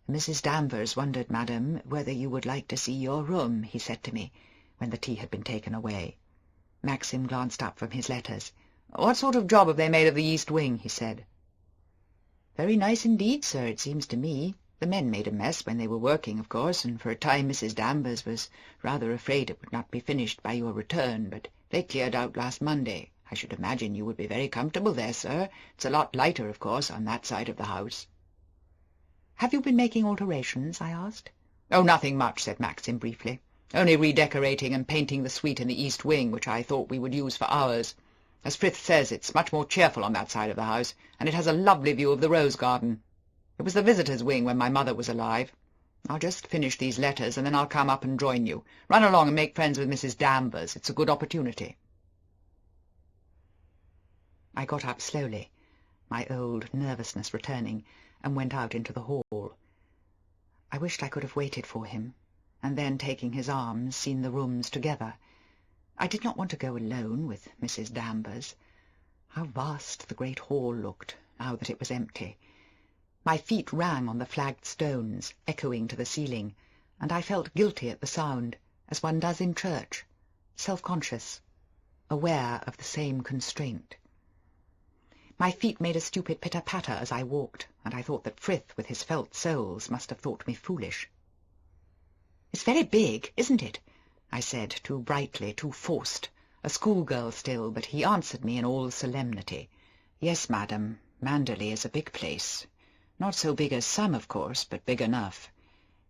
"Mrs. Danvers wondered, madam, whether you would like to see your room," he said to me, when the tea had been taken away. Maxim glanced up from his letters. "What sort of job have they made of the east wing?" he said. "Very nice indeed, sir, it seems to me. The men made a mess when they were working, of course, and for a time Mrs. Danvers was rather afraid it would not be finished by your return, but they cleared out last Monday. I should imagine you would be very comfortable there, sir. It's a lot lighter, of course, on that side of the house." "Have you been making alterations?" I asked. "Oh, nothing much," said Maxim briefly. "Only redecorating and painting the suite in the east wing, which I thought we would use for ours. As Frith says, it's much more cheerful on that side of the house, and it has a lovely view of the rose garden. It was the visitors' wing when my mother was alive. I'll just finish these letters, and then I'll come up and join you. Run along and make friends with Mrs. Danvers. It's a good opportunity." I got up slowly, my old nervousness returning, and went out into the hall. I wished I could have waited for him, and then, taking his arms, seen the rooms together. I did not want to go alone with Mrs. Danvers. How vast the great hall looked, now that it was empty. My feet rang on the flagged stones, echoing to the ceiling, and I felt guilty at the sound, as one does in church, self-conscious, aware of the same constraint. My feet made a stupid pitter-patter as I walked, and I thought that Frith, with his felt soles, must have thought me foolish. "It's very big, isn't it?" I said, too brightly, too forced, a schoolgirl still, but he answered me in all solemnity. "Yes, madam, Manderley is a big place. Not so big as some, of course, but big enough.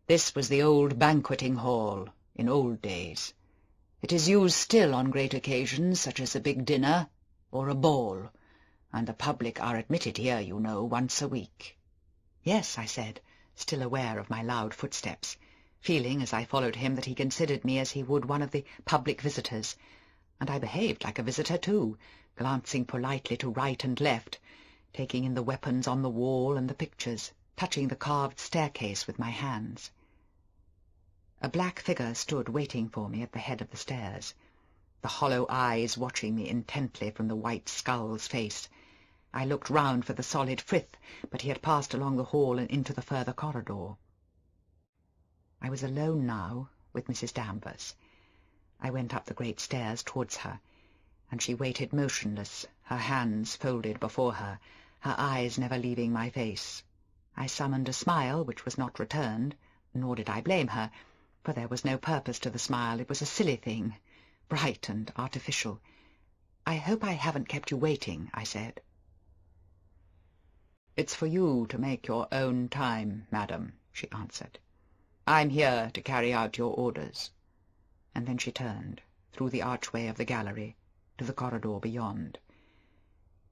This was the old banqueting hall, in old days. It is used still on great occasions, such as a big dinner or a ball, and the public are admitted here, you know, once a week." "Yes," I said, still aware of my loud footsteps, feeling as I followed him that he considered me as he would one of the public visitors, and I behaved like a visitor too, glancing politely to right and left, taking in the weapons on the wall and the pictures, touching the carved staircase with my hands. A black figure stood waiting for me at the head of the stairs, the hollow eyes watching me intently from the white skull's face. I looked round for the solid Frith, but he had passed along the hall and into the further corridor. I was alone now with Mrs. Danvers. I went up the great stairs towards her, and she waited motionless, her hands folded before her, her eyes never leaving my face. I summoned a smile which was not returned, nor did I blame her, for there was no purpose to the smile. It was a silly thing, bright and artificial. "I hope I haven't kept you waiting," I said. "It's for you to make your own time, madam," she answered. "I'm here to carry out your orders." And then she turned, through the archway of the gallery, to the corridor beyond.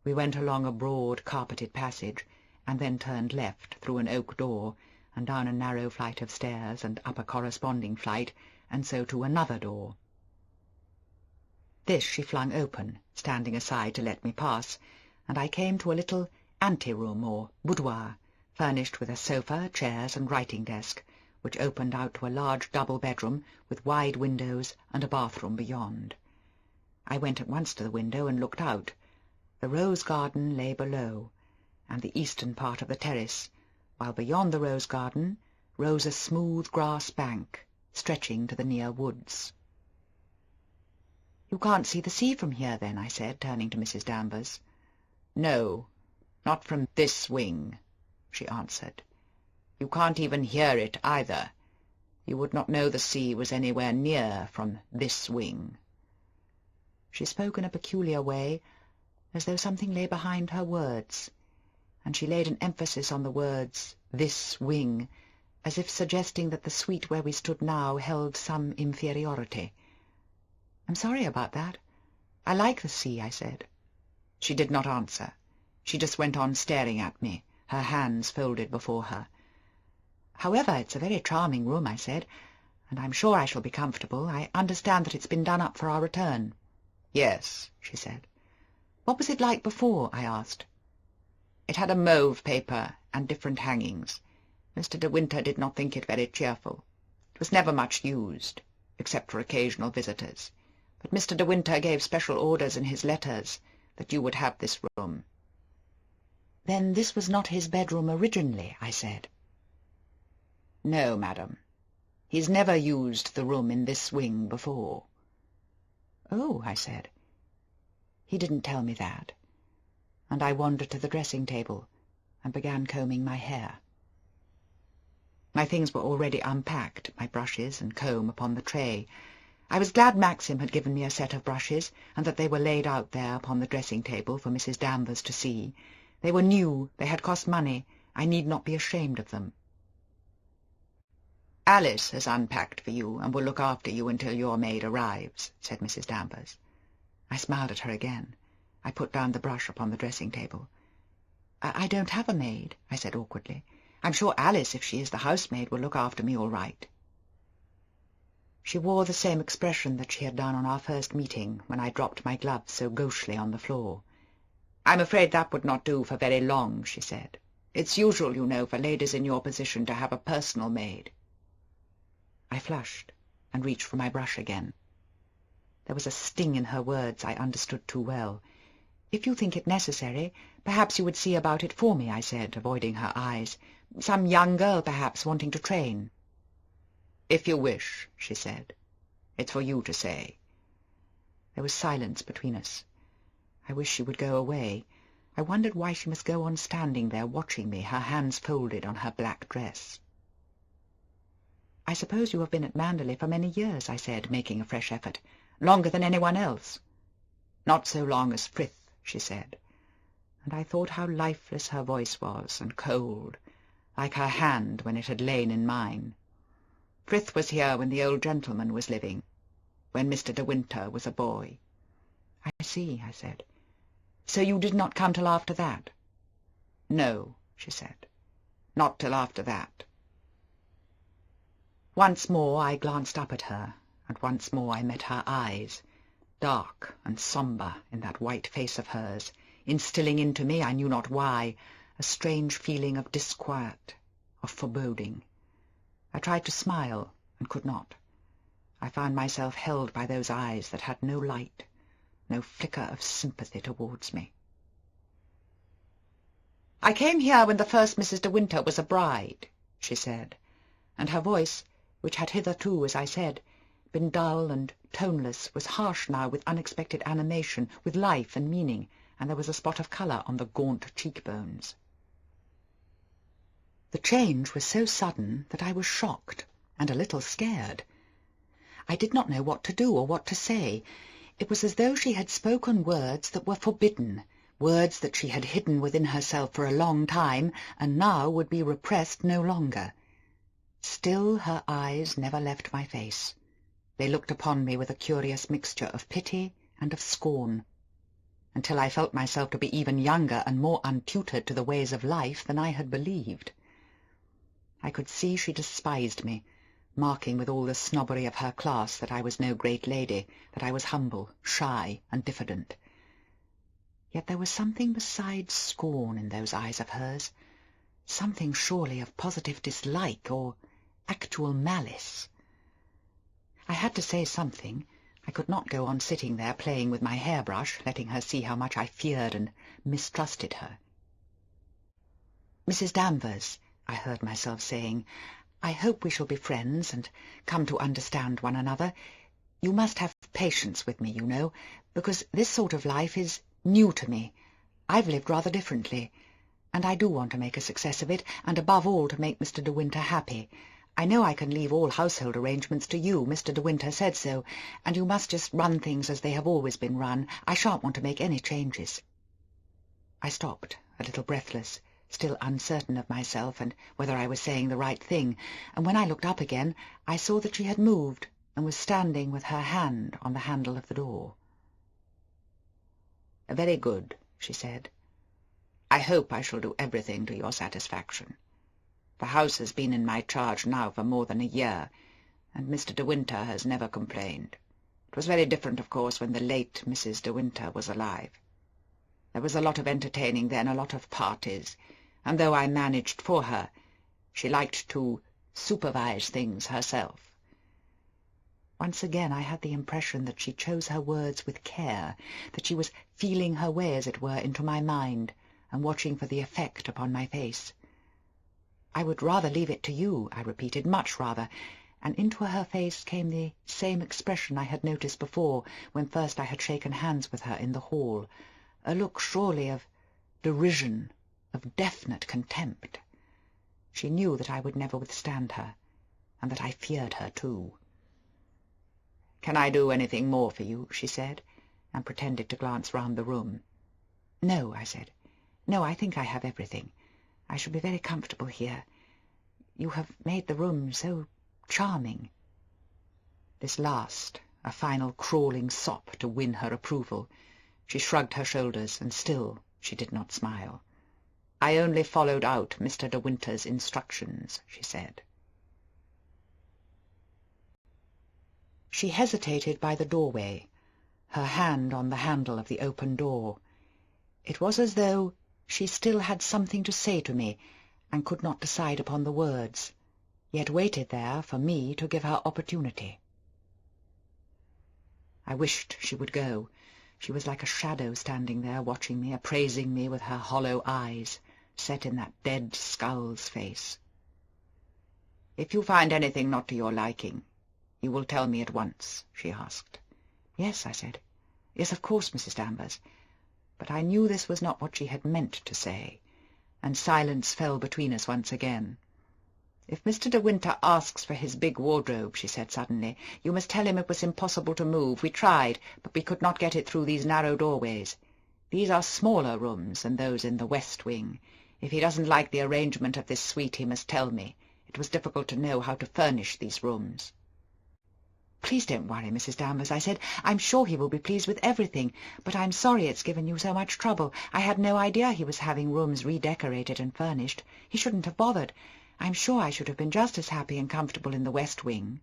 We went along a broad, carpeted passage, and then turned left through an oak door, and down a narrow flight of stairs, and up a corresponding flight, and so to another door. This she flung open, standing aside to let me pass, and I came to a little ante-room or boudoir, furnished with a sofa, chairs, and writing-desk, which opened out to a large double bedroom with wide windows and a bathroom beyond. I went at once to the window and looked out. The rose garden lay below, and the eastern part of the terrace, while beyond the rose garden rose a smooth grass bank, stretching to the near woods. "You can't see the sea from here, then?" I said, turning to Mrs. Danvers. "No, not from this wing," she answered. "You can't even hear it either. You would not know the sea was anywhere near from this wing." She spoke in a peculiar way, as though something lay behind her words, and she laid an emphasis on the words "this wing," as if suggesting that the suite where we stood now held some inferiority. "I'm sorry about that. I like the sea," I said. She did not answer. She just went on staring at me, her hands folded before her. "However, it's a very charming room," I said, "and I'm sure I shall be comfortable. I understand that it's been done up for our return." "Yes," she said. "What was it like before?" I asked. "It had a mauve paper and different hangings. Mr. de Winter did not think it very cheerful. It was never much used, except for occasional visitors. But Mr. de Winter gave special orders in his letters that you would have this room." "Then this was not his bedroom originally," I said. "No, madam. He's never used the room in this wing before." "Oh," I said. He didn't tell me that, and I wandered to the dressing-table and began combing my hair. My things were already unpacked, my brushes and comb upon the tray. I was glad Maxim had given me a set of brushes, and that they were laid out there upon the dressing-table for Mrs. Danvers to see. They were new, they had cost money, I need not be ashamed of them. "Alice has unpacked for you, and will look after you until your maid arrives," said Mrs. Danvers. I smiled at her again. I put down the brush upon the dressing-table. I don't have a maid," I said awkwardly. "I'm sure Alice, if she is the housemaid, will look after me all right." She wore the same expression that she had done on our first meeting, when I dropped my gloves so gauchely on the floor. "I'm afraid that would not do for very long," she said. "It's usual, you know, for ladies in your position to have a personal maid." I flushed and reached for my brush again. There was a sting in her words I understood too well. "If you think it necessary, perhaps you would see about it for me," I said, avoiding her eyes. "Some young girl, perhaps, wanting to train." "If you wish," she said. "It's for you to say." There was silence between us. I wished she would go away. I wondered why she must go on standing there watching me, her hands folded on her black dress. "I suppose you have been at Manderley for many years," I said, making a fresh effort. "Longer than anyone else." "Not so long as Frith," she said, and I thought how lifeless her voice was, and cold, like her hand when it had lain in mine. "Frith was here when the old gentleman was living, when Mr. de Winter was a boy." "I see," I said. "So you did not come till after that?" "No," she said, "not till after that." Once more I glanced up at her, and once more I met her eyes, dark and sombre in that white face of hers, instilling into me, I knew not why, a strange feeling of disquiet, of foreboding. I tried to smile, and could not. I found myself held by those eyes that had no light, no flicker of sympathy towards me. "I came here when the first Mrs. de Winter was a bride," she said, and her voice, which had hitherto, as I said, been dull and toneless, was harsh now with unexpected animation, with life and meaning, and there was a spot of colour on the gaunt cheekbones. The change was so sudden that I was shocked and a little scared. I did not know what to do or what to say. It was as though she had spoken words that were forbidden, words that she had hidden within herself for a long time, and now would be repressed no longer. Still her eyes never left my face. They looked upon me with a curious mixture of pity and of scorn, until I felt myself to be even younger and more untutored to the ways of life than I had believed. I could see she despised me, marking with all the snobbery of her class that I was no great lady, that I was humble, shy, and diffident. Yet there was something besides scorn in those eyes of hers, something surely of positive dislike or actual malice. I had to say something. I could not go on sitting there playing with my hairbrush, letting her see how much I feared and mistrusted her. "Mrs. Danvers," I heard myself saying, "I hope we shall be friends and come to understand one another. You must have patience with me, you know, because this sort of life is new to me. I've lived rather differently, and I do want to make a success of it, and above all to make Mr. de Winter happy. I know I can leave all household arrangements to you. Mr. de Winter said so, and you must just run things as they have always been run. I shan't want to make any changes." I stopped, a little breathless, still uncertain of myself and whether I was saying the right thing, and when I looked up again I saw that she had moved and was standing with her hand on the handle of the door. "Very good," she said. "I hope I shall do everything to your satisfaction. The house has been in my charge now for more than a year, and Mr. de Winter has never complained. It was very different, of course, when the late Mrs. de Winter was alive. There was a lot of entertaining then, a lot of parties, and though I managed for her, she liked to supervise things herself." Once again I had the impression that she chose her words with care, that she was feeling her way, as it were, into my mind, and watching for the effect upon my face. "I would rather leave it to you," I repeated, "much rather," and into her face came the same expression I had noticed before, when first I had shaken hands with her in the hall, a look surely of derision, of definite contempt. She knew that I would never withstand her, and that I feared her too. "Can I do anything more for you?" she said, and pretended to glance round the room. "No," I said. "No, I think I have everything. I shall be very comfortable here. You have made the room so charming." This last, a final crawling sop to win her approval. She shrugged her shoulders, and still she did not smile. "I only followed out Mr. de Winter's instructions," she said. She hesitated by the doorway, her hand on the handle of the open door. It was as though she still had something to say to me, and could not decide upon the words, yet waited there for me to give her opportunity. I wished she would go. She was like a shadow standing there, watching me, appraising me with her hollow eyes, set in that dead skull's face. "If you find anything not to your liking, you will tell me at once?" she asked. "Yes," I said. "Yes, of course, Mrs. Danvers." But I knew this was not what she had meant to say, and silence fell between us once again. "If Mr. de Winter asks for his big wardrobe," she said suddenly, "you must tell him it was impossible to move. We tried, but we could not get it through these narrow doorways. These are smaller rooms than those in the west wing. If he doesn't like the arrangement of this suite, he must tell me. It was difficult to know how to furnish these rooms." "Please don't worry, Mrs. Danvers," I said. "I'm sure he will be pleased with everything, but I'm sorry it's given you so much trouble. I had no idea he was having rooms redecorated and furnished. He shouldn't have bothered. I'm sure I should have been just as happy and comfortable in the west wing."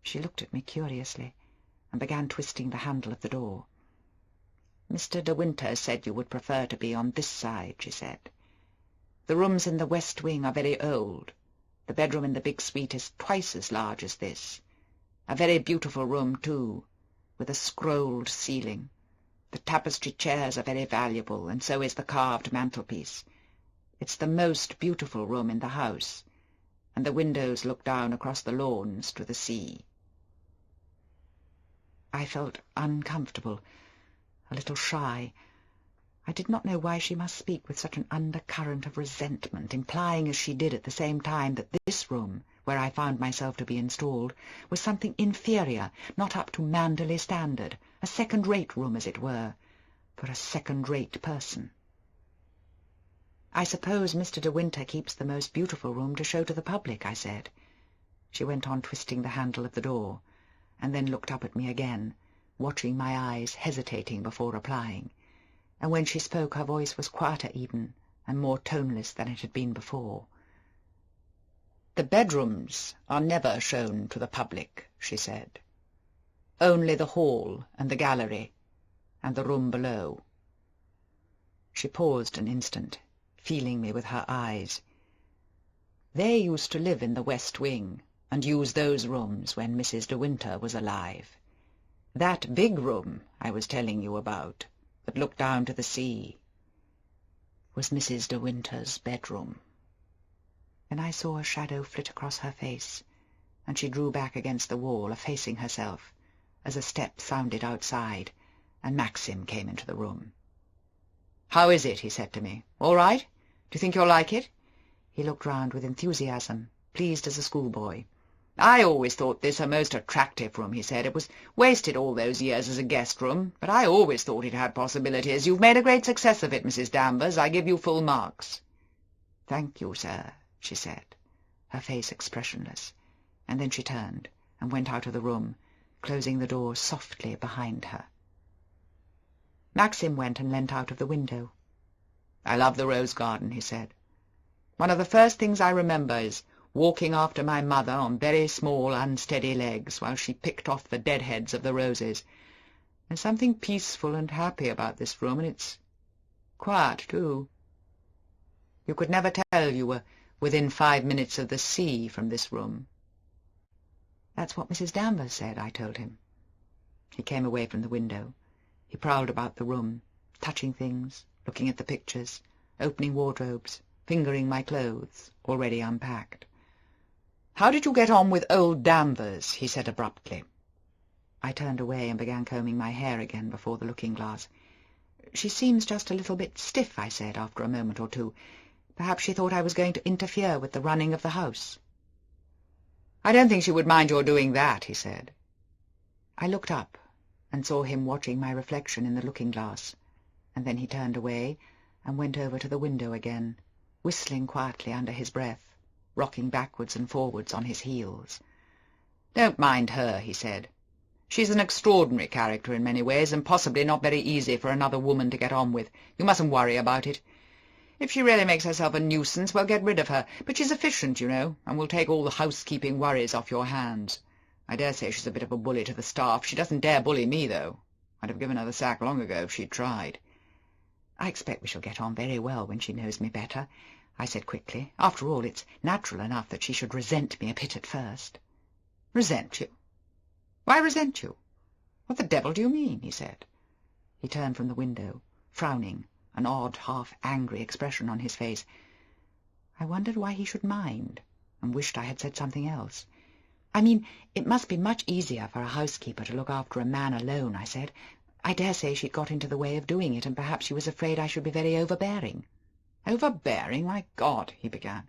She looked at me curiously, and began twisting the handle of the door. "Mr. de Winter said you would prefer to be on this side," she said. "The rooms in the west wing are very old. The bedroom in the big suite is twice as large as this. A very beautiful room, too, with a scrolled ceiling. The tapestry chairs are very valuable, and so is the carved mantelpiece. It's the most beautiful room in the house, and the windows look down across the lawns to the sea." I felt uncomfortable, a little shy. I did not know why she must speak with such an undercurrent of resentment, implying as she did at the same time that this room, where I found myself to be installed, was something inferior, not up to Manderley standard, a second-rate room, as it were, for a second-rate person. "I suppose Mr. de Winter keeps the most beautiful room to show to the public," I said. She went on twisting the handle of the door, and then looked up at me again, watching my eyes, hesitating before replying, and when she spoke her voice was quieter even, and more toneless than it had been before. "The bedrooms are never shown to the public," she said. "Only the hall and the gallery, and the room below." She paused an instant, feeling me with her eyes. "They used to live in the west wing, and use those rooms when Mrs. de Winter was alive. That big room I was telling you about, that looked down to the sea, was Mrs. de Winter's bedroom." Then I saw a shadow flit across her face, and she drew back against the wall, effacing herself, as a step sounded outside, and Maxim came into the room. "How is it?" he said to me. "All right? Do you think you'll like it?" He looked round with enthusiasm, pleased as a schoolboy. "I always thought this a most attractive room," he said. "It was wasted all those years as a guest room, but I always thought it had possibilities. You've made a great success of it, Mrs. Danvers. I give you full marks." "Thank you, sir," she said, her face expressionless, and then she turned and went out of the room, closing the door softly behind her. Maxim went and leant out of the window. "I love the rose garden," he said. "One of the first things I remember is walking after my mother on very small, unsteady legs, while she picked off the dead heads of the roses. There's something peaceful and happy about this room, and it's quiet, too. You could never tell you were within 5 minutes of the sea from this room." "That's what Mrs. Danvers said," I told him. He came away from the window. He prowled about the room, touching things, looking at the pictures, opening wardrobes, fingering my clothes, already unpacked. "How did you get on with old Danvers?" he said abruptly. I turned away and began combing my hair again before the looking-glass. "She seems just a little bit stiff," I said after a moment or two. "Perhaps she thought I was going to interfere with the running of the house." "I don't think she would mind your doing that," he said. I looked up and saw him watching my reflection in the looking-glass, and then he turned away and went over to the window again, whistling quietly under his breath, rocking backwards and forwards on his heels. "Don't mind her," he said. "She's an extraordinary character in many ways, and possibly not very easy for another woman to get on with. You mustn't worry about it. If she really makes herself a nuisance, we'll get rid of her. But she's efficient, you know, and will take all the housekeeping worries off your hands. I dare say she's a bit of a bully to the staff. She doesn't dare bully me, though. I'd have given her the sack long ago if she'd tried." "I expect we shall get on very well when she knows me better," I said quickly. "After all, it's natural enough that she should resent me a bit at first." "Resent you? Why resent you? What the devil do you mean?" he said. He turned from the window, frowning, an odd, half-angry expression on his face. I wondered why he should mind, and wished I had said something else. "I mean, it must be much easier for a housekeeper to look after a man alone," I said. "I dare say she'd got into the way of doing it, and perhaps she was afraid I should be very overbearing." "Overbearing? My God!" he began.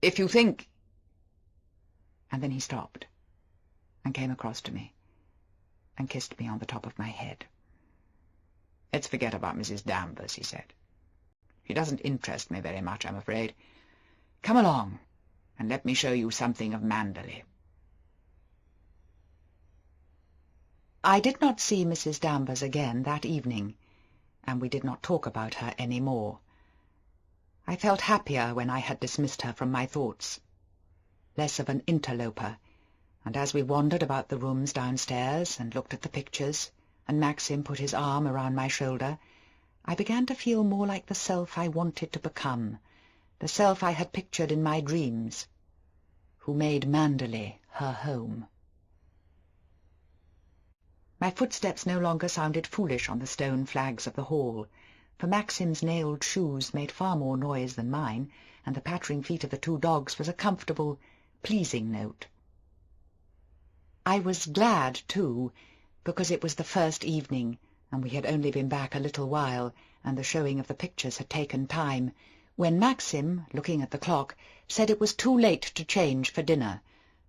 "If you think—" And then he stopped, and came across to me, and kissed me on the top of my head. "Let's forget about Mrs. Danvers," he said. "She doesn't interest me very much, I'm afraid. Come along, and let me show you something of Manderley." I did not see Mrs. Danvers again that evening, and we did not talk about her any more. I felt happier when I had dismissed her from my thoughts, less of an interloper, and as we wandered about the rooms downstairs and looked at the pictures, and Maxim put his arm around my shoulder, I began to feel more like the self I wanted to become, the self I had pictured in my dreams, who made Manderley her home. My footsteps no longer sounded foolish on the stone flags of the hall, for Maxim's nailed shoes made far more noise than mine, and the pattering feet of the 2 dogs was a comfortable, pleasing note. I was glad, too, because it was the first evening, and we had only been back a little while, and the showing of the pictures had taken time, when Maxim, looking at the clock, said it was too late to change for dinner,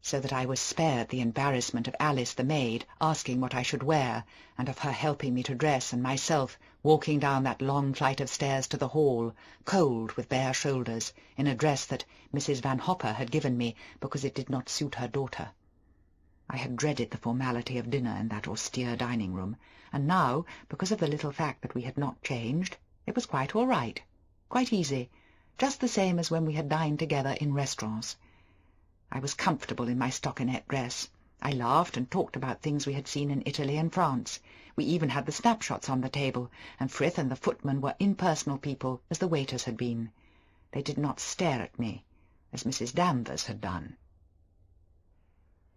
so that I was spared the embarrassment of Alice the maid asking what I should wear, and of her helping me to dress, and myself walking down that long flight of stairs to the hall, cold with bare shoulders, in a dress that Mrs. Van Hopper had given me because it did not suit her daughter. I had dreaded the formality of dinner in that austere dining-room, and now, because of the little fact that we had not changed, it was quite all right, quite easy, just the same as when we had dined together in restaurants. I was comfortable in my stockinette dress. I laughed and talked about things we had seen in Italy and France. We even had the snapshots on the table, and Frith and the footman were impersonal people, as the waiters had been. They did not stare at me, as Mrs. Danvers had done.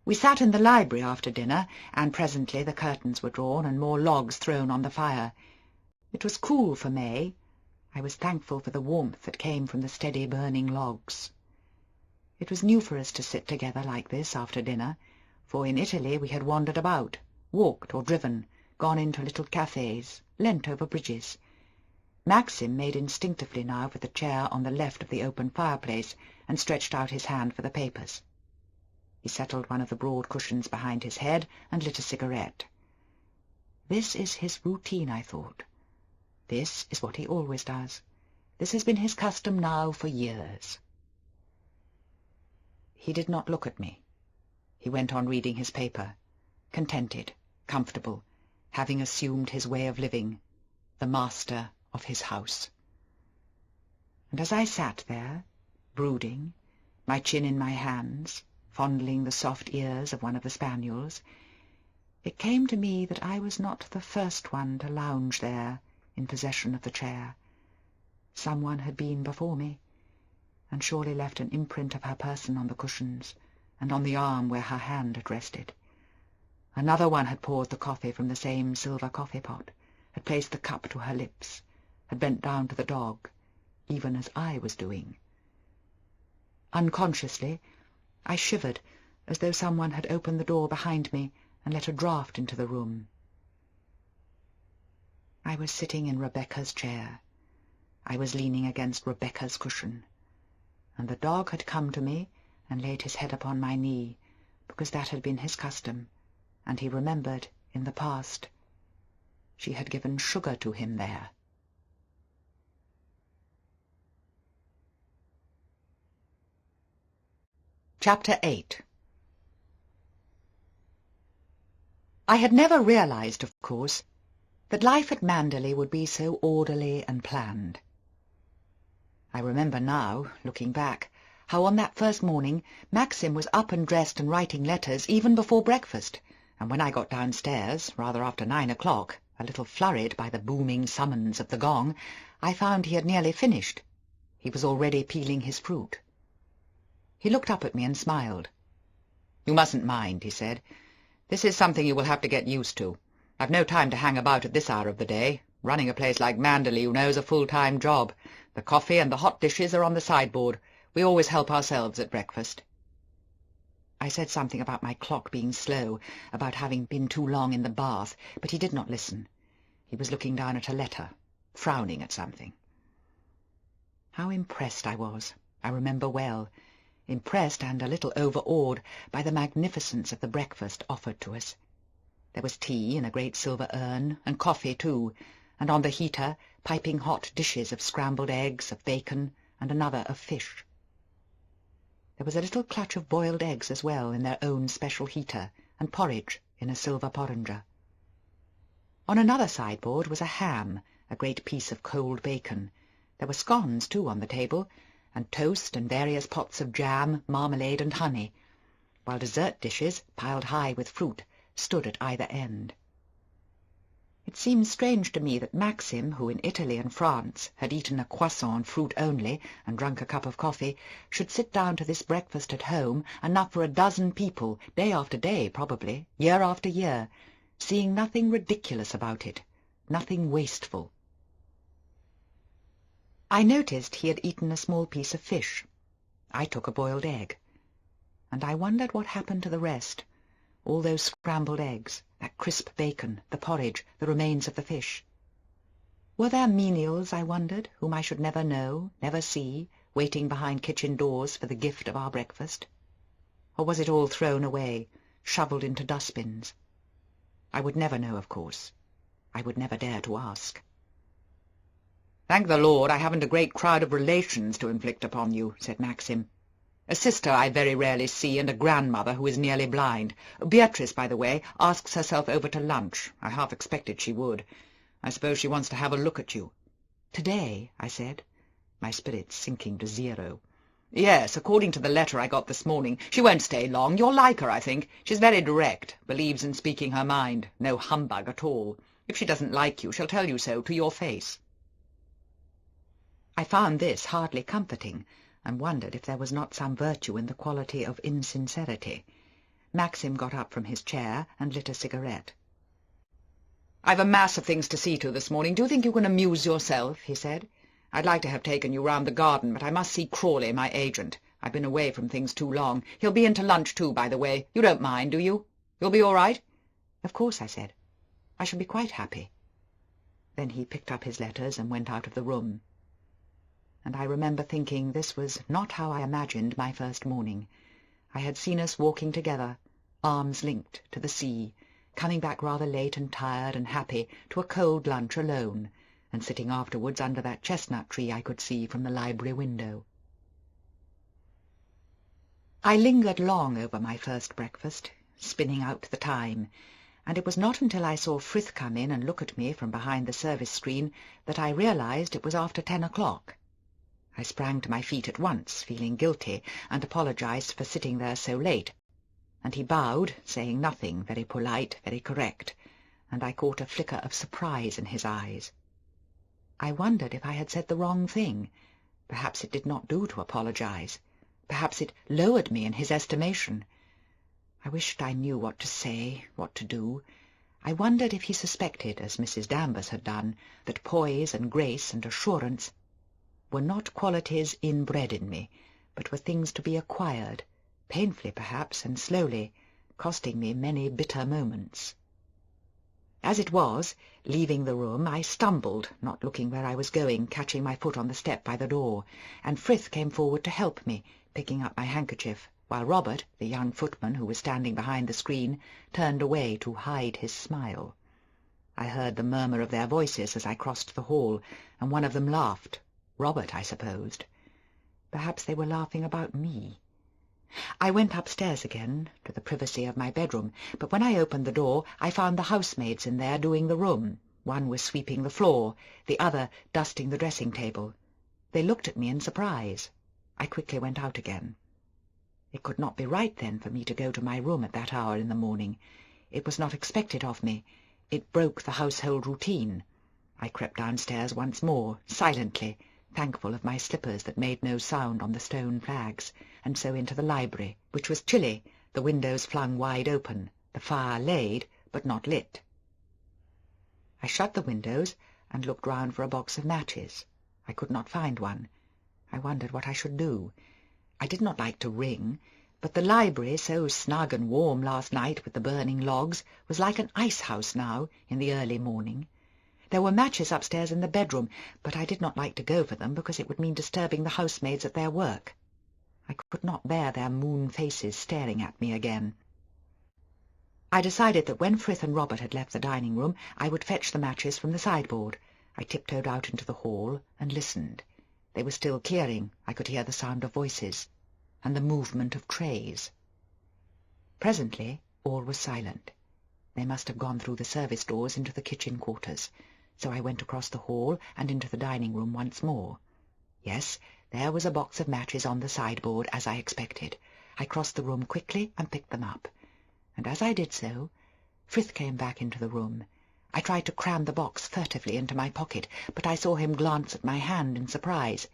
We sat in the library after dinner, and presently the curtains were drawn and more logs thrown on the fire. It was cool for May. I was thankful for the warmth that came from the steady burning logs. It was new for us to sit together like this after dinner, for in Italy we had wandered about, walked or driven, gone into little cafes, leant over bridges. Maxim made instinctively now for the chair on the left of the open fireplace, and stretched out his hand for the papers. He settled one of the broad cushions behind his head and lit a cigarette. This is his routine, I thought. This is what he always does. This has been his custom now for years. He did not look at me. He went on reading his paper, contented, comfortable, having assumed his way of living, the master of his house. And as I sat there, brooding, my chin in my hands, fondling the soft ears of one of the spaniels, it came to me that I was not the first one to lounge there in possession of the chair. Someone had been before me, and surely left an imprint of her person on the cushions, and on the arm where her hand had rested. Another one had poured the coffee from the same silver coffee-pot, had placed the cup to her lips, had bent down to the dog, even as I was doing. Unconsciously, I shivered, as though someone had opened the door behind me and let a draught into the room. I was sitting in Rebecca's chair. I was leaning against Rebecca's cushion, and the dog had come to me and laid his head upon my knee, because that had been his custom, and he remembered, in the past, she had given sugar to him there. Chapter 8. I had never realized, of course, that life at Manderley would be so orderly and planned. I remember now, looking back, how on that first morning Maxim was up and dressed and writing letters even before breakfast, and when I got downstairs, rather after 9 o'clock, a little flurried by the booming summons of the gong, I found he had nearly finished. He was already peeling his fruit. He looked up at me and smiled. "You mustn't mind," he said. "This is something you will have to get used to. I've no time to hang about at this hour of the day. Running a place like Manderley, you know, is a full-time job. The coffee and the hot dishes are on the sideboard. We always help ourselves at breakfast." I said something about my clock being slow, about having been too long in the bath, but he did not listen. He was looking down at a letter, frowning at something. How impressed I was, I remember well, impressed and a little overawed by the magnificence of the breakfast offered to us. There was tea in a great silver urn, and coffee too, and on the heater piping hot dishes of scrambled eggs, of bacon, and another of fish. There was a little clutch of boiled eggs as well in their own special heater, and porridge in a silver porringer. On another sideboard was a ham, a great piece of cold bacon. There were scones too on the table, and toast and various pots of jam, marmalade, and honey, while dessert dishes, piled high with fruit, stood at either end. It seemed strange to me that Maxim, who in Italy and France had eaten a croissant and fruit only, and drunk a cup of coffee, should sit down to this breakfast at home, enough for a dozen people, day after day probably, year after year, seeing nothing ridiculous about it, nothing wasteful. I noticed he had eaten a small piece of fish. I took a boiled egg, and I wondered what happened to the rest, all those scrambled eggs, that crisp bacon, the porridge, the remains of the fish. Were there menials, I wondered, whom I should never know, never see, waiting behind kitchen doors for the gift of our breakfast? Or was it all thrown away, shovelled into dustbins? I would never know, of course. I would never dare to ask. "Thank the Lord I haven't a great crowd of relations to inflict upon you," said Maxim. "A sister I very rarely see, and a grandmother who is nearly blind. Beatrice, by the way, asks herself over to lunch. I half expected she would. I suppose she wants to have a look at you." "Today?" I said, my spirits sinking to 0. "Yes, according to the letter I got this morning. She won't stay long. You'll like her, I think. She's very direct, believes in speaking her mind. No humbug at all. If she doesn't like you, she'll tell you so to your face." I found this hardly comforting, and wondered if there was not some virtue in the quality of insincerity. Maxim got up from his chair and lit a cigarette. "I've a mass of things to see to this morning. Do you think you can amuse yourself?" he said. "I'd like to have taken you round the garden, but I must see Crawley, my agent. I've been away from things too long. He'll be in to lunch too, by the way. You don't mind, do you? You'll be all right?" "Of course," I said. "I shall be quite happy." Then he picked up his letters and went out of the room. And I remember thinking this was not how I imagined my first morning. I had seen us walking together, arms linked, to the sea, coming back rather late and tired and happy to a cold lunch alone, and sitting afterwards under that chestnut tree I could see from the library window. I lingered long over my first breakfast, spinning out the time, and it was not until I saw Frith come in and look at me from behind the service screen that I realized it was after 10 o'clock. I sprang to my feet at once, feeling guilty, and apologized for sitting there so late, and he bowed, saying nothing, very polite, very correct, and I caught a flicker of surprise in his eyes. I wondered if I had said the wrong thing. Perhaps it did not do to apologize. Perhaps it lowered me in his estimation. I wished I knew what to say, what to do. I wondered if he suspected, as Mrs Danvers had done, that poise and grace and assurance were not qualities inbred in me, but were things to be acquired, painfully perhaps, and slowly, costing me many bitter moments. As it was, leaving the room, I stumbled, not looking where I was going, catching my foot on the step by the door, and Frith came forward to help me, picking up my handkerchief, while Robert, the young footman who was standing behind the screen, turned away to hide his smile. I heard the murmur of their voices as I crossed the hall, and one of them laughed. Robert, I supposed. Perhaps they were laughing about me. I went upstairs again, to the privacy of my bedroom, but when I opened the door I found the housemaids in there doing the room. One was sweeping the floor, the other dusting the dressing-table. They looked at me in surprise. I quickly went out again. It could not be right, then, for me to go to my room at that hour in the morning. It was not expected of me. It broke the household routine. I crept downstairs once more, silently, thankful of my slippers that made no sound on the stone flags, and so into the library, which was chilly, the windows flung wide open, the fire laid, but not lit. I shut the windows and looked round for a box of matches. I could not find one. I wondered what I should do. I did not like to ring, but the library, so snug and warm last night with the burning logs, was like an ice-house now in the early morning. There were matches upstairs in the bedroom, but I did not like to go for them because it would mean disturbing the housemaids at their work. I could not bear their moon faces staring at me again. I decided that when Frith and Robert had left the dining-room, I would fetch the matches from the sideboard. I tiptoed out into the hall and listened. They were still clearing. I could hear the sound of voices and the movement of trays. Presently all was silent. They must have gone through the service doors into the kitchen quarters. So I went across the hall and into the dining-room once more. Yes, there was a box of matches on the sideboard, as I expected. I crossed the room quickly and picked them up. And as I did so, Frith came back into the room. I tried to cram the box furtively into my pocket, but I saw him glance at my hand in surprise.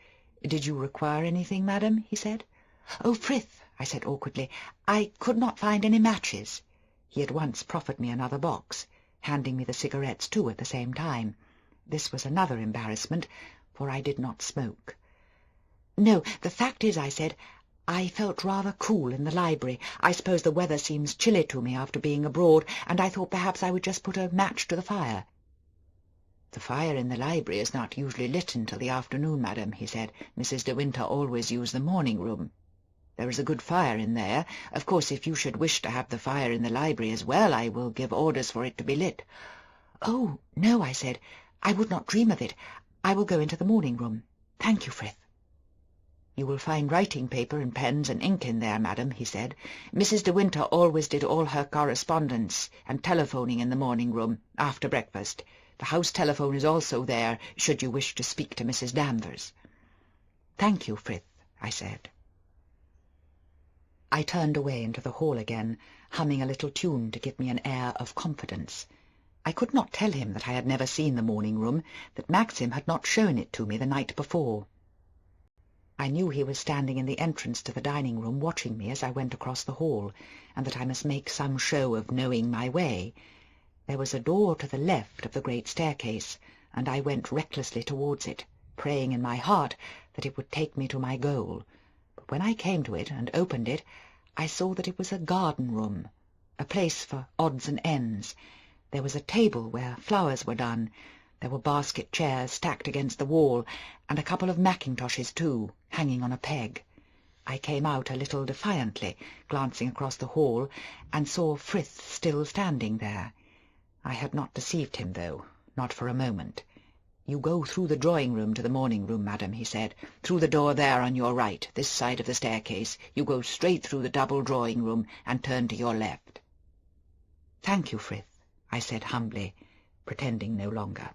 "Did you require anything, madam?" he said. "Oh, Frith," I said awkwardly, "I could not find any matches." He at once proffered me another box, handing me the cigarettes too at the same time. This was another embarrassment, for I did not smoke. "No, the fact is," I said, I felt rather cool in the library. I suppose the weather seems chilly to me after being abroad, and I thought perhaps I would just put a match to the fire. "The fire in the library is not usually lit until the afternoon, madam," he said. "Mrs. de Winter always used the morning room. There is a good fire in there. Of course, if you should wish to have the fire in the library as well, I will give orders for it to be lit." "Oh, no," I said. "I would not dream of it. I will go into the morning room. Thank you, Frith." "You will find writing paper and pens and ink in there, madam," he said. "Mrs. de Winter always did all her correspondence and telephoning in the morning room, after breakfast. The house telephone is also there, should you wish to speak to Mrs. Danvers." "Thank you, Frith," I said. I turned away into the hall again, humming a little tune to give me an air of confidence. I could not tell him that I had never seen the morning room, that Maxim had not shown it to me the night before. I knew he was standing in the entrance to the dining-room watching me as I went across the hall, and that I must make some show of knowing my way. There was a door to the left of the great staircase, and I went recklessly towards it, praying in my heart that it would take me to my goal. But when I came to it and opened it, I saw that it was a garden-room, a place for odds and ends. There was a table where flowers were done. There were basket chairs stacked against the wall, and a couple of mackintoshes too, hanging on a peg. I came out a little defiantly, glancing across the hall, and saw Frith still standing there. I had not deceived him, though, not for a moment. "You go through the drawing-room to the morning-room, madam," he said. "Through the door there on your right, this side of the staircase. You go straight through the double drawing-room and turn to your left." "Thank you, Frith," I said humbly, pretending no longer.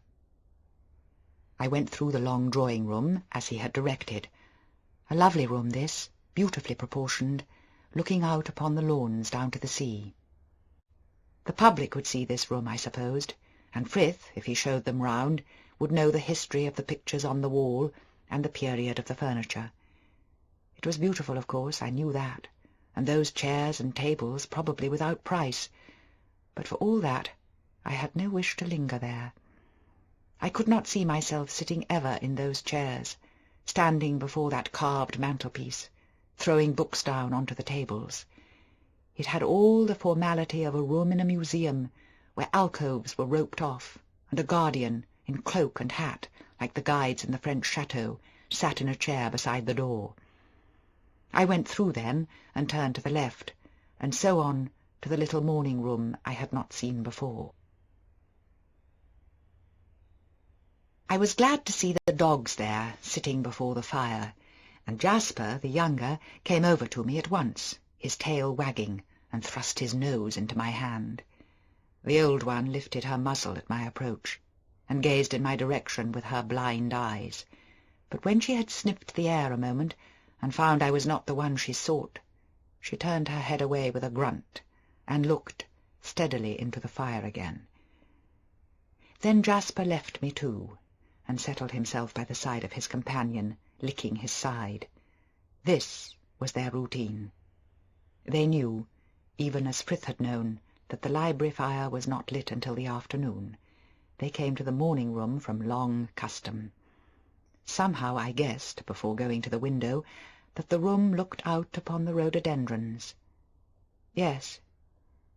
I went through the long drawing-room as he had directed. A lovely room this, beautifully proportioned, looking out upon the lawns down to the sea. The public would see this room, I supposed, and Frith, if he showed them round, would know the history of the pictures on the wall and the period of the furniture. It was beautiful, of course, I knew that, and those chairs and tables probably without price, but for all that I had no wish to linger there. I could not see myself sitting ever in those chairs, standing before that carved mantelpiece, throwing books down onto the tables. It had all the formality of a room in a museum, where alcoves were roped off, and a guardian, in cloak and hat, like the guides in the French chateau, sat in a chair beside the door. I went through then, and turned to the left, and so on to the little morning-room I had not seen before. I was glad to see the dogs there, sitting before the fire, and Jasper, the younger, came over to me at once, his tail wagging, and thrust his nose into my hand. The old one lifted her muzzle at my approach, and gazed in my direction with her blind eyes, but when she had sniffed the air a moment, and found I was not the one she sought, she turned her head away with a grunt, and looked steadily into the fire again. Then Jasper left me too, and settled himself by the side of his companion, licking his side. This was their routine. They knew, even as Frith had known, that the library fire was not lit until the afternoon. They came to the morning-room from long custom. Somehow I guessed, before going to the window, that the room looked out upon the rhododendrons. Yes,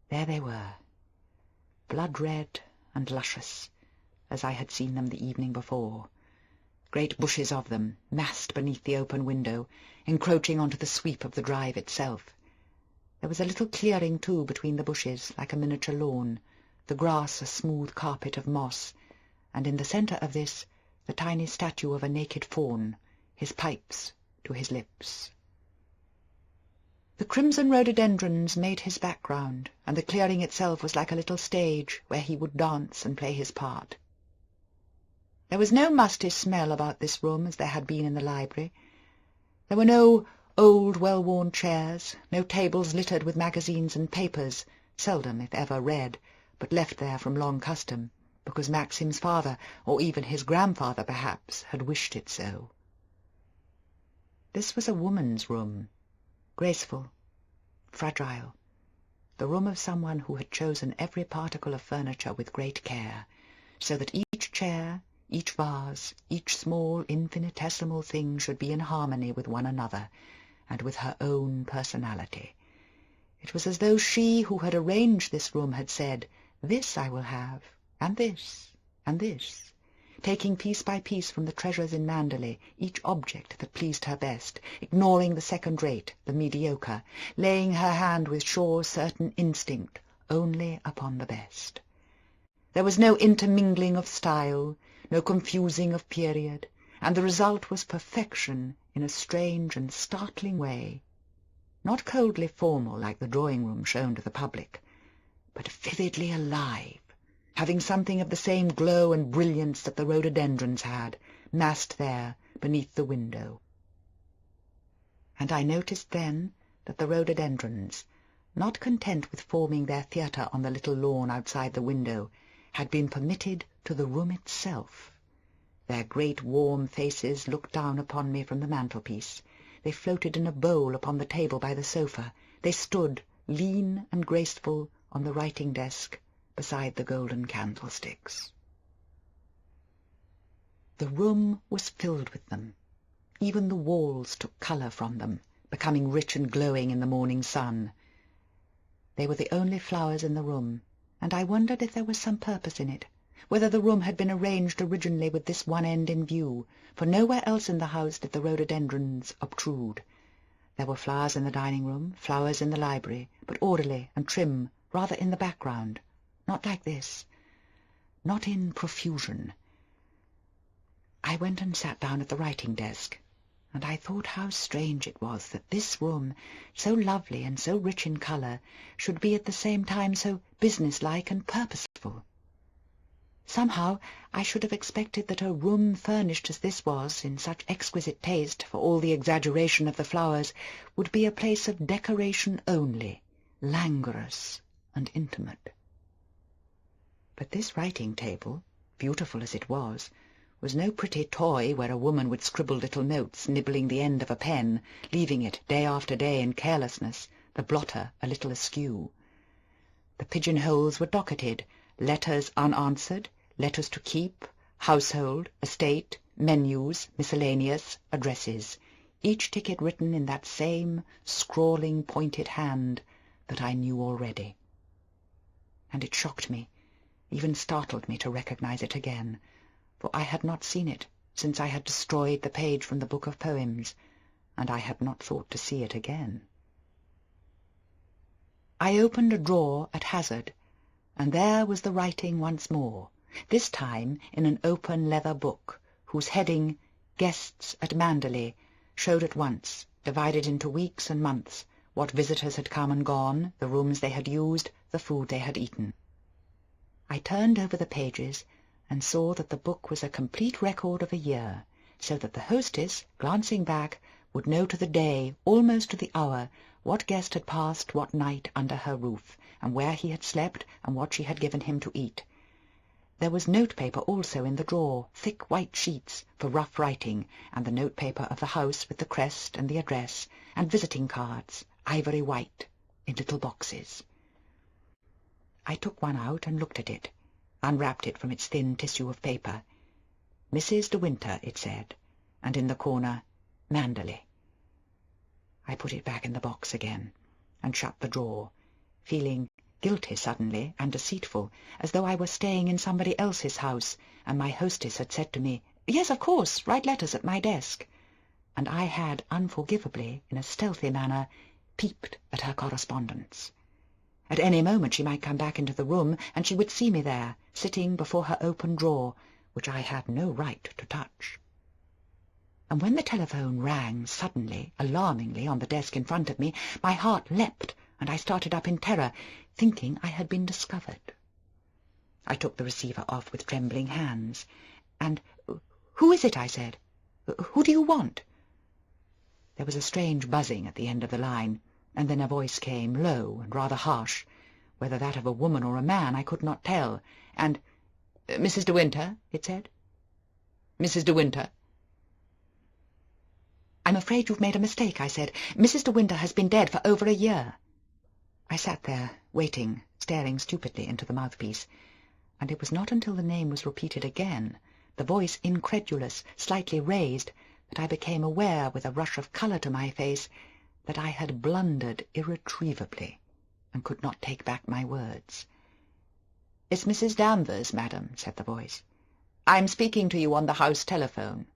there they were, blood-red and luscious, as I had seen them the evening before. Great bushes of them, massed beneath the open window, encroaching onto the sweep of the drive itself. There was a little clearing, too, between the bushes, like a miniature lawn, the grass a smooth carpet of moss, and in the centre of this the tiny statue of a naked faun, his pipes to his lips. The crimson rhododendrons made his background, and the clearing itself was like a little stage where he would dance and play his part. There was no musty smell about this room as there had been in the library. There were no old, well-worn chairs, no tables littered with magazines and papers, seldom, if ever, read, but left there from long custom, because Maxim's father, or even his grandfather perhaps, had wished it so. This was a woman's room, graceful, fragile, the room of someone who had chosen every particle of furniture with great care, so that each chair, each vase, each small infinitesimal thing should be in harmony with one another, and with her own personality. It was as though she who had arranged this room had said, "This I will have, and this, and this," taking piece by piece from the treasures in Manderley each object that pleased her best, ignoring the second-rate, the mediocre, laying her hand with sure, certain instinct only upon the best. There was no intermingling of style, no confusing of period, and the result was perfection in a strange and startling way, not coldly formal like the drawing-room shown to the public, but vividly alive, having something of the same glow and brilliance that the rhododendrons had, massed there beneath the window. And I noticed then that the rhododendrons, not content with forming their theatre on the little lawn outside the window, had been permitted to the room itself. Their great warm faces looked down upon me from the mantelpiece. They floated in a bowl upon the table by the sofa. They stood, lean and graceful, on the writing-desk beside the golden candlesticks. The room was filled with them. Even the walls took colour from them, becoming rich and glowing in the morning sun. They were the only flowers in the room, and I wondered if there was some purpose in it, whether the room had been arranged originally with this one end in view, for nowhere else in the house did the rhododendrons obtrude. There were flowers in the dining-room, flowers in the library, but orderly and trim, rather in the background, not like this, not in profusion. I went and sat down at the writing-desk, and I thought how strange it was that this room, so lovely and so rich in colour, should be at the same time so business-like and purposeful. Somehow I should have expected that a room furnished as this was, in such exquisite taste, for all the exaggeration of the flowers, would be a place of decoration only, languorous and intimate. But this writing-table, beautiful as it was no pretty toy where a woman would scribble little notes, nibbling the end of a pen, leaving it day after day in carelessness, the blotter a little askew. The pigeon-holes were docketed, letters unanswered, letters to keep, household, estate, menus, miscellaneous, addresses, each ticket written in that same scrawling, pointed hand that I knew already. And it shocked me, even startled me to recognize it again, for I had not seen it since I had destroyed the page from the book of poems, and I had not thought to see it again. I opened a drawer at hazard, and there was the writing once more, this time in an open leather book, whose heading, "Guests at Manderley," showed at once, divided into weeks and months, what visitors had come and gone, the rooms they had used, the food they had eaten. I turned over the pages and saw that the book was a complete record of a year, so that the hostess, glancing back, would know to the day, almost to the hour, what guest had passed what night under her roof, and where he had slept, and what she had given him to eat. There was note-paper also in the drawer, thick white sheets, for rough writing, and the note-paper of the house with the crest and the address, and visiting cards, ivory white, in little boxes. I took one out and looked at it, unwrapped it from its thin tissue of paper. Mrs. de Winter, it said, and in the corner, Manderley. I put it back in the box again, and shut the drawer, feeling guilty suddenly and deceitful, as though I were staying in somebody else's house, and my hostess had said to me, "Yes, of course, write letters at my desk," and I had unforgivably, in a stealthy manner, peeped at her correspondence. At any moment she might come back into the room, and she would see me there, sitting before her open drawer, which I had no right to touch. And when the telephone rang suddenly, alarmingly, on the desk in front of me, my heart leapt, and I started up in terror, thinking I had been discovered. I took the receiver off with trembling hands, and, "Who is it?" I said. "Who do you want?" There was a strange buzzing at the end of the line, and then a voice came, low and rather harsh, whether that of a woman or a man I could not tell, and, "Mrs. de Winter," it said. "Mrs. de Winter." "I'm afraid you've made a mistake," I said. "Mrs. de Winter has been dead for over a year." I sat there, waiting, staring stupidly into the mouthpiece, and it was not until the name was repeated again, the voice incredulous, slightly raised, that I became aware, with a rush of colour to my face, that I had blundered irretrievably, and could not take back my words. "It's Mrs. Danvers, madam," said the voice. "I'm speaking to you on the house telephone."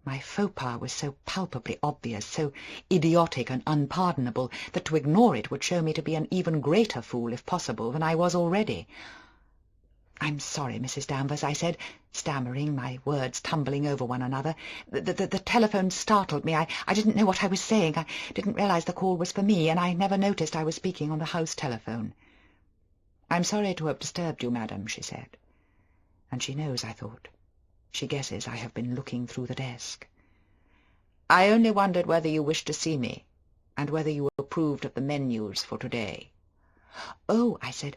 My faux pas was so palpably obvious, so idiotic and unpardonable, that to ignore it would show me to be an even greater fool, if possible, than I was already. "I'm sorry, Mrs. Danvers," I said, stammering, my words tumbling over one another. The telephone startled me. I didn't know what I was saying. I didn't realize the call was for me, and I never noticed I was speaking on the house telephone. "I'm sorry to have disturbed you, madam," she said. And she knows, I thought. She guesses I have been looking through the desk. "I only wondered whether you wished to see me, and whether you approved of the menus for today." "Oh," I said,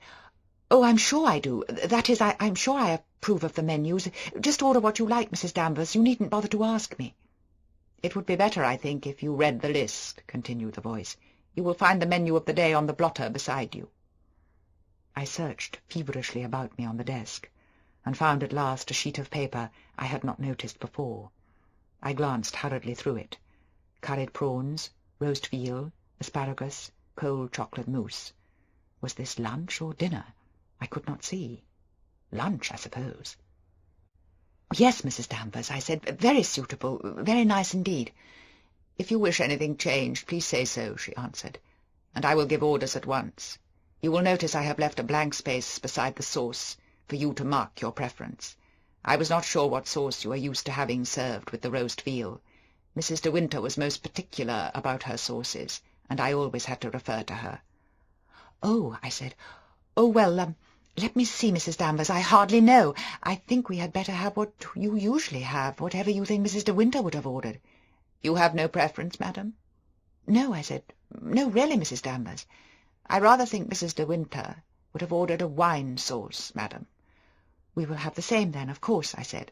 "oh, I'm sure I do. That is, I'm sure I approve of the menus. Just order what you like, Mrs. Danvers. You needn't bother to ask me." "It would be better, I think, if you read the list," continued the voice. "You will find the menu of the day on the blotter beside you." I searched feverishly about me on the desk, and found at last a sheet of paper I had not noticed before. I glanced hurriedly through it. Curried prawns, roast veal, asparagus, cold chocolate mousse. Was this lunch or dinner? I could not see. Lunch, I suppose. "Yes, Mrs. Danvers," I said, "very suitable, very nice indeed." "If you wish anything changed, please say so," she answered, "and I will give orders at once. You will notice I have left a blank space beside the sauce, for you to mark your preference. I was not sure what sauce you are used to having served with the roast veal. Mrs. de Winter was most particular about her sauces, and I always had to refer to her." "Oh," I said, "oh, well, let me see, Mrs. Danvers, I hardly know. I think we had better have what you usually have, whatever you think Mrs. de Winter would have ordered." "You have no preference, madam?" "No," I said, "no, really, Mrs. Danvers. I rather think Mrs. de Winter would have ordered a wine sauce, madam." "We will have the same, then, of course," I said.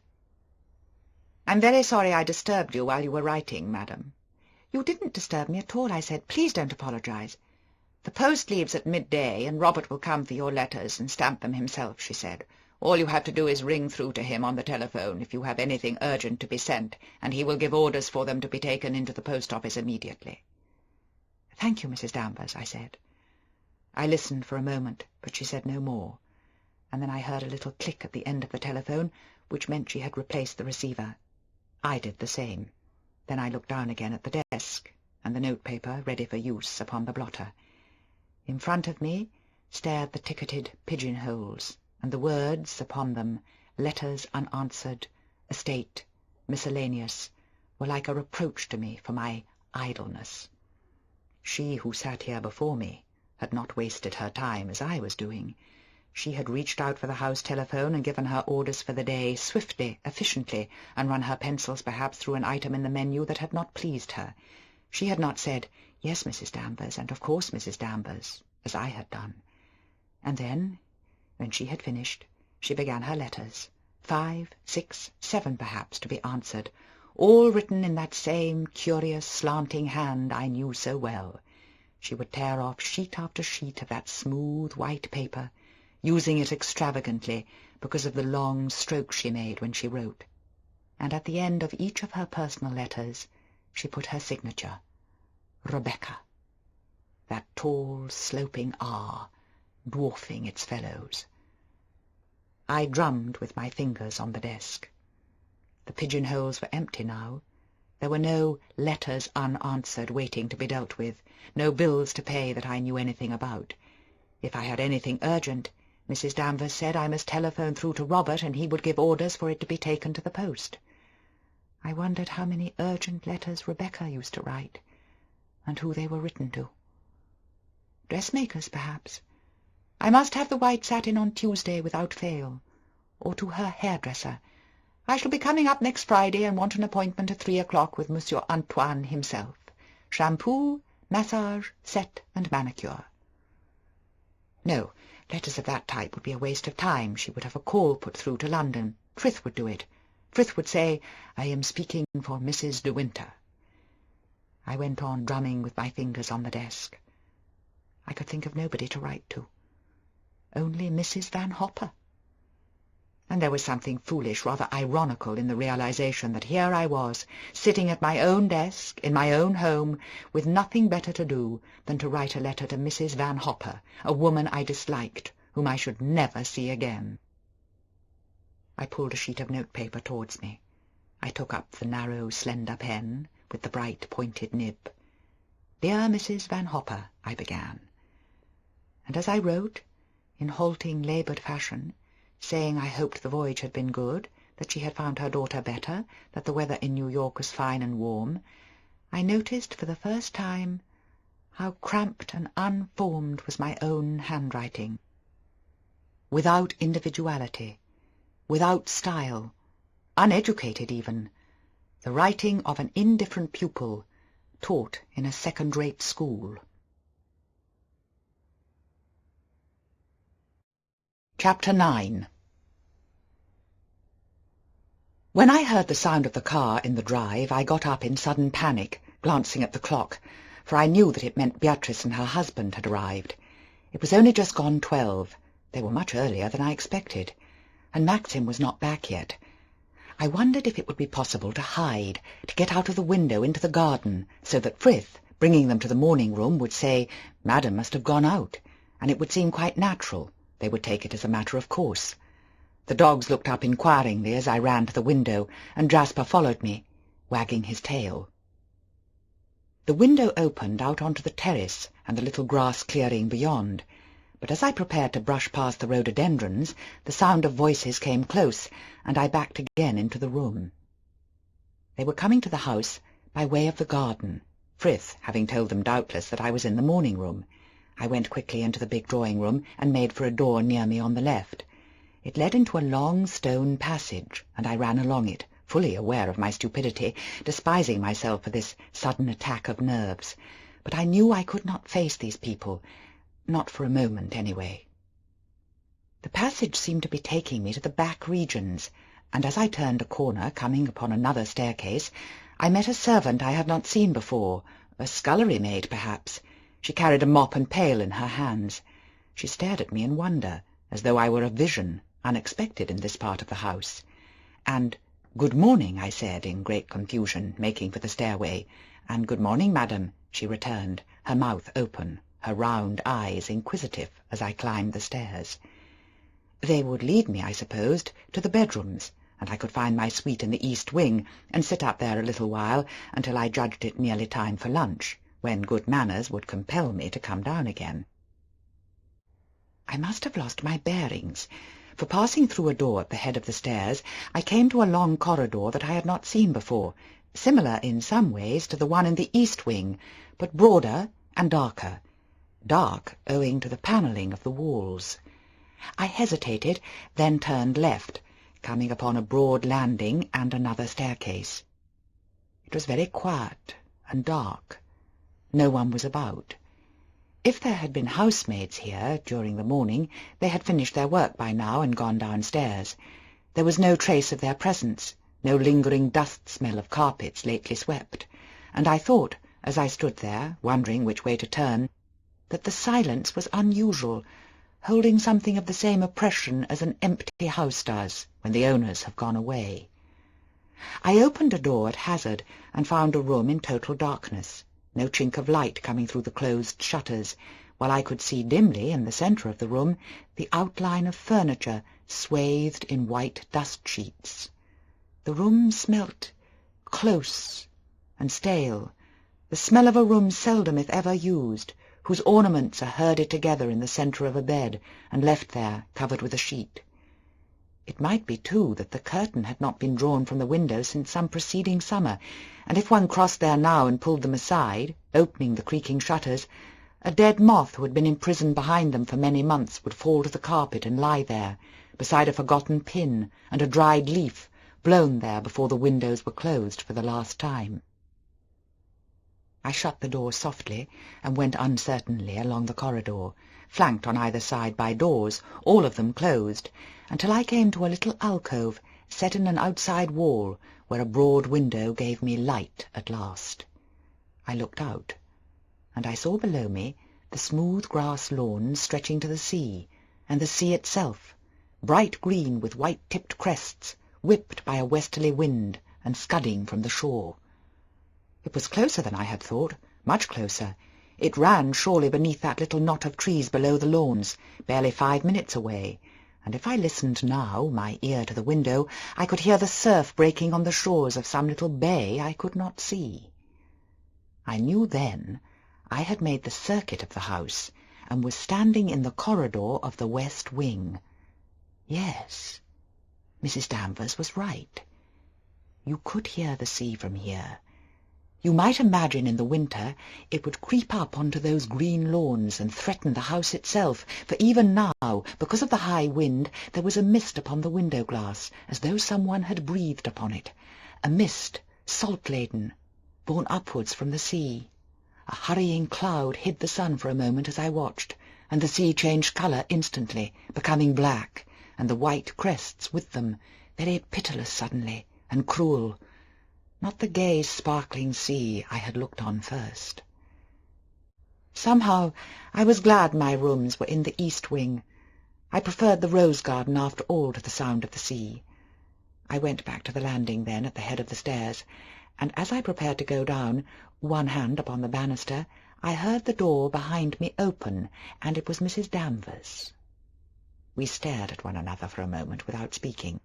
"I'm very sorry I disturbed you while you were writing, madam." "You didn't disturb me at all," I said. "Please don't apologize." "The post leaves at midday, and Robert will come for your letters and stamp them himself," she said. "All you have to do is ring through to him on the telephone if you have anything urgent to be sent, and he will give orders for them to be taken into the post-office immediately." "Thank you, Mrs. Danvers," I said. I listened for a moment, but she said no more, and then I heard a little click at the end of the telephone, which meant she had replaced the receiver. I did the same. Then I looked down again at the desk, and the notepaper ready for use upon the blotter. In front of me stared the ticketed pigeon-holes, and the words upon them, letters unanswered, estate, miscellaneous, were like a reproach to me for my idleness. She who sat here before me had not wasted her time as I was doing. She had reached out for the house telephone and given her orders for the day swiftly, efficiently, and run her pencils perhaps through an item in the menu that had not pleased her. She had not said, "Yes, Mrs. Danvers, and of course, Mrs. Danvers," as I had done. And then, when she had finished, she began her letters, 5, 6, 7 perhaps, to be answered, all written in that same curious slanting hand I knew so well. She would tear off sheet after sheet of that smooth white paper, using it extravagantly because of the long strokes she made when she wrote. And at the end of each of her personal letters she put her signature, Rebecca, that tall, sloping R, dwarfing its fellows. I drummed with my fingers on the desk. The pigeon-holes were empty now. There were no letters unanswered waiting to be dealt with, no bills to pay that I knew anything about. If I had anything urgent, Mrs. Danvers said I must telephone through to Robert, and he would give orders for it to be taken to the post. I wondered how many urgent letters Rebecca used to write, and who they were written to. Dressmakers, perhaps. I must have the white satin on Tuesday without fail, or to her hairdresser. I shall be coming up next Friday and want an appointment at 3 o'clock with Monsieur Antoine himself. Shampoo, massage, set, and manicure. No, letters of that type would be a waste of time. She would have a call put through to London. Frith would do it. Frith would say, "I am speaking for Mrs. de Winter." I went on drumming with my fingers on the desk. I could think of nobody to write to. Only Mrs. Van Hopper. And there was something foolish, rather ironical, in the realization that here I was, sitting at my own desk, in my own home, with nothing better to do than to write a letter to Mrs. Van Hopper, a woman I disliked, whom I should never see again. I pulled a sheet of notepaper towards me. I took up the narrow, slender pen, with the bright, pointed nib. "Dear Mrs. Van Hopper," I began. And as I wrote, in halting, laboured fashion, saying I hoped the voyage had been good, that she had found her daughter better, that the weather in New York was fine and warm, I noticed for the first time how cramped and unformed was my own handwriting. Without individuality, without style, uneducated even, the writing of an indifferent pupil taught in a second-rate school. Chapter 9. When I heard the sound of the car in the drive, I got up in sudden panic, glancing at the clock, for I knew that it meant Beatrice and her husband had arrived. It was only just gone 12. They were much earlier than I expected, and Maxim was not back yet. I wondered if it would be possible to hide, to get out of the window into the garden, so that Frith, bringing them to the morning-room, would say, "Madam must have gone out," and it would seem quite natural. They would take it as a matter of course. The dogs looked up inquiringly as I ran to the window, and Jasper followed me, wagging his tail. The window opened out onto the terrace and the little grass clearing beyond, but as I prepared to brush past the rhododendrons, the sound of voices came close, and I backed again into the room. They were coming to the house by way of the garden, Frith having told them doubtless that I was in the morning-room. I went quickly into the big drawing-room and made for a door near me on the left. It led into a long stone passage, and I ran along it, fully aware of my stupidity, despising myself for this sudden attack of nerves. But I knew I could not face these people, not for a moment anyway. The passage seemed to be taking me to the back regions, and as I turned a corner, coming upon another staircase, I met a servant I had not seen before, a scullery maid perhaps. She carried a mop and pail in her hands. She stared at me in wonder, as though I were a vision, unexpected in this part of the house. And "Good morning," I said, in great confusion, making for the stairway. "And good morning, madam," she returned, her mouth open, her round eyes inquisitive as I climbed the stairs. They would lead me, I supposed, to the bedrooms, and I could find my suite in the east wing, and sit up there a little while until I judged it nearly time for lunch, when good manners would compel me to come down again. I must have lost my bearings, for passing through a door at the head of the stairs, I came to a long corridor that I had not seen before, similar in some ways to the one in the east wing, but broader and darker, dark owing to the panelling of the walls. I hesitated, then turned left, coming upon a broad landing and another staircase. It was very quiet and dark. No one was about. If there had been housemaids here during the morning, they had finished their work by now and gone downstairs. There was no trace of their presence, no lingering dust smell of carpets lately swept, and I thought, as I stood there, wondering which way to turn, that the silence was unusual, holding something of the same oppression as an empty house does when the owners have gone away. I opened a door at hazard and found a room in total darkness, no chink of light coming through the closed shutters, while I could see dimly in the centre of the room the outline of furniture swathed in white dust-sheets. The room smelt close and stale, the smell of a room seldom if ever used, whose ornaments are herded together in the centre of a bed and left there covered with a sheet. It might be, too, that the curtain had not been drawn from the window since some preceding summer, and if one crossed there now and pulled them aside, opening the creaking shutters, a dead moth who had been imprisoned behind them for many months would fall to the carpet and lie there, beside a forgotten pin and a dried leaf, blown there before the windows were closed for the last time. I shut the door softly and went uncertainly along the corridor, flanked on either side by doors, all of them closed, until I came to a little alcove set in an outside wall where a broad window gave me light at last. I looked out, and I saw below me the smooth grass lawn stretching to the sea, and the sea itself, bright green with white-tipped crests, whipped by a westerly wind and scudding from the shore. It was closer than I had thought, much closer. It ran surely beneath that little knot of trees below the lawns, barely 5 minutes away, and if I listened now, my ear to the window, I could hear the surf breaking on the shores of some little bay I could not see. I knew then I had made the circuit of the house, and was standing in the corridor of the west wing. Yes, Mrs. Danvers was right. You could hear the sea from here. You might imagine in the winter it would creep up onto those green lawns and threaten the house itself, for even now, because of the high wind, there was a mist upon the window-glass, as though someone had breathed upon it, a mist, salt-laden, borne upwards from the sea. A hurrying cloud hid the sun for a moment as I watched, and the sea changed colour instantly, becoming black, and the white crests with them, very pitiless suddenly, and cruel. Not the gay, sparkling sea I had looked on first. Somehow I was glad my rooms were in the east wing. I preferred the rose garden after all to the sound of the sea. I went back to the landing then at the head of the stairs, and as I prepared to go down, one hand upon the banister, I heard the door behind me open, and it was Mrs. Danvers. We stared at one another for a moment without speaking,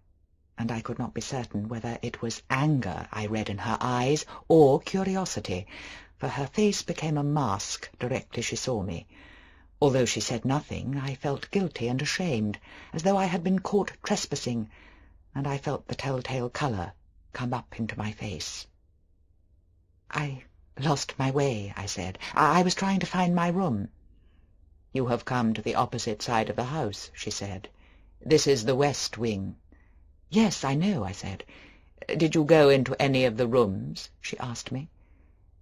and I could not be certain whether it was anger I read in her eyes or curiosity, for her face became a mask directly she saw me. Although she said nothing, I felt guilty and ashamed, as though I had been caught trespassing, and I felt the telltale colour come up into my face. "I lost my way," I said. "I was trying to find my room." "You have come to the opposite side of the house," she said. "This is the west wing." "Yes, I know," I said. "Did you go into any of the rooms?" she asked me.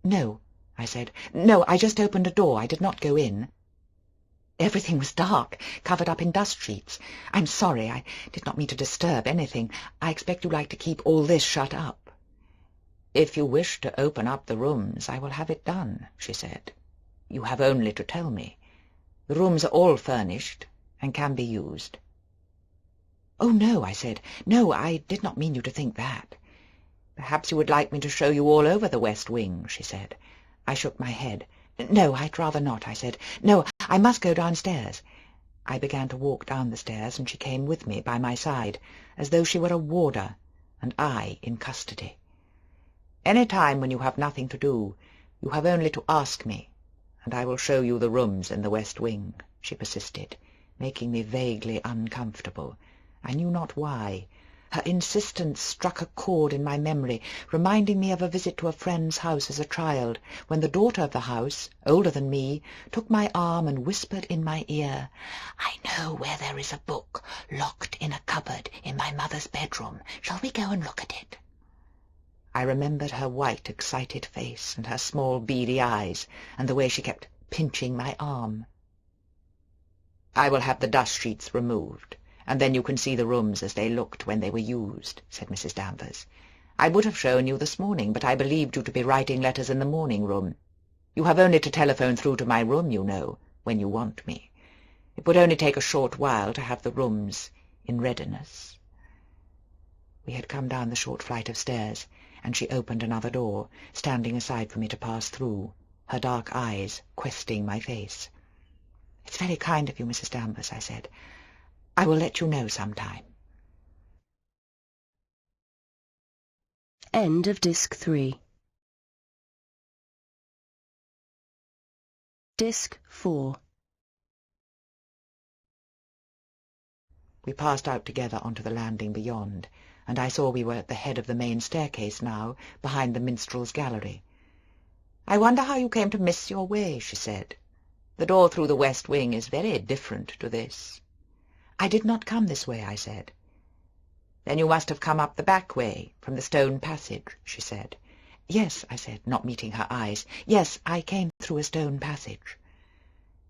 "No," I said. "No, I just opened a door. I did not go in." Everything was dark, covered up in dust sheets. "I'm sorry. I did not mean to disturb anything. I expect you like to keep all this shut up." "If you wish to open up the rooms, I will have it done," she said. "You have only to tell me. The rooms are all furnished, and can be used." "Oh, no," I said. "No, I did not mean you to think that." "Perhaps you would like me to show you all over the west wing," she said. I shook my head. "No, I'd rather not," I said. "No, I must go downstairs." I began to walk down the stairs, and she came with me by my side, as though she were a warder, and I in custody. "Any time when you have nothing to do, you have only to ask me, and I will show you the rooms in the west wing," she persisted, making me vaguely uncomfortable. I knew not why. Her insistence struck a chord in my memory, reminding me of a visit to a friend's house as a child, when the daughter of the house, older than me, took my arm and whispered in my ear, "I know where there is a book locked in a cupboard in my mother's bedroom. Shall we go and look at it?" I remembered her white, excited face, and her small, beady eyes, and the way she kept pinching my arm. "I will have the dust sheets removed, and then you can see the rooms as they looked when they were used," said Mrs. Danvers. "I would have shown you this morning, but I believed you to be writing letters in the morning room. You have only to telephone through to my room, you know, when you want me. It would only take a short while to have the rooms in readiness." We had come down the short flight of stairs, and she opened another door, standing aside for me to pass through, her dark eyes questing my face. "It's very kind of you, Mrs. Danvers," I said. "I will let you know sometime." End of Disc 3. Disc 4. We passed out together onto the landing beyond, and I saw we were at the head of the main staircase now, behind the minstrel's gallery. "I wonder how you came to miss your way," she said. "The door through the west wing is very different to this." "I did not come this way," I said. "Then you must have come up the back way, from the stone passage," she said. "Yes," I said, not meeting her eyes. "Yes, I came through a stone passage."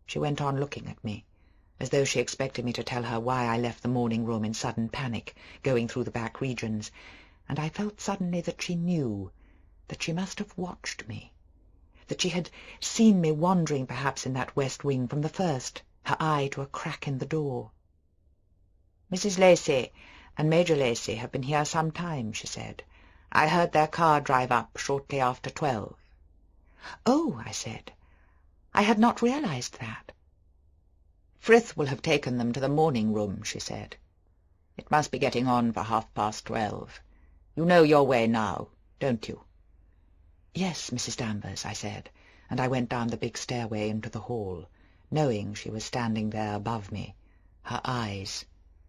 She went on looking at me, as though she expected me to tell her why I left the morning room in sudden panic, going through the back regions, and I felt suddenly that she knew, that she must have watched me, that she had seen me wandering perhaps in that west wing from the first, her eye to a crack in the door. "Mrs. Lacey and Major Lacey have been here some time," she said. "I heard their car drive up shortly after 12. "Oh," I said. "I had not realized that." "Frith will have taken them to the morning room," she said. "It must be getting on for 12:30. You know your way now, don't you?" "Yes, Mrs. Danvers," I said, and I went down the big stairway into the hall, knowing she was standing there above me, her eyes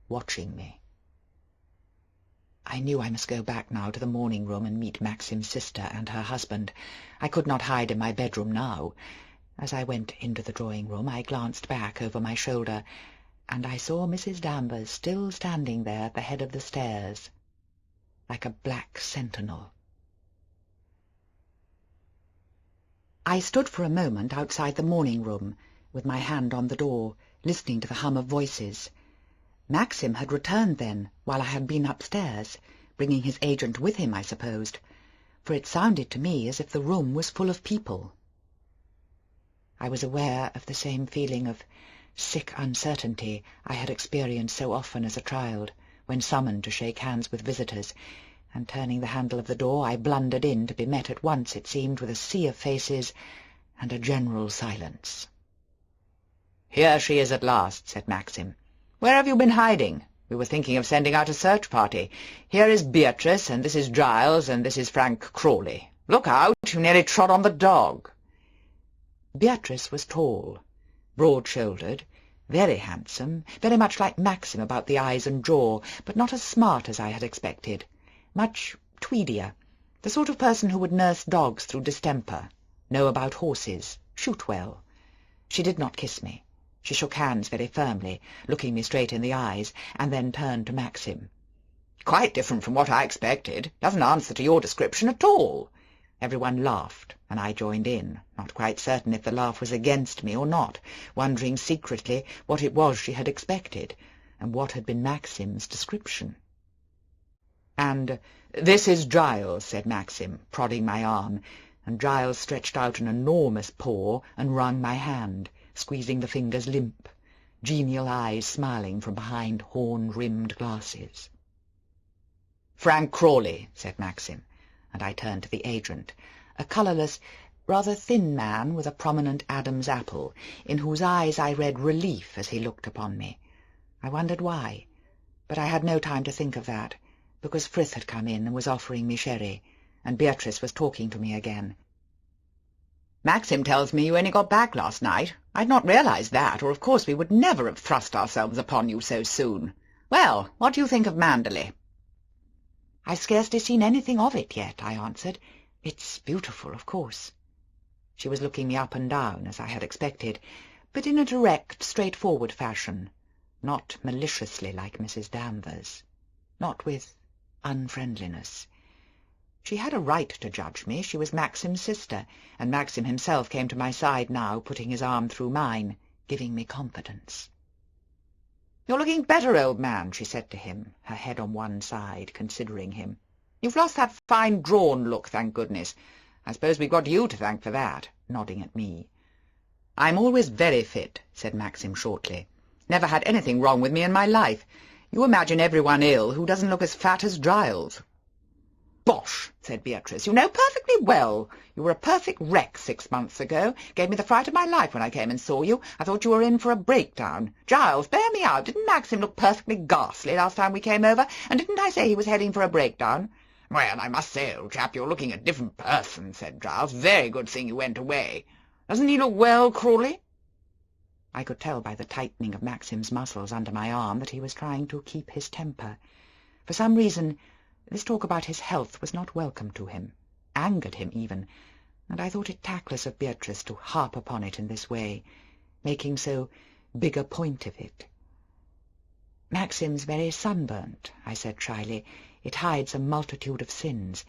watching me. I knew I must go back now to the morning room and meet Maxim's sister and her husband. I could not hide in my bedroom now. As I went into the drawing-room, I glanced back over my shoulder, and I saw Mrs. Danvers still standing there at the head of the stairs, like a black sentinel. I stood for a moment outside the morning-room, with my hand on the door, listening to the hum of voices. Maxim had returned then, while I had been upstairs, bringing his agent with him, I supposed, for it sounded to me as if the room was full of people. I was aware of the same feeling of sick uncertainty I had experienced so often as a child, when summoned to shake hands with visitors, and turning the handle of the door, I blundered in to be met at once, it seemed, with a sea of faces and a general silence. "Here she is at last," said Maxim. "Where have you been hiding? We were thinking of sending out a search party. Here is Beatrice, and this is Giles, and this is Frank Crawley. Look out, you nearly trod on the dog." Beatrice was tall, broad-shouldered, very handsome, very much like Maxim about the eyes and jaw, but not as smart as I had expected, much tweedier, the sort of person who would nurse dogs through distemper, know about horses, shoot well. She did not kiss me. She shook hands very firmly, looking me straight in the eyes, and then turned to Maxim. "Quite different from what I expected. Doesn't answer to your description at all." Everyone laughed, and I joined in, not quite certain if the laugh was against me or not, wondering secretly what it was she had expected, and what had been Maxim's description. "And this is Giles," said Maxim, prodding my arm, and Giles stretched out an enormous paw and wrung my hand, squeezing the fingers limp, genial eyes smiling from behind horn-rimmed glasses. "Frank Crawley," said Maxim, and I turned to the agent, a colourless, rather thin man with a prominent Adam's apple, in whose eyes I read relief as he looked upon me. I wondered why, but I had no time to think of that, because Frith had come in and was offering me sherry, and Beatrice was talking to me again. "Maxim tells me you only got back last night. I'd not realized that, or of course we would never have thrust ourselves upon you so soon. Well, what do you think of Manderley?" "I've scarcely seen anything of it yet," I answered. "It's beautiful, of course." She was looking me up and down, as I had expected, but in a direct, straightforward fashion, not maliciously like Mrs. Danvers, not with unfriendliness. She had a right to judge me. She was Maxim's sister, and Maxim himself came to my side now, putting his arm through mine, giving me confidence. "You're looking better, old man," she said to him, her head on one side, considering him. "You've lost that fine drawn look, thank goodness. I suppose we've got you to thank for that," nodding at me. "I'm always very fit," said Maxim shortly. "Never had anything wrong with me in my life. You imagine everyone ill who doesn't look as fat as Giles." "Bosh," said Beatrice. "You know perfectly well. You were a perfect wreck 6 months ago. Gave me the fright of my life when I came and saw you. I thought you were in for a breakdown. Giles, bear me out. Didn't Maxim look perfectly ghastly last time we came over? And didn't I say he was heading for a breakdown?" "Well, I must say, old chap, you're looking a different person," said Giles. "Very good thing you went away. Doesn't he look well, Crawley?" I could tell by the tightening of Maxim's muscles under my arm that he was trying to keep his temper. For some reason, this talk about his health was not welcome to him, angered him even, and I thought it tactless of Beatrice to harp upon it in this way, making so big a point of it. "Maxim's very sunburnt," I said shyly. "It hides a multitude of sins.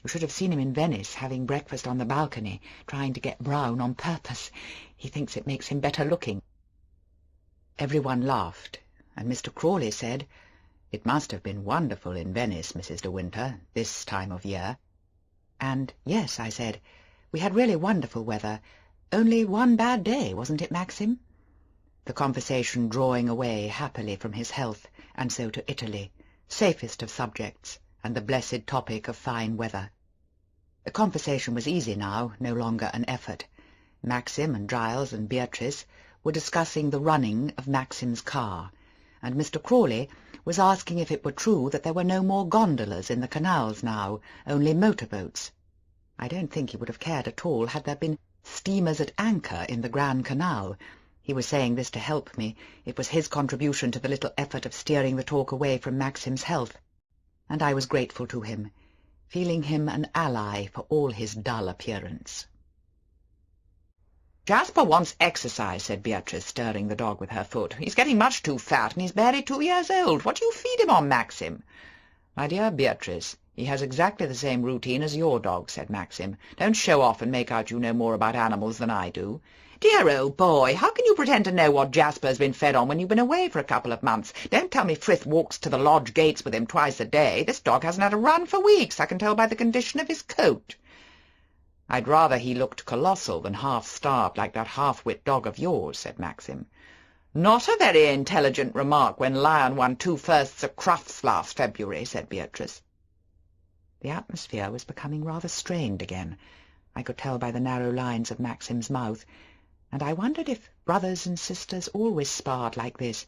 You should have seen him in Venice, having breakfast on the balcony, trying to get brown on purpose. He thinks it makes him better looking." Everyone laughed, and Mr. Crawley said, "It must have been wonderful in Venice, Mrs. de Winter, this time of year." And yes, I said, we had really wonderful weather. Only one bad day, wasn't it, Maxim? the conversation drawing away happily from his health, and so to Italy, safest of subjects, and the blessed topic of fine weather. The conversation was easy now, no longer an effort. Maxim and Giles and Beatrice were discussing the running of Maxim's car, and Mr. Crawley was asking if it were true that there were no more gondolas in the canals now, only motor-boats. I don't think he would have cared at all had there been steamers at anchor in the Grand Canal. He was saying this to help me. It was his contribution to the little effort of steering the talk away from Maxim's health, and I was grateful to him, feeling him an ally for all his dull appearance. "Jasper wants exercise," said Beatrice, stirring the dog with her foot. "He's getting much too fat, and he's barely 2 years old. What do you feed him on, Maxim?" "My dear Beatrice, he has exactly the same routine as your dog," said Maxim. "Don't show off and make out you know more about animals than I do." "Dear old boy, how can you pretend to know what Jasper's been fed on when you've been away for a couple of months? Don't tell me Frith walks to the lodge gates with him twice a day. This dog hasn't had a run for weeks. I can tell by the condition of his coat." "I'd rather he looked colossal than half-starved like that half-wit dog of yours," said Maxim. "Not a very intelligent remark when Lion won 2 firsts at Crufts last February," said Beatrice. The atmosphere was becoming rather strained again. I could tell by the narrow lines of Maxim's mouth, and I wondered if brothers and sisters always sparred like this,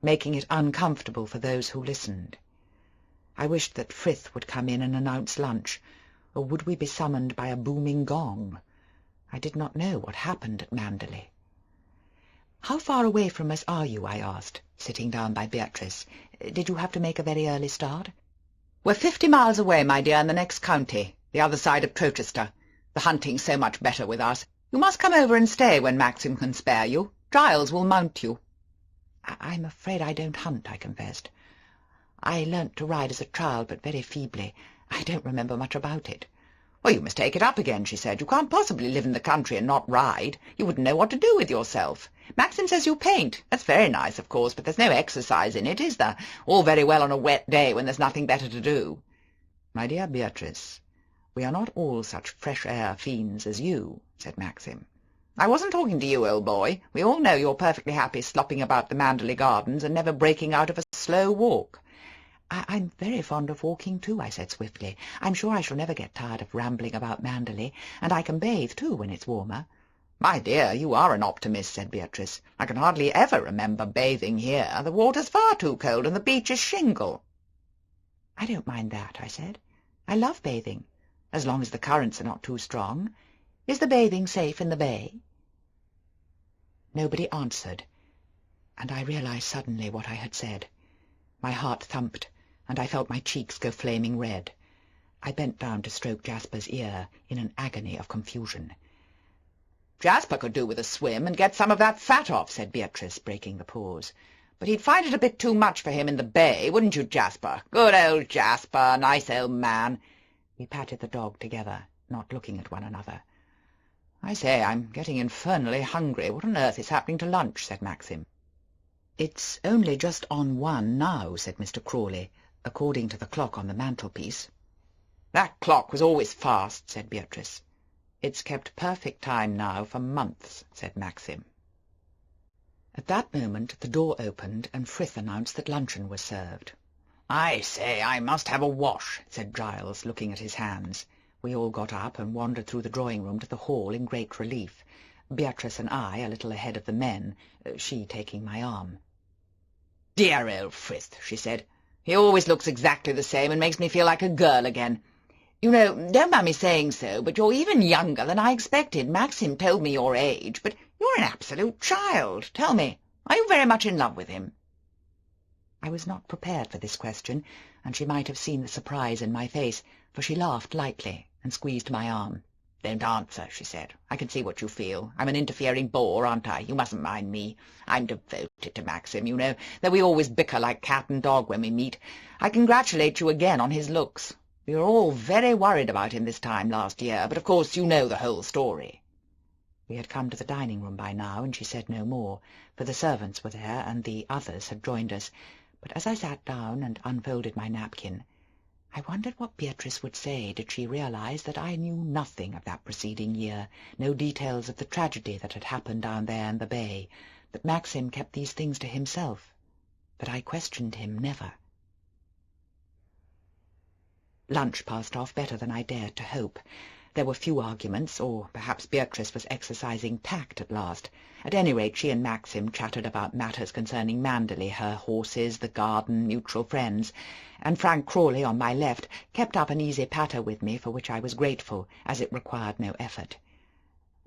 making it uncomfortable for those who listened. I wished that Frith would come in and announce lunch, or would we be summoned by a booming gong? I did not know what happened at Manderley. "How far away from us are you?" I asked, sitting down by Beatrice. "Did you have to make a very early start?" "We're 50 miles away, my dear, in the next county, the other side of Colchester. The hunting's so much better with us. You must come over and stay when Maxim can spare you. Giles will mount you." "I'm afraid I don't hunt," I confessed. "I learnt to ride as a child, but very feebly. I don't remember much about it." "Well, you must take it up again," she said. "You can't possibly live in the country and not ride. You wouldn't know what to do with yourself. Maxim says you paint. That's very nice, of course, but there's no exercise in it, is there? All very well on a wet day when there's nothing better to do." "My dear Beatrice, we are not all such fresh-air fiends as you," said Maxim. "I wasn't talking to you, old boy. We all know you're perfectly happy slopping about the Manderley gardens and never breaking out of a slow walk." I'm very fond of walking too," I said swiftly. "I'm sure I shall never get tired of rambling about Manderley, and I can bathe too when it's warmer." "My dear, you are an optimist," said Beatrice. "I can hardly ever remember bathing here. The water's far too cold and the beach is shingle." "I don't mind that," I said. "I love bathing, as long as the currents are not too strong. Is the bathing safe in the bay?" Nobody answered, and I realized suddenly what I had said. My heart thumped, and I felt my cheeks go flaming red. I bent down to stroke Jasper's ear in an agony of confusion. "Jasper could do with a swim and get some of that fat off," said Beatrice, breaking the pause. "But he'd find it a bit too much for him in the bay, wouldn't you, Jasper? Good old Jasper, nice old man." We patted the dog together, not looking at one another. "I say, I'm getting infernally hungry. What on earth is happening to lunch?" said Maxim. "It's only just on 1 now," said Mr. Crawley, according to the clock on the mantelpiece. "That clock was always fast," said Beatrice. "It's kept perfect time now for months," said Maxim. At that moment the door opened, and Frith announced that luncheon was served. "I say, I must have a wash," said Giles, looking at his hands. We all got up and wandered through the drawing-room to the hall in great relief, Beatrice and I a little ahead of the men, she taking my arm. "Dear old Frith," she said. "He always looks exactly the same and makes me feel like a girl again. You know, don't mind me saying so, but you're even younger than I expected. Maxim told me your age, but you're an absolute child. Tell me, are you very much in love with him?" I was not prepared for this question, and she might have seen the surprise in my face, for she laughed lightly and squeezed my arm. "Don't answer," she said. "I can see what you feel. I'm an interfering bore, aren't I? You mustn't mind me. I'm devoted to Maxim, you know, though we always bicker like cat and dog when we meet. I congratulate you again on his looks. We were all very worried about him this time last year, but of course you know the whole story." We had come to the dining-room by now, and she said no more, for the servants were there, and the others had joined us. But as I sat down and unfolded my napkin, I wondered what Beatrice would say did she realize that I knew nothing of that preceding year, no details of the tragedy that had happened down there in the bay, that Maxim kept these things to himself, that I questioned him never. Lunch passed off better than I dared to hope. There were few arguments, or perhaps Beatrice was exercising tact at last. At any rate, she and Maxim chattered about matters concerning Manderley, her horses, the garden, mutual friends, and Frank Crawley, on my left, kept up an easy patter with me, for which I was grateful, as it required no effort.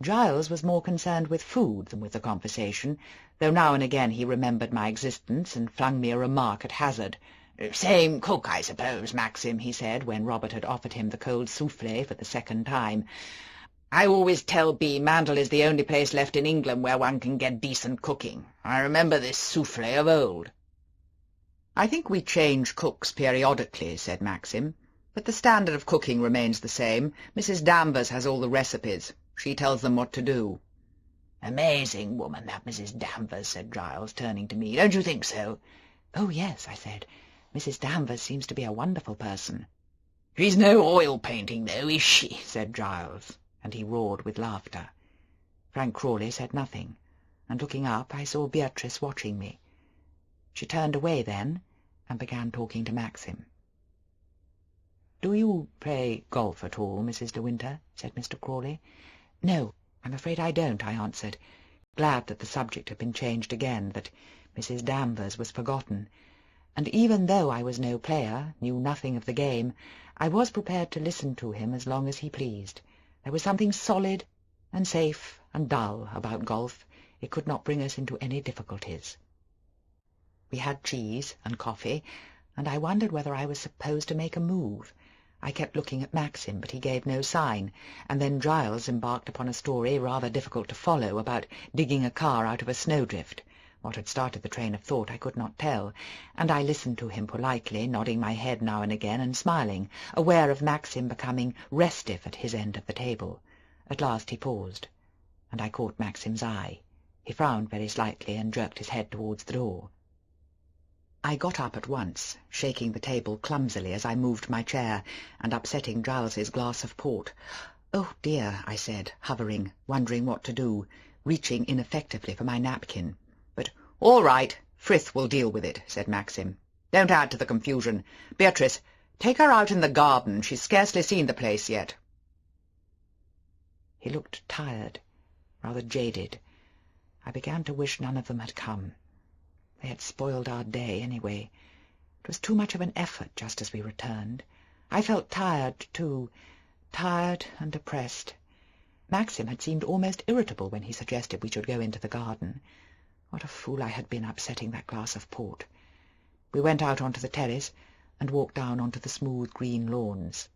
Giles was more concerned with food than with the conversation, though now and again he remembered my existence and flung me a remark at hazard. "Same cook, I suppose, Maxim," he said, when Robert had offered him the cold souffle for the second time. "I always tell B. Manderley's the only place left in England where one can get decent cooking. I remember this souffle of old." "I think we change cooks periodically," said Maxim, "but the standard of cooking remains the same. Mrs. Danvers has all the recipes. She tells them what to do." "Amazing woman, that Mrs. Danvers," said Giles, turning to me. "Don't you think so?" "Oh, yes," I said. "Mrs. Danvers seems to be a wonderful person." "She's no oil painting, though, is she?" said Giles, and he roared with laughter. Frank Crawley said nothing, and looking up I saw Beatrice watching me. She turned away then, and began talking to Maxim. "Do you play golf at all, Mrs. de Winter?" said Mr. Crawley. "No, I'm afraid I don't," I answered, glad that the subject had been changed again, that Mrs. Danvers was forgotten. And even though I was no player, knew nothing of the game, I was prepared to listen to him as long as he pleased. There was something solid and safe and dull about golf. It could not bring us into any difficulties. We had cheese and coffee, and I wondered whether I was supposed to make a move. I kept looking at Maxim, but he gave no sign, and then Giles embarked upon a story rather difficult to follow about digging a car out of a snowdrift. What had started the train of thought I could not tell, and I listened to him politely, nodding my head now and again and smiling, aware of Maxim becoming restive at his end of the table. At last he paused, and I caught Maxim's eye. He frowned very slightly and jerked his head towards the door. I got up at once, shaking the table clumsily as I moved my chair, and upsetting Giles's glass of port. "Oh, dear," I said, hovering, wondering what to do, reaching ineffectively for my napkin. But "All right, Frith will deal with it," said Maxim. "Don't add to the confusion. Beatrice, take her out in the garden. She's scarcely seen the place yet." He looked tired, rather jaded. I began to wish none of them had come. They had spoiled our day, anyway. It was too much of an effort just as we returned. I felt tired, too, tired and depressed. Maxim had seemed almost irritable when he suggested we should go into the garden. What a fool I had been upsetting that glass of port. We went out onto the terrace and walked down onto the smooth green lawns.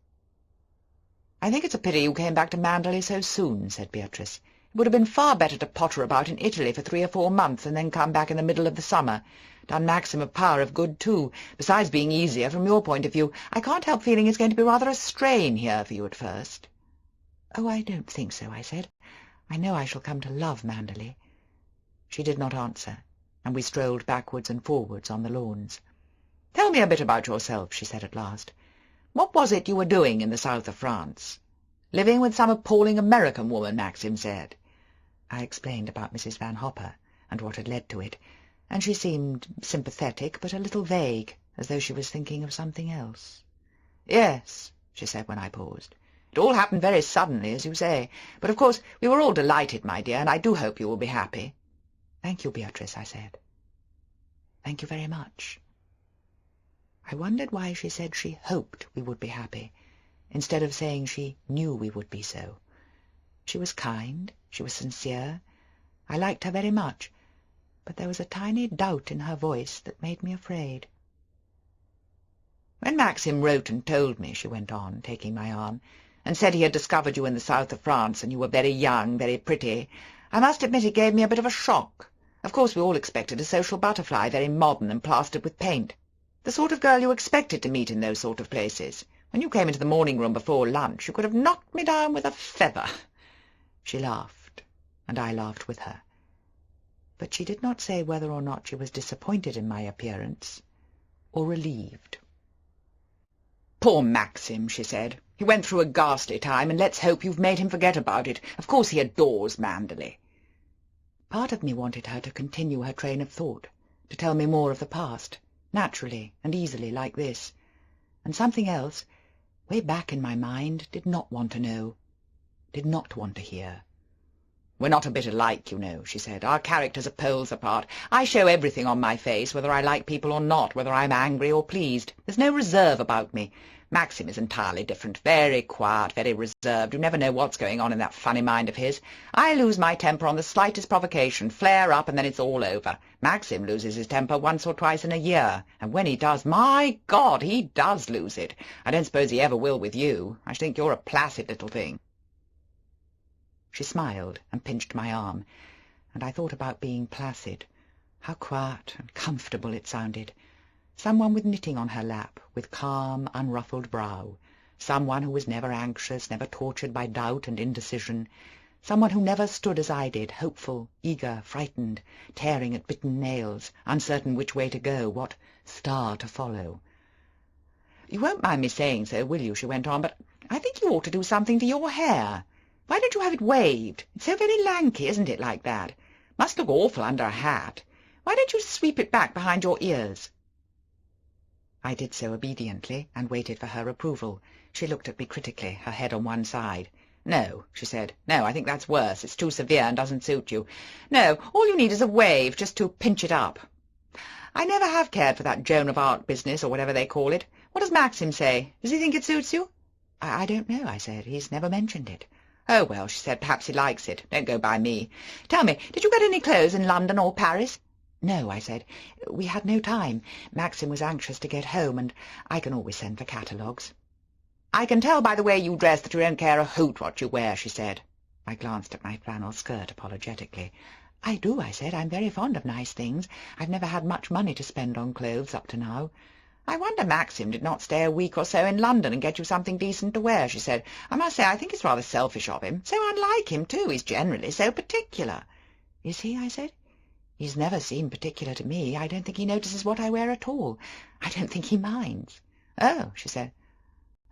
"I think it's a pity you came back to Manderley so soon," said Beatrice. "It would have been far better to potter about in Italy for 3 or 4 months and then come back in the middle of the summer. Done Maxim a power of good, too, besides being easier from your point of view. I can't help feeling it's going to be rather a strain here for you at first." "Oh, I don't think so," I said. "I know I shall come to love Manderley." She did not answer, and we strolled backwards and forwards on the lawns. "Tell me a bit about yourself," she said at last. "What was it you were doing in the south of France?" "Living with some appalling American woman, Maxim said." I explained about Mrs. Van Hopper and what had led to it, and she seemed sympathetic but a little vague, as though she was thinking of something else. "Yes," she said when I paused. "It all happened very suddenly, as you say. But of course we were all delighted, my dear, and I do hope you will be happy." "Thank you, Beatrice," I said. "Thank you very much." I wondered why she said she hoped we would be happy, instead of saying she knew we would be so. She was kind, she was sincere. I liked her very much, but there was a tiny doubt in her voice that made me afraid. "When Maxim wrote and told me," she went on, taking my arm, "and said he had discovered you in the south of France and you were very young, very pretty, I must admit it gave me a bit of a shock. Of course we all expected a social butterfly, very modern and plastered with paint. The sort of girl you expected to meet in those sort of places. When you came into the morning room before lunch, you could have knocked me down with a feather." She laughed, and I laughed with her. But she did not say whether or not she was disappointed in my appearance, or relieved. "Poor Maxim," she said. "He went through a ghastly time, and let's hope you've made him forget about it. Of course he adores Manderley." Part of me wanted her to continue her train of thought, to tell me more of the past, naturally and easily like this, and something else, way back in my mind, did not want to know, did not want to hear. "We're not a bit alike, you know," she said. "Our characters are poles apart. I show everything on my face, whether I like people or not, whether I'm angry or pleased. There's no reserve about me. Maxim is entirely different, very quiet, very reserved. You never know what's going on in that funny mind of his. I lose my temper on the slightest provocation, flare up, and then it's all over. Maxim loses his temper once or twice in a year, and when he does, my God, he does lose it. I don't suppose he ever will with you. I should think you're a placid little thing." She smiled and pinched my arm, and I thought about being placid. How quiet and comfortable it sounded. Someone with knitting on her lap, with calm, unruffled brow. Someone who was never anxious, never tortured by doubt and indecision. Someone who never stood as I did, hopeful, eager, frightened, tearing at bitten nails, uncertain which way to go, what star to follow. "You won't mind me saying so, will you?" she went on, "but I think you ought to do something to your hair. Why don't you have it waved? It's so very lanky, isn't it, like that? Must look awful under a hat. Why don't you sweep it back behind your ears?" I did so obediently, and waited for her approval. She looked at me critically, her head on one side. "No," she said. "No, I think that's worse. It's too severe and doesn't suit you. No, all you need is a wave, just to pinch it up. I never have cared for that Joan of Arc business, or whatever they call it. What does Maxim say? Does he think it suits you?" I don't know," I said. "He's never mentioned it." "Oh, well," she said, "perhaps he likes it. Don't go by me. Tell me, did you get any clothes in London or Paris?" "No," I said. "We had no time. Maxim was anxious to get home, and I can always send for catalogues." "I can tell by the way you dress that you don't care a hoot what you wear," she said. I glanced at my flannel skirt apologetically. "I do," I said. "I'm very fond of nice things. I've never had much money to spend on clothes up to now." "I wonder Maxim did not stay a week or so in London and get you something decent to wear," she said. "I must say I think it's rather selfish of him. So unlike him, too. He's generally so particular." "Is he?" I said. "He's never seemed particular to me. I don't think he notices what I wear at all. I don't think he minds." "Oh," she said.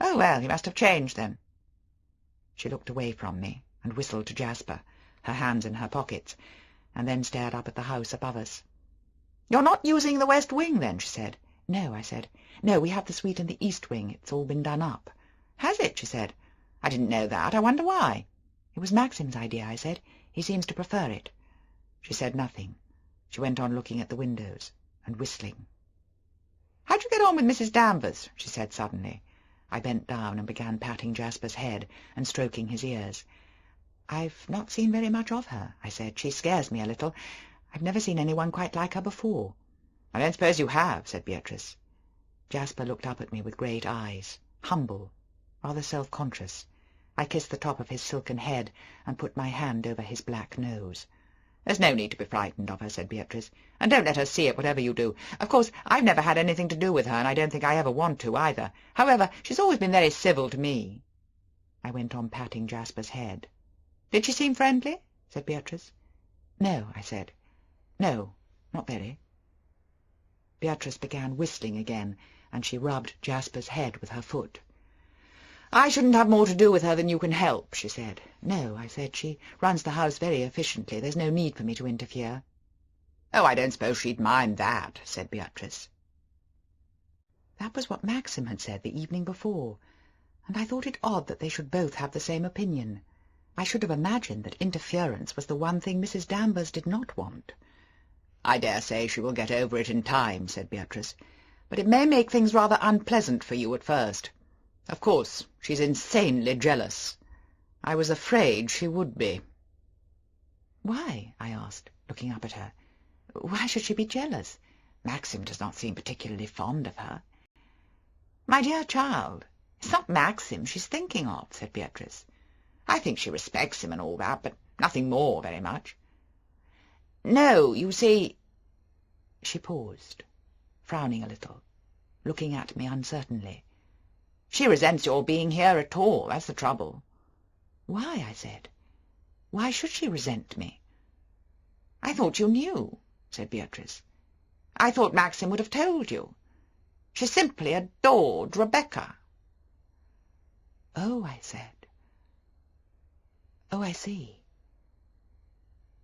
"Oh, well, he must have changed, then." She looked away from me and whistled to Jasper, her hands in her pockets, and then stared up at the house above us. "You're not using the west wing, then?" she said. "No," I said. "No, we have the suite in the east wing. It's all been done up." "Has it?" she said. "I didn't know that. I wonder why." "It was Maxim's idea," I said. "He seems to prefer it." She said nothing. She went on looking at the windows and whistling. "How'd you get on with Mrs Danvers?" she said suddenly. I bent down and began patting Jasper's head and stroking his ears. "I've not seen very much of her," I said. "She scares me a little. I've never seen anyone quite like her before." "I don't suppose you have," said Beatrice. Jasper looked up at me with great eyes, humble, rather self-conscious. I kissed the top of his silken head and put my hand over his black nose. "There's no need to be frightened of her," said Beatrice, "and don't let her see it, whatever you do. Of course, I've never had anything to do with her, and I don't think I ever want to, either. However, she's always been very civil to me." I went on patting Jasper's head. "Did she seem friendly?" said Beatrice. "No," I said. "No, not very." Beatrice began whistling again, and she rubbed Jasper's head with her foot. "I shouldn't have more to do with her than you can help," she said. "No," I said. "She runs the house very efficiently. There's no need for me to interfere." "Oh, I don't suppose she'd mind that," said Beatrice. That was what Maxim had said the evening before, and I thought it odd that they should both have the same opinion. I should have imagined that interference was the one thing Mrs Danvers did not want. "I dare say she will get over it in time," said Beatrice, "but it may make things rather unpleasant for you at first. Of course, she's insanely jealous. I was afraid she would be." "Why?" I asked, looking up at her. "Why should she be jealous? Maxim does not seem particularly fond of her." "My dear child, it's not Maxim she's thinking of," said Beatrice. "I think she respects him and all that, but nothing more, very much. No, you see—" She paused, frowning a little, looking at me uncertainly. "She resents your being here at all, that's the trouble." "Why?" I said. "Why should she resent me?" "I thought you knew," said Beatrice. "I thought Maxim would have told you. She simply adored Rebecca." "Oh," I said. "Oh, I see."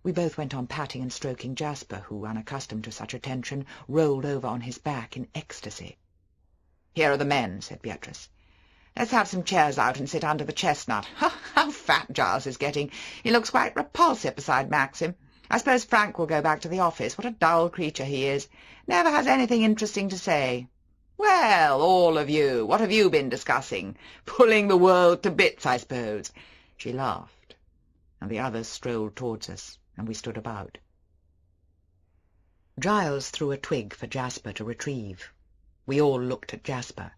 We both went on patting and stroking Jasper, who, unaccustomed to such attention, rolled over on his back in ecstasy. "Here are the men," said Beatrice. "Let's have some chairs out and sit under the chestnut. How fat Giles is getting! He looks quite repulsive beside Maxim. I suppose Frank will go back to the office. What a dull creature he is. Never has anything interesting to say. Well, all of you, what have you been discussing? Pulling the world to bits, I suppose." She laughed, and the others strolled towards us, and we stood about. Giles threw a twig for Jasper to retrieve. We all looked at Jasper.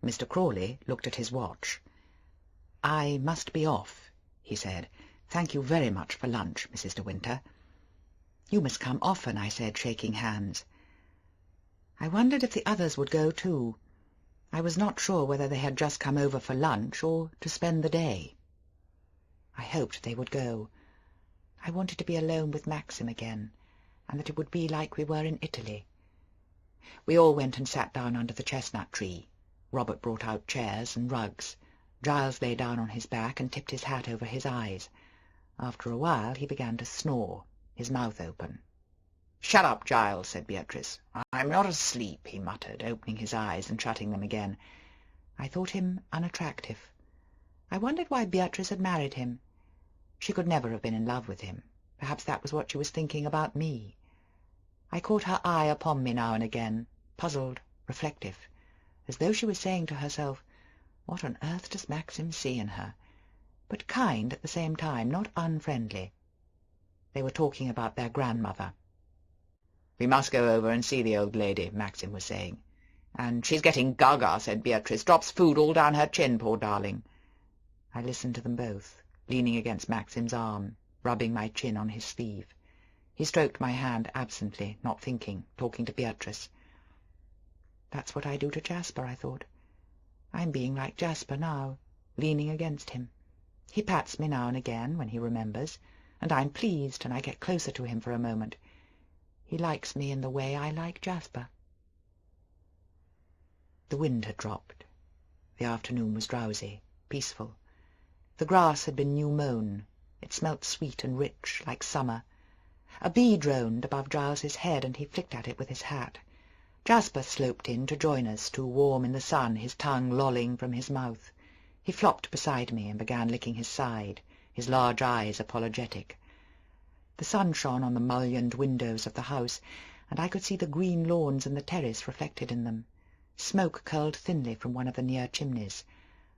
Mr. Crawley looked at his watch. "I must be off," he said. "Thank you very much for lunch, Mrs. de Winter." "You must come often," I said, shaking hands. I wondered if the others would go too. I was not sure whether they had just come over for lunch or to spend the day. I hoped they would go. I wanted to be alone with Maxim again, and that it would be like we were in Italy. We all went and sat down under the chestnut tree. Robert brought out chairs and rugs. Giles lay down on his back and tipped his hat over his eyes. After a while he began to snore, his mouth open. "Shut up, Giles," said Beatrice. "I'm not asleep," he muttered, opening his eyes and shutting them again. I thought him unattractive. I wondered why Beatrice had married him. She could never have been in love with him. Perhaps that was what she was thinking about me. I caught her eye upon me now and again, puzzled, reflective, as though she was saying to herself, "What on earth does Maxim see in her?" But kind at the same time, not unfriendly. They were talking about their grandmother. "We must go over and see the old lady," Maxim was saying. "And she's getting gaga," said Beatrice. "Drops food all down her chin, poor darling." I listened to them both, leaning against Maxim's arm, rubbing my chin on his sleeve. He stroked my hand absently, not thinking, talking to Beatrice. That's what I do to Jasper, I thought. I'm being like Jasper now, leaning against him. He pats me now and again when he remembers, and I'm pleased, and I get closer to him for a moment. He likes me in the way I like Jasper. The wind had dropped. The afternoon was drowsy, peaceful. The grass had been new-mown. It smelt sweet and rich, like summer. A bee droned above Giles's head, and he flicked at it with his hat. Jasper sloped in to join us, too warm in the sun, his tongue lolling from his mouth. He flopped beside me and began licking his side, his large eyes apologetic. The sun shone on the mullioned windows of the house, and I could see the green lawns and the terrace reflected in them. Smoke curled thinly from one of the near chimneys,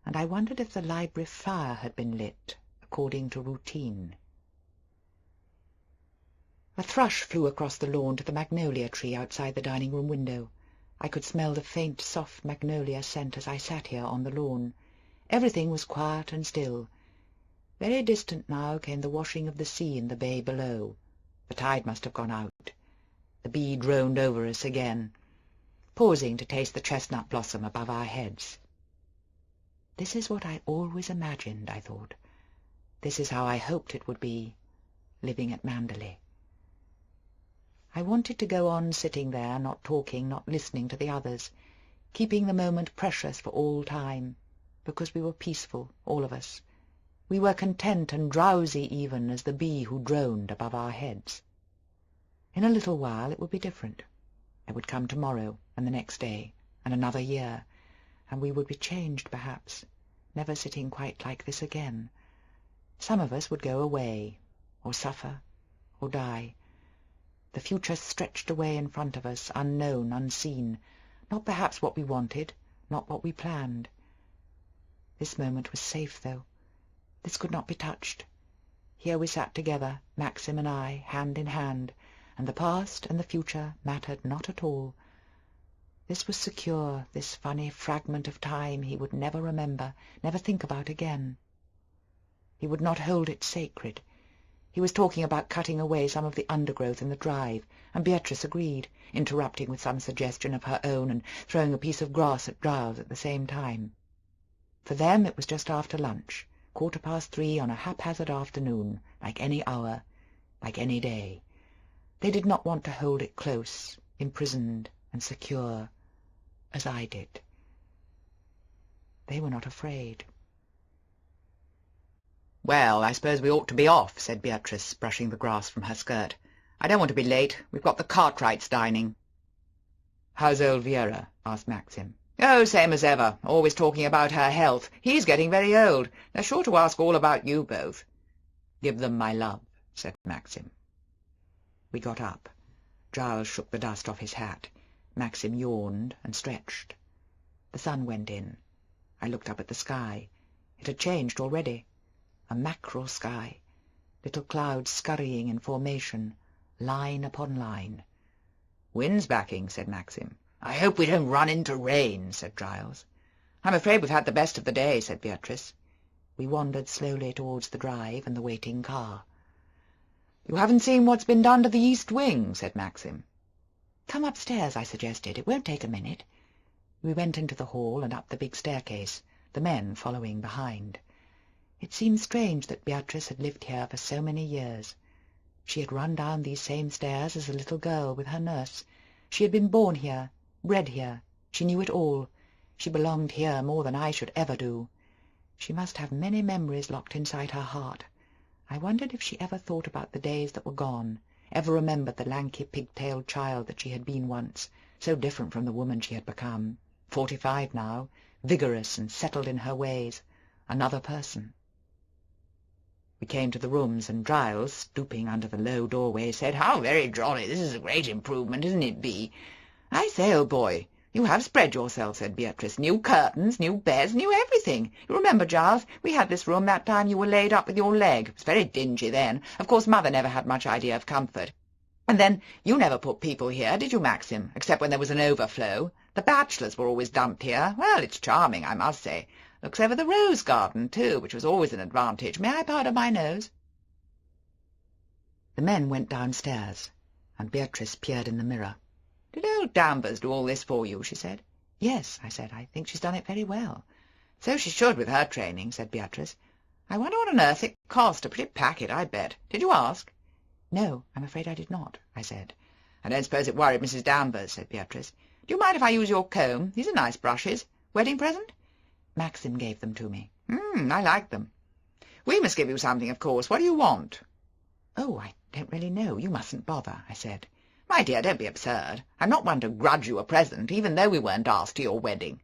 and I wondered if the library fire had been lit, according to routine. A thrush flew across the lawn to the magnolia tree outside the dining-room window. I could smell the faint, soft magnolia scent as I sat here on the lawn. Everything was quiet and still. Very distant now came the washing of the sea in the bay below. The tide must have gone out. The bee droned over us again, pausing to taste the chestnut blossom above our heads. This is what I always imagined, I thought. This is how I hoped it would be, living at Manderley. I wanted to go on sitting there, not talking, not listening to the others, keeping the moment precious for all time, because we were peaceful, all of us. We were content and drowsy even as the bee who droned above our heads. In a little while it would be different. I would come tomorrow, and the next day, and another year, and we would be changed perhaps, never sitting quite like this again. Some of us would go away, or suffer, or die. The future stretched away in front of us, unknown, unseen, not perhaps what we wanted, not what we planned. This moment was safe, though. This could not be touched. Here we sat together, Maxim and I, hand in hand, and the past and the future mattered not at all. This was secure, this funny fragment of time he would never remember, never think about again. He would not hold it sacred. He was talking about cutting away some of the undergrowth in the drive, and Beatrice agreed, interrupting with some suggestion of her own and throwing a piece of grass at Giles at the same time. For them it was just after lunch, 3:15 on a haphazard afternoon, like any hour, like any day. They did not want to hold it close, imprisoned and secure, as I did. They were not afraid. "Well, I suppose we ought to be off," said Beatrice, brushing the grass from her skirt. "I don't want to be late. We've got the Cartwrights dining." "How's old Vera?" asked Maxim. "Oh, same as ever. Always talking about her health. He's getting very old. They're sure to ask all about you both." "Give them my love," said Maxim. We got up. Giles shook the dust off his hat. Maxim yawned and stretched. The sun went in. I looked up at the sky. It had changed already. A mackerel sky. Little clouds scurrying in formation, line upon line. "Wind's backing," said Maxim. "I hope we don't run into rain," said Giles. "I'm afraid we've had the best of the day," said Beatrice. We wandered slowly towards the drive and the waiting car. "You haven't seen what's been done to the east wing," said Maxim. "Come upstairs," I suggested. "It won't take a minute." We went into the hall and up the big staircase, the men following behind. It seemed strange that Beatrice had lived here for so many years. She had run down these same stairs as a little girl with her nurse. She had been born here, bred here. She knew it all. She belonged here more than I should ever do. She must have many memories locked inside her heart. I wondered if she ever thought about the days that were gone, ever remembered the lanky pig-tailed child that she had been once, so different from the woman she had become, 45 now, vigorous and settled in her ways, another person. We came to the rooms, and Giles, stooping under the low doorway, said, "How very jolly! This is a great improvement, isn't it, Bee?" "I say, old boy, you have spread yourself," said Beatrice. "New curtains, new beds, new everything. You remember, Giles, we had this room that time you were laid up with your leg. It was very dingy then. Of course, Mother never had much idea of comfort. And then you never put people here, did you, Maxim, except when there was an overflow? The bachelors were always dumped here. Well, it's charming, I must say. Looks over the rose garden, too, which was always an advantage. May I powder my nose?" The men went downstairs, and Beatrice peered in the mirror. "Did old Danvers do all this for you?" she said. "Yes," I said. "I think she's done it very well." "So she should with her training," said Beatrice. "I wonder what on earth it cost. A pretty packet, I bet. Did you ask?" "No, I'm afraid I did not," I said. "I don't suppose it worried Mrs Danvers," said Beatrice. "Do you mind if I use your comb? These are nice brushes. Wedding present?" "Maxim gave them to me." I like them." "We must give you something, of course. What do you want?" "Oh, I don't really know. You mustn't bother," I said. "My dear, don't be absurd. I'm not one to grudge you a present, even though we weren't asked to your wedding."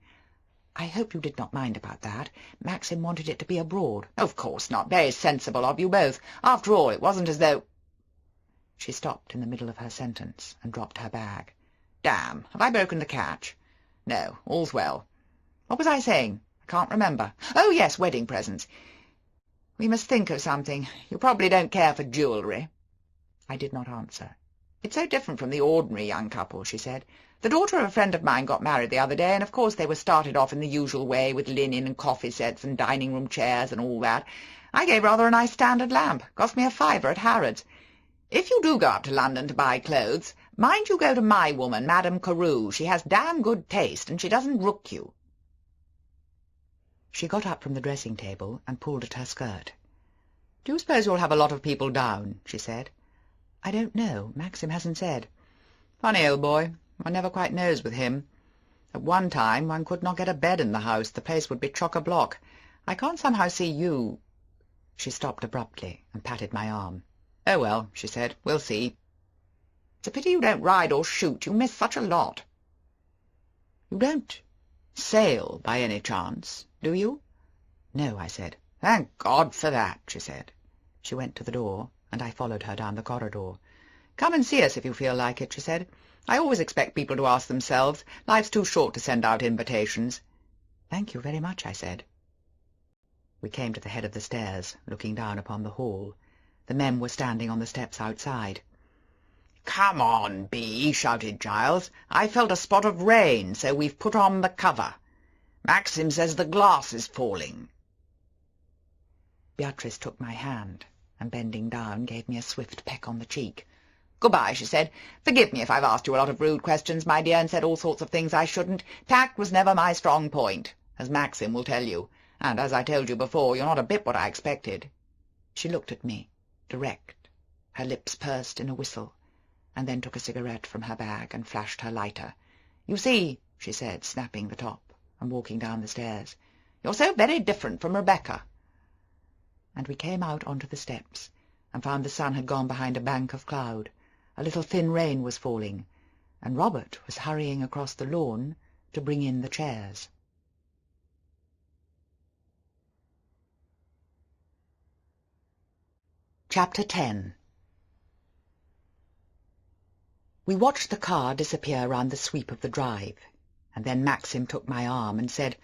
"I hope you did not mind about that. Maxim wanted it to be abroad." "Of course not. Very sensible of you both. After all, it wasn't as though—" She stopped in the middle of her sentence and dropped her bag. "Damn, have I broken the catch?" "No, all's well. What was I saying? I can't remember. Oh, yes, wedding presents. We must think of something. You probably don't care for jewellery." I did not answer. "It's so different from the ordinary young couple," she said. "The daughter of a friend of mine got married the other day, and of course they were started off in the usual way, with linen and coffee sets and dining-room chairs and all that. I gave rather a nice standard lamp. Cost me £5 at Harrods. If you do go up to London to buy clothes, mind you go to my woman, Madame Carew. She has damn good taste, and she doesn't rook you." She got up from the dressing-table and pulled at her skirt. "Do you suppose you'll have a lot of people down?" she said. "I don't know. Maxim hasn't said." "Funny old boy. One never quite knows with him. At one time one could not get a bed in the house. The place would be chock-a-block. I can't somehow see you—" She stopped abruptly and patted my arm. "Oh, well," she said, "we'll see. It's a pity you don't ride or shoot. You miss such a lot." "You don't sail by any chance, do you?" "No," I said. "Thank God for that," she said. She went to the door, and I followed her down the corridor. "Come and see us if you feel like it," she said. "I always expect people to ask themselves. Life's too short to send out invitations." "Thank you very much," I said. We came to the head of the stairs, looking down upon the hall. The men were standing on the steps outside. "Come on, Bee," shouted Giles. "I felt a spot of rain, so we've put on the cover. Maxim says the glass is falling." Beatrice took my hand, and bending down gave me a swift peck on the cheek. "Good-bye," she said. "Forgive me if I've asked you a lot of rude questions, my dear, and said all sorts of things I shouldn't. Tact was never my strong point, as Maxim will tell you. And as I told you before, you're not a bit what I expected." She looked at me, direct, her lips pursed in a whistle, and then took a cigarette from her bag and flashed her lighter. "You see," she said, snapping the top and walking down the stairs, "you're so very different from Rebecca." and we came out onto the steps, and found the sun had gone behind a bank of cloud. A little thin rain was falling, and Robert was hurrying across the lawn to bring in the chairs. Chapter 10. We watched the car disappear round the sweep of the drive, and then Maxim took my arm and said,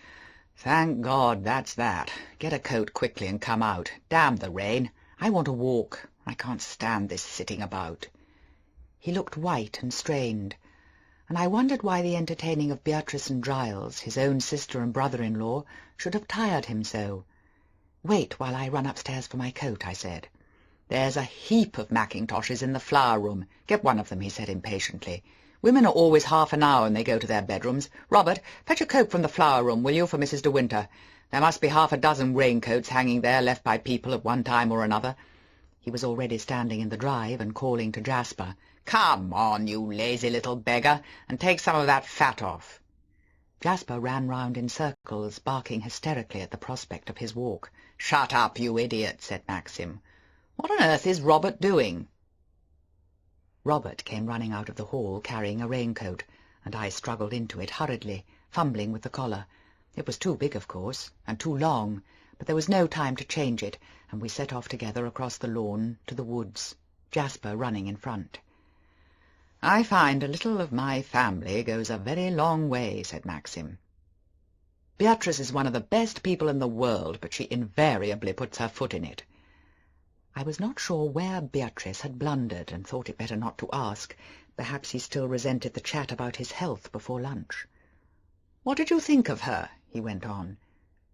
"Thank God, that's that. Get a coat quickly and come out. Damn the rain. I want a walk. I can't stand this sitting about." He looked white and strained, and I wondered why the entertaining of Beatrice and Giles, his own sister and brother-in-law, should have tired him so. "Wait while I run upstairs for my coat," I said. "There's a heap of mackintoshes in the flower-room. Get one of them," he said impatiently. "Women are always half an hour when they go to their bedrooms. Robert, fetch a coat from the flower-room, will you, for Mrs de Winter? There must be half a dozen raincoats hanging there, left by people at one time or another." He was already standing in the drive and calling to Jasper. "Come on, you lazy little beggar, and take some of that fat off." Jasper ran round in circles, barking hysterically at the prospect of his walk. "Shut up, you idiot," said Maxim. "What on earth is Robert doing?" Robert came running out of the hall carrying a raincoat, and I struggled into it hurriedly, fumbling with the collar. It was too big, of course, and too long, but there was no time to change it, and we set off together across the lawn to the woods, Jasper running in front. "I find a little of my family goes a very long way," said Maxim. "Beatrice is one of the best people in the world, but she invariably puts her foot in it." I was not sure where Beatrice had blundered, and thought it better not to ask. Perhaps he still resented the chat about his health before lunch. "What did you think of her?" he went on.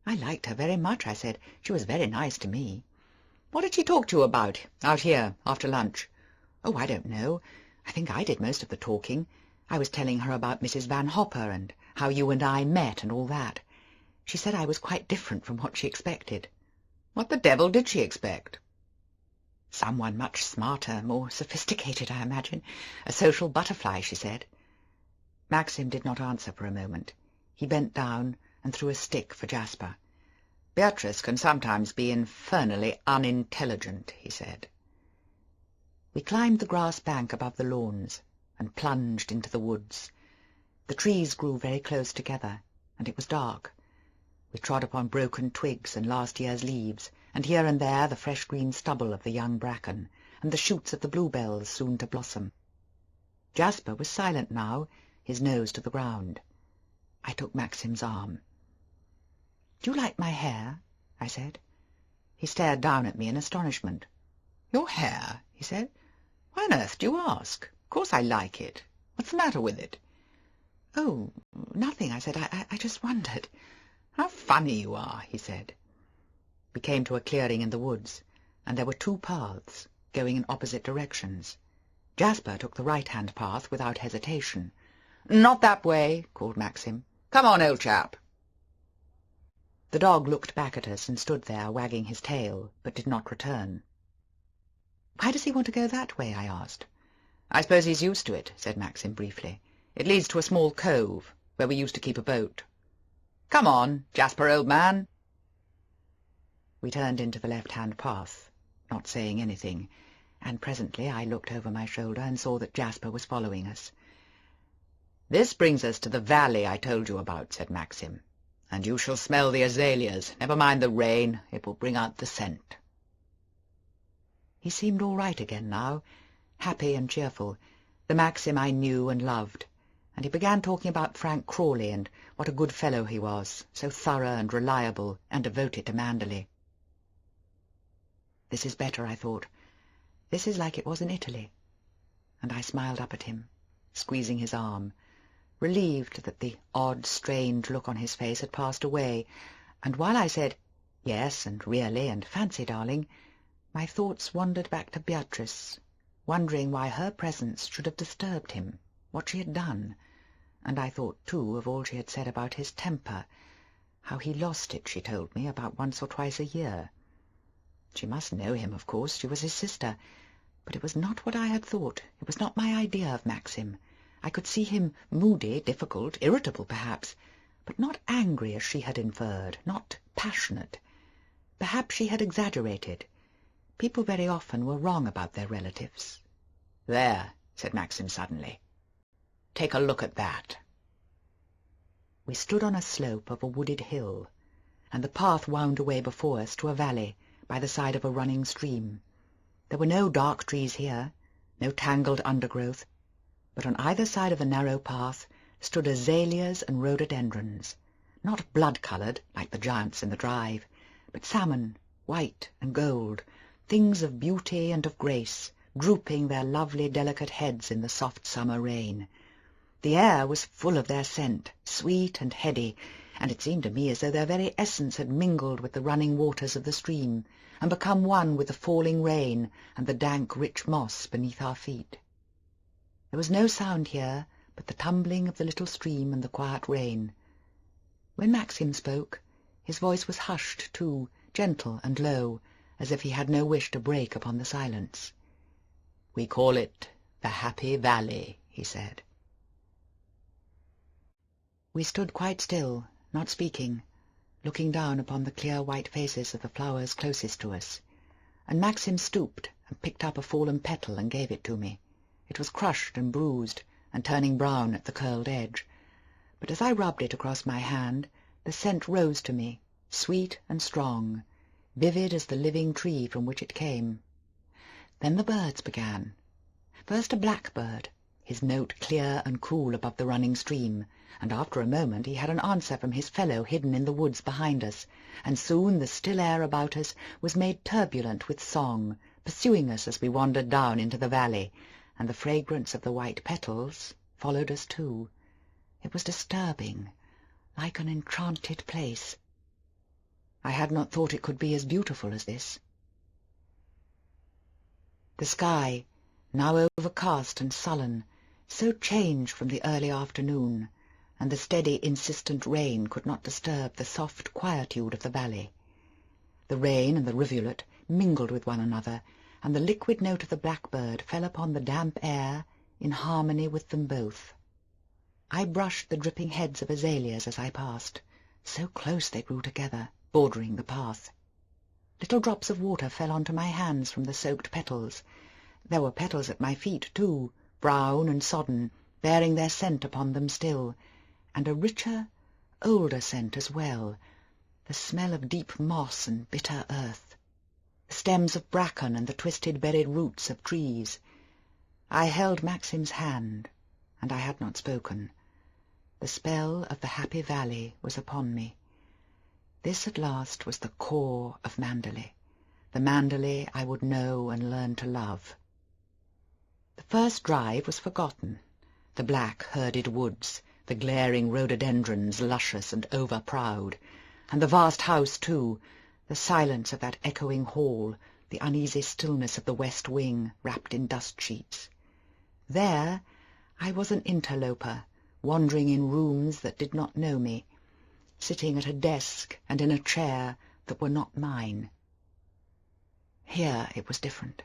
"I liked her very much," I said. "She was very nice to me." "What did she talk to you about, out here, after lunch?" "Oh, I don't know. I think I did most of the talking. I was telling her about Mrs. Van Hopper, and how you and I met, and all that. She said I was quite different from what she expected." "What the devil did she expect?" "Someone much smarter, more sophisticated, I imagine. A social butterfly," she said. Maxim did not answer for a moment. He bent down and threw a stick for Jasper. "Beatrice can sometimes be infernally unintelligent," he said. We climbed the grass bank above the lawns and plunged into the woods. The trees grew very close together, and it was dark. We trod upon broken twigs and last year's leaves, and here and there the fresh green stubble of the young bracken, and the shoots of the bluebells soon to blossom. Jasper was silent now, his nose to the ground. I took Maxim's arm. "Do you like my hair?" I said. He stared down at me in astonishment. "Your hair?" he said. "Why on earth do you ask? Of course I like it. What's the matter with it?" "Oh, nothing," I said. I just wondered." "How funny you are," he said. We came to a clearing in the woods, and there were two paths, going in opposite directions. Jasper took the right-hand path without hesitation. "Not that way," called Maxim. "Come on, old chap." The dog looked back at us and stood there, wagging his tail, but did not return. "Why does he want to go that way?" I asked. "I suppose he's used to it," said Maxim briefly. "It leads to a small cove, where we used to keep a boat. Come on, Jasper, old man." We turned into the left-hand path, not saying anything, and presently I looked over my shoulder and saw that Jasper was following us. "This brings us to the valley I told you about," said Maxim, "and you shall smell the azaleas. Never mind the rain, it will bring out the scent." He seemed all right again now, happy and cheerful, the Maxim I knew and loved, and he began talking about Frank Crawley and what a good fellow he was, so thorough and reliable and devoted to Manderley. This is better, I thought. This is like it was in Italy. And I smiled up at him, squeezing his arm, relieved that the odd, strange look on his face had passed away, and while I said, "Yes, and really, and fancy, darling," my thoughts wandered back to Beatrice, wondering why her presence should have disturbed him, what she had done, and I thought, too, of all she had said about his temper, how he lost it, she told me, about once or twice a year. She must know him, of course, she was his sister, but it was not what I had thought, it was not my idea of Maxim. I could see him moody, difficult, irritable perhaps, but not angry as she had inferred, not passionate. Perhaps she had exaggerated. People very often were wrong about their relatives. "There," said Maxim suddenly. "Take a look at that." We stood on a slope of a wooded hill, and the path wound away before us to a valley by the side of a running stream. There were no dark trees here, no tangled undergrowth, but on either side of the narrow path stood azaleas and rhododendrons, not blood-coloured like the giants in the drive, but salmon, white and gold, things of beauty and of grace, drooping their lovely delicate heads in the soft summer rain. The air was full of their scent, sweet and heady, and it seemed to me as though their very essence had mingled with the running waters of the stream, and become one with the falling rain and the dank rich moss beneath our feet. There was no sound here but the tumbling of the little stream and the quiet rain. When Maxim spoke, his voice was hushed too, gentle and low, as if he had no wish to break upon the silence. "We call it the Happy Valley," he said. We stood quite still, not speaking, looking down upon the clear white faces of the flowers closest to us, and Maxim stooped and picked up a fallen petal and gave it to me. It was crushed and bruised, and turning brown at the curled edge, but as I rubbed it across my hand, the scent rose to me, sweet and strong, vivid as the living tree from which it came. Then the birds began. First a blackbird, his note clear and cool above the running stream, and after a moment he had an answer from his fellow hidden in the woods behind us, and soon the still air about us was made turbulent with song, pursuing us as we wandered down into the valley, and the fragrance of the white petals followed us too. It was disturbing, like an enchanted place. I had not thought it could be as beautiful as this. The sky, now overcast and sullen, so changed from the early afternoon, and the steady, insistent rain could not disturb the soft quietude of the valley. The rain and the rivulet mingled with one another, and the liquid note of the blackbird fell upon the damp air in harmony with them both. I brushed the dripping heads of azaleas as I passed. So close they grew together, bordering the path. Little drops of water fell onto my hands from the soaked petals. There were petals at my feet, too, brown and sodden, bearing their scent upon them still, and a richer, older scent as well, the smell of deep moss and bitter earth, the stems of bracken and the twisted buried roots of trees. I held Maxim's hand, and I had not spoken. The spell of the Happy Valley was upon me. This at last was the core of Manderley, the Manderley I would know and learn to love. The first drive was forgotten, the black herded woods, the glaring rhododendrons luscious and over-proud, and the vast house too, the silence of that echoing hall, the uneasy stillness of the west wing wrapped in dust-sheets. There I was an interloper, wandering in rooms that did not know me, sitting at a desk and in a chair that were not mine. Here it was different.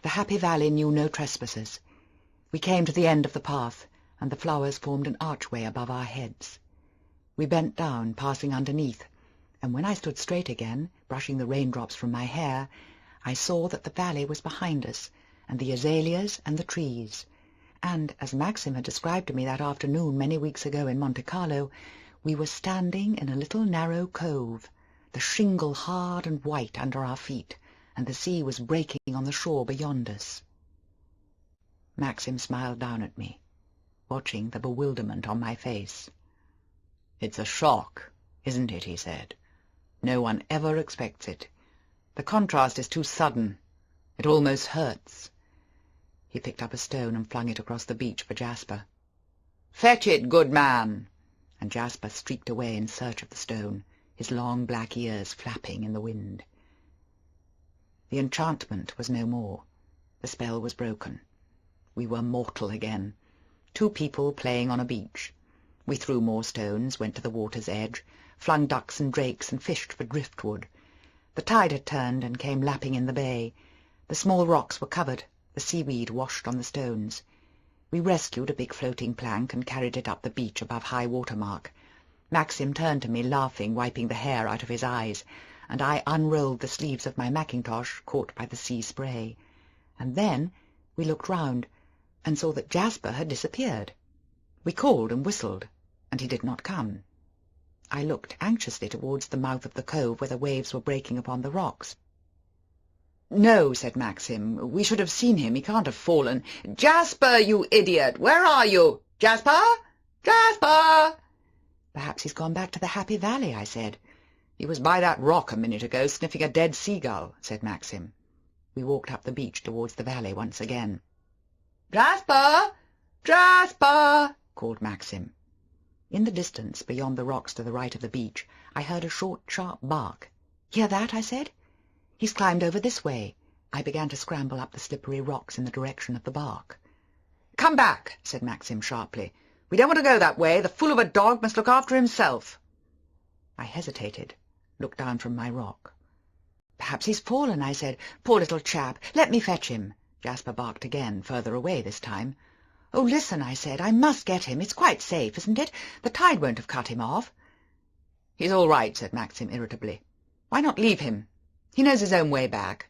The Happy Valley knew no trespassers. We came to the end of the path, and the flowers formed an archway above our heads. We bent down, passing underneath, and when I stood straight again, brushing the raindrops from my hair, I saw that the valley was behind us, and the azaleas and the trees, and, as Maxim had described to me that afternoon many weeks ago in Monte Carlo, we were standing in a little narrow cove, the shingle hard and white under our feet, and the sea was breaking on the shore beyond us. Maxim smiled down at me, watching the bewilderment on my face. "It's a shock, isn't it?" he said. "No one ever expects it. The contrast is too sudden. It almost hurts." He picked up a stone and flung it across the beach for Jasper. "Fetch it, good man!" And Jasper streaked away in search of the stone, his long black ears flapping in the wind. The enchantment was no more. The spell was broken. We were mortal again, two people playing on a beach. We threw more stones, went to the water's edge, flung ducks and drakes and fished for driftwood. The tide had turned and came lapping in the bay. The small rocks were covered, the seaweed washed on the stones. We rescued a big floating plank and carried it up the beach above high water mark. Maxim turned to me, laughing, wiping the hair out of his eyes, and I unrolled the sleeves of my mackintosh, caught by the sea spray. And then we looked round, and saw that Jasper had disappeared. We called and whistled, and he did not come. I looked anxiously towards the mouth of the cove where the waves were breaking upon the rocks. "No," said Maxim, "we should have seen him. He can't have fallen." "Jasper, you idiot! Where are you? Jasper! Jasper!" "Perhaps he's gone back to the Happy Valley," I said. "He was by that rock a minute ago, sniffing a dead seagull," said Maxim. We walked up the beach towards the valley once again. "Jasper! Jasper!" called Maxim. In the distance, beyond the rocks to the right of the beach, I heard a short, sharp bark. "Hear that?" I said. "He's climbed over this way." I began to scramble up the slippery rocks in the direction of the bark. "Come back," said Maxim sharply. "We don't want to go that way. The fool of a dog must look after himself." I hesitated, looked down from my rock. "Perhaps he's fallen," I said. "Poor little chap. Let me fetch him." Jasper barked again, further away this time. "Oh, listen," I said. "I must get him. It's quite safe, isn't it? The tide won't have cut him off." "He's all right," said Maxim irritably. "Why not leave him? He knows his own way back."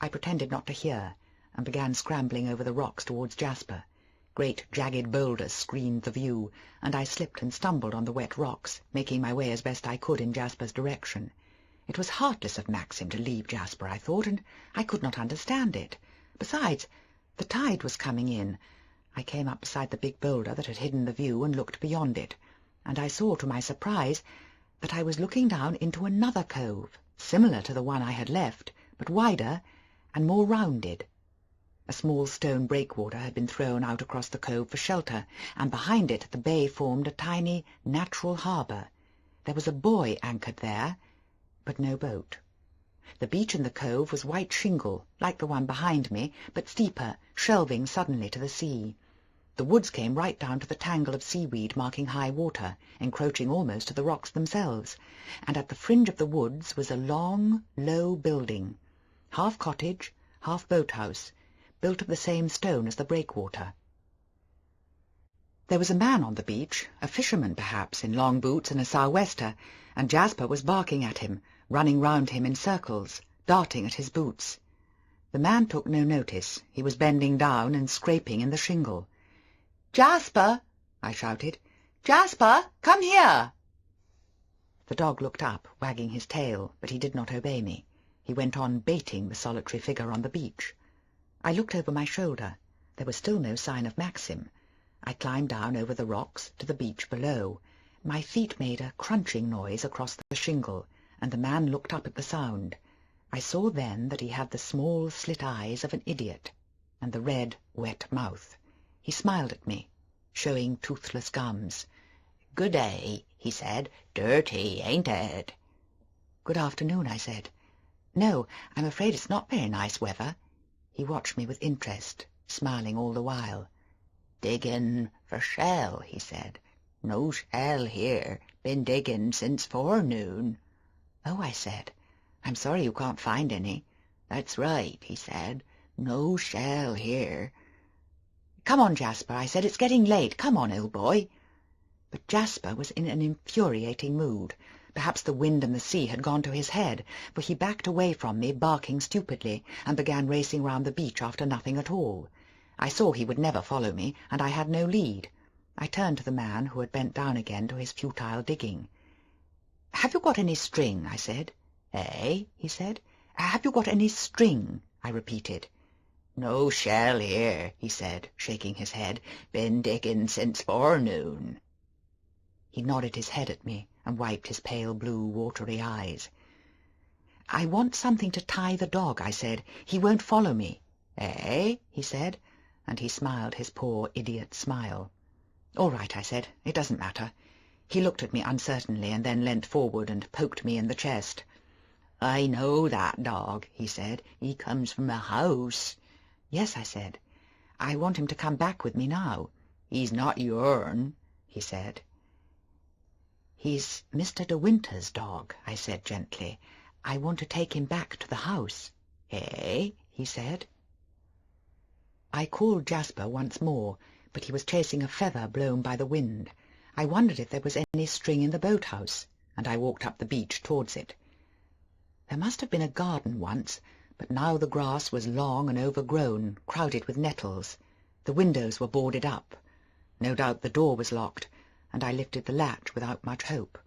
I pretended not to hear, and began scrambling over the rocks towards Jasper. Great jagged boulders screened the view, and I slipped and stumbled on the wet rocks, making my way as best I could in Jasper's direction. It was heartless of Maxim to leave Jasper, I thought, and I could not understand it. Besides, the tide was coming in. I came up beside the big boulder that had hidden the view and looked beyond it, and I saw, to my surprise, that I was looking down into another cove, similar to the one I had left, but wider and more rounded. A small stone breakwater had been thrown out across the cove for shelter, and behind it the bay formed a tiny, natural harbour. There was a buoy anchored there, but no boat. The beach in the cove was white shingle, like the one behind me, but steeper, shelving suddenly to the sea. The woods came right down to the tangle of seaweed marking high water, encroaching almost to the rocks themselves, and at the fringe of the woods was a long, low building, half cottage, half boathouse, built of the same stone as the breakwater. There was a man on the beach, a fisherman perhaps, in long boots and a sou'wester, and Jasper was barking at him, running round him in circles, darting at his boots. The man took no notice. He was bending down and scraping in the shingle. "Jasper!" I shouted. "Jasper, come here!" The dog looked up, wagging his tail, but he did not obey me. He went on baiting the solitary figure on the beach. I looked over my shoulder. There was still no sign of Maxim. I climbed down over the rocks to the beach below. My feet made a crunching noise across the shingle, and the man looked up at the sound. I saw then that he had the small slit eyes of an idiot, and the red, wet mouth. He smiled at me, showing toothless gums. "Good day," he said. "Dirty, ain't it?" "Good afternoon," I said. "No, I'm afraid it's not very nice weather." He watched me with interest, smiling all the while. "Diggin' for shell," he said. "No shell here. Been diggin' since forenoon." "Oh," I said, "I'm sorry you can't find any." "That's right," he said. "No shell here." "Come on, Jasper," I said. "It's getting late. Come on, old boy." But Jasper was in an infuriating mood. Perhaps the wind and the sea had gone to his head, for he backed away from me, barking stupidly, and began racing round the beach after nothing at all. I saw he would never follow me, and I had no lead. I turned to the man, who had bent down again to his futile digging. "Have you got any string?" I said. "Eh?" he said. "Have you got any string?" I repeated. "No shell here," he said, shaking his head. "Been diggin' since forenoon." He nodded his head at me and wiped his pale blue, watery eyes. "I want something to tie the dog," I said. "He won't follow me." "Eh?" he said, and he smiled his poor idiot smile. "All right," I said. "It doesn't matter." He looked at me uncertainly and then leant forward and poked me in the chest. "I know that dog," he said. "He comes from a house." "Yes," I said. "I want him to come back with me now." "He's not yourn," he said. "He's Mr. de Winter's dog," I said gently. "I want to take him back to the house." "Eh?" he said. I called Jasper once more, but he was chasing a feather blown by the wind. I wondered if there was any string in the boathouse, and I walked up the beach towards it. There must have been a garden once, but now the grass was long and overgrown, crowded with nettles. The windows were boarded up. No doubt the door was locked, and I lifted the latch without much hope.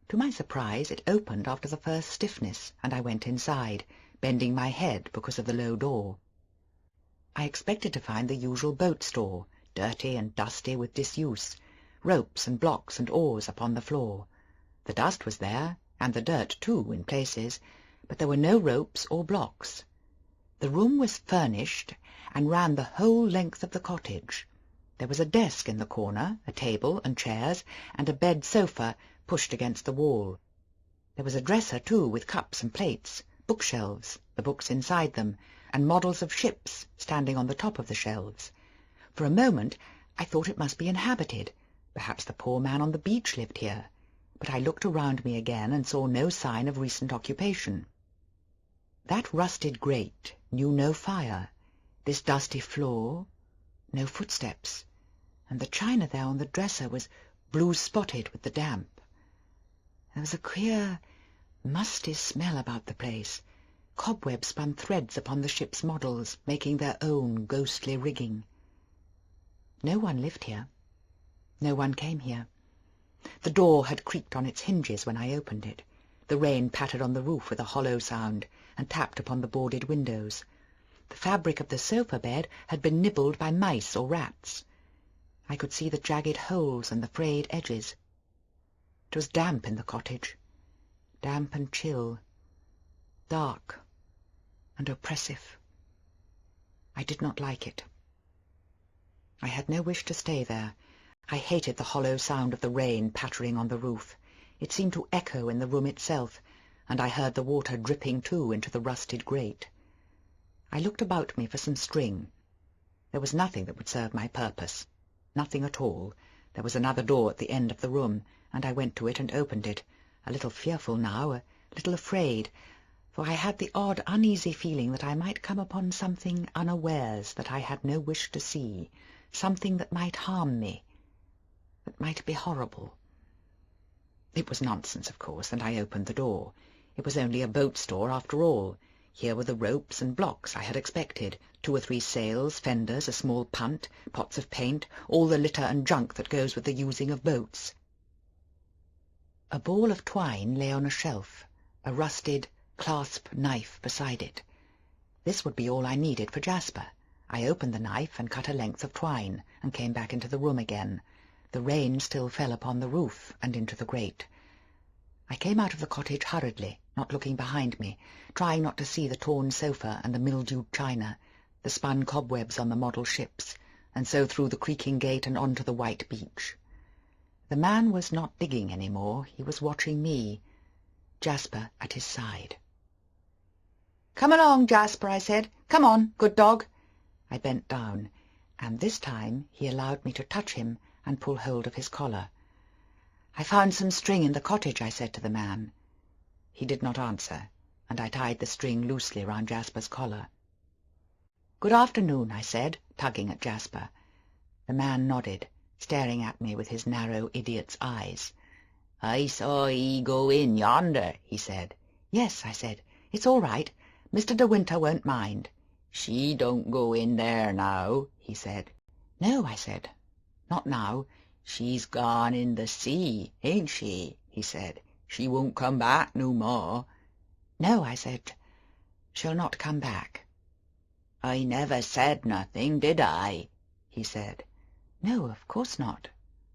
To my surprise, it opened after the first stiffness, and I went inside, bending my head because of the low door. I expected to find the usual boat store, dirty and dusty with disuse, ropes and blocks and oars upon the floor. The dust was there, and the dirt too in places, but there were no ropes or blocks. The room was furnished and ran the whole length of the cottage. There was a desk in the corner, a table and chairs, and a bed sofa pushed against the wall. There was a dresser too, with cups and plates, bookshelves, the books inside them, and models of ships standing on the top of the shelves. For a moment I thought it must be inhabited. Perhaps the poor man on the beach lived here. But I looked around me again and saw no sign of recent occupation. That rusted grate knew no fire, this dusty floor, no footsteps, and the china there on the dresser was blue-spotted with the damp. There was a queer, musty smell about the place. Cobwebs spun threads upon the ship's models, making their own ghostly rigging. No one lived here. No one came here. The door had creaked on its hinges when I opened it. The rain pattered on the roof with a hollow sound, and tapped upon the boarded windows. The fabric of the sofa bed had been nibbled by mice or rats. I could see the jagged holes and the frayed edges. It was damp in the cottage, damp and chill, dark and oppressive. I did not like it. I had no wish to stay there. I hated the hollow sound of the rain pattering on the roof. It seemed to echo in the room itself, and I heard the water dripping too into the rusted grate. I looked about me for some string. There was nothing that would serve my purpose. Nothing at all. There was another door at the end of the room, and I went to it and opened it, a little fearful now, a little afraid, for I had the odd, uneasy feeling that I might come upon something unawares that I had no wish to see, something that might harm me, that might be horrible. It was nonsense, of course, and I opened the door. It was only a boat store after all. Here were the ropes and blocks I had expected, 2 or 3 sails, fenders, a small punt, pots of paint, all the litter and junk that goes with the using of boats. A ball of twine lay on a shelf, a rusted clasp knife beside it. This would be all I needed for Jasper. I opened the knife and cut a length of twine, and came back into the room again. The rain still fell upon the roof and into the grate. I came out of the cottage hurriedly, not looking behind me, trying not to see the torn sofa and the mildewed china, the spun cobwebs on the model ships, and so through the creaking gate and on to the white beach. The man was not digging any more. He was watching me, Jasper at his side. "Come along, Jasper," I said. "Come on, good dog." I bent down, and this time he allowed me to touch him and pull hold of his collar. "I found some string in the cottage," I said to the man. He did not answer, and I tied the string loosely round Jasper's collar. "Good afternoon," I said, tugging at Jasper. The man nodded, staring at me with his narrow idiot's eyes. "I saw ye go in yonder," he said. "Yes," I said. "It's all right. Mr. de Winter won't mind." "She don't go in there now," he said. "No," I said. "Not now." "She's gone in the sea, ain't she?" he said. "She won't come back no more." "No," I said. "She'll not come back." "I never said nothing, did I?" he said. "No, of course not.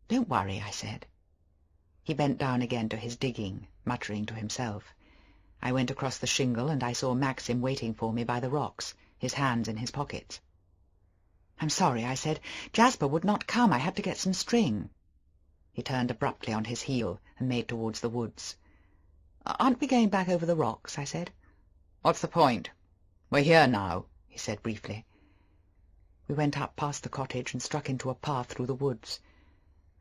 Don't worry," I said. He bent down again to his digging, muttering to himself. I went across the shingle, and I saw Maxim waiting for me by the rocks, his hands in his pockets. "I'm sorry," I said. "Jasper would not come. I had to get some string." He turned abruptly on his heel and made towards the woods. "Aren't we going back over the rocks?" I said. "What's the point? We're here now," he said briefly. We went up past the cottage and struck into a path through the woods.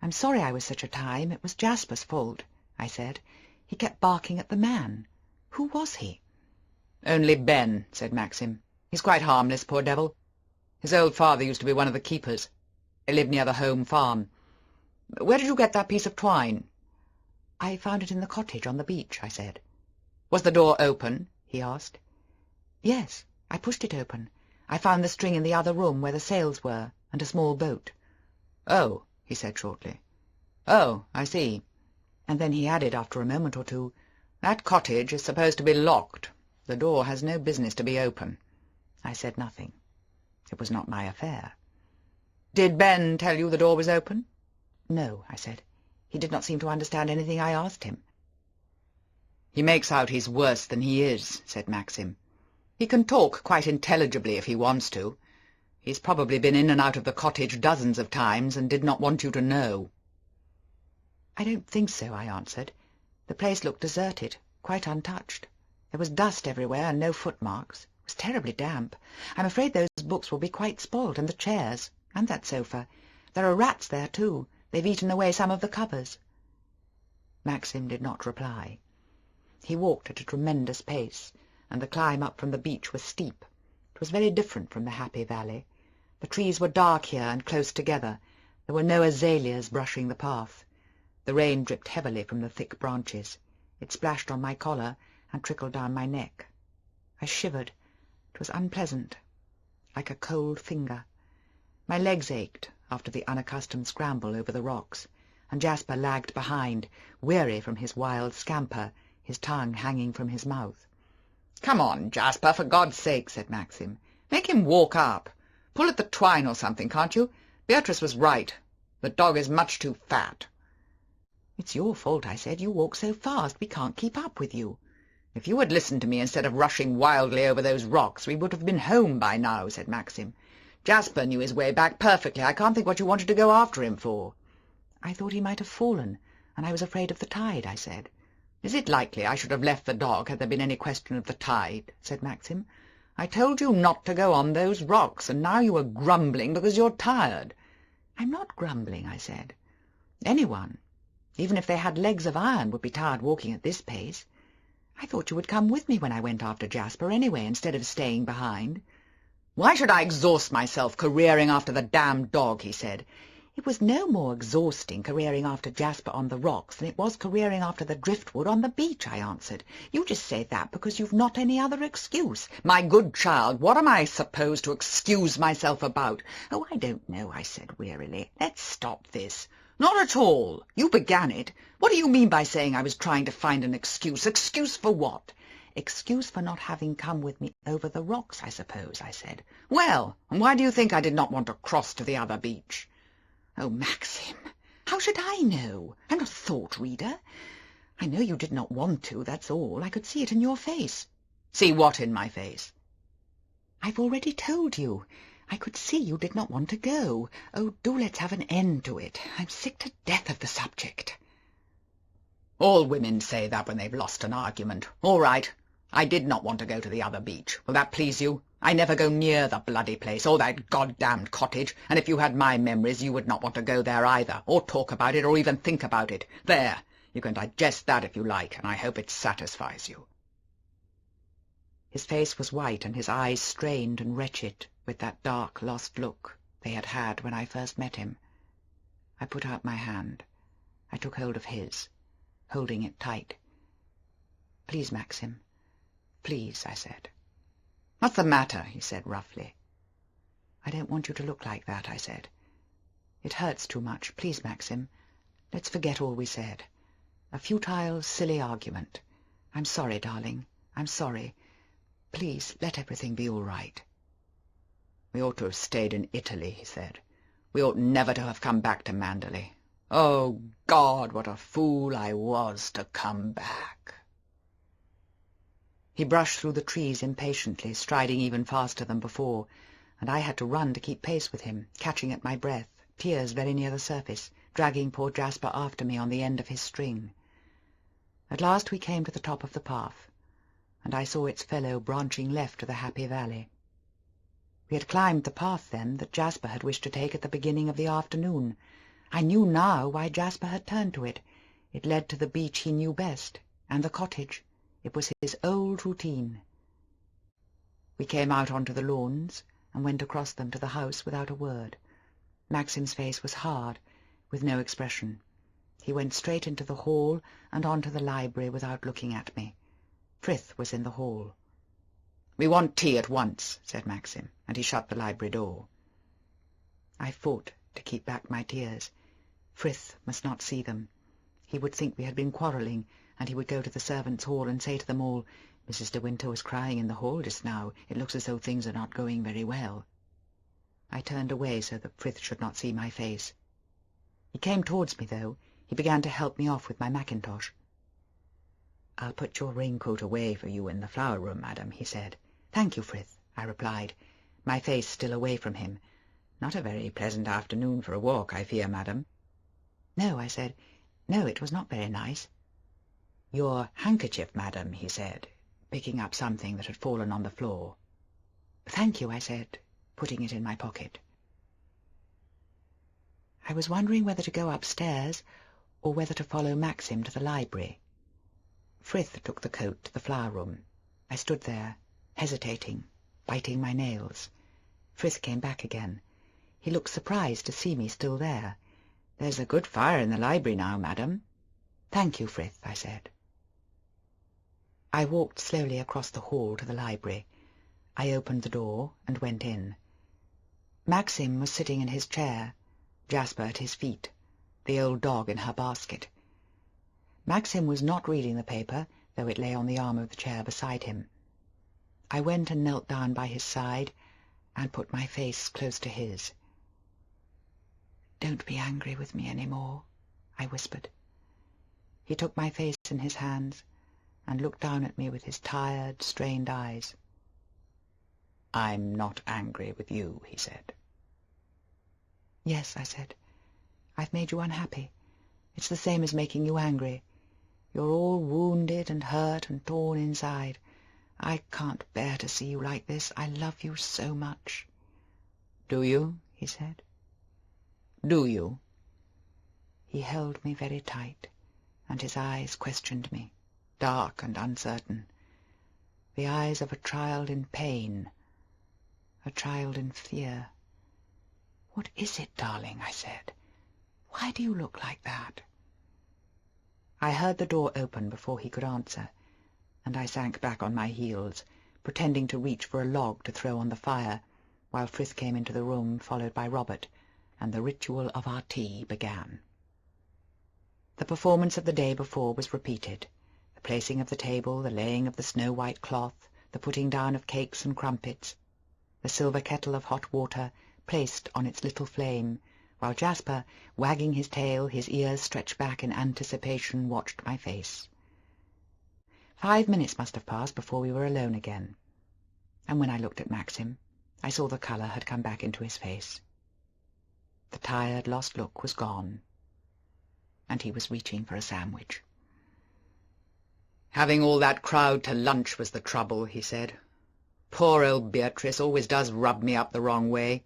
"I'm sorry I was such a time. It was Jasper's fault," I said. "He kept barking at the man. Who was he?" "Only Ben," said Maxim. "He's quite harmless, poor devil. His old father used to be one of the keepers. They lived near the home farm. Where did you get that piece of twine?" "I found it in the cottage on the beach," I said. "Was the door open?" he asked. "Yes, I pushed it open. I found the string in the other room where the sails were, and a small boat." "Oh," he said shortly. "Oh, I see." And then he added after a moment or two, "That cottage is supposed to be locked. The door has no business to be open." I said nothing. It was not my affair. "Did Ben tell you the door was open?" "No," I said. "He did not seem to understand anything I asked him." "He makes out he's worse than he is," said Maxim. "He can talk quite intelligibly if he wants to. He's probably been in and out of the cottage dozens of times and did not want you to know." "I don't think so," I answered. "The place looked deserted, quite untouched. There was dust everywhere and no footmarks. It was terribly damp. I'm afraid those books will be quite spoilt, and the chairs, and that sofa. There are rats there, too. They've eaten away some of the covers." Maxim did not reply. He walked at a tremendous pace, and the climb up from the beach was steep. It was very different from the happy valley. The trees were dark here and close together. There were no azaleas brushing the path. The rain dripped heavily from the thick branches. It splashed on my collar and trickled down my neck. I shivered. It was unpleasant, like a cold finger. My legs ached after the unaccustomed scramble over the rocks, and Jasper lagged behind, weary from his wild scamper, his tongue hanging from his mouth. "Come on, Jasper, for God's sake," said Maxim. "Make him walk up. Pull at the twine or something, can't you? Beatrice was right. The dog is much too fat." "It's your fault," I said. "You walk so fast, we can't keep up with you." "If you had listened to me instead of rushing wildly over those rocks, we would have been home by now," said Maxim. "Jasper knew his way back perfectly. I can't think what you wanted to go after him for." "I thought he might have fallen, and I was afraid of the tide," I said. "Is it likely I should have left the dog had there been any question of the tide?" said Maxim. "I told you not to go on those rocks, and now you are grumbling because you're tired." "I'm not grumbling," I said. "Anyone, even if they had legs of iron, would be tired walking at this pace. I thought you would come with me when I went after Jasper anyway, instead of staying behind." "Why should I exhaust myself careering after the damned dog?" he said. "It was no more exhausting careering after Jasper on the rocks than it was careering after the driftwood on the beach," I answered. "You just say that because you've not any other excuse." "My good child, what am I supposed to excuse myself about?" "Oh, I don't know," I said wearily. "Let's stop this." "Not at all. You began it. What do you mean by saying I was trying to find an excuse? Excuse for what?" "Excuse for not having come with me over the rocks, I suppose," I said. "Well, and why do you think I did not want to cross to the other beach?" "Oh, Maxim, how should I know? I'm not a thought-reader. I know you did not want to, that's all. I could see it in your face." "See what in my face?" "I've already told you. I could see you did not want to go. Oh, do let's have an end to it. I'm sick to death of the subject." "All women say that when they've lost an argument. All right. I did not want to go to the other beach. Will that please you? I never go near the bloody place, or that goddamned cottage, and if you had my memories you would not want to go there either, or talk about it, or even think about it. There, you can digest that if you like, and I hope it satisfies you." His face was white and his eyes strained and wretched with that dark, lost look they had had when I first met him. I put out my hand. I took hold of his, holding it tight. "Please, Maxim, please," I said. "What's the matter?" he said roughly. "I don't want you to look like that," I said. "It hurts too much. Please, Maxim, let's forget all we said. A futile, silly argument. I'm sorry, darling. I'm sorry. Please, let everything be all right." "We ought to have stayed in Italy," he said. "We ought never to have come back to Manderley. Oh, God, what a fool I was to come back." He brushed through the trees impatiently, striding even faster than before, and I had to run to keep pace with him, catching at my breath, tears very near the surface, dragging poor Jasper after me on the end of his string. At last we came to the top of the path, and I saw its fellow branching left to the happy valley. We had climbed the path, then, that Jasper had wished to take at the beginning of the afternoon. I knew now why Jasper had turned to it. It led to the beach he knew best, and the cottage. It was his old routine. We came out onto the lawns and went across them to the house without a word. Maxim's face was hard, with no expression. He went straight into the hall and on to the library without looking at me. Frith was in the hall. "We want tea at once," said Maxim, and he shut the library door. I fought to keep back my tears. Frith must not see them. He would think we had been quarrelling, and he would go to the servants' hall and say to them all, "Mrs. de Winter was crying in the hall just now. It looks as though things are not going very well." I turned away so that Frith should not see my face. He came towards me, though. He began to help me off with my mackintosh. "I'll put your raincoat away for you in the flower-room, madam," he said. "Thank you, Frith," I replied, my face still away from him. "Not a very pleasant afternoon for a walk, I fear, madam." "No," I said. "No, it was not very nice." "Your handkerchief, madam," he said, picking up something that had fallen on the floor. "Thank you," I said, putting it in my pocket. I was wondering whether to go upstairs or whether to follow Maxim to the library. Frith took the coat to the flower-room. I stood there, hesitating, biting my nails. Frith came back again. He looked surprised to see me still there. "There's a good fire in the library now, madam." "Thank you, Frith," I said. I walked slowly across the hall to the library. I opened the door and went in. Maxim was sitting in his chair, Jasper at his feet, the old dog in her basket. Maxim was not reading the paper, though it lay on the arm of the chair beside him. I went and knelt down by his side and put my face close to his. "Don't be angry with me any more," I whispered. He took my face in his hands and looked down at me with his tired, strained eyes. "I'm not angry with you," he said. "Yes," I said. "I've made you unhappy. It's the same as making you angry. You're all wounded and hurt and torn inside. I can't bear to see you like this. I love you so much." "Do you?" he said. "Do you?" He held me very tight, and his eyes questioned me, dark and uncertain. The eyes of a child in pain, a child in fear. "What is it, darling?" I said. "Why do you look like that?" I heard the door open before he could answer, and I sank back on my heels, pretending to reach for a log to throw on the fire, while Frith came into the room, followed by Robert, and the ritual of our tea began. The performance of the day before was repeated, the placing of the table, the laying of the snow-white cloth, the putting down of cakes and crumpets, the silver kettle of hot water placed on its little flame, while Jasper, wagging his tail, his ears stretched back in anticipation, watched my face. 5 minutes must have passed before we were alone again, and when I looked at Maxim, I saw the colour had come back into his face. The tired, lost look was gone, and he was reaching for a sandwich. "Having all that crowd to lunch was the trouble," he said. "Poor old Beatrice always does rub me up the wrong way.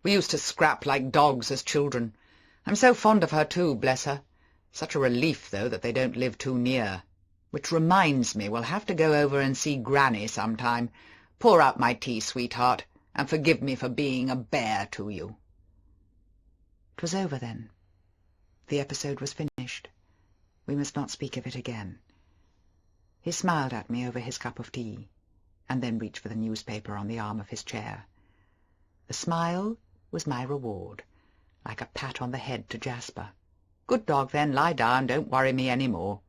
We used to scrap like dogs as children. I'm so fond of her too, bless her. Such a relief, though, that they don't live too near. Which reminds me, we'll have to go over and see Granny sometime. Pour out my tea, sweetheart, and forgive me for being a bear to you." It was over then. The episode was finished. We must not speak of it again. He smiled at me over his cup of tea, and then reached for the newspaper on the arm of his chair. The smile was my reward, like a pat on the head to Jasper. "Good dog, then, lie down, don't worry me any more."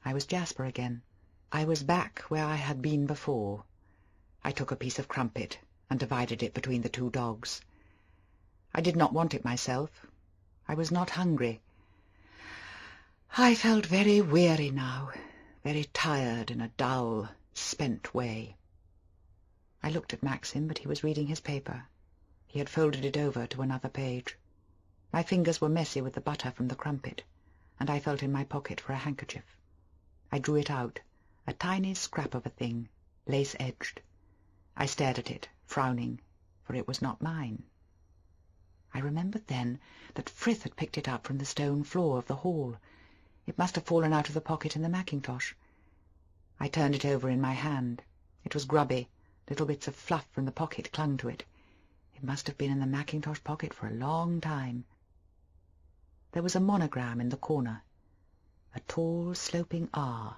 I was Jasper again. I was back where I had been before. I took a piece of crumpet and divided it between the 2 dogs. I did not want it myself. I was not hungry. I felt very weary now, very tired in a dull, spent way. I looked at Maxim, but he was reading his paper. He had folded it over to another page. My fingers were messy with the butter from the crumpet, and I felt in my pocket for a handkerchief. I drew it out, a tiny scrap of a thing, lace-edged. I stared at it, frowning, for it was not mine. I remembered then that Frith had picked it up from the stone floor of the hall. It must have fallen out of the pocket in the mackintosh. I turned it over in my hand. It was grubby. Little bits of fluff from the pocket clung to it. It must have been in the mackintosh pocket for a long time. There was a monogram in the corner, a tall, sloping R,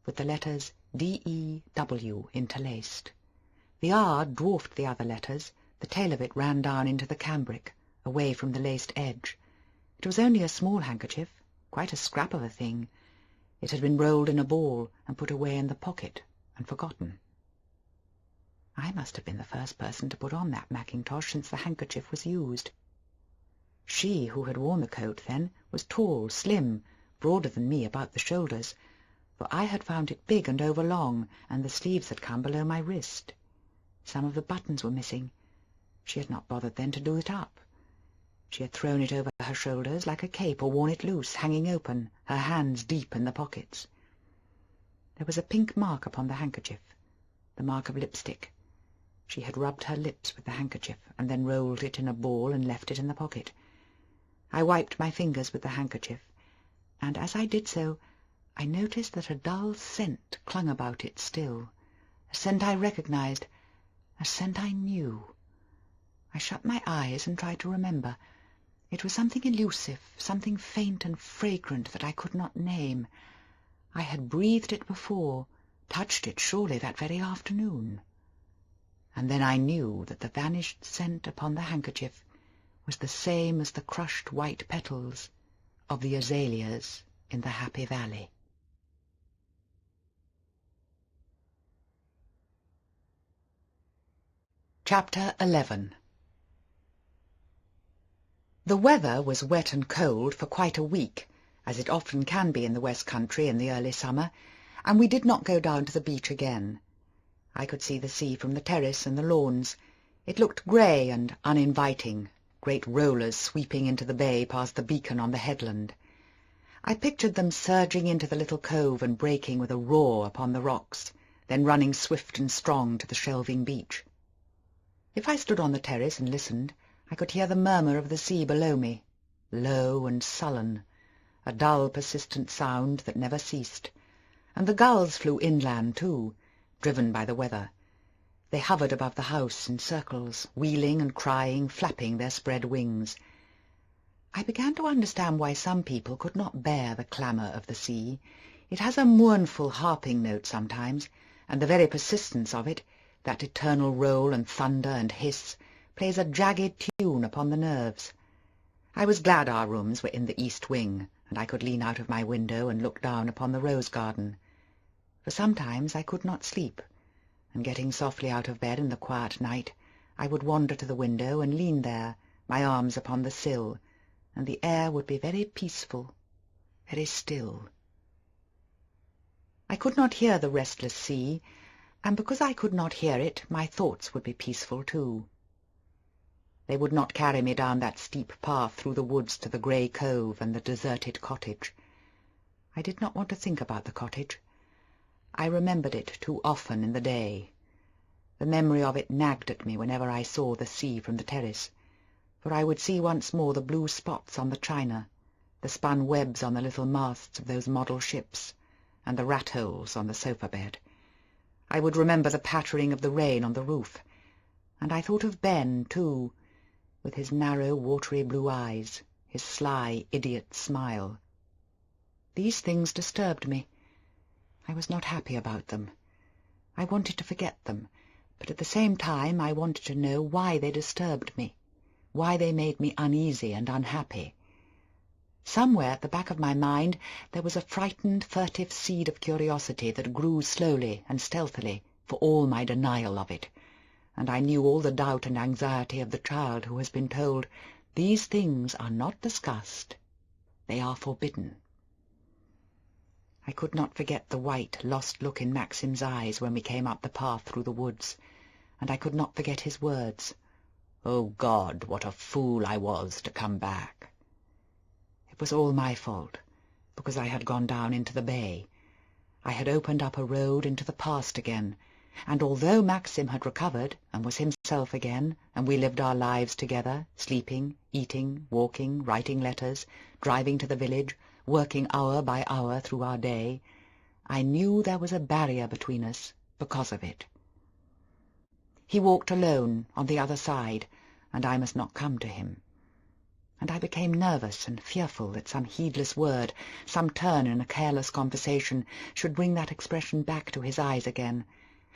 with the letters D-E-W interlaced. The R dwarfed the other letters. The tail of it ran down into the cambric, away from the laced edge. It was only a small handkerchief, quite a scrap of a thing. It had been rolled in a ball and put away in the pocket and forgotten. I must have been the first person to put on that mackintosh since the handkerchief was used. She who had worn the coat then was tall, slim, broader than me about the shoulders, for I had found it big and overlong, and the sleeves had come below my wrist. Some of the buttons were missing. She had not bothered then to do it up. She had thrown it over her shoulders like a cape, or worn it loose, hanging open, her hands deep in the pockets. There was a pink mark upon the handkerchief, the mark of lipstick. She had rubbed her lips with the handkerchief, and then rolled it in a ball and left it in the pocket. I wiped my fingers with the handkerchief, and as I did so, I noticed that a dull scent clung about it still, a scent I recognized, a scent I knew. I shut my eyes and tried to remember. It was something elusive, something faint and fragrant that I could not name. I had breathed it before, touched it surely that very afternoon. And then I knew that the vanished scent upon the handkerchief was the same as the crushed white petals of the azaleas in the Happy Valley. Chapter 11. The weather was wet and cold for quite a week, as it often can be in the West Country in the early summer, and we did not go down to the beach again. I could see the sea from the terrace and the lawns. It looked grey and uninviting, great rollers sweeping into the bay past the beacon on the headland. I pictured them surging into the little cove and breaking with a roar upon the rocks, then running swift and strong to the shelving beach. If I stood on the terrace and listened, I could hear the murmur of the sea below me, low and sullen, a dull, persistent sound that never ceased. And the gulls flew inland too, driven by the weather. They hovered above the house in circles, wheeling and crying, flapping their spread wings. I began to understand why some people could not bear the clamour of the sea. It has a mournful harping note sometimes, and the very persistence of it, that eternal roll and thunder and hiss, plays a jagged tune upon the nerves. I was glad our rooms were in the east wing, and I could lean out of my window and look down upon the rose garden. For sometimes I could not sleep, and getting softly out of bed in the quiet night, I would wander to the window and lean there, my arms upon the sill, and the air would be very peaceful, very still. I could not hear the restless sea, and because I could not hear it, my thoughts would be peaceful too. They would not carry me down that steep path through the woods to the grey cove and the deserted cottage. I did not want to think about the cottage. I remembered it too often in the day. The memory of it nagged at me whenever I saw the sea from the terrace, for I would see once more the blue spots on the china, the spun webs on the little masts of those model ships, and the rat-holes on the sofa-bed. I would remember the pattering of the rain on the roof, and I thought of Ben, too, with his narrow, watery blue eyes, his sly, idiot smile. These things disturbed me. I was not happy about them. I wanted to forget them, but at the same time I wanted to know why they disturbed me, why they made me uneasy and unhappy. Somewhere at the back of my mind there was a frightened, furtive seed of curiosity that grew slowly and stealthily, for all my denial of it, and I knew all the doubt and anxiety of the child who has been told, "These things are not discussed, they are forbidden." I could not forget the white, lost look in Maxim's eyes when we came up the path through the woods, and I could not forget his words, "Oh God, what a fool I was to come back." It was all my fault, because I had gone down into the bay. I had opened up a road into the past again, and although Maxim had recovered and was himself again, and we lived our lives together, sleeping, eating, walking, writing letters, driving to the village, working hour by hour through our day, I knew there was a barrier between us because of it. He walked alone on the other side, and I must not come to him. and I became nervous and fearful that some heedless word, some turn in a careless conversation, should bring that expression back to his eyes again.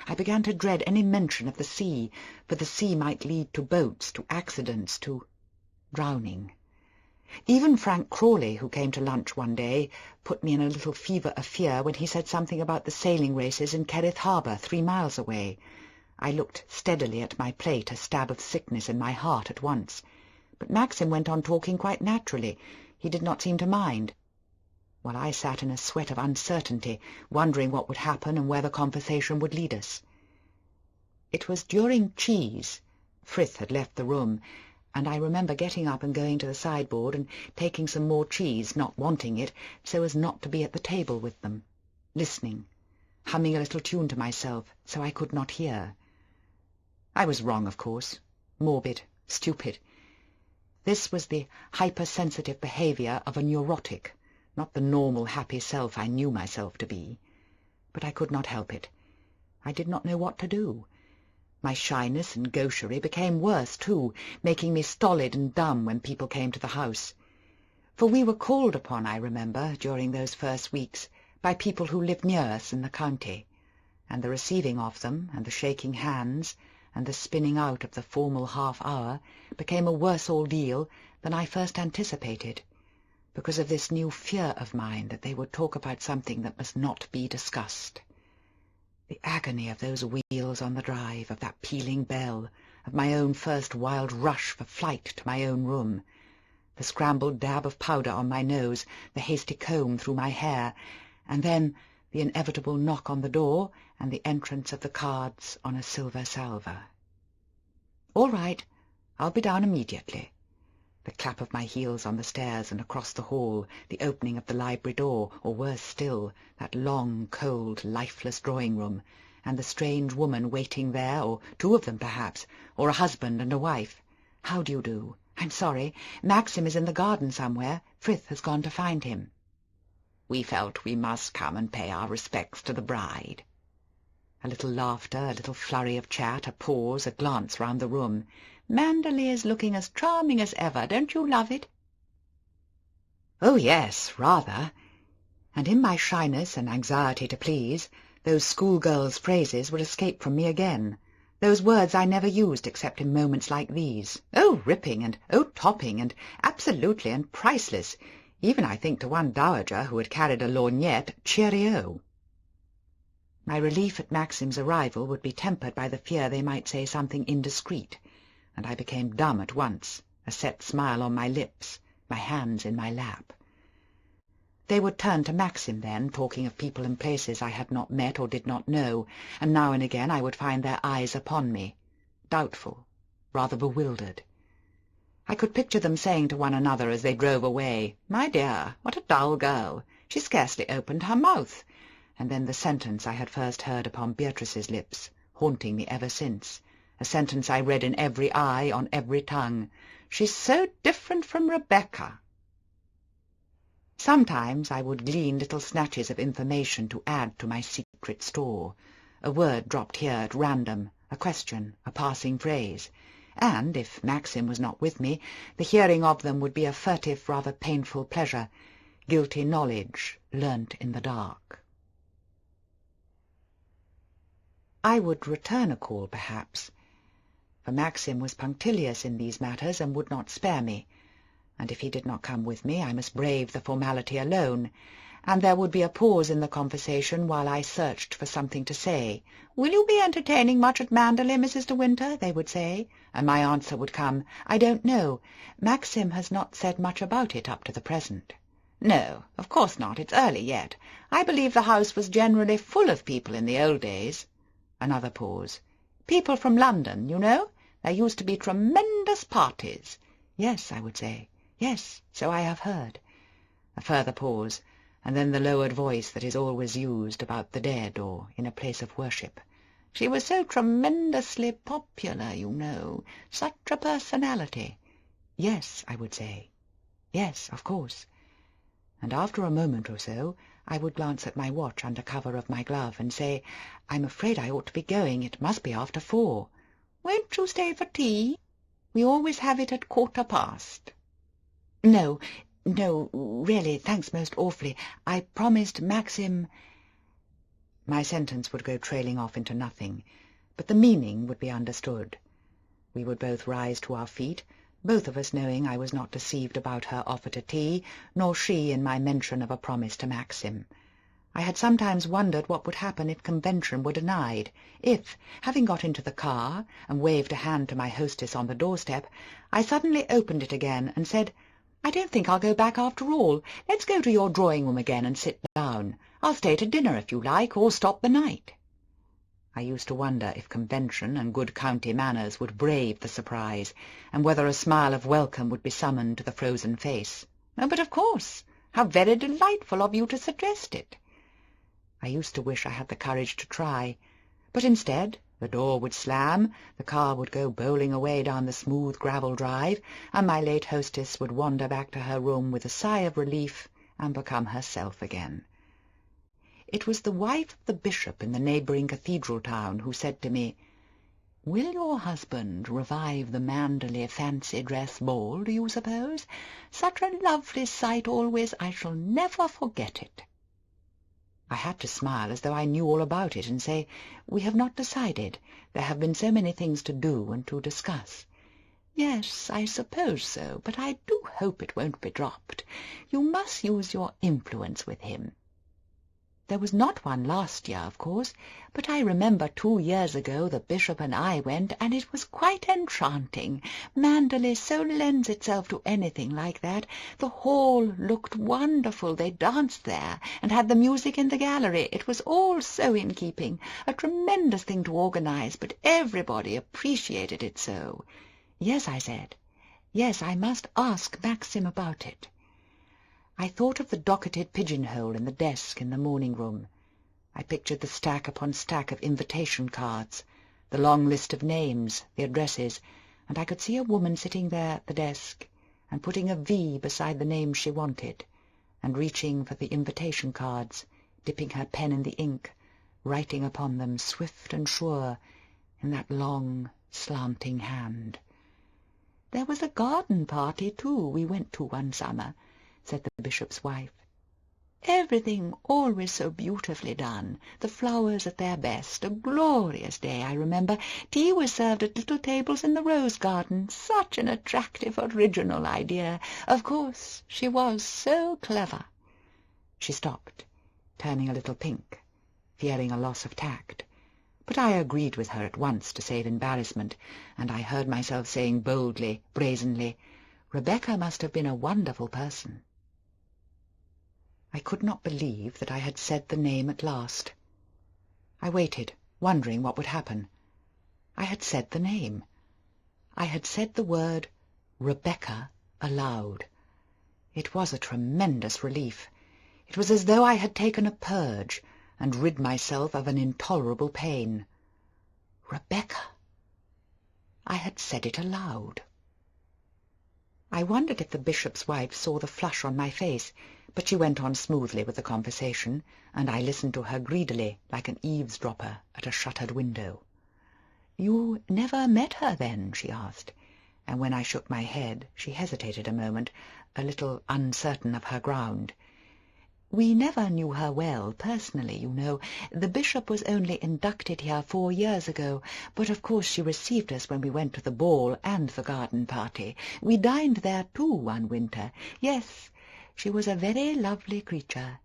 I began to dread any mention of the sea, for the sea might lead to boats, to accidents, to drowning. Even Frank Crawley, who came to lunch one day, put me in a little fever of fear when he said something about the sailing races in Kerrith Harbour, 3 miles away. I looked steadily at my plate, a stab of sickness in my heart at once. But Maxim went on talking quite naturally. He did not seem to mind, while I sat in a sweat of uncertainty, wondering what would happen and where the conversation would lead us. It was during cheese. Frith had left the room, and I remember getting up and going to the sideboard and taking some more cheese, not wanting it, so as not to be at the table with them, listening, humming a little tune to myself, so I could not hear. I was wrong, of course, morbid, stupid. This was the hypersensitive behaviour of a neurotic, not the normal happy self I knew myself to be. But I could not help it. I did not know what to do. My shyness and gaucherie became worse, too, making me stolid and dumb when people came to the house. For we were called upon, I remember, during those first weeks, by people who lived near us in the county, and the receiving of them, and the shaking hands, and the spinning out of the formal half-hour became a worse ordeal than I first anticipated, because of this new fear of mine that they would talk about something that must not be discussed. The agony of those wheels on the drive, of that pealing bell, of my own first wild rush for flight to my own room, the scrambled dab of powder on my nose, the hasty comb through my hair, and then the inevitable knock on the door and the entrance of the cards on a silver salver. "All right, I'll be down immediately." The clap of my heels on the stairs and across the hall, the opening of the library door, or worse still, that long, cold, lifeless drawing-room, and the strange woman waiting there, or 2 of them perhaps, or a husband and a wife. "How do you do? I'm sorry. Maxim is in the garden somewhere. Frith has gone to find him." We felt we must come and pay our respects to the bride. A little laughter, a little flurry of chat, a pause, a glance round the room. "Manderley is looking as charming as ever. Don't you love it?" Oh, yes, rather. And in my shyness and anxiety to please, those schoolgirls' phrases would escape from me again, those words I never used except in moments like these. Oh, ripping, and oh, topping, and absolutely and priceless, even I think to one dowager who had carried a lorgnette, cheerio. My relief at Maxim's arrival would be tempered by the fear they might say something indiscreet, and I became dumb at once, a set smile on my lips, my hands in my lap. They would turn to Maxim then, talking of people and places I had not met or did not know, and now and again I would find their eyes upon me, doubtful, rather bewildered. I could picture them saying to one another as they drove away, "My dear, what a dull girl! She scarcely opened her mouth," and then the sentence I had first heard upon Beatrice's lips, haunting me ever since, a sentence I read in every eye, on every tongue, "She's so different from Rebecca." Sometimes I would glean little snatches of information to add to my secret store, a word dropped here at random, a question, a passing phrase, and, if Maxim was not with me, the hearing of them would be a furtive, rather painful pleasure, guilty knowledge learnt in the dark. I would return a call, perhaps, for Maxim was punctilious in these matters and would not spare me, and if he did not come with me I must brave the formality alone, and there would be a pause in the conversation while I searched for something to say. "Will you be entertaining much at Manderley, Mrs. de Winter?" they would say, and my answer would come, "I don't know. Maxim has not said much about it up to the present." "No, of course not. It's early yet. I believe the house was generally full of people in the old days." Another pause. "People from London, you know. There used to be tremendous parties." "Yes," I would say. "Yes, so I have heard." A further pause, and then the lowered voice that is always used about the dead or in a place of worship. "She was so tremendously popular, you know. Such a personality." "Yes," I would say. "Yes, of course." And after a moment or so I would glance at my watch under cover of my glove and say, "I'm afraid I ought to be going. It must be after 4. "Won't you stay for tea? We always have it at 1/4 past." No, really, thanks most awfully. I promised Maxim—" My sentence would go trailing off into nothing, but the meaning would be understood. We would both rise to our feet, both of us knowing I was not deceived about her offer to tea, nor she in my mention of a promise to Maxim. I had sometimes wondered what would happen if convention were denied, if, having got into the car and waved a hand to my hostess on the doorstep, I suddenly opened it again and said, "I don't think I'll go back after all. Let's go to your drawing-room again and sit down. I'll stay to dinner if you like, or stop the night." I used to wonder if convention and good county manners would brave the surprise, and whether a smile of welcome would be summoned to the frozen face. "Oh, but of course. How very delightful of you to suggest it." I used to wish I had the courage to try, but instead the door would slam, the car would go bowling away down the smooth gravel drive, and my late hostess would wander back to her room with a sigh of relief and become herself again. It was the wife of the bishop in the neighbouring cathedral town who said to me, "Will your husband revive the Manderley fancy dress ball, do you suppose? Such a lovely sight always, I shall never forget it." I had to smile as though I knew all about it and say, "We have not decided. There have been so many things to do and to discuss." "Yes, I suppose so, but I do hope it won't be dropped. You must use your influence with him." There was not one last year, of course, but I remember 2 years ago the bishop and I went, and it was quite enchanting. Manderley so lends itself to anything like that. The hall looked wonderful. They danced there, and had the music in the gallery. It was all so in keeping. A tremendous thing to organize, but everybody appreciated it so. "Yes," I said. "Yes, I must ask Maxim about it." I thought of the docketed pigeonhole in the desk in the morning-room. I pictured the stack upon stack of invitation cards, the long list of names, the addresses, and I could see a woman sitting there at the desk, and putting a V beside the name she wanted, and reaching for the invitation cards, dipping her pen in the ink, writing upon them swift and sure, in that long, slanting hand. "There was a garden party, too, we went to one summer," said the bishop's wife. "Everything always so beautifully done, the flowers at their best. A glorious day, I remember. Tea was served at little tables in the rose garden. Such an attractive, original idea. Of course, she was so clever." She stopped, turning a little pink, fearing a loss of tact. But I agreed with her at once to save embarrassment, and I heard myself saying boldly, brazenly, "Rebecca must have been a wonderful person." I could not believe that I had said the name at last. I waited, wondering what would happen. I had said the name. I had said the word Rebecca aloud. It was a tremendous relief. It was as though I had taken a purge and rid myself of an intolerable pain. Rebecca. I had said it aloud. I wondered if the bishop's wife saw the flush on my face, but she went on smoothly with the conversation, and I listened to her greedily, like an eavesdropper at a shuttered window. "You never met her, then?" she asked, and when I shook my head she hesitated a moment, a little uncertain of her ground. "We never knew her well, personally, you know. The bishop was only inducted here 4 years ago, but of course she received us when we went to the ball and the garden party. We dined there, too, one winter. Yes, she was a very lovely creature,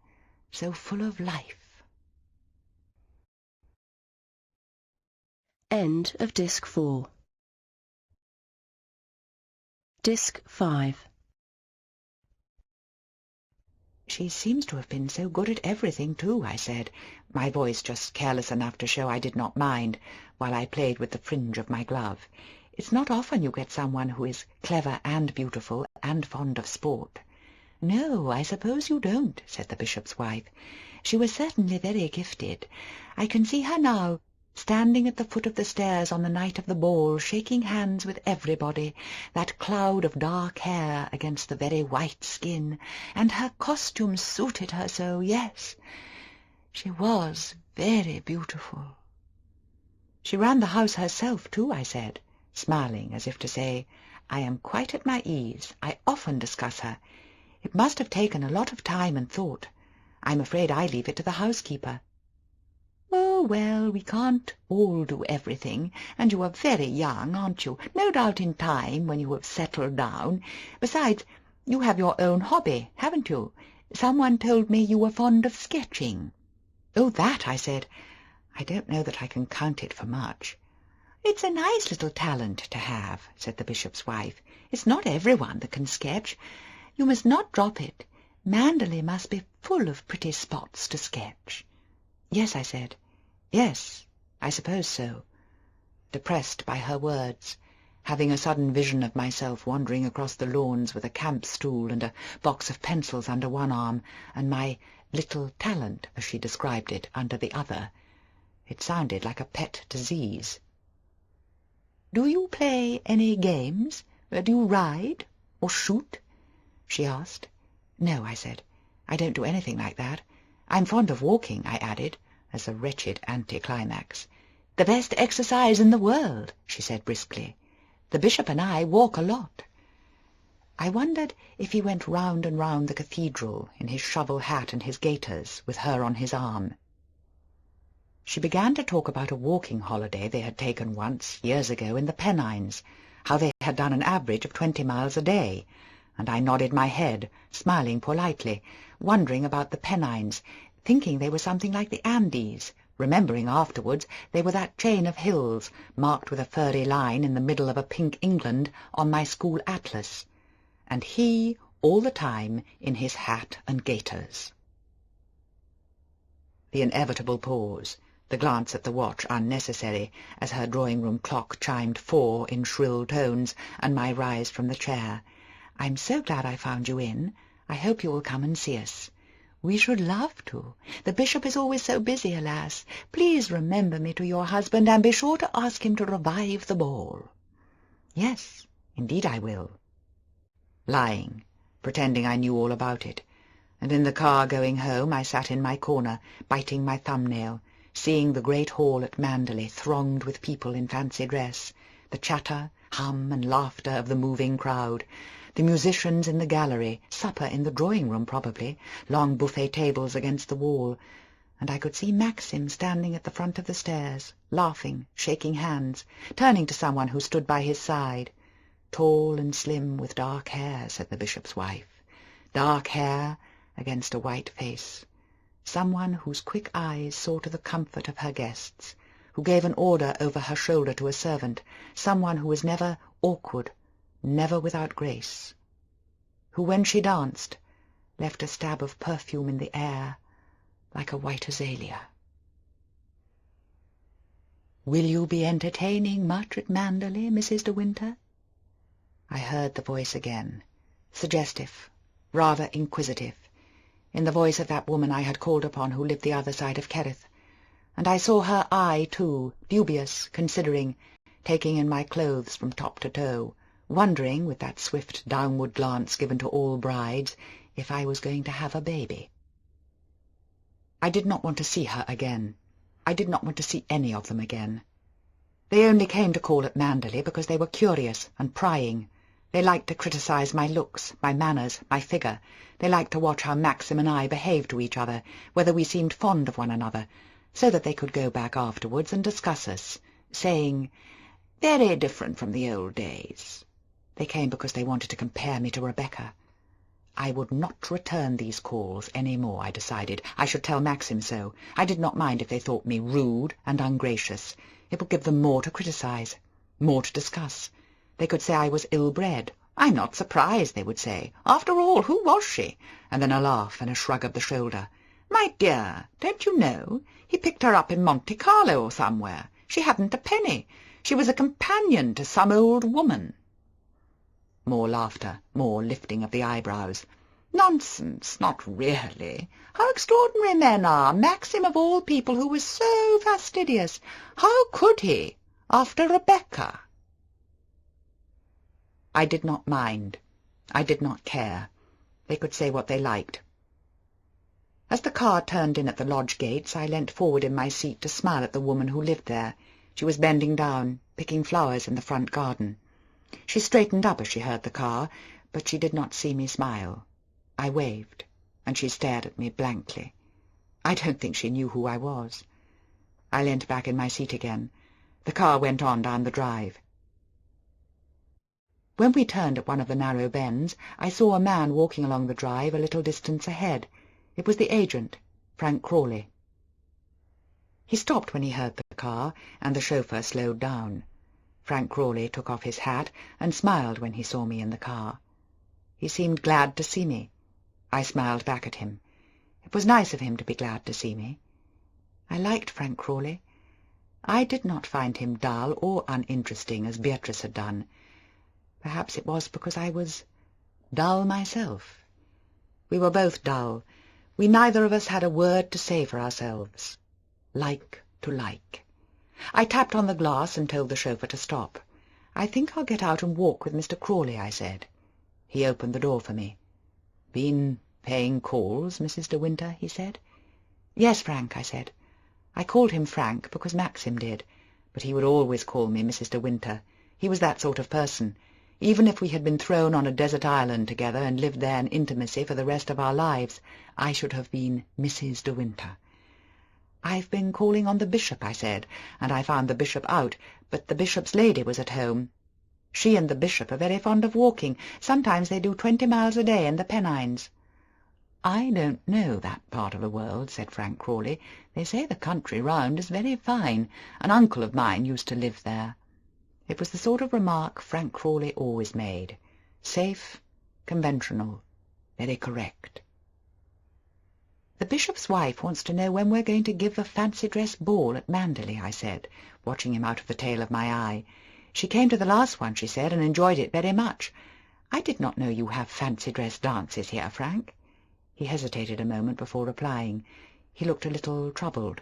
so full of life." End of Disc 4. Disc 5. "She seems to have been so good at everything, too," I said, my voice just careless enough to show I did not mind, while I played with the fringe of my glove. "It's not often you get someone who is clever and beautiful and fond of sport." "No, I suppose you don't," said the bishop's wife. "She was certainly very gifted. I can see her now, standing at the foot of the stairs on the night of the ball, shaking hands with everybody, that cloud of dark hair against the very white skin, and her costume suited her so, yes. She was very beautiful." "She ran the house herself, too," I said, smiling as if to say, I am quite at my ease. I often discuss her. It must have taken a lot of time and thought. I'm afraid I leave it to the housekeeper." "Oh, well, we can't all do everything, and you are very young, aren't you? No doubt in time, when you have settled down. Besides, you have your own hobby, haven't you? Someone told me you were fond of sketching." "Oh, that," I said. "I don't know that I can count it for much." "It's a nice little talent to have," said the bishop's wife. "It's not everyone that can sketch. You must not drop it. Manderley must be full of pretty spots to sketch." "Yes," I said. "Yes, I suppose so," depressed by her words, having a sudden vision of myself wandering across the lawns with a camp-stool and a box of pencils under one arm, and my little talent, as she described it, under the other. It sounded like a pet disease. "Do you play any games? Do you ride or shoot?" she asked. "No," I said. "I don't do anything like that. I'm fond of walking," I added, as a wretched anticlimax. "The best exercise in the world," she said briskly. "The bishop and I walk a lot." I wondered if he went round and round the cathedral in his shovel hat and his gaiters, with her on his arm. She began to talk about a walking holiday they had taken once, years ago, in the Pennines, how they had done an average of 20 miles a day, and I nodded my head, smiling politely, wondering about the Pennines, thinking they were something like the Andes, remembering afterwards they were that chain of hills, marked with a furry line in the middle of a pink England on my school atlas, and he all the time in his hat and gaiters. The inevitable pause, the glance at the watch unnecessary, as her drawing-room clock chimed 4 in shrill tones, and my rise from the chair. "I'm so glad I found you in. I hope you will come and see us." "We should love to. The bishop is always so busy, alas. Please remember me to your husband, and be sure to ask him to revive the ball." "Yes, indeed I will." Lying, pretending I knew all about it, and in the car going home I sat in my corner, biting my thumbnail, seeing the great hall at Manderley thronged with people in fancy dress, the chatter, hum, and laughter of the moving crowd, the musicians in the gallery, supper in the drawing-room probably, long buffet tables against the wall, and I could see Maxim standing at the front of the stairs, laughing, shaking hands, turning to someone who stood by his side. "Tall and slim with dark hair," said the bishop's wife. "Dark hair against a white face. Someone whose quick eyes saw to the comfort of her guests, who gave an order over her shoulder to a servant, someone who was never awkward, never without grace, who, when she danced, left a stab of perfume in the air, like a white azalea. "Will you be entertaining much at Manderley, Mrs. de Winter?" I heard the voice again, suggestive, rather inquisitive, in the voice of that woman I had called upon who lived the other side of Kerrith, and I saw her eye, too, dubious, considering, taking in my clothes from top to toe, wondering, with that swift downward glance given to all brides, if I was going to have a baby. I did not want to see her again. I did not want to see any of them again. They only came to call at Manderley because they were curious and prying. They liked to criticize my looks, my manners, my figure. They liked to watch how Maxim and I behaved to each other, whether we seemed fond of one another, so that they could go back afterwards and discuss us, saying, "Very different from the old days." They came because they wanted to compare me to Rebecca. I would not return these calls any more, I decided. I should tell Maxim so. I did not mind if they thought me rude and ungracious. It would give them more to criticize, more to discuss. They could say I was ill-bred. "I'm not surprised," they would say. "After all, who was she?" And then a laugh and a shrug of the shoulder. "My dear, don't you know? He picked her up in Monte Carlo or somewhere. She hadn't a penny. She was a companion to some old woman." More laughter, more lifting of the eyebrows. "Nonsense, not really. How extraordinary men are! Maxim, of all people, who was so fastidious. How could he, after Rebecca?" I did not mind. I did not care. They could say what they liked. As the car turned in at the lodge gates, I leant forward in my seat to smile at the woman who lived there. She was bending down, picking flowers in the front garden. She straightened up as she heard the car, but she did not see me smile. I waved, and she stared at me blankly. I don't think she knew who I was. I leant back in my seat again. The car went on down the drive. When we turned at one of the narrow bends, I saw a man walking along the drive a little distance ahead. It was the agent, Frank Crawley. He stopped when he heard the car, and the chauffeur slowed down. Frank Crawley took off his hat and smiled when he saw me in the car. He seemed glad to see me. I smiled back at him. It was nice of him to be glad to see me. I liked Frank Crawley. I did not find him dull or uninteresting as Beatrice had done. Perhaps it was because I was dull myself. We were both dull. We neither of us had a word to say for ourselves. Like to like. I tapped on the glass and told the chauffeur to stop. "I think I'll get out and walk with Mr. Crawley," I said. He opened the door for me. "Been paying calls, Mrs. de Winter?" he said. "Yes, Frank," I said. I called him Frank because Maxim did, but he would always call me Mrs. de Winter. He was that sort of person. Even if we had been thrown on a desert island together and lived there in intimacy for the rest of our lives, I should have been Mrs. de Winter. "I've been calling on the bishop," I said, "and I found the bishop out, but the bishop's lady was at home. She and the bishop are very fond of walking. Sometimes they do 20 miles a day in the Pennines." "I don't know that part of the world," said Frank Crawley. "They say the country round is very fine. An uncle of mine used to live there." It was the sort of remark Frank Crawley always made. Safe, conventional, very correct. "The bishop's wife wants to know when we're going to give a fancy-dress ball at Manderley," I said, watching him out of the tail of my eye. "She came to the last one," she said, "and enjoyed it very much. I did not know you have fancy-dress dances here, Frank." He hesitated a moment before replying. He looked a little troubled.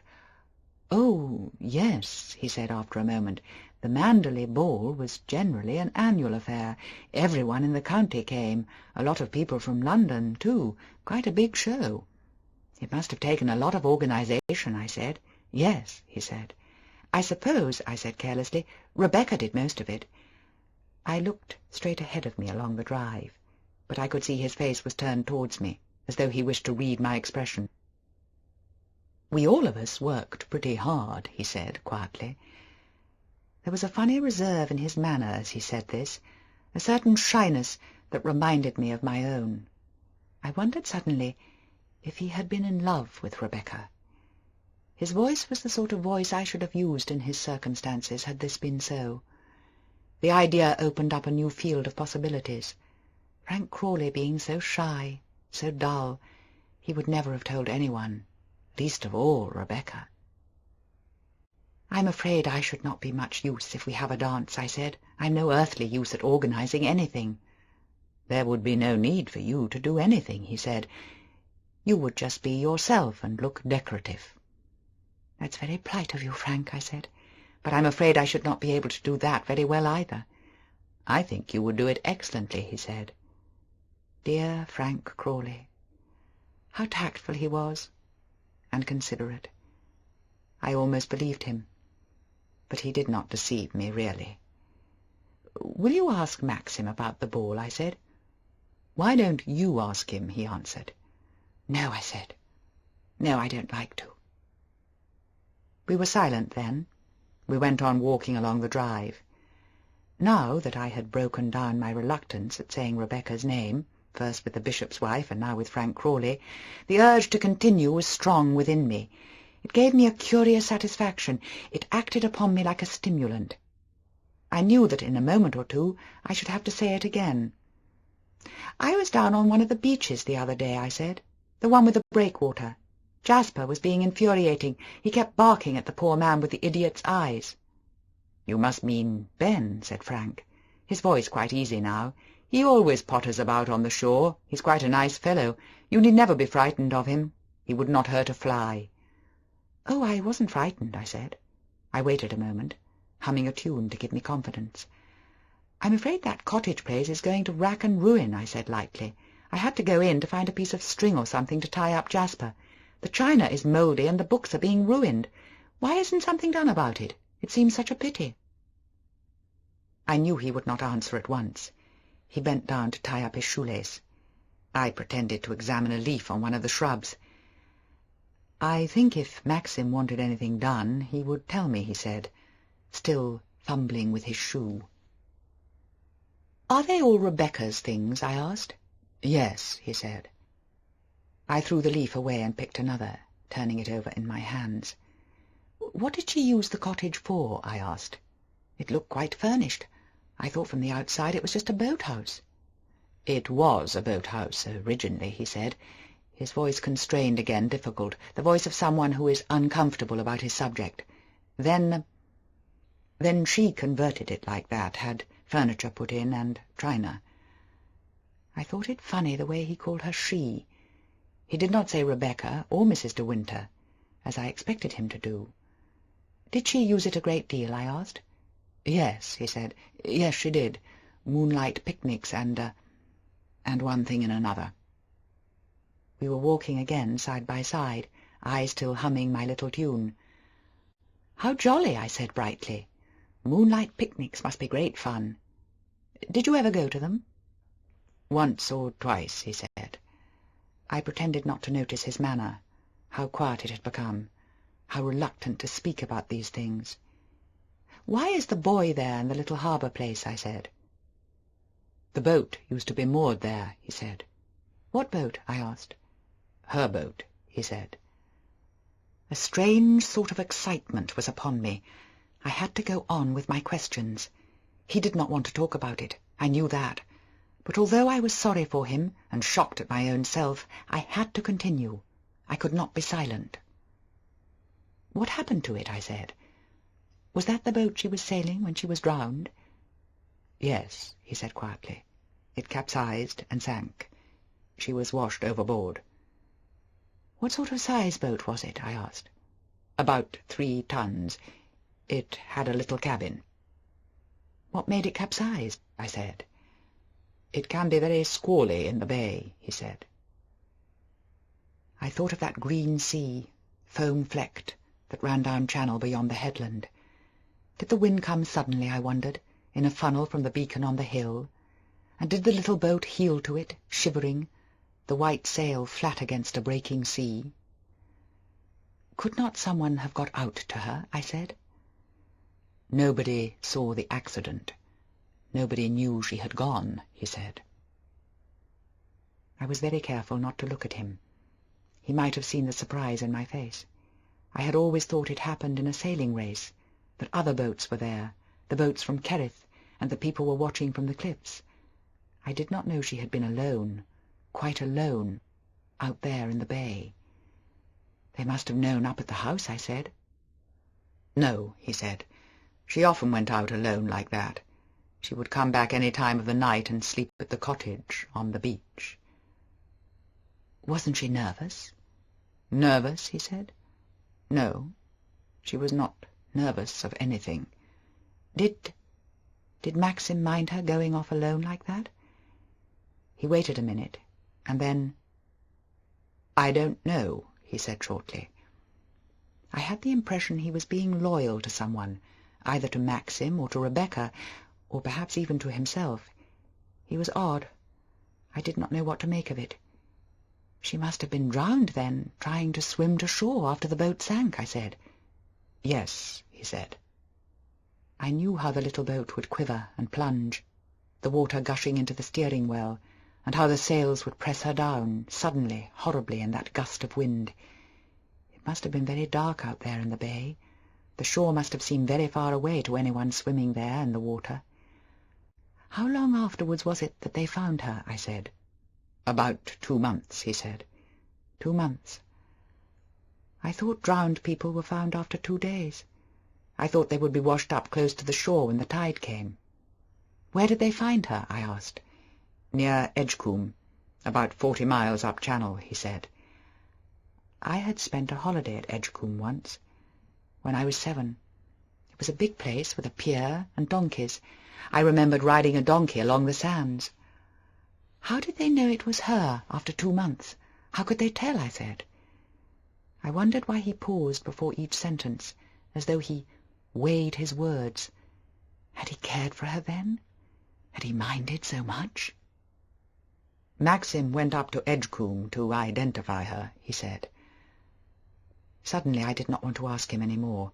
"Oh, yes," he said after a moment. "The Manderley ball was generally an annual affair. Everyone in the county came. A lot of people from London, too. Quite a big show." "It must have taken a lot of organization," I said. "Yes," he said. "I suppose," I said carelessly, "Rebecca did most of it." I looked straight ahead of me along the drive, but I could see his face was turned towards me, as though he wished to read my expression. "We all of us worked pretty hard," he said quietly. There was a funny reserve in his manner as he said this, a certain shyness that reminded me of my own. I wondered suddenly if he had been in love with Rebecca. His voice was the sort of voice I should have used in his circumstances had this been so. The idea opened up a new field of possibilities. Frank Crawley being so shy, so dull, he would never have told anyone, least of all Rebecca. "I'm afraid I should not be much use if we have a dance," I said. "I'm no earthly use at organizing anything." "There would be no need for you to do anything," he said. "You would just be yourself and look decorative." "That's very polite of you, Frank," I said, "but I'm afraid I should not be able to do that very well either." "I think you would do it excellently," he said. Dear Frank Crawley. How tactful he was, and considerate. I almost believed him, but he did not deceive me, really. "Will you ask Maxim about the ball?" I said. "Why don't you ask him?" he answered. "No," I said. "No, I don't like to." We were silent then. We went on walking along the drive. Now that I had broken down my reluctance at saying Rebecca's name, first with the bishop's wife and now with Frank Crawley, the urge to continue was strong within me. It gave me a curious satisfaction. It acted upon me like a stimulant. I knew that in a moment or two I should have to say it again. "I was down on one of the beaches the other day," I said. "The one with the breakwater. Jasper was being infuriating. He kept barking at the poor man with the idiot's eyes." "You must mean Ben," said Frank, his voice quite easy now. "He always potters about on the shore. He's quite a nice fellow. You need never be frightened of him. He would not hurt a fly." "Oh, I wasn't frightened," I said. I waited a moment, humming a tune to give me confidence. "I'm afraid that cottage place is going to rack and ruin," I said lightly. "I had to go in to find a piece of string or something to tie up Jasper. The china is mouldy and the books are being ruined. Why isn't something done about it? It seems such a pity." I knew he would not answer at once. He bent down to tie up his shoelace. I pretended to examine a leaf on one of the shrubs. "I think if Maxim wanted anything done, he would tell me," he said, still fumbling with his shoe. "Are they all Rebecca's things?" I asked. "Yes," he said. I threw the leaf away and picked another, turning it over in my hands. "What did she use the cottage for?" I asked. "It looked quite furnished. I thought from the outside it was just a boathouse." "It was a boathouse originally," he said, his voice constrained again, difficult, the voice of someone who is uncomfortable about his subject. Then she converted it like that, had furniture put in and china." I thought it funny the way he called her she. He did not say Rebecca or Mrs. de Winter, as I expected him to do. "Did she use it a great deal?" I asked. "Yes," he said. "Yes, she did. Moonlight picnics and one thing and another." We were walking again side by side, I still humming my little tune. "How jolly," I said brightly. "Moonlight picnics must be great fun. Did you ever go to them?" "Once or twice," he said. I pretended not to notice his manner, how quiet it had become, how reluctant to speak about these things. "Why is the boy there in the little harbour place?" I said. "The boat used to be moored there," he said. "What boat?" I asked. "Her boat," he said. A strange sort of excitement was upon me. I had to go on with my questions. He did not want to talk about it, I knew that. But although I was sorry for him, and shocked at my own self, I had to continue. I could not be silent. "What happened to it?" I said. "Was that the boat she was sailing when she was drowned?" "Yes," he said quietly. "It capsized and sank. She was washed overboard." "What sort of size boat was it?" I asked. "About 3 tons. It had a little cabin." "What made it capsize?" I said. "It can be very squally in the bay," he said. I thought of that green sea, foam-flecked, that ran down channel beyond the headland. Did the wind come suddenly, I wondered, in a funnel from the beacon on the hill? And did the little boat heel to it, shivering, the white sail flat against a breaking sea? "Could not someone have got out to her?" I said. "Nobody saw the accident. Nobody knew she had gone," he said. I was very careful not to look at him. He might have seen the surprise in my face. I had always thought it happened in a sailing race, that other boats were there, the boats from Kerrith, and the people were watching from the cliffs. I did not know she had been alone, quite alone, out there in the bay. "They must have known up at the house," I said. "No," he said. "She often went out alone like that. She would come back any time of the night and sleep at the cottage on the beach." "Wasn't she nervous?" "Nervous?" he said. "No, she was not nervous of anything." Did Maxim mind her going off alone like that?" He waited a minute, and then, "I don't know," he said shortly. I had the impression he was being loyal to someone, either to Maxim or to Rebecca, or perhaps even to himself. He was odd. I did not know what to make of it. "She must have been drowned, then, trying to swim to shore after the boat sank," I said. "Yes," he said. I knew how the little boat would quiver and plunge, the water gushing into the steering well, and how the sails would press her down, suddenly, horribly, in that gust of wind. It must have been very dark out there in the bay. The shore must have seemed very far away to anyone swimming there in the water. "How long afterwards was it that they found her?" I said. "About 2 months," he said. 2 months. I thought drowned people were found after 2 days. I thought they would be washed up close to the shore when the tide came. "Where did they find her?" I asked. "Near Edgecombe, about 40 miles up channel," he said. I had spent a holiday at Edgecombe once, when I was 7. It was a big place with a pier and donkeys. I remembered riding a donkey along the sands. "How did they know it was her after 2 months? How could they tell?" I said. I wondered why he paused before each sentence, as though he weighed his words. Had he cared for her then? Had he minded so much? "Maxim went up to Edgecombe to identify her," he said. Suddenly I did not want to ask him any more.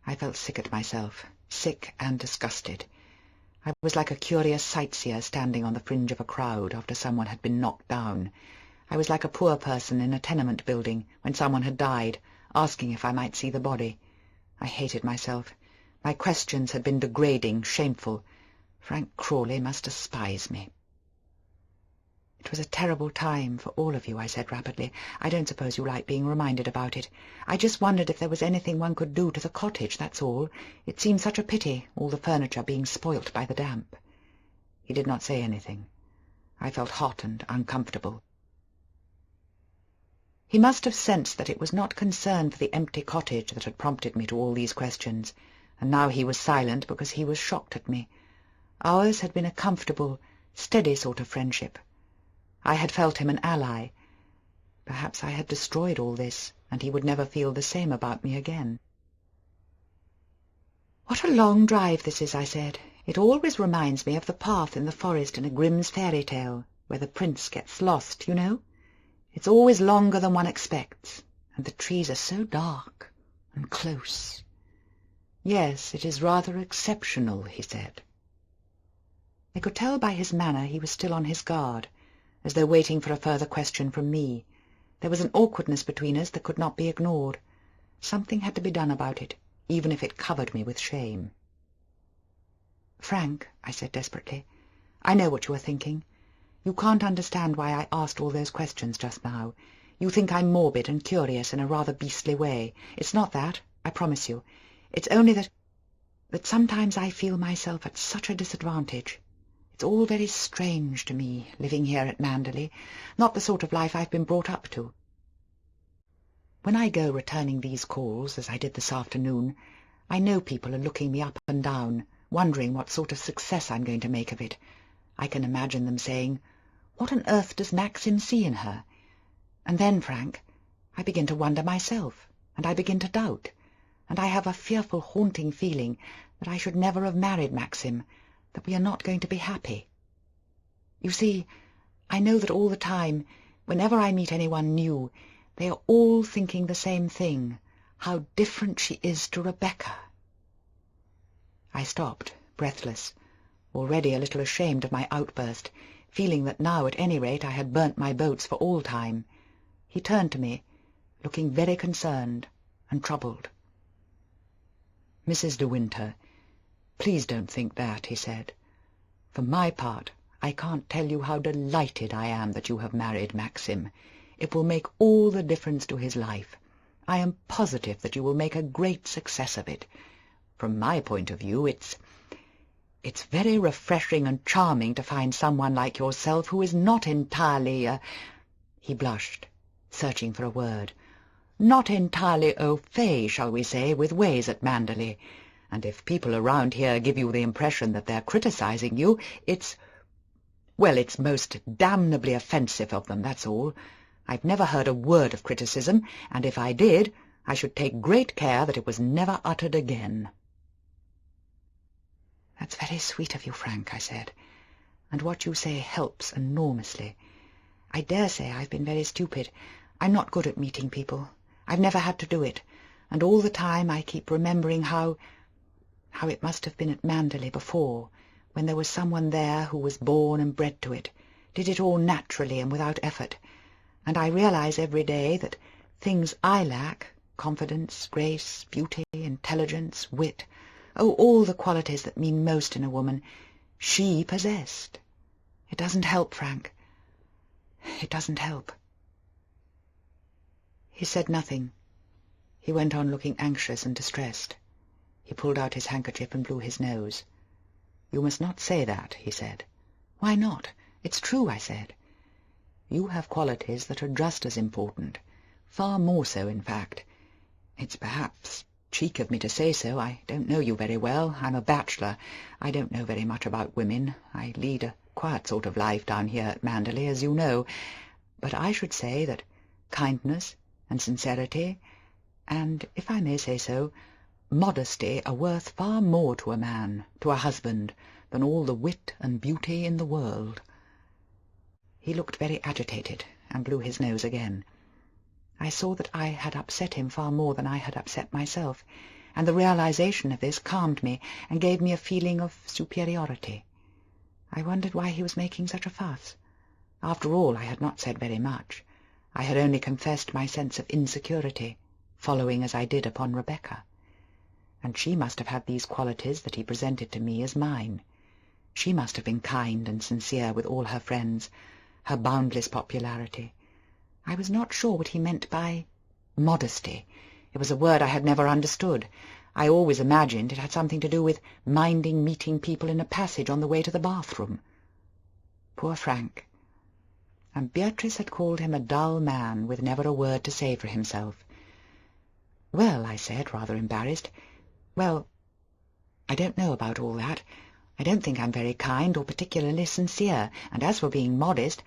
I felt sick at myself, sick and disgusted. I was like a curious sightseer standing on the fringe of a crowd after someone had been knocked down. I was like a poor person in a tenement building when someone had died, asking if I might see the body. I hated myself. My questions had been degrading, shameful. Frank Crawley must despise me. "It was a terrible time for all of you," I said rapidly. "I don't suppose you like being reminded about it. I just wondered if there was anything one could do to the cottage, that's all. It seemed such a pity, all the furniture being spoilt by the damp." He did not say anything. I felt hot and uncomfortable. He must have sensed that it was not concern for the empty cottage that had prompted me to all these questions, and now he was silent because he was shocked at me. Ours had been a comfortable, steady sort of friendship. I had felt him an ally. Perhaps I had destroyed all this, and he would never feel the same about me again. "What a long drive this is," I said. "It always reminds me of the path in the forest in a Grimm's fairy tale, where the prince gets lost, you know. It's always longer than one expects, and the trees are so dark and close." "Yes, it is rather exceptional," he said. I could tell by his manner he was still on his guard, as though waiting for a further question from me. There was an awkwardness between us that could not be ignored. Something had to be done about it, even if it covered me with shame. "Frank," I said desperately, "I know what you are thinking. You can't understand why I asked all those questions just now. You think I'm morbid and curious in a rather beastly way. It's not that, I promise you. It's only that sometimes I feel myself at such a disadvantage. It's all very strange to me, living here at Manderley, not the sort of life I've been brought up to. When I go returning these calls, as I did this afternoon, I know people are looking me up and down, wondering what sort of success I'm going to make of it. I can imagine them saying, 'What on earth does Maxim see in her?' And then, Frank, I begin to wonder myself, and I begin to doubt, and I have a fearful haunting feeling that I should never have married Maxim, that we are not going to be happy. You see, I know that all the time, whenever I meet anyone new, they are all thinking the same thing, how different she is to Rebecca." I stopped, breathless, already a little ashamed of my outburst, feeling that now at any rate I had burnt my boats for all time. He turned to me, looking very concerned and troubled. "Mrs. de Winter, please don't think that," he said. "For my part, I can't tell you how delighted I am that you have married Maxim. It will make all the difference to his life. I am positive that you will make a great success of it. From my point of view, it's very refreshing and charming to find someone like yourself who is not entirely He blushed, searching for a word. "Not entirely au fait, shall we say, with ways at Manderley. And if people around here give you the impression that they're criticizing you, it's most damnably offensive of them, that's all. I've never heard a word of criticism, and if I did, I should take great care that it was never uttered again." "That's very sweet of you, Frank," I said, "and what you say helps enormously. I dare say I've been very stupid. I'm not good at meeting people. I've never had to do it, and all the time I keep remembering how it must have been at Manderley before, when there was someone there who was born and bred to it, did it all naturally and without effort, and I realize every day that things I lack, confidence, grace, beauty, intelligence, wit, all the qualities that mean most in a woman, she possessed. It doesn't help, Frank. It doesn't help." He said nothing. He went on looking anxious and distressed. He pulled out his handkerchief and blew his nose. "You must not say that," he said. "Why not? It's true," I said. "You have qualities that are just as important, far more so, in fact. It's perhaps cheek of me to say so. I don't know you very well. I'm a bachelor. I don't know very much about women. I lead a quiet sort of life down here at Manderley, as you know. But I should say that kindness and sincerity, and, if I may say so, modesty are worth far more to a man, to a husband, than all the wit and beauty in the world." He looked very agitated, and blew his nose again. I saw that I had upset him far more than I had upset myself, and the realization of this calmed me and gave me a feeling of superiority. I wondered why he was making such a fuss. After all, I had not said very much. I had only confessed my sense of insecurity, following as I did upon Rebecca. And she must have had these qualities that he presented to me as mine. She must have been kind and sincere with all her friends, her boundless popularity. I was not sure what he meant by modesty. It was a word I had never understood. I always imagined it had something to do with minding meeting people in a passage on the way to the bathroom. Poor Frank! And Beatrice had called him a dull man with never a word to say for himself. "Well," I said, rather embarrassed, "well, I don't know about all that. I don't think I'm very kind or particularly sincere, and as for being modest,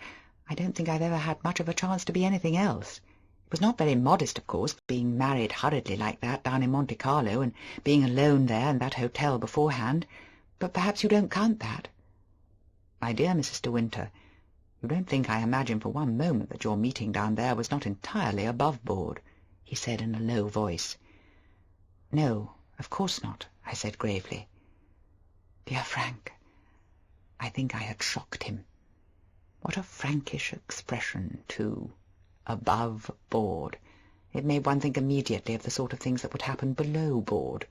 I don't think I've ever had much of a chance to be anything else. It was not very modest, of course, being married hurriedly like that down in Monte Carlo, and being alone there in that hotel beforehand, but perhaps you don't count that." "My dear Mrs. de Winter, you don't think I imagine for one moment that your meeting down there was not entirely above board," he said in a low voice. "No, of course not," I said gravely. Dear Frank, I think I had shocked him. What a Frankish expression, too. Above board. It made one think immediately of the sort of things that would happen below board.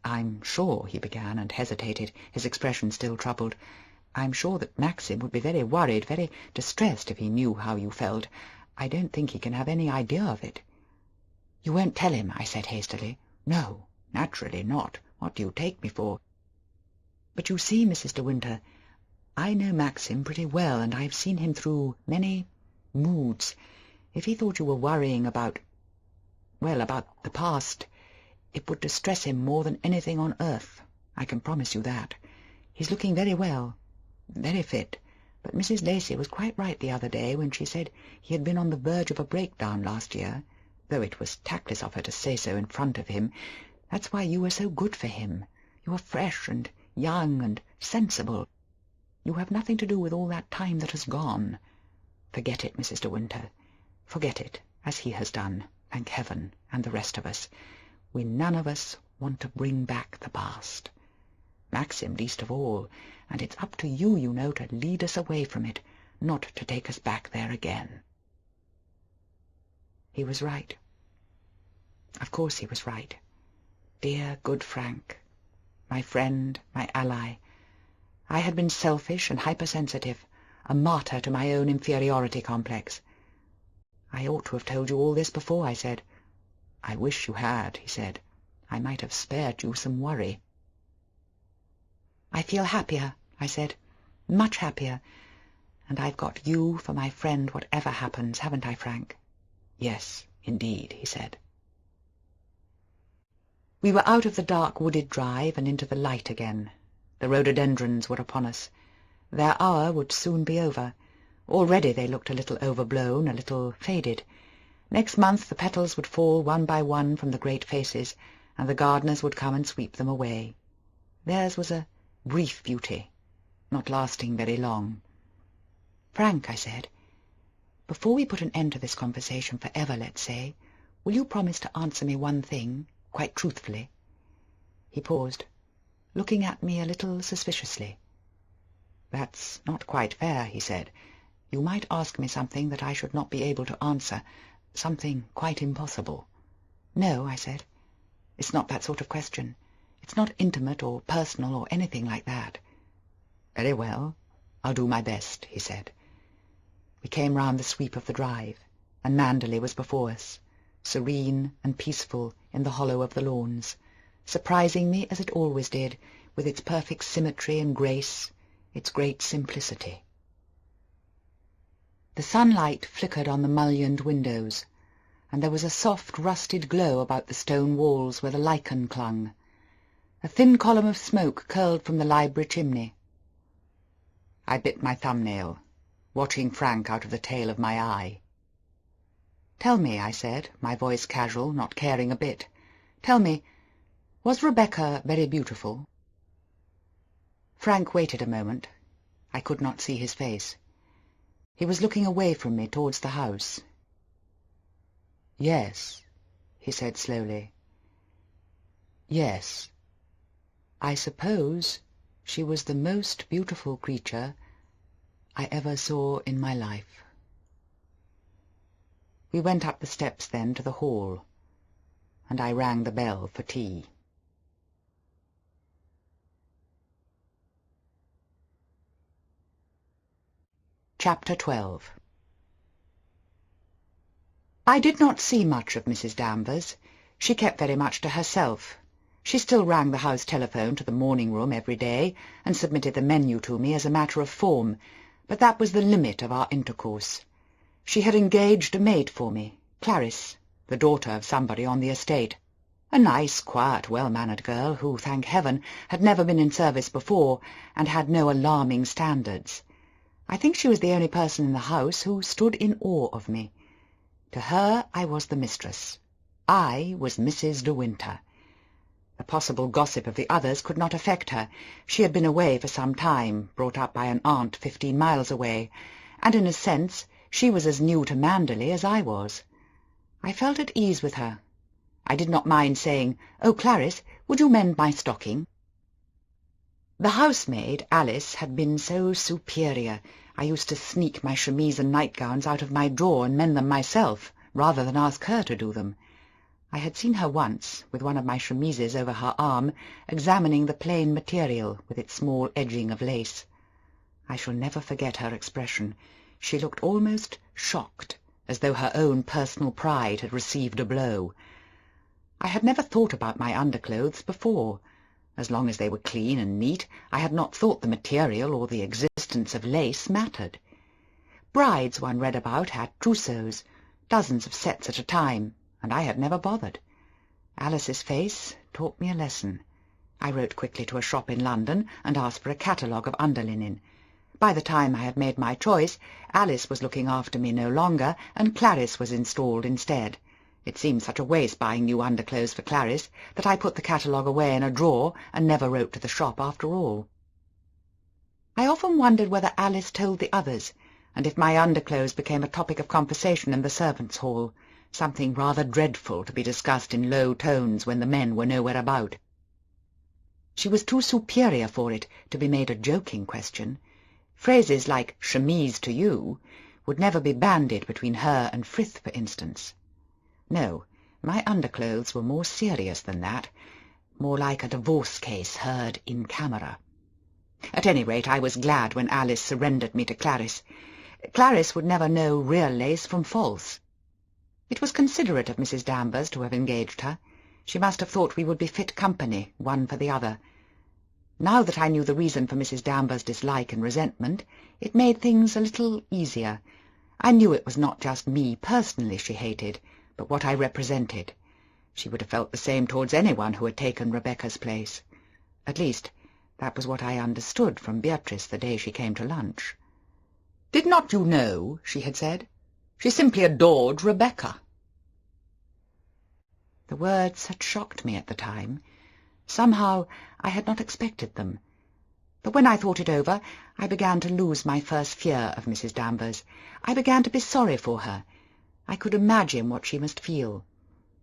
"I'm sure," he began, and hesitated, his expression still troubled. "I'm sure that Maxim would be very worried, very distressed if he knew how you felt. I don't think he can have any idea of it." "You won't tell him," I said hastily. "No, naturally not. What do you take me for?" "But you see, Mrs. de Winter, I know Maxim pretty well, and I've seen him through many moods. If he thought you were worrying about the past, it would distress him more than anything on earth. I can promise you that. He's looking very well, very fit, but Mrs. Lacey was quite right the other day when she said he had been on the verge of a breakdown last year, though it was tactless of her to say so in front of him. That's why you were so good for him. You were fresh and young and sensible. You have nothing to do with all that time that has gone. Forget it, Mrs. de Winter. Forget it, as he has done, thank heaven, and the rest of us. We none of us want to bring back the past. Maxim least of all, and it's up to you, you know, to lead us away from it, not to take us back there again." He was right. Of course he was right. Dear, good Frank, my friend, my ally. I had been selfish and hypersensitive, a martyr to my own inferiority complex. "I ought to have told you all this before," I said. "I wish you had," he said. "I might have spared you some worry." "I feel happier," I said, "much happier. And I've got you for my friend whatever happens, haven't I, Frank?" "Yes, indeed," he said. We were out of the dark wooded drive and into the light again. The rhododendrons were upon us. Their hour would soon be over. Already they looked a little overblown, a little faded. Next month the petals would fall one by one from the great faces, and the gardeners would come and sweep them away. Theirs was a brief beauty, not lasting very long. "Frank," I said, "before we put an end to this conversation for ever, let's say, will you promise to answer me one thing, quite truthfully?" He paused, looking at me a little suspiciously. "That's not quite fair," he said. "You might ask me something that I should not be able to answer, something quite impossible." "No," I said, "it's not that sort of question. It's not intimate or personal or anything like that." "Very well, I'll do my best," he said. We came round the sweep of the drive, and Manderley was before us, serene and peaceful in the hollow of the lawns, surprising me as it always did, with its perfect symmetry and grace, its great simplicity. The sunlight flickered on the mullioned windows, and there was a soft rusted glow about the stone walls where the lichen clung. A thin column of smoke curled from the library chimney. I bit my thumbnail, watching Frank out of the tail of my eye. "Tell me," I said, my voice casual, not caring a bit, "tell me, Was Rebecca very beautiful? Frank waited a moment. I could not see his face. He was looking away from me towards the house. "Yes," he said slowly. "Yes. I suppose she was the most beautiful creature I ever saw in my life." We went up the steps then to the hall, and I rang the bell for tea. Chapter 12. I did not see much of Mrs. Danvers. She kept very much to herself. She still rang the house telephone to the morning-room every day, and submitted the menu to me as a matter of form, but that was the limit of our intercourse. She had engaged a maid for me, Clarice, the daughter of somebody on the estate, a nice, quiet, well-mannered girl who, thank heaven, had never been in service before, and had no alarming standards. I think she was the only person in the house who stood in awe of me. To her I was the mistress. I was Mrs. de Winter. The possible gossip of the others could not affect her. She had been away for some time, brought up by an aunt 15 miles away, and in a sense she was as new to Manderley as I was. I felt at ease with her. I did not mind saying, "Oh, Clarice, would you mend my stocking?" The housemaid, Alice, had been so superior. I used to sneak my chemise and nightgowns out of my drawer and mend them myself, rather than ask her to do them. I had seen her once, with one of my chemises over her arm, examining the plain material with its small edging of lace. I shall never forget her expression. She looked almost shocked, as though her own personal pride had received a blow. I had never thought about my underclothes before. As long as they were clean and neat, I had not thought the material or the existence of lace mattered. Brides one read about had trousseaux, dozens of sets at a time, and I had never bothered. Alice's face taught me a lesson. I wrote quickly to a shop in London and asked for a catalogue of underlinen. By the time I had made my choice, Alice was looking after me no longer, and Clarice was installed instead. It seemed such a waste buying new underclothes for Clarice that I put the catalogue away in a drawer and never wrote to the shop after all. I often wondered whether Alice told the others, and if my underclothes became a topic of conversation in the servants' hall, something rather dreadful to be discussed in low tones when the men were nowhere about. She was too superior for it to be made a joking question. Phrases like chemise to you would never be bandied between her and Frith, for instance. No, my underclothes were more serious than that, more like a divorce case heard in camera. At any rate, I was glad when Alice surrendered me to Clarice. Clarice would never know real lace from false. It was considerate of Mrs. Danvers to have engaged her. She must have thought we would be fit company, one for the other. Now that I knew the reason for Mrs. Danvers' dislike and resentment, it made things a little easier. I knew it was not just me personally she hated, but what I represented. She would have felt the same towards anyone who had taken Rebecca's place. At least, that was what I understood from Beatrice the day she came to lunch. "Did not you know?" she had said. "She simply adored Rebecca." The words had shocked me at the time. Somehow I had not expected them. But when I thought it over, I began to lose my first fear of Mrs. Danvers. I began to be sorry for her. I could imagine what she must feel.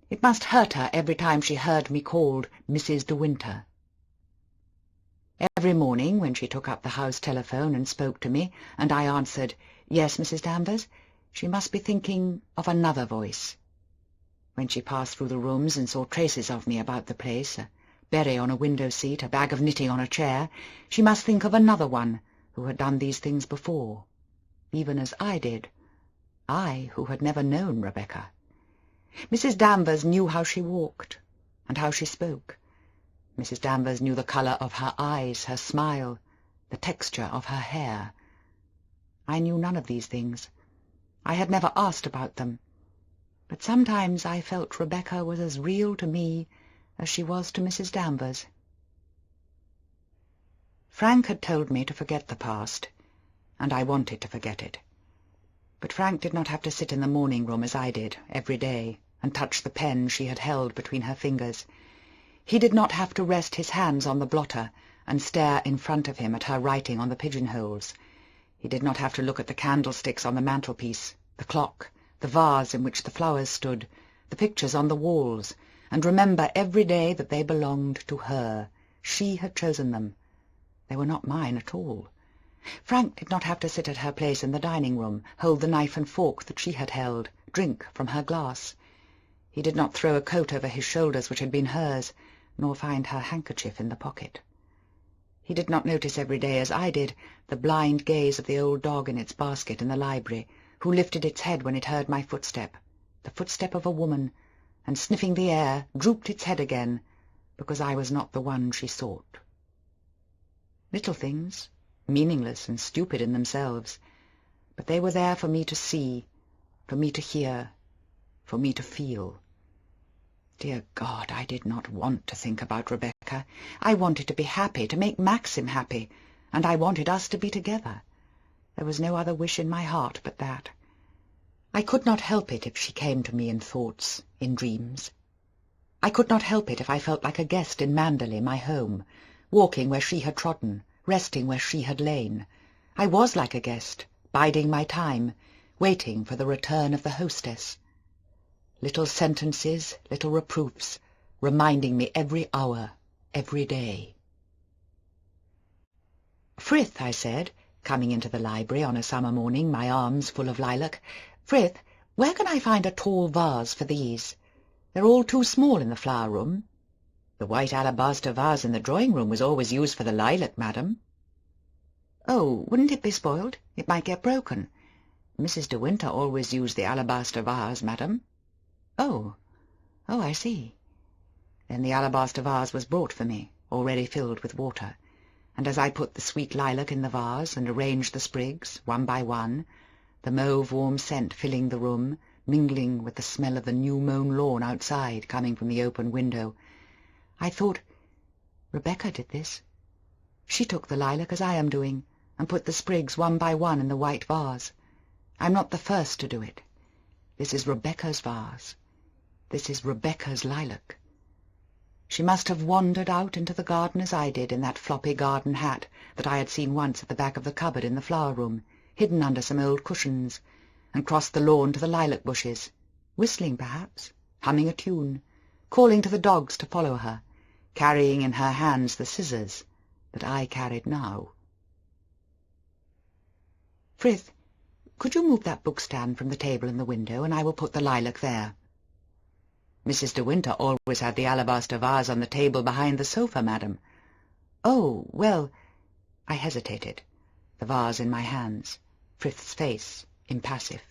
It must hurt her every time she heard me called Mrs. de Winter. Every morning when she took up the house telephone and spoke to me, and I answered, "Yes, Mrs. Danvers," she must be thinking of another voice. When she passed through the rooms and saw traces of me about the place, a berry on a window-seat, a bag of knitting on a chair, she must think of another one who had done these things before, even as I did, I who had never known Rebecca. Mrs. Danvers knew how she walked and how she spoke. Mrs. Danvers knew the colour of her eyes, her smile, the texture of her hair. I knew none of these things. I had never asked about them. But sometimes I felt Rebecca was as real to me as she was to Mrs. Danvers. Frank had told me to forget the past, and I wanted to forget it. But Frank did not have to sit in the morning-room as I did, every day, and touch the pen she had held between her fingers. He did not have to rest his hands on the blotter and stare in front of him at her writing on the pigeonholes. He did not have to look at the candlesticks on the mantelpiece, the clock, the vase in which the flowers stood, the pictures on the walls, and remember every day that they belonged to her. She had chosen them. They were not mine at all. Frank did not have to sit at her place in the dining-room, hold the knife and fork that she had held, drink from her glass. He did not throw a coat over his shoulders which had been hers, nor find her handkerchief in the pocket. He did not notice every day, as I did, the blind gaze of the old dog in its basket in the library, who lifted its head when it heard my footstep, the footstep of a woman, and sniffing the air, drooped its head again, because I was not the one she sought. Little things, meaningless and stupid in themselves, but they were there for me to see, for me to hear, for me to feel. Dear God, I did not want to think about Rebecca. I wanted to be happy, to make Maxim happy, and I wanted us to be together. There was no other wish in my heart but that. I could not help it if she came to me in thoughts, in dreams. I could not help it if I felt like a guest in Manderley, my home, walking where she had trodden, resting where she had lain. I was like a guest, biding my time, waiting for the return of the hostess. Little sentences, little reproofs, reminding me every hour, every day. "Frith," I said, coming into the library on a summer morning, my arms full of lilac, "Frith, where can I find a tall vase for these? They're all too small in the flower-room." "The white alabaster vase in the drawing-room was always used for the lilac, madam." "Oh, wouldn't it be spoiled? It might get broken." "Mrs de Winter always used the alabaster vase, madam." Oh, I see." Then the alabaster vase was brought for me, already filled with water, and as I put the sweet lilac in the vase and arranged the sprigs, one by one, the mauve-warm scent filling the room, mingling with the smell of the new-mown lawn outside coming from the open window, I thought, Rebecca did this. She took the lilac as I am doing, and put the sprigs one by one in the white vase. I'm not the first to do it. This is Rebecca's vase. This is Rebecca's lilac. She must have wandered out into the garden as I did in that floppy garden hat that I had seen once at the back of the cupboard in the flower-room, hidden under some old cushions, and crossed the lawn to the lilac bushes, whistling perhaps, humming a tune, calling to the dogs to follow her, carrying in her hands the scissors that I carried now. "Frith, could you move that bookstand from the table in the window, and I will put the lilac there?" "Mrs de Winter always had the alabaster vase on the table behind the sofa, madam." "Oh, well—" I hesitated, the vase in my hands, Frith's face impassive.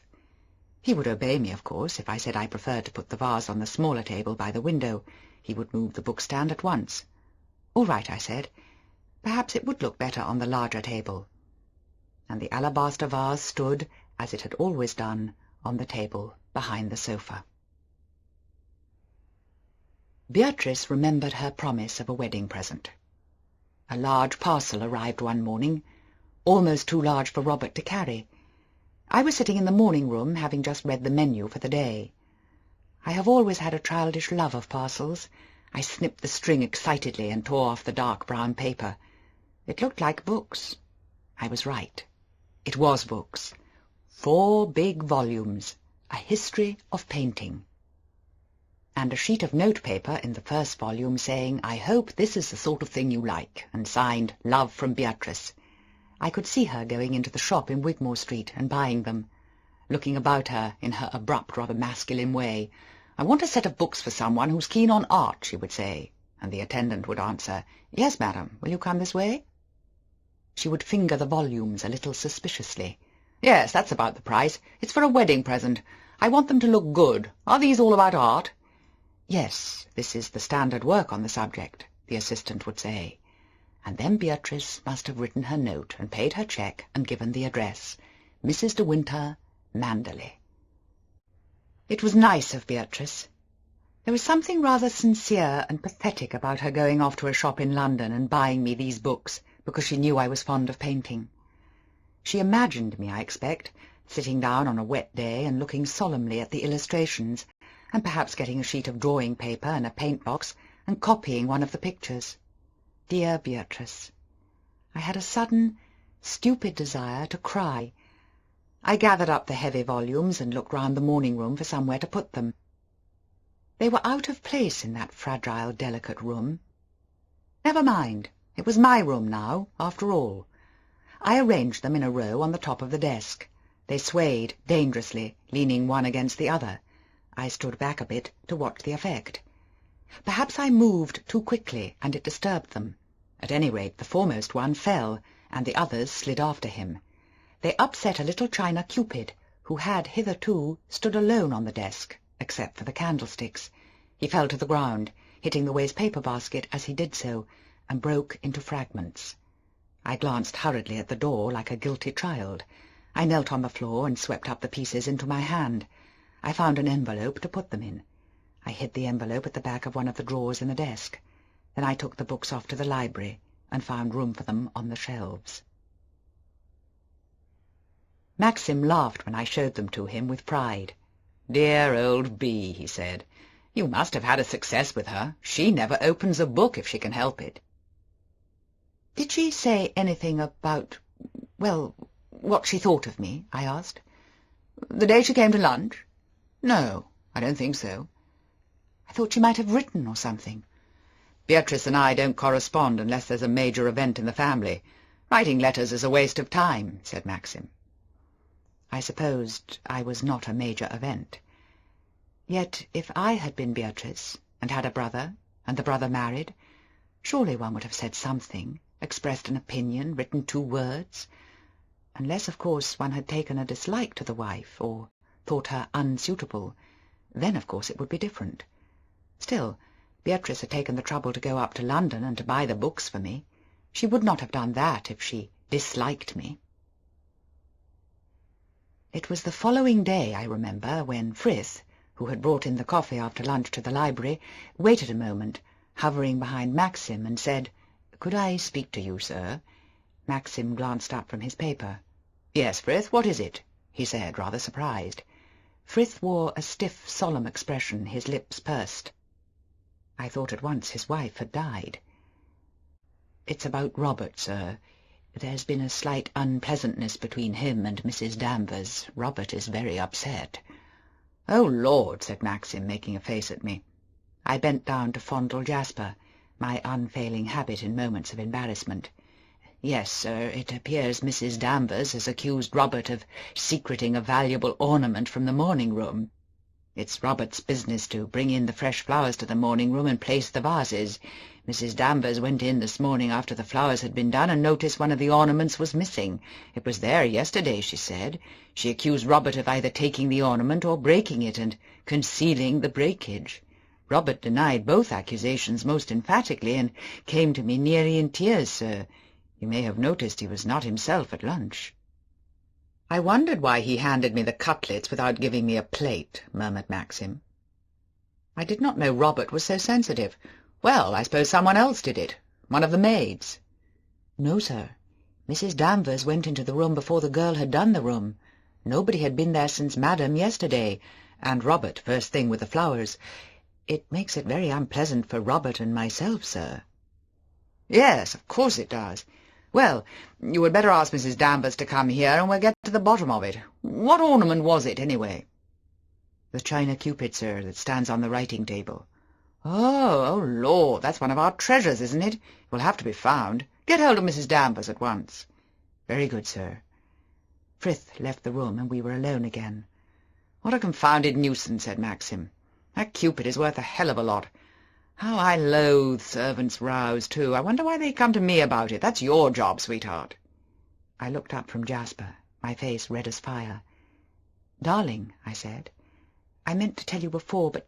He would obey me, of course, if I said I preferred to put the vase on the smaller table by the window. He would move the bookstand at once. "All right," I said. "Perhaps it would look better on the larger table." And the alabaster vase stood, as it had always done, on the table behind the sofa. Beatrice remembered her promise of a wedding present. A large parcel arrived one morning, almost too large for Robert to carry. I was sitting in the morning-room, having just read the menu for the day. I have always had a childish love of parcels. I snipped the string excitedly and tore off the dark brown paper. It looked like books. I was right. It was books. 4 big volumes, A History of Painting. And a sheet of notepaper in the first volume saying, "I hope this is the sort of thing you like," and signed, "Love from Beatrice." I could see her going into the shop in Wigmore Street and buying them, looking about her in her abrupt, rather masculine way. "I want a set of books for someone who's keen on art," she would say, and the attendant would answer, "Yes, madam, will you come this way?" She would finger the volumes a little suspiciously. "Yes, that's about the price. It's for a wedding present. I want them to look good. Are these all about art?" "Yes, this is the standard work on the subject," the assistant would say. And then Beatrice must have written her note and paid her cheque and given the address, Mrs de Winter, Manderley. It was nice of Beatrice. There was something rather sincere and pathetic about her going off to a shop in London and buying me these books because she knew I was fond of painting. She imagined me, I expect, sitting down on a wet day and looking solemnly at the illustrations, and perhaps getting a sheet of drawing paper and a paint-box and copying one of the pictures. Dear Beatrice. I had a sudden, stupid desire to cry. I gathered up the heavy volumes and looked round the morning-room for somewhere to put them. They were out of place in that fragile, delicate room. Never mind, it was my room now, after all. I arranged them in a row on the top of the desk. They swayed dangerously, leaning one against the other. I stood back a bit to watch the effect. Perhaps I moved too quickly, and it disturbed them. At any rate, the foremost one fell, and the others slid after him. They upset a little china Cupid, who had hitherto stood alone on the desk, except for the candlesticks. He fell to the ground, hitting the waste paper basket as he did so, and broke into fragments. I glanced hurriedly at the door like a guilty child. I knelt on the floor and swept up the pieces into my hand. I found an envelope to put them in. I hid the envelope at the back of one of the drawers in the desk. Then I took the books off to the library and found room for them on the shelves. Maxim laughed when I showed them to him with pride. "Dear old Bee," he said. "You must have had a success with her. She never opens a book if she can help it." "Did she say anything about, well, what she thought of me?" I asked. "The day she came to lunch? No, I don't think so." "I thought she might have written or something." "Beatrice and I don't correspond unless there's a major event in the family. Writing letters is a waste of time," said Maxim. I supposed I was not a major event. Yet if I had been Beatrice, and had a brother, and the brother married, surely one would have said something, expressed an opinion, written 2 words. Unless, of course, one had taken a dislike to the wife, or thought her unsuitable. Then, of course, it would be different. Still, Beatrice had taken the trouble to go up to London and to buy the books for me. She would not have done that if she disliked me. It was the following day, I remember, when Frith, who had brought in the coffee after lunch to the library, waited a moment, hovering behind Maxim, and said, "Could I speak to you, sir?" Maxim glanced up from his paper. "Yes, Frith, what is it?" he said, rather surprised. Frith wore a stiff, solemn expression, his lips pursed. I thought at once his wife had died. "It's about Robert, sir. There's been a slight unpleasantness between him and Mrs Danvers. Robert is very upset." "Oh, Lord," said Maxim, making a face at me. I bent down to fondle Jasper, my unfailing habit in moments of embarrassment. "Yes, sir, it appears Mrs Danvers has accused Robert of secreting a valuable ornament from the morning-room. It's Robert's business to bring in the fresh flowers to the morning-room and place the vases. Mrs Danvers went in this morning after the flowers had been done and noticed one of the ornaments was missing. It was there yesterday, she said. She accused Robert of either taking the ornament or breaking it and concealing the breakage. Robert denied both accusations most emphatically and came to me nearly in tears, sir. You may have noticed he was not himself at lunch." "I wondered why he handed me the cutlets without giving me a plate," murmured Maxim. "I did not know Robert was so sensitive. Well, I suppose someone else did it. One of the maids." "No, sir. Mrs Danvers went into the room before the girl had done the room. Nobody had been there since Madam yesterday, and Robert first thing with the flowers. It makes it very unpleasant for Robert and myself, sir." "Yes, of course it does. Well, you had better ask Mrs Danvers to come here, and we'll get to the bottom of it. What ornament was it, anyway?" "The china Cupid, sir, that stands on the writing-table." Oh, Lord, that's one of our treasures, isn't it? It will have to be found. Get hold of Mrs Danvers at once." "Very good, sir." Frith left the room, and we were alone again. "What a confounded nuisance," said Maxim. "That Cupid is worth a hell of a lot. How I loathe servants' rows, too. I wonder why they come to me about it. That's your job, sweetheart." I looked up from Jasper, my face red as fire. "Darling," I said, "I meant to tell you before, but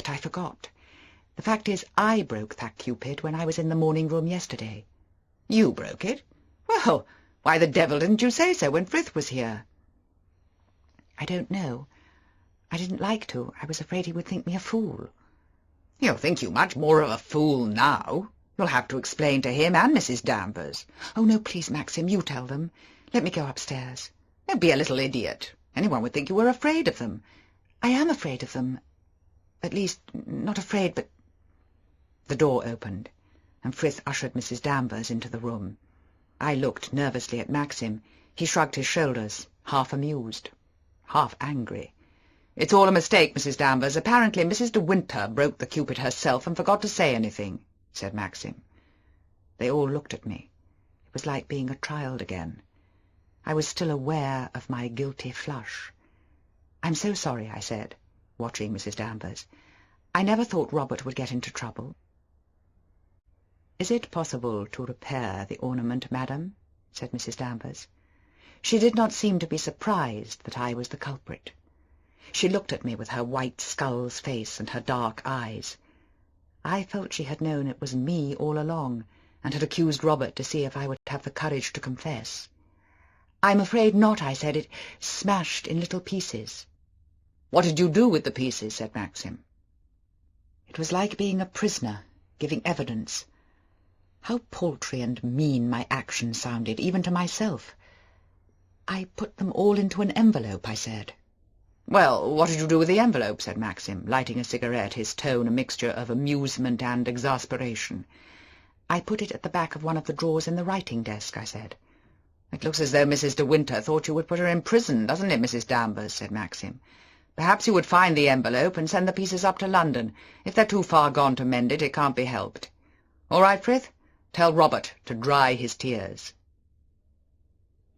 I forgot. The fact is, I broke that Cupid when I was in the morning-room yesterday." "You broke it? Well, why the devil didn't you say so when Frith was here?" "I don't know. I didn't like to. I was afraid he would think me a fool." "He'll think you much more of a fool now. You'll have to explain to him and Mrs Danvers." "Oh, no, please, Maxim, you tell them. Let me go upstairs." Don't be a little idiot. Anyone would think you were afraid of them." "I am afraid of them. At least, not afraid, but The door opened, and Frith ushered Mrs. Danvers into the room. I looked nervously at Maxim. He shrugged his shoulders, half amused, half angry. "It's all a mistake, Mrs. Danvers. Apparently Mrs. de Winter broke the Cupid herself and forgot to say anything," said Maxim. They all looked at me. It was like being a child again. I was still aware of my guilty flush. "I'm so sorry," I said, watching Mrs. Danvers. "I never thought Robert would get into trouble." "Is it possible to repair the ornament, madam?" said Mrs. Danvers. She did not seem to be surprised that I was the culprit. She looked at me with her white skull's face and her dark eyes. I felt she had known it was me all along, and had accused Robert to see if I would have the courage to confess. "I'm afraid not," I said. "It smashed in little pieces." "What did you do with the pieces?" said Maxim. It was like being a prisoner, giving evidence. How paltry and mean my action sounded, even to myself. "I put them all into an envelope," I said. "Well, what did you do with the envelope?" said Maxim, lighting a cigarette, his tone a mixture of amusement and exasperation. "I put it at the back of one of the drawers in the writing-desk," I said. "It looks as though Mrs. de Winter thought you would put her in prison, doesn't it, Mrs. Danvers?" said Maxim. "Perhaps you would find the envelope and send the pieces up to London. If they're too far gone to mend it, it can't be helped. All right, Frith? Tell Robert to dry his tears."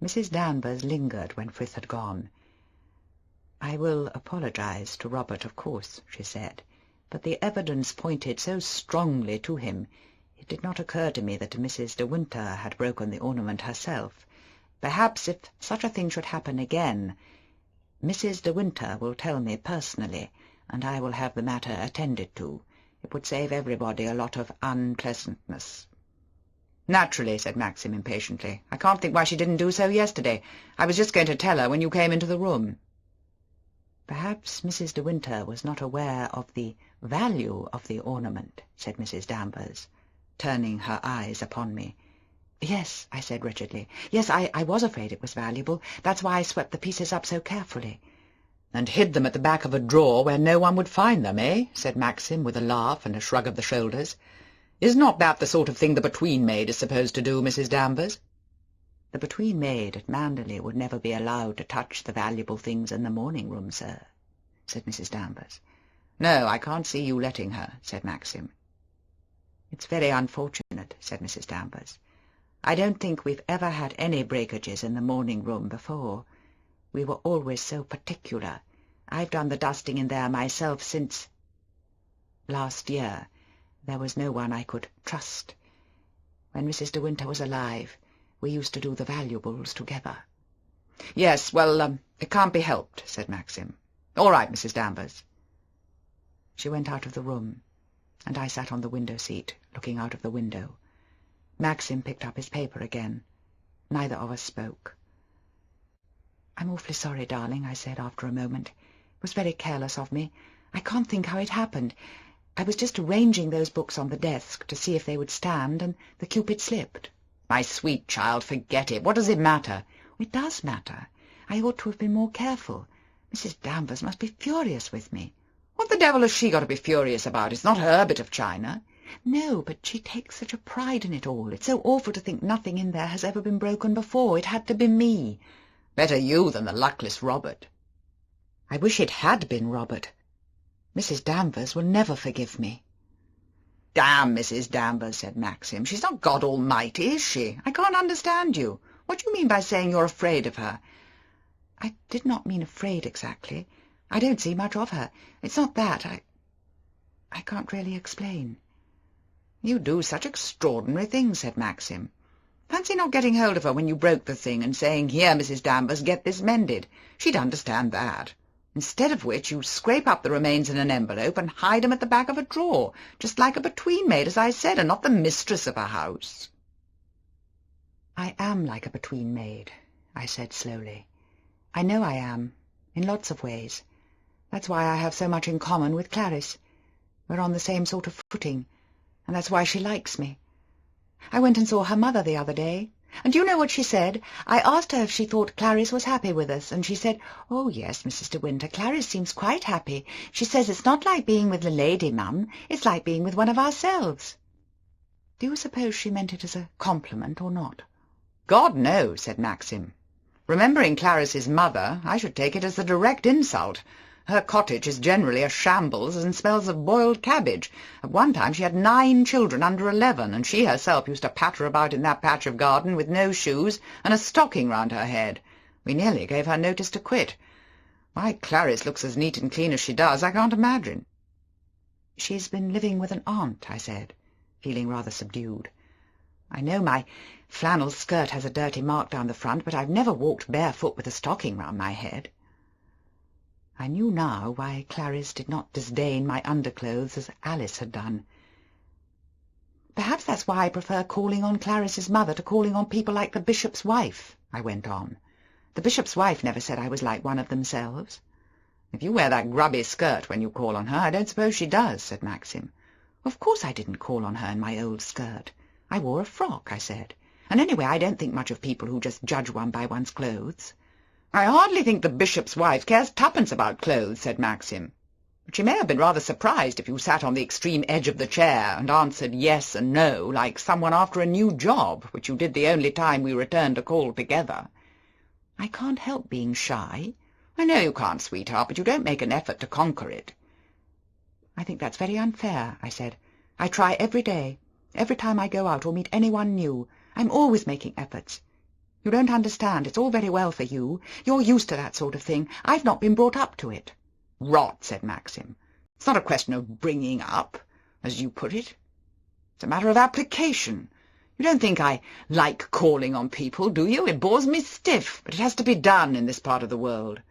Mrs. Danvers lingered when Frith had gone. "I will apologize to Robert, of course," she said, "but the evidence pointed so strongly to him, it did not occur to me that Mrs. de Winter had broken the ornament herself. Perhaps if such a thing should happen again, Mrs. de Winter will tell me personally, and I will have the matter attended to. It would save everybody a lot of unpleasantness." "Naturally," said Maxim impatiently. "I can't think why she didn't do so yesterday. I was just going to tell her when you came into the room." "Perhaps Mrs. de Winter was not aware of the value of the ornament," said Mrs. Danvers, turning her eyes upon me. "Yes," I said wretchedly. "Yes, I was afraid it was valuable. That's why I swept the pieces up so carefully." "And hid them at the back of a drawer where no one would find them, eh?" said Maxim, with a laugh and a shrug of the shoulders. "Is not that the sort of thing the between-maid is supposed to do, Mrs. Danvers?" "The between-maid at Manderley would never be allowed to touch the valuable things in the morning-room, sir," said Mrs. Danvers. "No, I can't see you letting her," said Maxim. "It's very unfortunate," said Mrs. Danvers. "I don't think we've ever had any breakages in the morning-room before. We were always so particular. I've done the dusting in there myself since last year. There was no one I could trust. When Mrs. de Winter was alive, we used to do the valuables together." "Yes, well, it can't be helped," said Maxim. "All right, Mrs. Danvers." She went out of the room, and I sat on the window-seat, looking out of the window. Maxim picked up his paper again. Neither of us spoke. "I'm awfully sorry, darling," I said after a moment. "It was very careless of me. I can't think how it happened. I was just arranging those books on the desk to see if they would stand, and the Cupid slipped." "My sweet child, forget it. What does it matter?" "It does matter. I ought to have been more careful. Mrs. Danvers must be furious with me." "What the devil has she got to be furious about? It's not her bit of china." "No, but she takes such a pride in it all. It's so awful to think nothing in there has ever been broken before. It had to be me." "Better you than the luckless Robert." "I wish it had been Robert. Mrs. Danvers will never forgive me." "Damn Mrs. Danvers," said Maxim. "She's not God Almighty, is she? I can't understand you. What do you mean by saying you're afraid of her?" "I did not mean afraid exactly. I don't see much of her. It's not that. I can't really explain." "You do such extraordinary things," said Maxim. "Fancy not getting hold of her when you broke the thing and saying, 'Here, Mrs. Danvers, get this mended.' She'd understand that. Instead of which you scrape up the remains in an envelope and hide 'em at the back of a drawer, just like a between-maid, as I said, and not the mistress of a house." "I am like a between-maid," I said slowly. "I know I am, in lots of ways. That's why I have so much in common with Clarice. We're on the same sort of footing, and that's why she likes me. I went and saw her mother the other day. And do you know what she said? I asked her if she thought Clarice was happy with us, and she said, 'Oh, yes, Mrs. de Winter, Clarice seems quite happy. She says it's not like being with the lady, mum. It's like being with one of ourselves.' Do you suppose she meant it as a compliment or not?" "God, no," said Maxim. "Remembering Clarice's mother, I should take it as a direct insult. Her cottage is generally a shambles and smells of boiled cabbage. At one time she had 9 children under 11, and she herself used to patter about in that patch of garden with no shoes and a stocking round her head. We nearly gave her notice to quit. Why Clarice looks as neat and clean as she does, I can't imagine." "She's been living with an aunt," I said, feeling rather subdued. "I know my flannel skirt has a dirty mark down the front, but I've never walked barefoot with a stocking round my head." I knew now why Clarice did not disdain my underclothes as Alice had done. "Perhaps that's why I prefer calling on Clarice's mother to calling on people like the bishop's wife," I went on. "The bishop's wife never said I was like one of themselves." "If you wear that grubby skirt when you call on her, I don't suppose she does," said Maxim. "Of course I didn't call on her in my old skirt. I wore a frock," I said. "And anyway, I don't think much of people who just judge one by one's clothes." "I hardly think the bishop's wife cares twopence about clothes," said Maxim. "But she may have been rather surprised if you sat on the extreme edge of the chair and answered yes and no like someone after a new job, which you did the only time we returned a call together." "I can't help being shy." "I know you can't, sweetheart, but you don't make an effort to conquer it." "I think that's very unfair," I said. "I try every day. Every time I go out or meet anyone new, I'm always making efforts. You don't understand. It's all very well for you. You're used to that sort of thing. I've not been brought up to it." "Rot," said Maxim. "It's not a question of bringing up, as you put it. It's a matter of application. You don't think I like calling on people, do you? It bores me stiff, but it has to be done in this part of the world."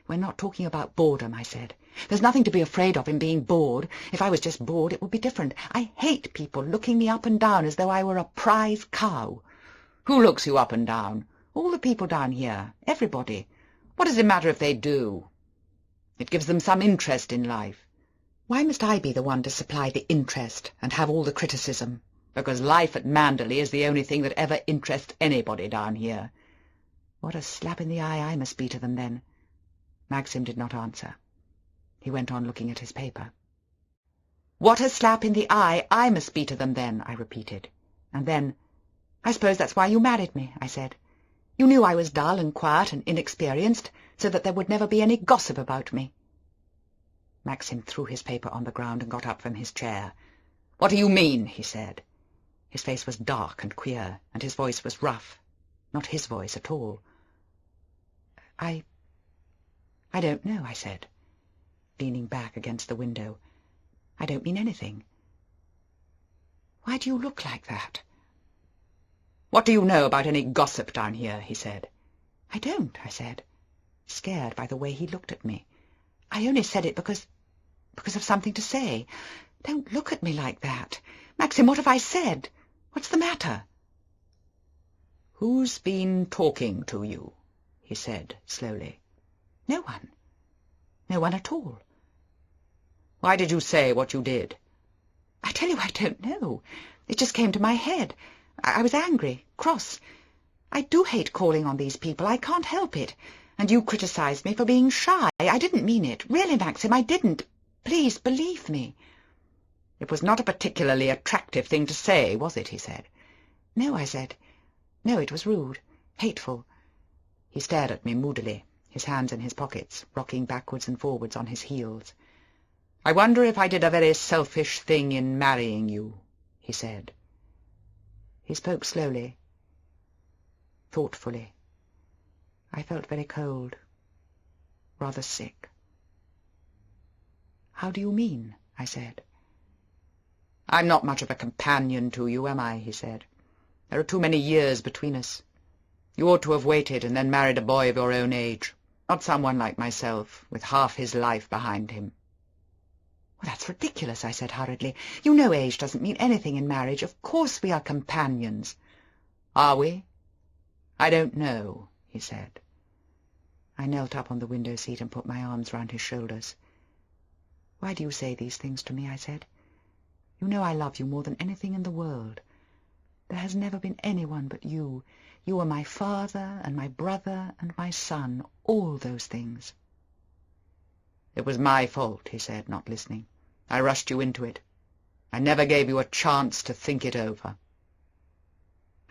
"We're not talking about boredom," I said. "There's nothing to be afraid of in being bored. If I was just bored, it would be different. I hate people looking me up and down as though I were a prize cow." "Who looks you up and down?" "All the people down here. Everybody." "What does it matter if they do? It gives them some interest in life." "Why must I be the one to supply the interest and have all the criticism?" "Because life at Manderley is the only thing that ever interests anybody down here." What a slap in the eye I must be to them, then. Maxim did not answer. He went on looking at his paper. "What a slap in the eye I must be to them, then," I repeated. And then, "I suppose that's why you married me," I said. "You knew I was dull and quiet and inexperienced, so that there would never be any gossip about me." Maxim threw his paper on the ground and got up from his chair. "What do you mean?" he said. His face was dark and queer, and his voice was rough. Not his voice at all. I don't know," I said, leaning back against the window. "I don't mean anything." "Why do you look like that?" "What do you know about any gossip down here?" he said. "I don't," I said, scared by the way he looked at me. "I only said it because of something to say. Don't look at me like that. Maxim, what have I said? What's the matter?" "Who's been talking to you?" he said slowly. "No one. No one at all." "Why did you say what you did?" "I tell you I don't know. It just came to my head. I was angry, cross. I do hate calling on these people. I can't help it. And you criticized me for being shy. I didn't mean it. Really, Maxim, I didn't. Please believe me." "It was not a particularly attractive thing to say, was it?" he said. "No," I said. "No, it was rude, hateful." He stared at me moodily, his hands in his pockets, rocking backwards and forwards on his heels. "I wonder if I did a very selfish thing in marrying you," he said. He spoke slowly, thoughtfully. I felt very cold, rather sick. "How do you mean?" I said. "I'm not much of a companion to you, am I?" he said. "There are too many years between us. You ought to have waited and then married a boy of your own age, not someone like myself, with half his life behind him." "Well, that's ridiculous," I said hurriedly. "You know age doesn't mean anything in marriage. Of course we are companions." "Are we? I don't know," he said. I knelt up on the window seat and put my arms round his shoulders. "Why do you say these things to me?" I said. "You know I love you more than anything in the world. There has never been anyone but you. You are my father and my brother and my son, all those things." "It was my fault," he said, not listening. "I rushed you into it. I never gave you a chance to think it over."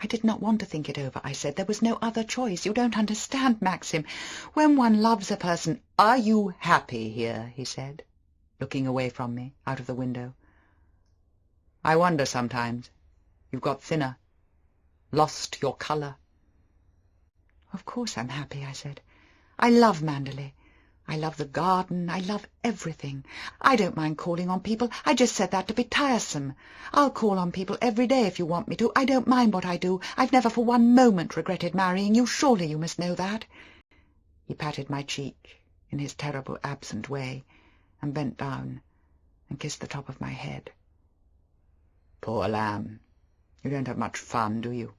"I did not want to think it over," I said. "There was no other choice. You don't understand, Maxim. When one loves a person—" "Are you happy here?" he said, looking away from me, out of the window. "I wonder sometimes. You've got thinner. Lost your colour." "Of course I'm happy," I said. "I love Manderley. I love the garden. I love everything. I don't mind calling on people. I just said that to be tiresome. I'll call on people every day if you want me to. I don't mind what I do. I've never for one moment regretted marrying you. Surely you must know that." He patted my cheek in his terrible absent way and bent down and kissed the top of my head. "Poor lamb. You don't have much fun, do you?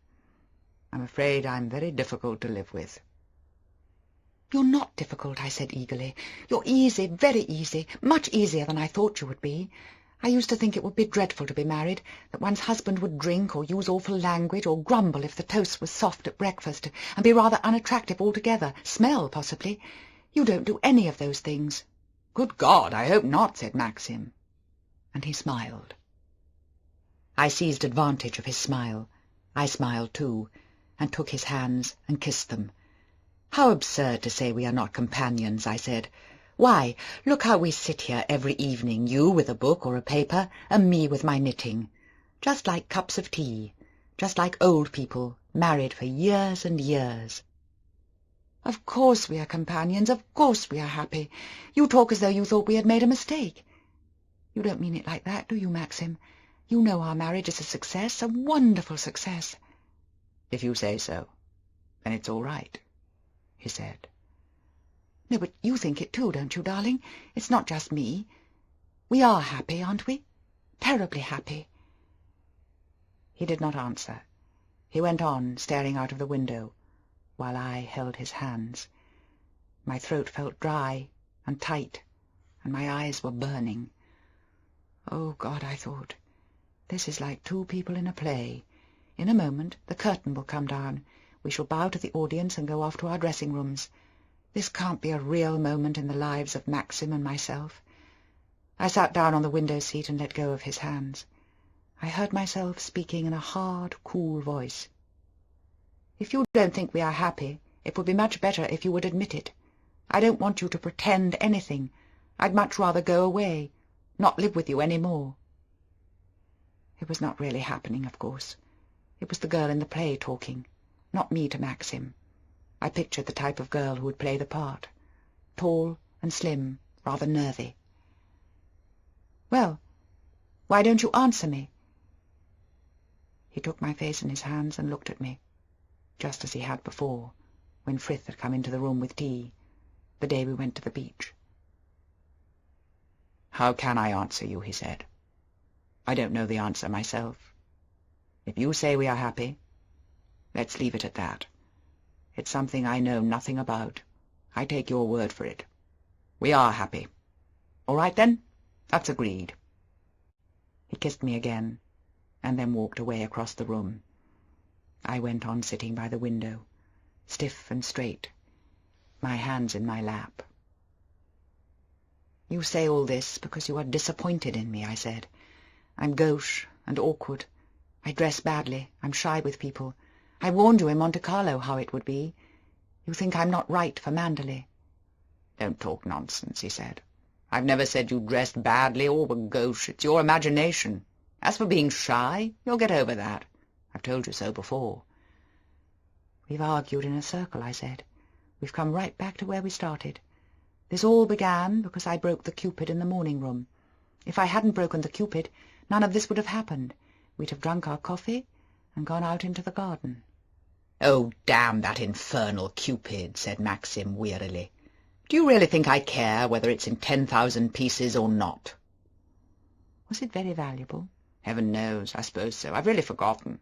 I'm afraid I'm very difficult to live with." "You're not difficult," I said eagerly. "You're easy, very easy, much easier than I thought you would be. I used to think it would be dreadful to be married, that one's husband would drink or use awful language or grumble if the toast was soft at breakfast, and be rather unattractive altogether, smell possibly. You don't do any of those things." "Good God, I hope not," said Maxim. And he smiled. I seized advantage of his smile. I smiled too, and took his hands and kissed them. "How absurd to say we are not companions," I said. "Why, look how we sit here every evening, you with a book or a paper, and me with my knitting. Just like cups of tea, just like old people, married for years and years." "Of course we are companions, of course we are happy. You talk as though you thought we had made a mistake. You don't mean it like that, do you, Maxim? You know our marriage is a success, a wonderful success." "If you say so, then it's all right," he said. "No, but you think it too, don't you, darling? It's not just me. We are happy, aren't we? Terribly happy." He did not answer. He went on, staring out of the window, while I held his hands. My throat felt dry and tight, and my eyes were burning. "Oh, God," I thought, "this is like two people in a play. In a moment the curtain will come down. We shall bow to the audience and go off to our dressing rooms. This can't be a real moment in the lives of Maxim and myself." I sat down on the window-seat and let go of his hands. I heard myself speaking in a hard, cool voice. "If you don't think we are happy, it would be much better if you would admit it. I don't want you to pretend anything. I'd much rather go away, not live with you any more." It was not really happening, of course. It was the girl in the play talking, not me to Maxim. I pictured the type of girl who would play the part. Tall and slim, rather nervy. "Well, why don't you answer me?" He took my face in his hands and looked at me, just as he had before, when Frith had come into the room with tea, the day we went to the beach. "How can I answer you?" he said. "I don't know the answer myself. If you say we are happy, let's leave it at that. It's something I know nothing about. I take your word for it. We are happy. All right, then? That's agreed." He kissed me again, and then walked away across the room. I went on sitting by the window, stiff and straight, my hands in my lap. "You say all this because you are disappointed in me," I said. "I'm gauche and awkward. I dress badly. I'm shy with people. I warned you in Monte Carlo how it would be. You think I'm not right for Manderley." "Don't talk nonsense," he said. "I've never said you dressed badly or were gauche. It's your imagination. As for being shy, you'll get over that. I've told you so before." "We've argued in a circle," I said. "We've come right back to where we started. This all began because I broke the Cupid in the morning room. If I hadn't broken the Cupid, none of this would have happened. We'd have drunk our coffee and gone out into the garden." "Oh, damn that infernal Cupid," said Maxim wearily. "Do you really think I care whether it's in 10,000 pieces or not?" "Was it very valuable?" "Heaven knows. I suppose so. I've really forgotten."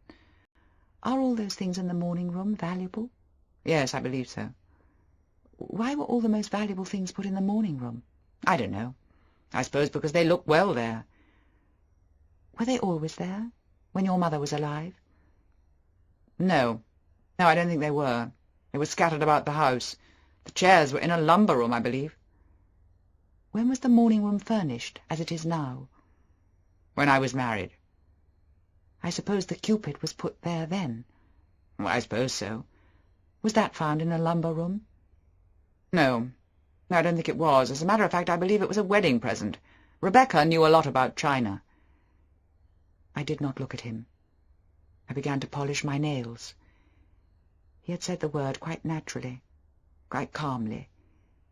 "Are all those things in the morning room valuable?" "Yes, I believe so." "Why were all the most valuable things put in the morning room?" "I don't know. I suppose because they look well there." "Were they always there, when your mother was alive?" No, I don't think they were. They were scattered about the house. The chairs were in a lumber room, I believe." "When was the morning room furnished, as it is now?" "When I was married." "I suppose the Cupid was put there then?" "Well, I suppose so." "Was that found in a lumber room?" No, I don't think it was. As a matter of fact, I believe it was a wedding present. Rebecca knew a lot about china." I did not look at him. I began to polish my nails. He had said the word quite naturally, quite calmly.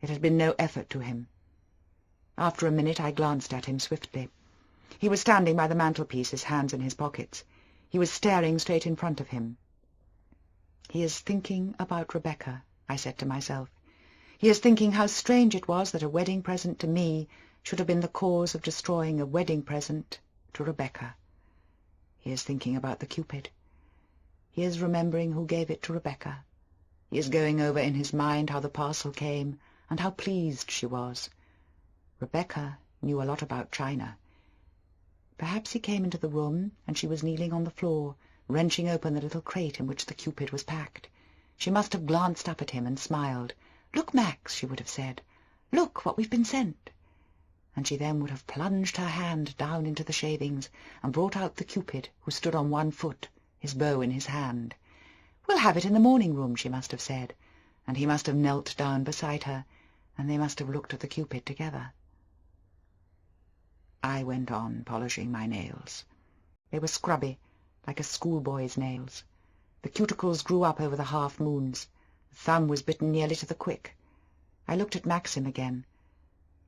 It had been no effort to him. After a minute I glanced at him swiftly. He was standing by the mantelpiece, his hands in his pockets. He was staring straight in front of him. "He is thinking about Rebecca," I said to myself. "He is thinking how strange it was that a wedding present to me should have been the cause of destroying a wedding present to Rebecca. He is thinking about the Cupid. He is remembering who gave it to Rebecca. He is going over in his mind how the parcel came, and how pleased she was. Rebecca knew a lot about china. Perhaps he came into the room, and she was kneeling on the floor, wrenching open the little crate in which the Cupid was packed. She must have glanced up at him and smiled. 'Look, Max,' she would have said. 'Look what we've been sent.' And she then would have plunged her hand down into the shavings and brought out the Cupid, who stood on one foot, his bow in his hand. 'We'll have it in the morning room,' she must have said, and he must have knelt down beside her, and they must have looked at the Cupid together." I went on polishing my nails. They were scrubby, like a schoolboy's nails. The cuticles grew up over the half-moons. The thumb was bitten nearly to the quick. I looked at Maxim again.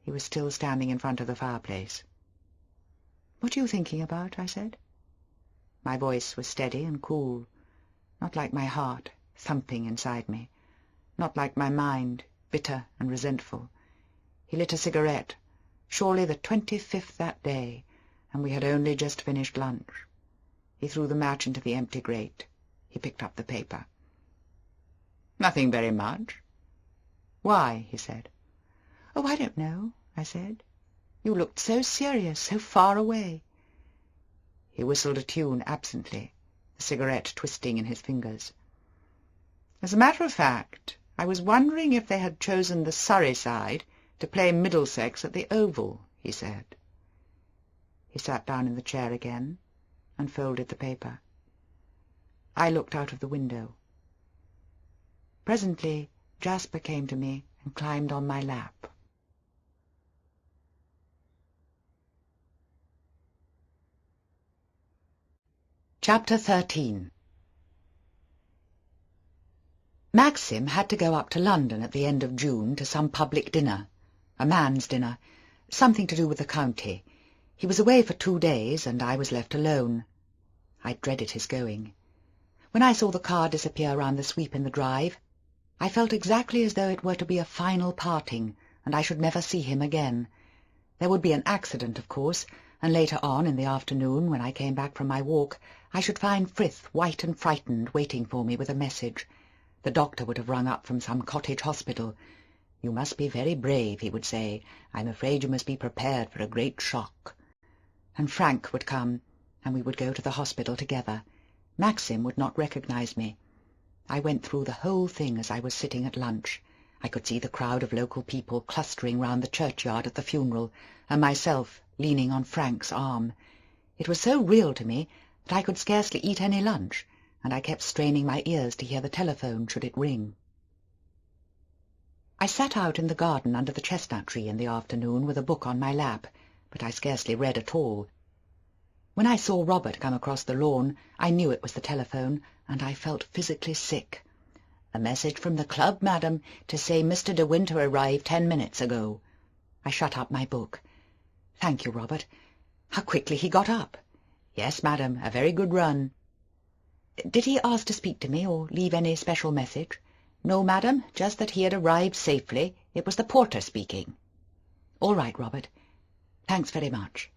He was still standing in front of the fireplace. "What are you thinking about?" I said. My voice was steady and cool, not like my heart, thumping inside me, not like my mind, bitter and resentful. He lit a cigarette, surely the 25th that day, and we had only just finished lunch. He threw the match into the empty grate. He picked up the paper. "Nothing very much." "Why?" he said. "Oh, I don't know," I said. "You looked so serious, so far away." He whistled a tune absently, the cigarette twisting in his fingers. "As a matter of fact, I was wondering if they had chosen the Surrey side to play Middlesex at the Oval," he said. He sat down in the chair again and folded the paper. I looked out of the window. Presently Jasper came to me and climbed on my lap. Chapter 13. Maxim had to go up to London at the end of June to some public dinner, a man's dinner, something to do with the county. He was away for 2 days, and I was left alone. I dreaded his going. When I saw the car disappear round the sweep in the drive, I felt exactly as though it were to be a final parting, and I should never see him again. There would be an accident, of course, and later on in the afternoon, when I came back from my walk, I should find Frith, white and frightened, waiting for me with a message. The doctor would have rung up from some cottage hospital. "You must be very brave," he would say. "I'm afraid you must be prepared for a great shock." And Frank would come, and we would go to the hospital together. Maxim would not recognize me. I went through the whole thing as I was sitting at lunch. I could see the crowd of local people clustering round the churchyard at the funeral, and myself leaning on Frank's arm. It was so real to me that I could scarcely eat any lunch, and I kept straining my ears to hear the telephone should it ring. I sat out in the garden under the chestnut tree in the afternoon with a book on my lap, but I scarcely read at all. When I saw Robert come across the lawn, I knew it was the telephone, and I felt physically sick. "A message from the club, madam, to say Mr. de Winter arrived 10 minutes ago." I shut up my book. "Thank you, Robert. How quickly he got up." "Yes, madam, a very good run." "Did he ask to speak to me, or leave any special message?" "No, madam, just that he had arrived safely. It was the porter speaking." "All right, Robert. Thanks very much."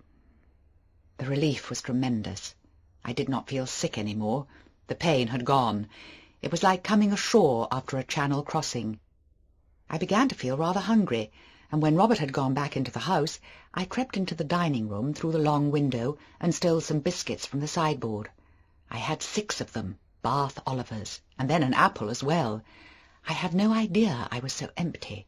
The relief was tremendous. I did not feel sick any more. The pain had gone. It was like coming ashore after a channel crossing. I began to feel rather hungry, and when Robert had gone back into the house, I crept into the dining-room through the long window and stole some biscuits from the sideboard. I had 6 of them, Bath Olivers, and then an apple as well. I had no idea I was so empty.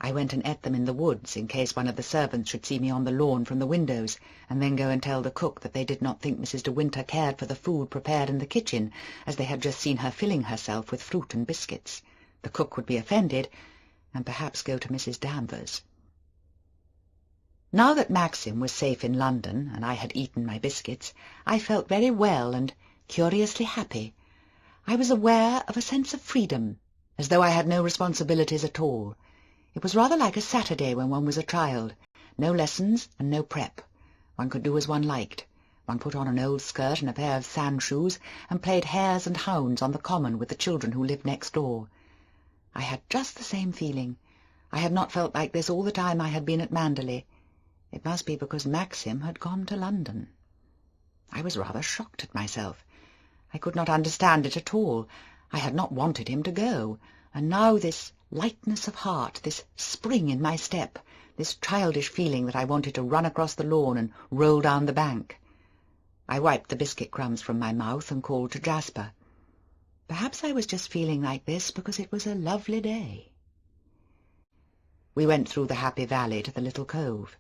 I went and ate them in the woods, in case one of the servants should see me on the lawn from the windows, and then go and tell the cook that they did not think Mrs. de Winter cared for the food prepared in the kitchen, as they had just seen her filling herself with fruit and biscuits. The cook would be offended, and perhaps go to Mrs. Danvers. Now that Maxim was safe in London, and I had eaten my biscuits, I felt very well and curiously happy. I was aware of a sense of freedom, as though I had no responsibilities at all. It was rather like a Saturday when one was a child. No lessons and no prep. One could do as one liked. One put on an old skirt and a pair of sand shoes and played hares and hounds on the common with the children who lived next door. I had just the same feeling. I had not felt like this all the time I had been at Manderley. It must be because Maxim had gone to London. I was rather shocked at myself. I could not understand it at all. I had not wanted him to go, and now this lightness of heart, this spring in my step, this childish feeling that I wanted to run across the lawn and roll down the bank. I wiped the biscuit crumbs from my mouth and called to Jasper. Perhaps I was just feeling like this because it was a lovely day. We went through the happy valley to the little cove.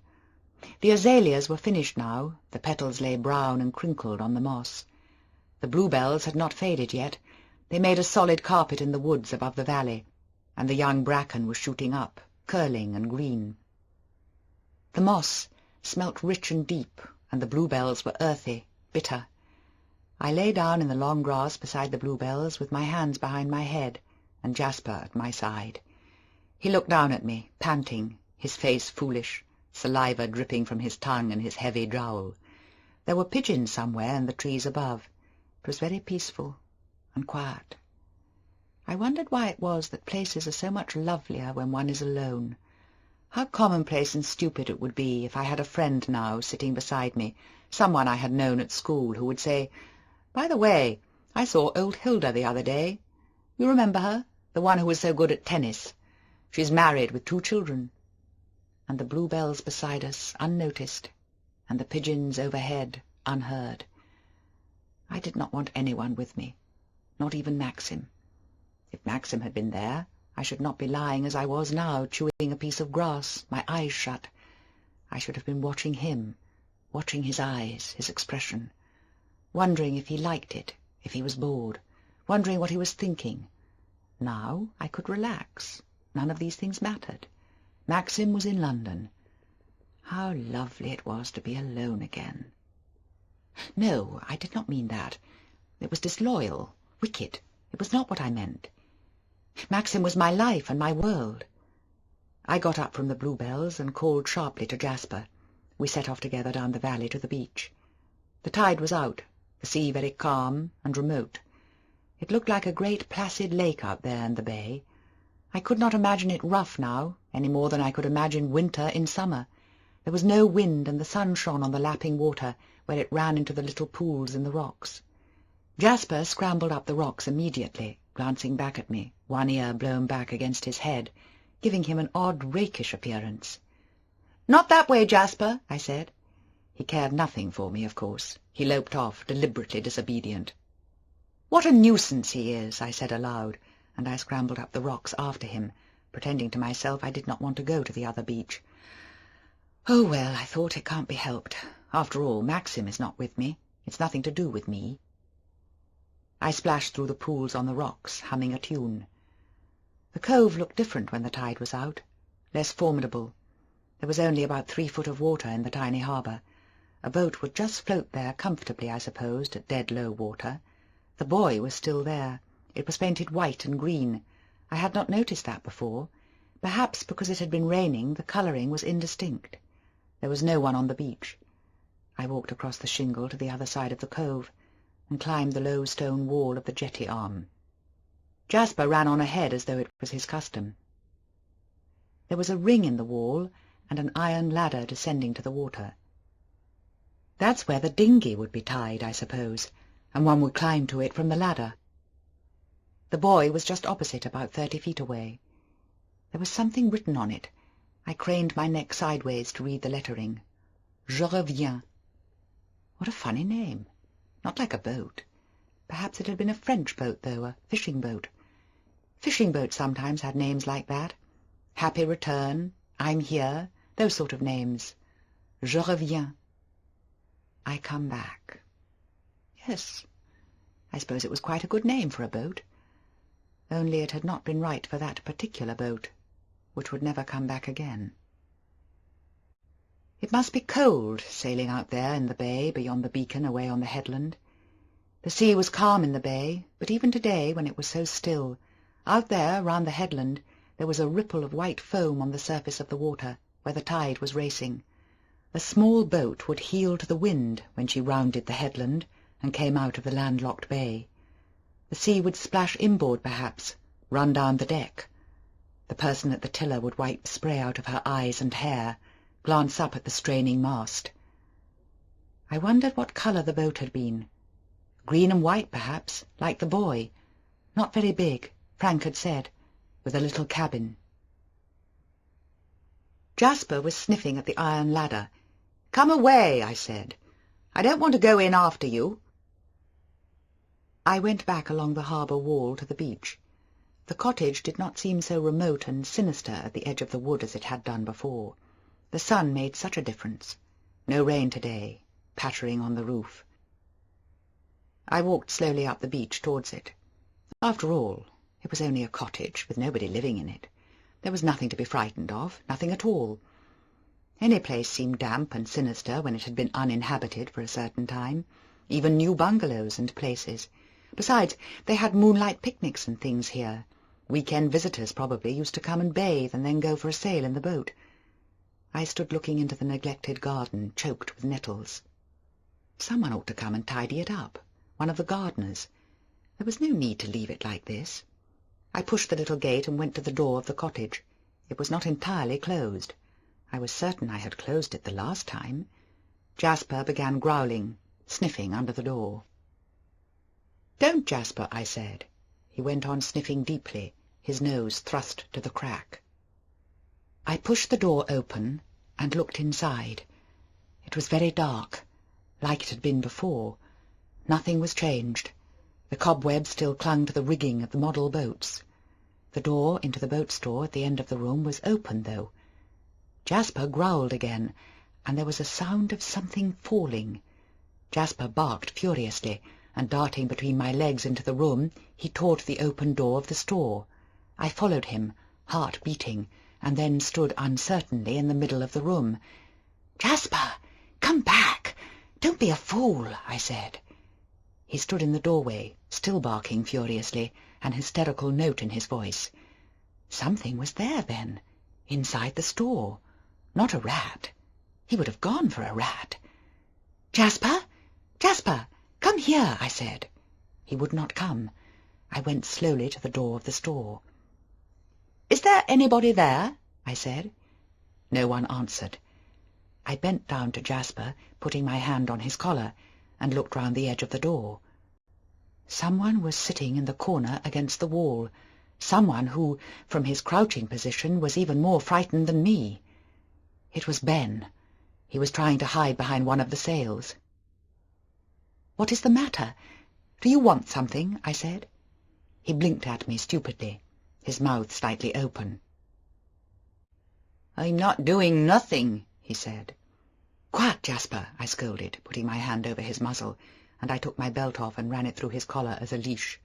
The azaleas were finished now. The petals lay brown and crinkled on the moss. The bluebells had not faded yet. They made a solid carpet in the woods above the valley, and the young bracken was shooting up, curling and green. The moss smelt rich and deep, and the bluebells were earthy, bitter. I lay down in the long grass beside the bluebells with my hands behind my head, and Jasper at my side. He looked down at me, panting, his face foolish, saliva dripping from his tongue and his heavy jowl. There were pigeons somewhere in the trees above. It was very peaceful and quiet. I wondered why it was that places are so much lovelier when one is alone. How commonplace and stupid it would be if I had a friend now sitting beside me, someone I had known at school, who would say, "By the way, I saw old Hilda the other day. You remember her, the one who was so good at tennis? She's married with 2 children." And the bluebells beside us unnoticed, and the pigeons overhead unheard. I did not want anyone with me, not even Maxim. If Maxim had been there, I should not be lying as I was now, chewing a piece of grass, my eyes shut. I should have been watching him, watching his eyes, his expression, wondering if he liked it, if he was bored, wondering what he was thinking. Now I could relax. None of these things mattered. Maxim was in London. How lovely it was to be alone again. No, I did not mean that. It was disloyal, wicked. It was not what I meant. Maxim was my life and my world. I got up from the bluebells and called sharply to Jasper. We set off together down the valley to the beach. The tide was out, the sea very calm and remote. It looked like a great placid lake out there in the bay. I could not imagine it rough now, any more than I could imagine winter in summer. There was no wind, and the sun shone on the lapping water, where it ran into the little pools in the rocks. Jasper scrambled up the rocks immediately, glancing back at me, one ear blown back against his head, giving him an odd rakish appearance. "Not that way, Jasper," I said. He cared nothing for me, of course. He loped off, deliberately disobedient. "What a nuisance he is," I said aloud, and I scrambled up the rocks after him, pretending to myself I did not want to go to the other beach. Oh, well, I thought, it can't be helped. After all, Maxim is not with me. It's nothing to do with me. I splashed through the pools on the rocks, humming a tune. The cove looked different when the tide was out, less formidable. There was only about 3 foot of water in the tiny harbour. A boat would just float there comfortably, I supposed, at dead low water. The buoy was still there. It was painted white and green. I had not noticed that before. Perhaps because it had been raining, the colouring was indistinct. There was no one on the beach. I walked across the shingle to the other side of the cove, and climbed the low stone wall of the jetty arm. Jasper ran on ahead as though it was his custom. There was a ring in the wall, and an iron ladder descending to the water. That's where the dinghy would be tied, I suppose, and one would climb to it from the ladder. The buoy was just opposite, about 30 feet away. There was something written on it. I craned my neck sideways to read the lettering. Je reviens. What a funny name. Not like a boat. Perhaps it had been a French boat, though, a fishing boat. Fishing boats sometimes had names like that. Happy Return, I'm Here, those sort of names. Je reviens. I come back. Yes, I suppose it was quite a good name for a boat. Only it had not been right for that particular boat, which would never come back again. It must be cold, sailing out there in the bay beyond the beacon away on the headland. The sea was calm in the bay, but even today, when it was so still, out there round the headland there was a ripple of white foam on the surface of the water, where the tide was racing. A small boat would heel to the wind when she rounded the headland and came out of the landlocked bay. The sea would splash inboard, perhaps, run down the deck. The person at the tiller would wipe spray out of her eyes and hair, glance up at the straining mast. I wondered what colour the boat had been. Green and white, perhaps, like the boy. Not very big, Frank had said, with a little cabin. Jasper was sniffing at the iron ladder. "Come away," I said. "I don't want to go in after you." I went back along the harbour wall to the beach. The cottage did not seem so remote and sinister at the edge of the wood as it had done before. The sun made such a difference. No rain today, pattering on the roof. I walked slowly up the beach towards it. After all, it was only a cottage, with nobody living in it. There was nothing to be frightened of, nothing at all. Any place seemed damp and sinister when it had been uninhabited for a certain time, even new bungalows and places. Besides, they had moonlight picnics and things here. Weekend visitors probably used to come and bathe and then go for a sail in the boat. I stood looking into the neglected garden, choked with nettles. Someone ought to come and tidy it up, one of the gardeners. There was no need to leave it like this. I pushed the little gate and went to the door of the cottage. It was not entirely closed. I was certain I had closed it the last time. Jasper began growling, sniffing under the door. "Don't, Jasper," I said. He went on sniffing deeply, his nose thrust to the crack. I pushed the door open and looked inside. It was very dark, like it had been before. Nothing was changed. The cobwebs still clung to the rigging of the model boats. The door into the boat store at the end of the room was open, though. Jasper growled again, and there was a sound of something falling. Jasper barked furiously, and darting between my legs into the room, he tore to the open door of the store. I followed him, heart beating, and then stood uncertainly in the middle of the room. "Jasper, come back! Don't be a fool," I said. He stood in the doorway, still barking furiously, an hysterical note in his voice. Something was there, then, inside the store. Not a rat. He would have gone for a rat. "Jasper! Jasper! Come here," I said. He would not come. I went slowly to the door of the store. "Is there anybody there?" I said. No one answered. I bent down to Jasper, putting my hand on his collar, and looked round the edge of the door. Someone was sitting in the corner against the wall, someone who, from his crouching position, was even more frightened than me. It was Ben. He was trying to hide behind one of the sails. "What is the matter? Do you want something?" I said. He blinked at me stupidly, his mouth slightly open. "I'm not doing nothing," he said. "Quiet, Jasper," I scolded, putting my hand over his muzzle, and I took my belt off and ran it through his collar as a leash.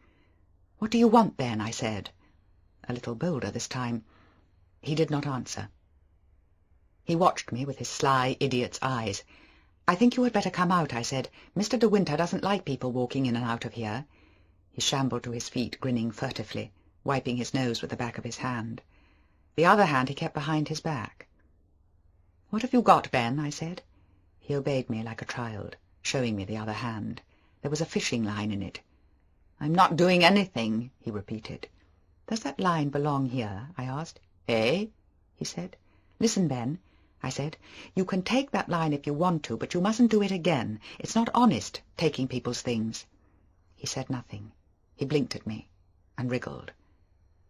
"What do you want, then?" I said, a little bolder this time. He did not answer. He watched me with his sly idiot's eyes. "I think you had better come out," I said. "Mr. de Winter doesn't like people walking in and out of here." He shambled to his feet, grinning furtively, wiping his nose with the back of his hand. The other hand he kept behind his back. "What have you got, Ben?" I said. He obeyed me like a child, showing me the other hand. There was a fishing line in it. "I'm not doing anything," he repeated. "Does that line belong here?" I asked. "Eh?" he said. "Listen, Ben," I said. "You can take that line if you want to, but you mustn't do it again. It's not honest, taking people's things." He said nothing. He blinked at me and wriggled.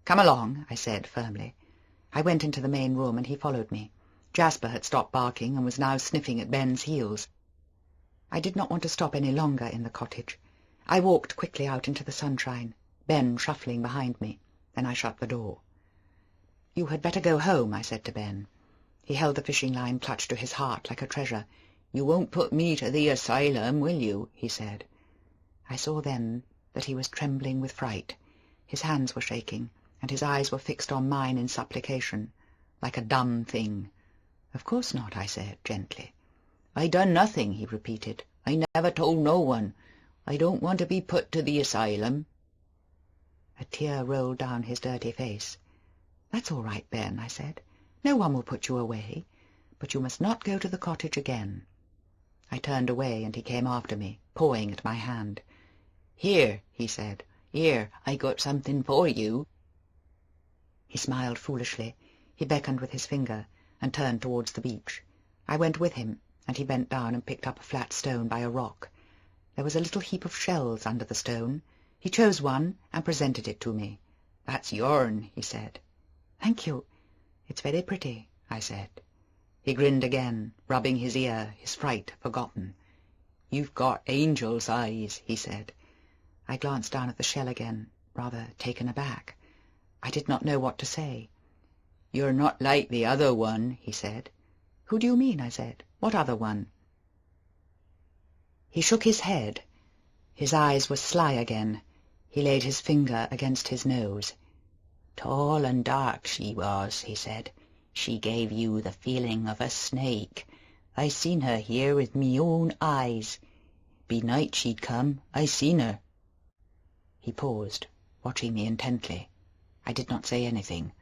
"Come along," I said firmly. I went into the main room, and he followed me. Jasper had stopped barking and was now sniffing at Ben's heels. I did not want to stop any longer in the cottage. I walked quickly out into the sunshine, Ben shuffling behind me. Then I shut the door. "You had better go home," I said to Ben. He held the fishing line clutched to his heart like a treasure. "You won't put me to the asylum, will you?" he said. I saw then that he was trembling with fright. His hands were shaking, and his eyes were fixed on mine in supplication, like a dumb thing. "Of course not," I said, gently. "I done nothing," he repeated. "I never told no one. I don't want to be put to the asylum." A tear rolled down his dirty face. "That's all right, Ben," I said. "No one will put you away. But you must not go to the cottage again." I turned away, and he came after me, pawing at my hand. "Here," he said. "Here, I got something for you." He smiled foolishly. He beckoned with his finger, and turned towards the beach. I went with him, and he bent down and picked up a flat stone by a rock. There was a little heap of shells under the stone. He chose one and presented it to me. "That's yourn," he said. "Thank you. It's very pretty," I said. He grinned again, rubbing his ear, his fright forgotten. "You've got angel's eyes," he said. I glanced down at the shell again, rather taken aback. I did not know what to say. "You're not like the other one," he said. "Who do you mean?" I said. "What other one?" He shook his head. His eyes were sly again. He laid his finger against his nose. "Tall and dark she was," he said. "She gave you the feeling of a snake. I seen her here with me own eyes. Be night she'd come, I seen her." He paused, watching me intently. I did not say anything.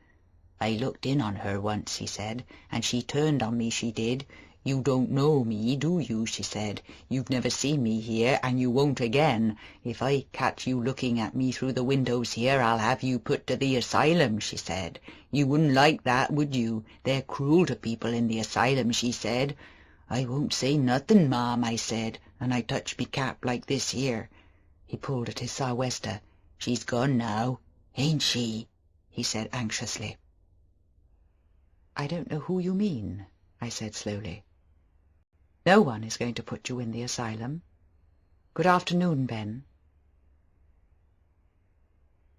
"I looked in on her once," he said, "and she turned on me, she did. 'You don't know me, do you?' she said. 'You've never seen me here, and you won't again. If I catch you looking at me through the windows here, I'll have you put to the asylum,' she said. 'You wouldn't like that, would you? They're cruel to people in the asylum,' she said. 'I won't say nothing, ma'am,' I said, and I touched me cap like this here." He pulled at his sou'wester. "She's gone now, ain't she?" he said anxiously. "I don't know who you mean," I said slowly. "No one is going to put you in the asylum. Good afternoon, Ben."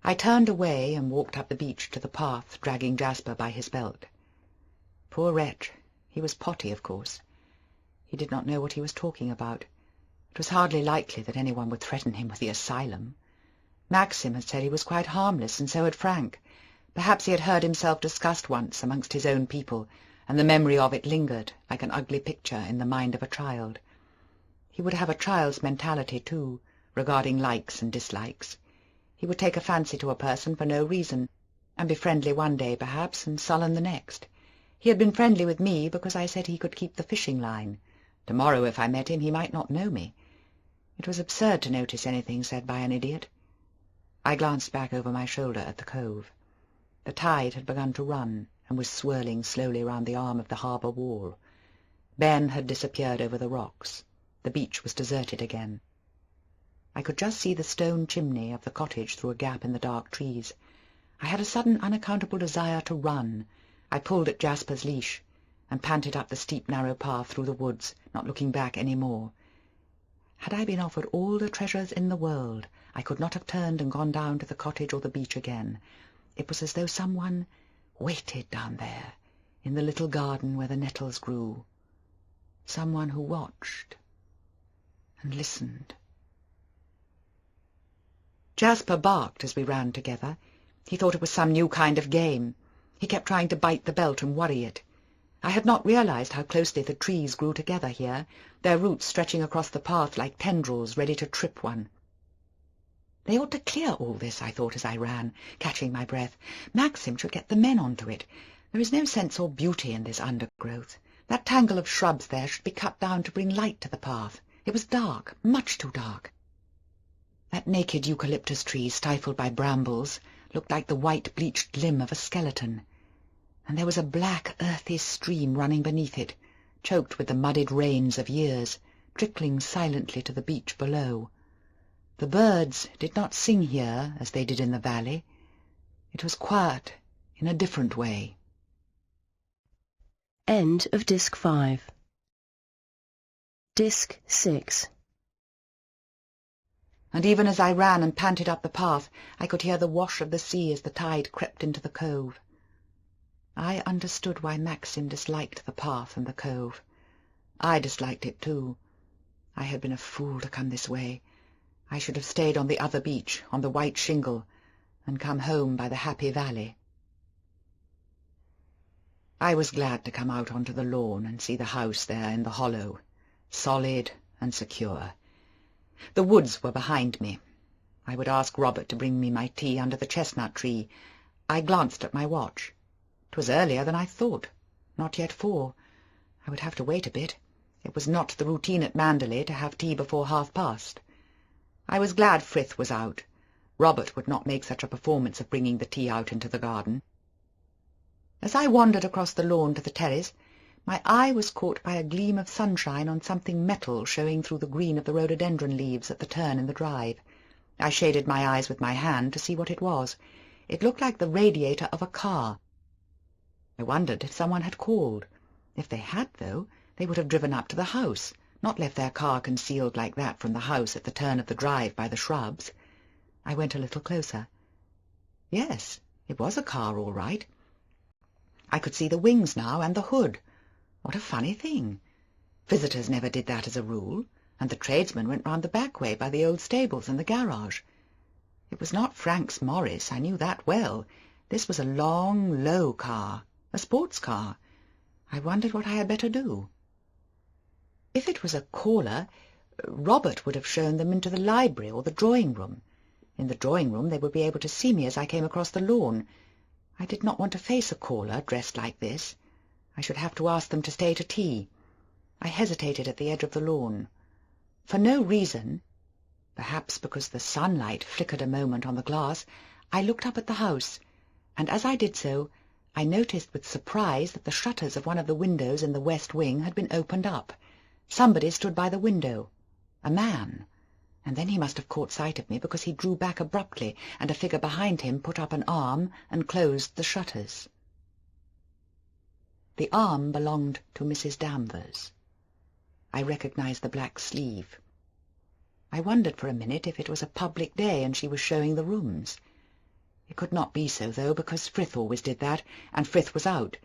I turned away and walked up the beach to the path, dragging Jasper by his belt. Poor wretch, he was potty, of course. He did not know what he was talking about. It was hardly likely that anyone would threaten him with the asylum. Maxim had said he was quite harmless, and so had Frank. Perhaps he had heard himself discussed once amongst his own people, and the memory of it lingered like an ugly picture in the mind of a child. He would have a child's mentality, too, regarding likes and dislikes. He would take a fancy to a person for no reason, and be friendly one day, perhaps, and sullen the next. He had been friendly with me because I said he could keep the fishing line. Tomorrow, if I met him, he might not know me. It was absurd to notice anything said by an idiot. I glanced back over my shoulder at the cove. The tide had begun to run, and was swirling slowly round the arm of the harbour wall. Ben had disappeared over the rocks. The beach was deserted again. I could just see the stone chimney of the cottage through a gap in the dark trees. I had a sudden unaccountable desire to run. I pulled at Jasper's leash, and panted up the steep narrow path through the woods, not looking back any more. Had I been offered all the treasures in the world, I could not have turned and gone down to the cottage or the beach again. It was as though someone waited down there, in the little garden where the nettles grew. Someone who watched and listened. Jasper barked as we ran together. He thought it was some new kind of game. He kept trying to bite the belt and worry it. I had not realized how closely the trees grew together here, their roots stretching across the path like tendrils ready to trip one. They ought to clear all this, I thought as I ran, catching my breath. Maxim should get the men onto it. There is no sense or beauty in this undergrowth. That tangle of shrubs there should be cut down to bring light to the path. It was dark, much too dark. That naked eucalyptus tree, stifled by brambles, looked like the white bleached limb of a skeleton. And there was a black, earthy stream running beneath it, choked with the muddied rains of years, trickling silently to the beach below. The birds did not sing here as they did in the valley. It was quiet in a different way. End of Disc 5. Disc 6. and even as I ran and panted up the path, I could hear the wash of the sea as the tide crept into the cove. I understood why Maxim disliked the path and the cove. I disliked it too. I had been a fool to come this way. I should have stayed on the other beach, on the white shingle, and come home by the happy valley. I was glad to come out onto the lawn and see the house there in the hollow, solid and secure. The woods were behind me. I would ask Robert to bring me my tea under the chestnut tree. I glanced at my watch. 'Twas earlier than I thought. Not yet 4. I would have to wait a bit. It was not the routine at Manderley to have tea before past. I was glad Frith was out. Robert would not make such a performance of bringing the tea out into the garden. As I wandered across the lawn to the terrace, my eye was caught by a gleam of sunshine on something metal showing through the green of the rhododendron leaves at the turn in the drive. I shaded my eyes with my hand to see what it was. It looked like the radiator of a car. I wondered if someone had called. If they had, though, they would have driven up to the house, not left their car concealed like that from the house at the turn of the drive by the shrubs. I went a little closer. Yes, it was a car all right. I could see the wings now, and the hood. What a funny thing. Visitors never did that as a rule, and the tradesmen went round the back way by the old stables and the garage. It was not Frank's Morris, I knew that well. This was a long, low car, a sports car. I wondered what I had better do. If it was a caller, Robert would have shown them into the library or the drawing-room. In the drawing-room they would be able to see me as I came across the lawn. I did not want to face a caller dressed like this. I should have to ask them to stay to tea. I hesitated at the edge of the lawn. For no reason, perhaps because the sunlight flickered a moment on the glass, I looked up at the house, and as I did so, I noticed with surprise that the shutters of one of the windows in the west wing had been opened up. Somebody stood by the window. A man. And then he must have caught sight of me, because he drew back abruptly, and a figure behind him put up an arm and closed the shutters. The arm belonged to Mrs. Danvers. I recognized the black sleeve. I wondered for a minute if it was a public day and she was showing the rooms. It could not be so, though, because Frith always did that, and Frith was out.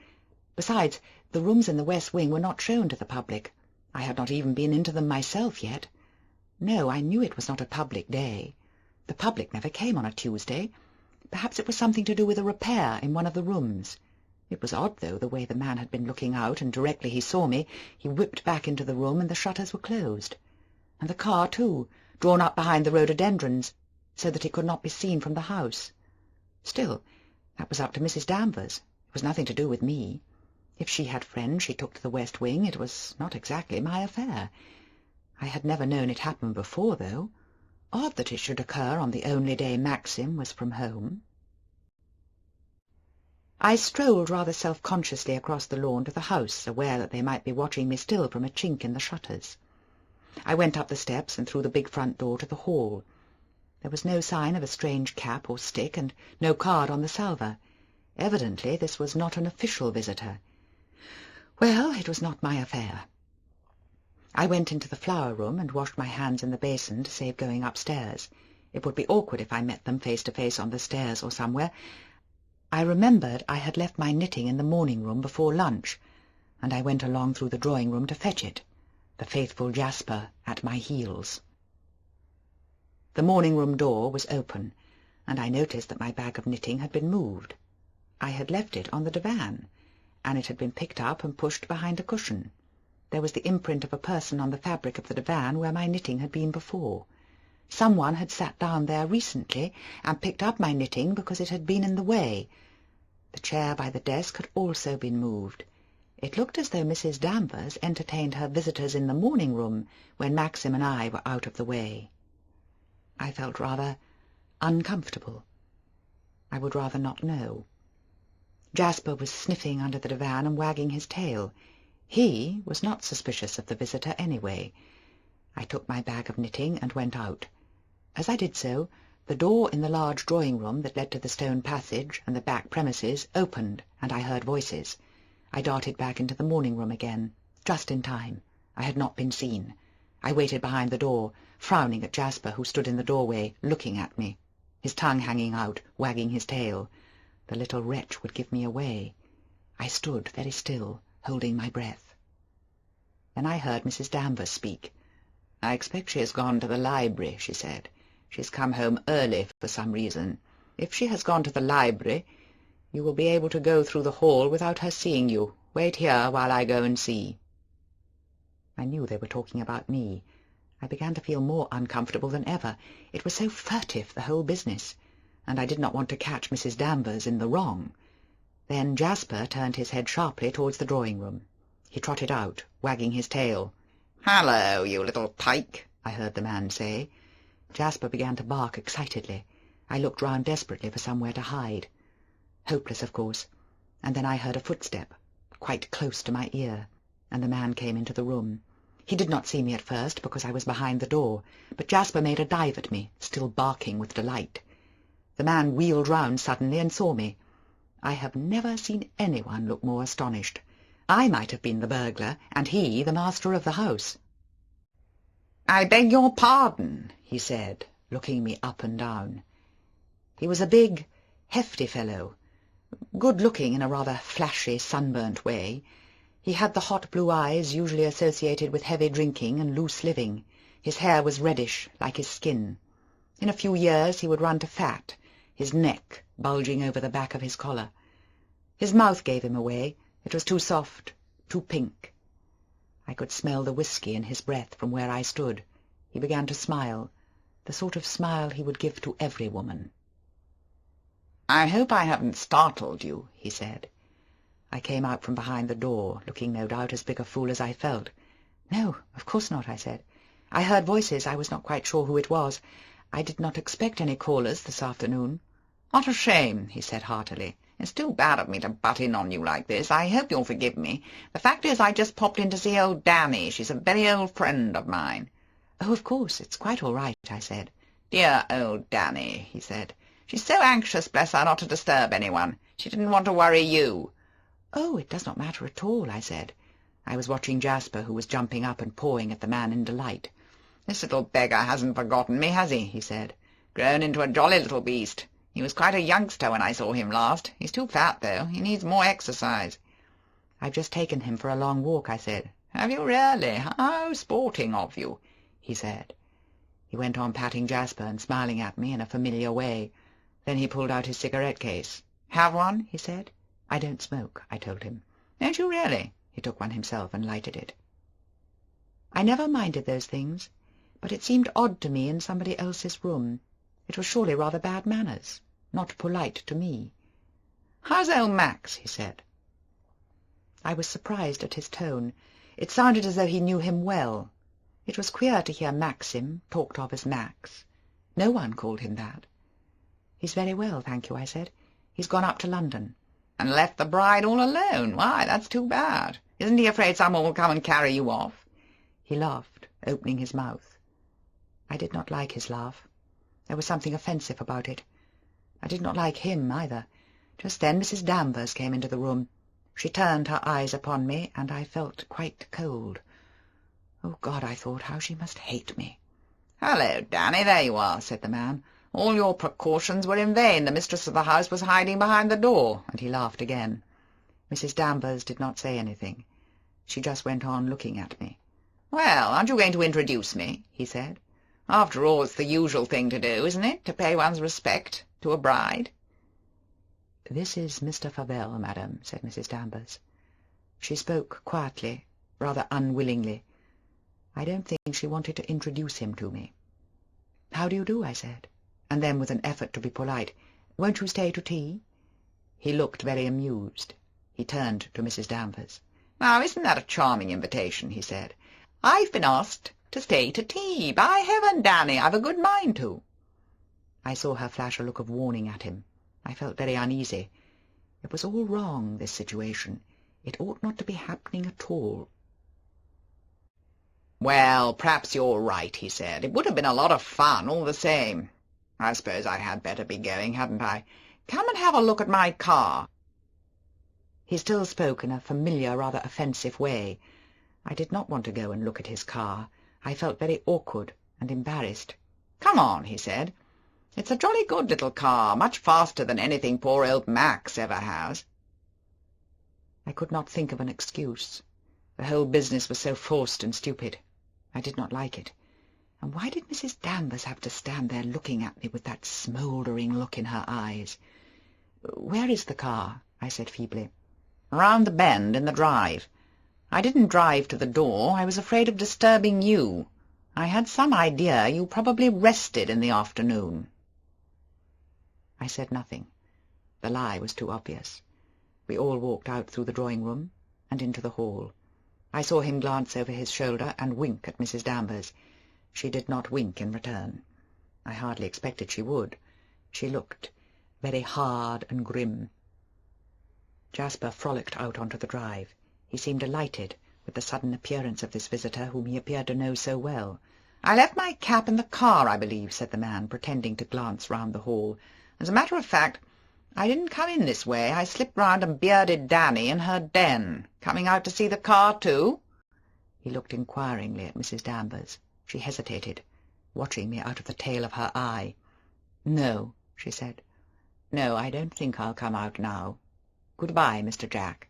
Besides, the rooms in the west wing were not shown to the public. I had not even been into them myself yet. No, I knew it was not a public day. The public never came on a Tuesday. Perhaps it was something to do with a repair in one of the rooms. It was odd, though, the way the man had been looking out, and directly he saw me, he whipped back into the room and the shutters were closed. And the car, too, drawn up behind the rhododendrons, so that it could not be seen from the house. Still, that was up to Mrs. Danvers. It was nothing to do with me. If she had friends she took to the west wing, it was not exactly my affair. I had never known it happen before, though. Odd that it should occur on the only day Maxim was from home. I strolled rather self-consciously across the lawn to the house, aware that they might be watching me still from a chink in the shutters. I went up the steps and through the big front door to the hall. There was no sign of a strange cap or stick, and no card on the salver. Evidently this was not an official visitor. Well, it was not my affair. I went into the flower-room and washed my hands in the basin to save going upstairs. It would be awkward if I met them face to face on the stairs or somewhere. I remembered I had left my knitting in the morning-room before lunch, and I went along through the drawing-room to fetch it, the faithful Jasper at my heels. The morning-room door was open, and I noticed that my bag of knitting had been moved. I had left it on the divan, and it had been picked up and pushed behind a cushion. There was the imprint of a person on the fabric of the divan where my knitting had been before. Someone had sat down there recently and picked up my knitting because it had been in the way. The chair by the desk had also been moved. It looked as though Mrs. Danvers entertained her visitors in the morning-room when Maxim and I were out of the way. I felt rather uncomfortable. I would rather not know. Jasper was sniffing under the divan and wagging his tail. He was not suspicious of the visitor anyway. I took my bag of knitting and went out. As I did so, the door in the large drawing-room that led to the stone passage and the back premises opened, and I heard voices. I darted back into the morning-room again, just in time. I had not been seen. I waited behind the door, frowning at Jasper, who stood in the doorway, looking at me, his tongue hanging out, wagging his tail. The little wretch would give me away. I stood very still, holding my breath. Then I heard Mrs. Danvers speak. "I expect she has gone to the library," she said. "She's come home early for some reason. If she has gone to the library, you will be able to go through the hall without her seeing you. Wait here while I go and see." I knew they were talking about me. I began to feel more uncomfortable than ever. It was so furtive, the whole business, and I did not want to catch Mrs. Danvers in the wrong. Then Jasper turned his head sharply towards the drawing-room. He trotted out, wagging his tail. "Hallo, you little tyke," I heard the man say. Jasper began to bark excitedly. I looked round desperately for somewhere to hide. Hopeless, of course. And then I heard a footstep, quite close to my ear, and the man came into the room. He did not see me at first, because I was behind the door, but Jasper made a dive at me, still barking with delight. The man wheeled round suddenly and saw me. I have never seen anyone look more astonished. I might have been the burglar, and he the master of the house. "I beg your pardon," he said, looking me up and down. He was a big, hefty fellow, good-looking in a rather flashy, sunburnt way. He had the hot blue eyes usually associated with heavy drinking and loose living. His hair was reddish, like his skin. In a few years he would run to fat, his neck bulging over the back of his collar. His mouth gave him away. It was too soft, too pink. I could smell the whiskey in his breath from where I stood. He began to smile, the sort of smile he would give to every woman. "I hope I haven't startled you," he said. I came out from behind the door, looking no doubt as big a fool as I felt. "No, of course not," I said. "I heard voices. I was not quite sure who it was. I did not expect any callers this afternoon." "What a shame," he said heartily. "It's too bad of me to butt in on you like this. I hope you'll forgive me. The fact is, I just popped in to see old Danny. She's a very old friend of mine." "Oh, of course, it's quite all right," I said. "Dear old Danny," he said. "She's so anxious, bless her, not to disturb anyone. She didn't want to worry you." "Oh, it does not matter at all," I said. I was watching Jasper, who was jumping up and pawing at the man in delight. "This little beggar hasn't forgotten me, has he?" said. "Grown into a jolly little beast. He was quite a youngster when I saw him last. He's too fat, though. He needs more exercise." "I've just taken him for a long walk," I said. "Have you really? How sporting of you," he said. He went on patting Jasper and smiling at me in a familiar way. Then he pulled out his cigarette case. "Have one?" he said. "I don't smoke," I told him. "Don't you really?" He took one himself and lighted it. I never minded those things, but it seemed odd to me in somebody else's room. It was surely rather bad manners, not polite to me. "How's old Max?" he said. I was surprised at his tone. It sounded as though he knew him well. It was queer to hear Maxim talked of as Max. No one called him that. "He's very well, thank you," I said. "He's gone up to London." "And left the bride all alone? Why, that's too bad. Isn't he afraid someone will come and carry you off?" He laughed, opening his mouth. I did not like his laugh. There was something offensive about it. I did not like him either. Just then Mrs. Danvers came into the room. She turned her eyes upon me, and I felt quite cold. Oh, God, I thought, how she must hate me. "Hello, Danny, there you are," said the man. "All your precautions were in vain. The mistress of the house was hiding behind the door." And he laughed again. Mrs. Danvers did not say anything. She just went on looking at me. "Well, aren't you going to introduce me?" he said. "After all, it's the usual thing to do, isn't it, to pay one's respect to a bride?" "This is Mr. Favell, madam," said Mrs. Danvers. She spoke quietly, rather unwillingly. I don't think she wanted to introduce him to me. "How do you do?" I said, and then with an effort to be polite, "Won't you stay to tea?" He looked very amused. He turned to Mrs. Danvers. "Now, isn't that a charming invitation?" he said. "I've been asked to stay to tea. By heaven, Danny, I've a good mind to." I saw her flash a look of warning at him. I felt very uneasy. It was all wrong, this situation. It ought not to be happening at all. "Well, perhaps you're right," he said. "It would have been a lot of fun, all the same. I suppose I had better be going, hadn't I? Come and have a look at my car." He still spoke in a familiar, rather offensive way. I did not want to go and look at his car. I felt very awkward and embarrassed. "Come on," he said. "It's a jolly good little car, much faster than anything poor old Max ever has." I could not think of an excuse. The whole business was so forced and stupid. I did not like it. And why did Mrs. Danvers have to stand there looking at me with that smouldering look in her eyes? "Where is the car?" I said feebly. "Round the bend in the drive. I didn't drive to the door. I was afraid of disturbing you. I had some idea you probably rested in the afternoon." I said nothing. The lie was too obvious. We all walked out through the drawing-room and into the hall. I saw him glance over his shoulder and wink at Mrs. Danvers. She did not wink in return. I hardly expected she would. She looked very hard and grim. Jasper frolicked out onto the drive. He seemed delighted with the sudden appearance of this visitor whom he appeared to know so well. "I left my cap in the car, I believe," said the man, pretending to glance round the hall. "As a matter of fact, I didn't come in this way. I slipped round and bearded Danny in her den. Coming out to see the car, too?" He looked inquiringly at Mrs. Danvers. She hesitated, watching me out of the tail of her eye. "No," she said. "No, I don't think I'll come out now. Good-bye, Mr. Jack."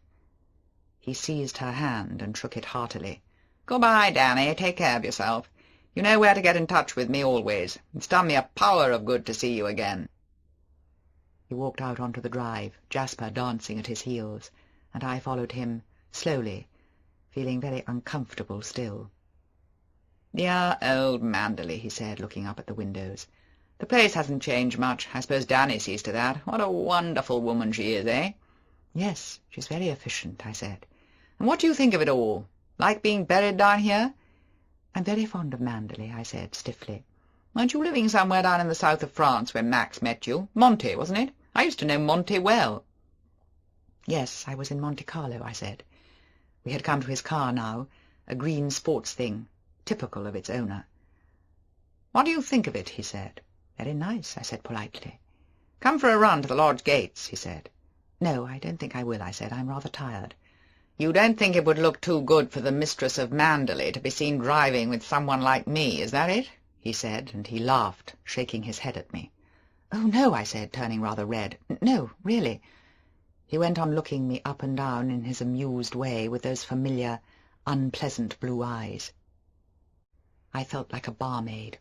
He seized her hand and shook it heartily. "Good-bye, Danny. Take care of yourself. You know where to get in touch with me always. It's done me a power of good to see you again." He walked out onto the drive, Jasper dancing at his heels, and I followed him, slowly, feeling very uncomfortable still. "Dear old Manderley," he said, looking up at the windows. "The place hasn't changed much. I suppose Danny sees to that. What a wonderful woman she is, eh?" "Yes, she's very efficient," I said. "And what do you think of it all? Like being buried down here?" "I'm very fond of Manderley," I said stiffly. "Weren't you living somewhere down in the south of France when Max met you? Monte, wasn't it? I used to know Monte well." "Yes, I was in Monte Carlo," I said. We had come to his car now, a green sports thing, typical of its owner. "What do you think of it?" he said. "Very nice," I said politely. "Come for a run to the lodge gates," he said. "No, I don't think I will," I said. "I'm rather tired." "You don't think it would look too good for the mistress of Manderley to be seen driving with someone like me, is that it?" he said, and he laughed, shaking his head at me. "Oh, no," I said, turning rather red. "No, really." He went on looking me up and down in his amused way with those familiar, unpleasant blue eyes. I felt like a barmaid.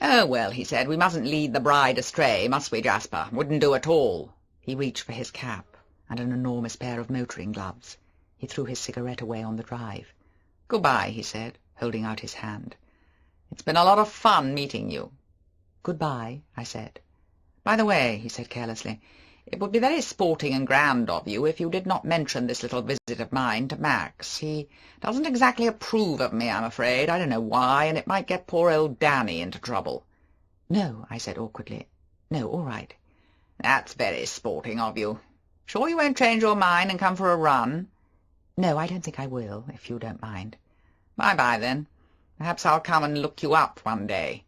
"Oh, well," he said, "we mustn't lead the bride astray, must we, Jasper? Wouldn't do at all." He reached for his cap and an enormous pair of motoring gloves. He threw his cigarette away on the drive. "Good-bye," he said, holding out his hand. "It's been a lot of fun meeting you." "Good-bye," I said. "By the way," he said carelessly, "it would be very sporting and grand of you if you did not mention this little visit of mine to Max. He doesn't exactly approve of me, I'm afraid. I don't know why, and it might get poor old Danny into trouble." "No," I said awkwardly. "No, all right." "That's very sporting of you. Sure you won't change your mind and come for a run?" "No, I don't think I will, if you don't mind." "Bye-bye, then. Perhaps I'll come and look you up one day.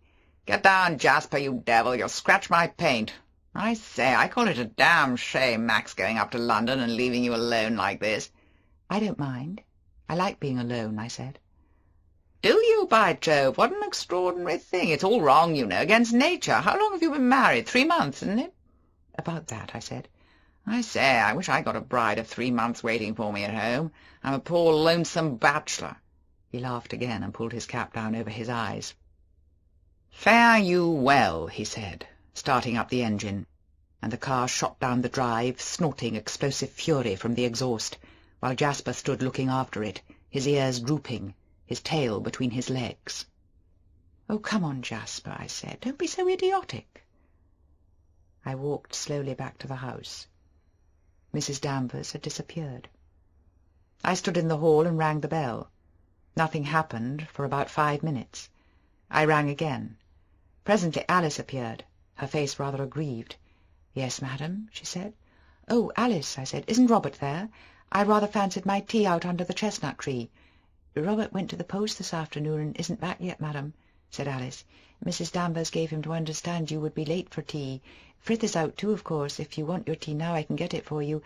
Get down, Jasper, you devil. You'll scratch my paint. I say, I call it a damn shame, Max going up to London and leaving you alone like this." "I don't mind. I like being alone," I said. "Do you, by Jove? What an extraordinary thing. It's all wrong, you know, against nature. How long have you been married? 3 months, isn't it?" "About that," I said. "I say, I wish I got a bride of 3 months waiting for me at home. I'm a poor lonesome bachelor." He laughed again and pulled his cap down over his eyes. "Fare you well," he said, starting up the engine, and the car shot down the drive, snorting explosive fury from the exhaust, while Jasper stood looking after it, his ears drooping, his tail between his legs. "Oh, come on, Jasper," I said. "Don't be so idiotic." I walked slowly back to the house. Mrs. Danvers had disappeared. I stood in the hall and rang the bell. Nothing happened for about 5 minutes. I rang again. Presently Alice appeared, her face rather aggrieved. "Yes, madam," she said. "Oh, Alice," I said, "isn't Robert there? I rather fancied my tea out under the chestnut tree." "Robert went to the post this afternoon and isn't back yet, madam," said Alice. "Mrs. Danvers gave him to understand you would be late for tea. Frith is out too, of course. If you want your tea now, I can get it for you.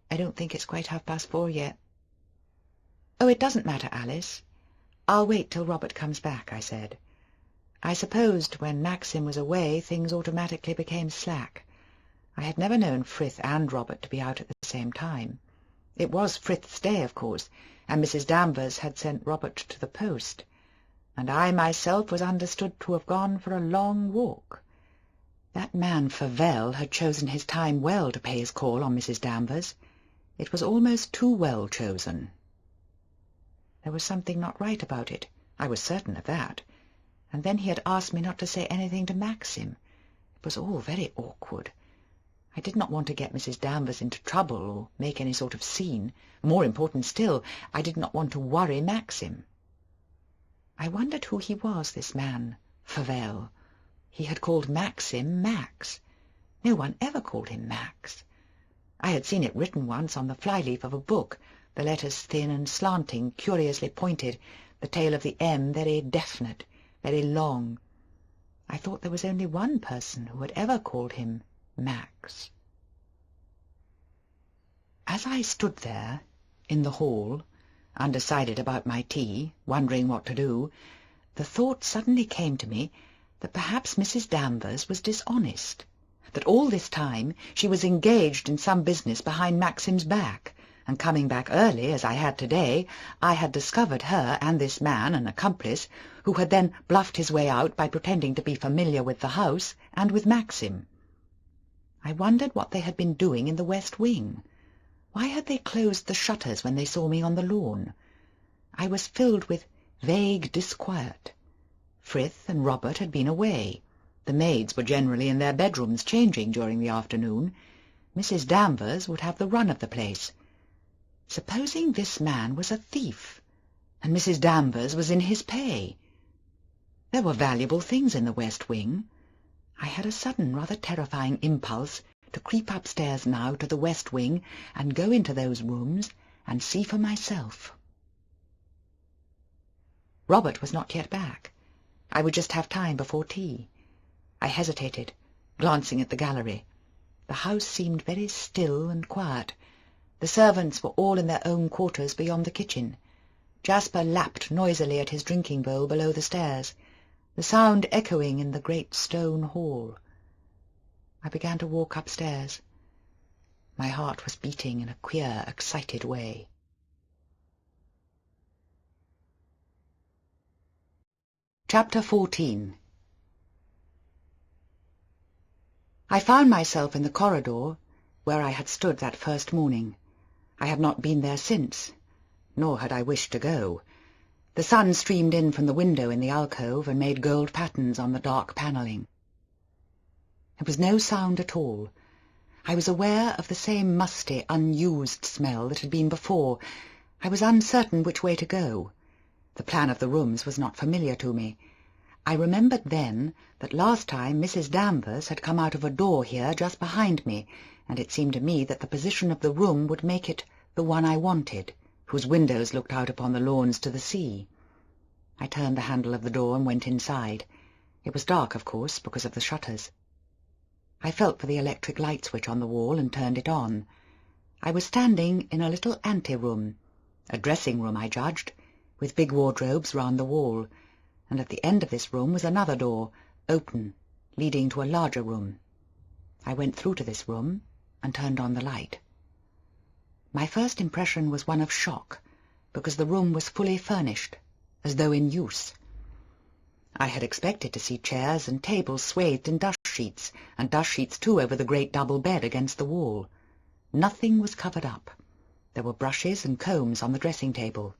I don't think it's quite 4:30 yet." "Oh, it doesn't matter, Alice. "I'll wait till Robert comes back," I said. I supposed when Maxim was away things automatically became slack. I had never known Frith and Robert to be out at the same time. It was Frith's day, of course, and Mrs. Danvers had sent Robert to the post, and I myself was understood to have gone for a long walk. That man Favell had chosen his time well to pay his call on Mrs. Danvers. It was almost too well chosen. There was something not right about it. I was certain of that. And then he had asked me not to say anything to Maxim. It was all very awkward. I did not want to get Mrs. Danvers into trouble or make any sort of scene. More important still, I did not want to worry Maxim. I wondered who he was, this man, Favell. He had called Maxim Max. No one ever called him Max. I had seen it written once on the flyleaf of a book, the letters thin and slanting, curiously pointed, the tail of the M very definite, very long. I thought there was only one person who had ever called him Max. As I stood there, in the hall, undecided about my tea, wondering what to do, the thought suddenly came to me that perhaps Mrs. Danvers was dishonest, that all this time she was engaged in some business behind Maxim's back, and coming back early, as I had today, I had discovered her and this man, an accomplice, who had then bluffed his way out by pretending to be familiar with the house and with Maxim. I wondered what they had been doing in the west wing. Why had they closed the shutters when they saw me on the lawn? I was filled with vague disquiet. Frith and Robert had been away. The maids were generally in their bedrooms changing during the afternoon. Mrs. Danvers would have the run of the place. Supposing this man was a thief, and Mrs. Danvers was in his pay? There were valuable things in the west wing. I had a sudden, rather terrifying impulse to creep upstairs now to the west wing and go into those rooms and see for myself. Robert was not yet back. I would just have time before tea. I hesitated, glancing at the gallery. The house seemed very still and quiet. The servants were all in their own quarters beyond the kitchen. Jasper lapped noisily at his drinking bowl below the stairs, the sound echoing in the great stone hall. I began to walk upstairs. My heart was beating in a queer, excited way. Chapter 14. I found myself in the corridor where I had stood that first morning. I had not been there since, nor had I wished to go. The sun streamed in from the window in the alcove and made gold patterns on the dark panelling. There was no sound at all. I was aware of the same musty, unused smell that had been before. I was uncertain which way to go. The plan of the rooms was not familiar to me. I remembered then that last time Mrs. Danvers had come out of a door here just behind me, and it seemed to me that the position of the room would make it the one I wanted, whose windows looked out upon the lawns to the sea. I turned the handle of the door and went inside. It was dark, of course, because of the shutters. I felt for the electric light switch on the wall and turned it on. I was standing in a little ante-room, a dressing-room, I judged, with big wardrobes round the wall, and at the end of this room was another door, open, leading to a larger room. I went through to this room and turned on the light. My first impression was one of shock, because the room was fully furnished, as though in use. I had expected to see chairs and tables swathed in dust sheets, and dust sheets too over the great double bed against the wall. Nothing was covered up. There were brushes and combs on the dressing-table,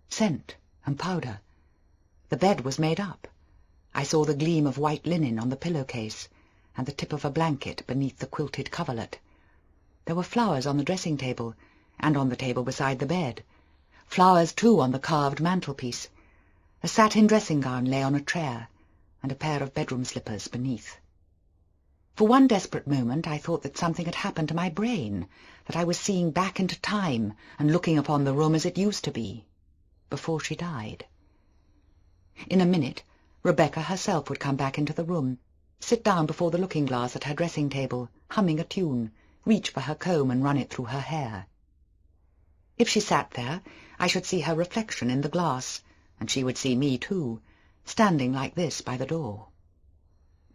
scent and powder. The bed was made up. I saw the gleam of white linen on the pillowcase, and the tip of a blanket beneath the quilted coverlet. There were flowers on the dressing-table, and on the table beside the bed. Flowers, too, on the carved mantelpiece. A satin dressing-gown lay on a chair, and a pair of bedroom slippers beneath. For one desperate moment I thought that something had happened to my brain, that I was seeing back into time and looking upon the room as it used to be, before she died. In a minute, Rebecca herself would come back into the room, sit down before the looking-glass at her dressing-table, humming a tune, reach for her comb and run it through her hair. If she sat there, I should see her reflection in the glass, and she would see me too, standing like this by the door.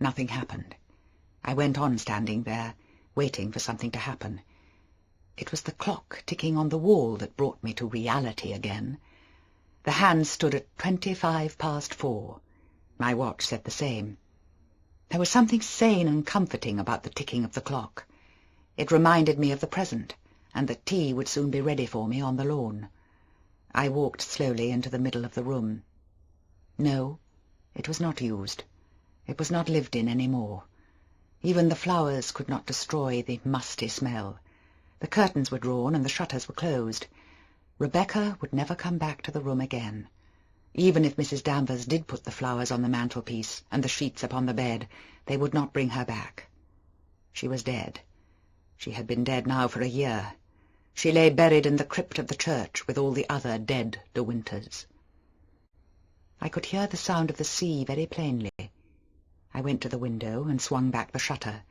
Nothing happened. I went on standing there, waiting for something to happen. It was the clock ticking on the wall that brought me to reality again. The hands stood at 4:25. My watch said the same. There was something sane and comforting about the ticking of the clock. It reminded me of the present, and that tea would soon be ready for me on the lawn. I walked slowly into the middle of the room. No, it was not used. It was not lived in any more. Even the flowers could not destroy the musty smell. The curtains were drawn and the shutters were closed. Rebecca would never come back to the room again. Even if Mrs. Danvers did put the flowers on the mantelpiece and the sheets upon the bed, they would not bring her back. She was dead. She had been dead now for a year. She lay buried in the crypt of the church with all the other dead de Winters. I could hear the sound of the sea very plainly. I went to the window and swung back the shutter.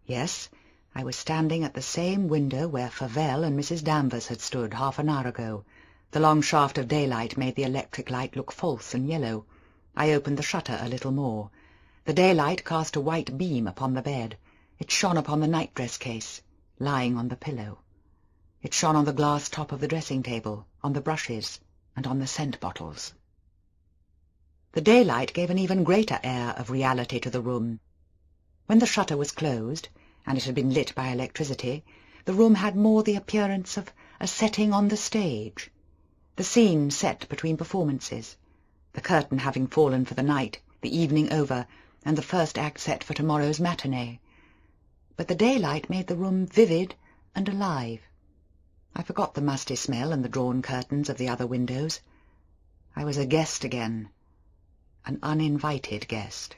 Yes, I was standing at the same window where Favell and Mrs. Danvers had stood half an hour ago. The long shaft of daylight made the electric light look false and yellow. I opened the shutter a little more. The daylight cast a white beam upon the bed. It shone upon the nightdress case, lying on the pillow. It shone on the glass top of the dressing-table, on the brushes, and on the scent bottles. The daylight gave an even greater air of reality to the room. When the shutter was closed, and it had been lit by electricity, the room had more the appearance of a setting on the stage. The scene set between performances, the curtain having fallen for the night, the evening over, and the first act set for tomorrow's matinee. But the daylight made the room vivid and alive. I forgot the musty smell and the drawn curtains of the other windows. I was a guest again, an uninvited guest.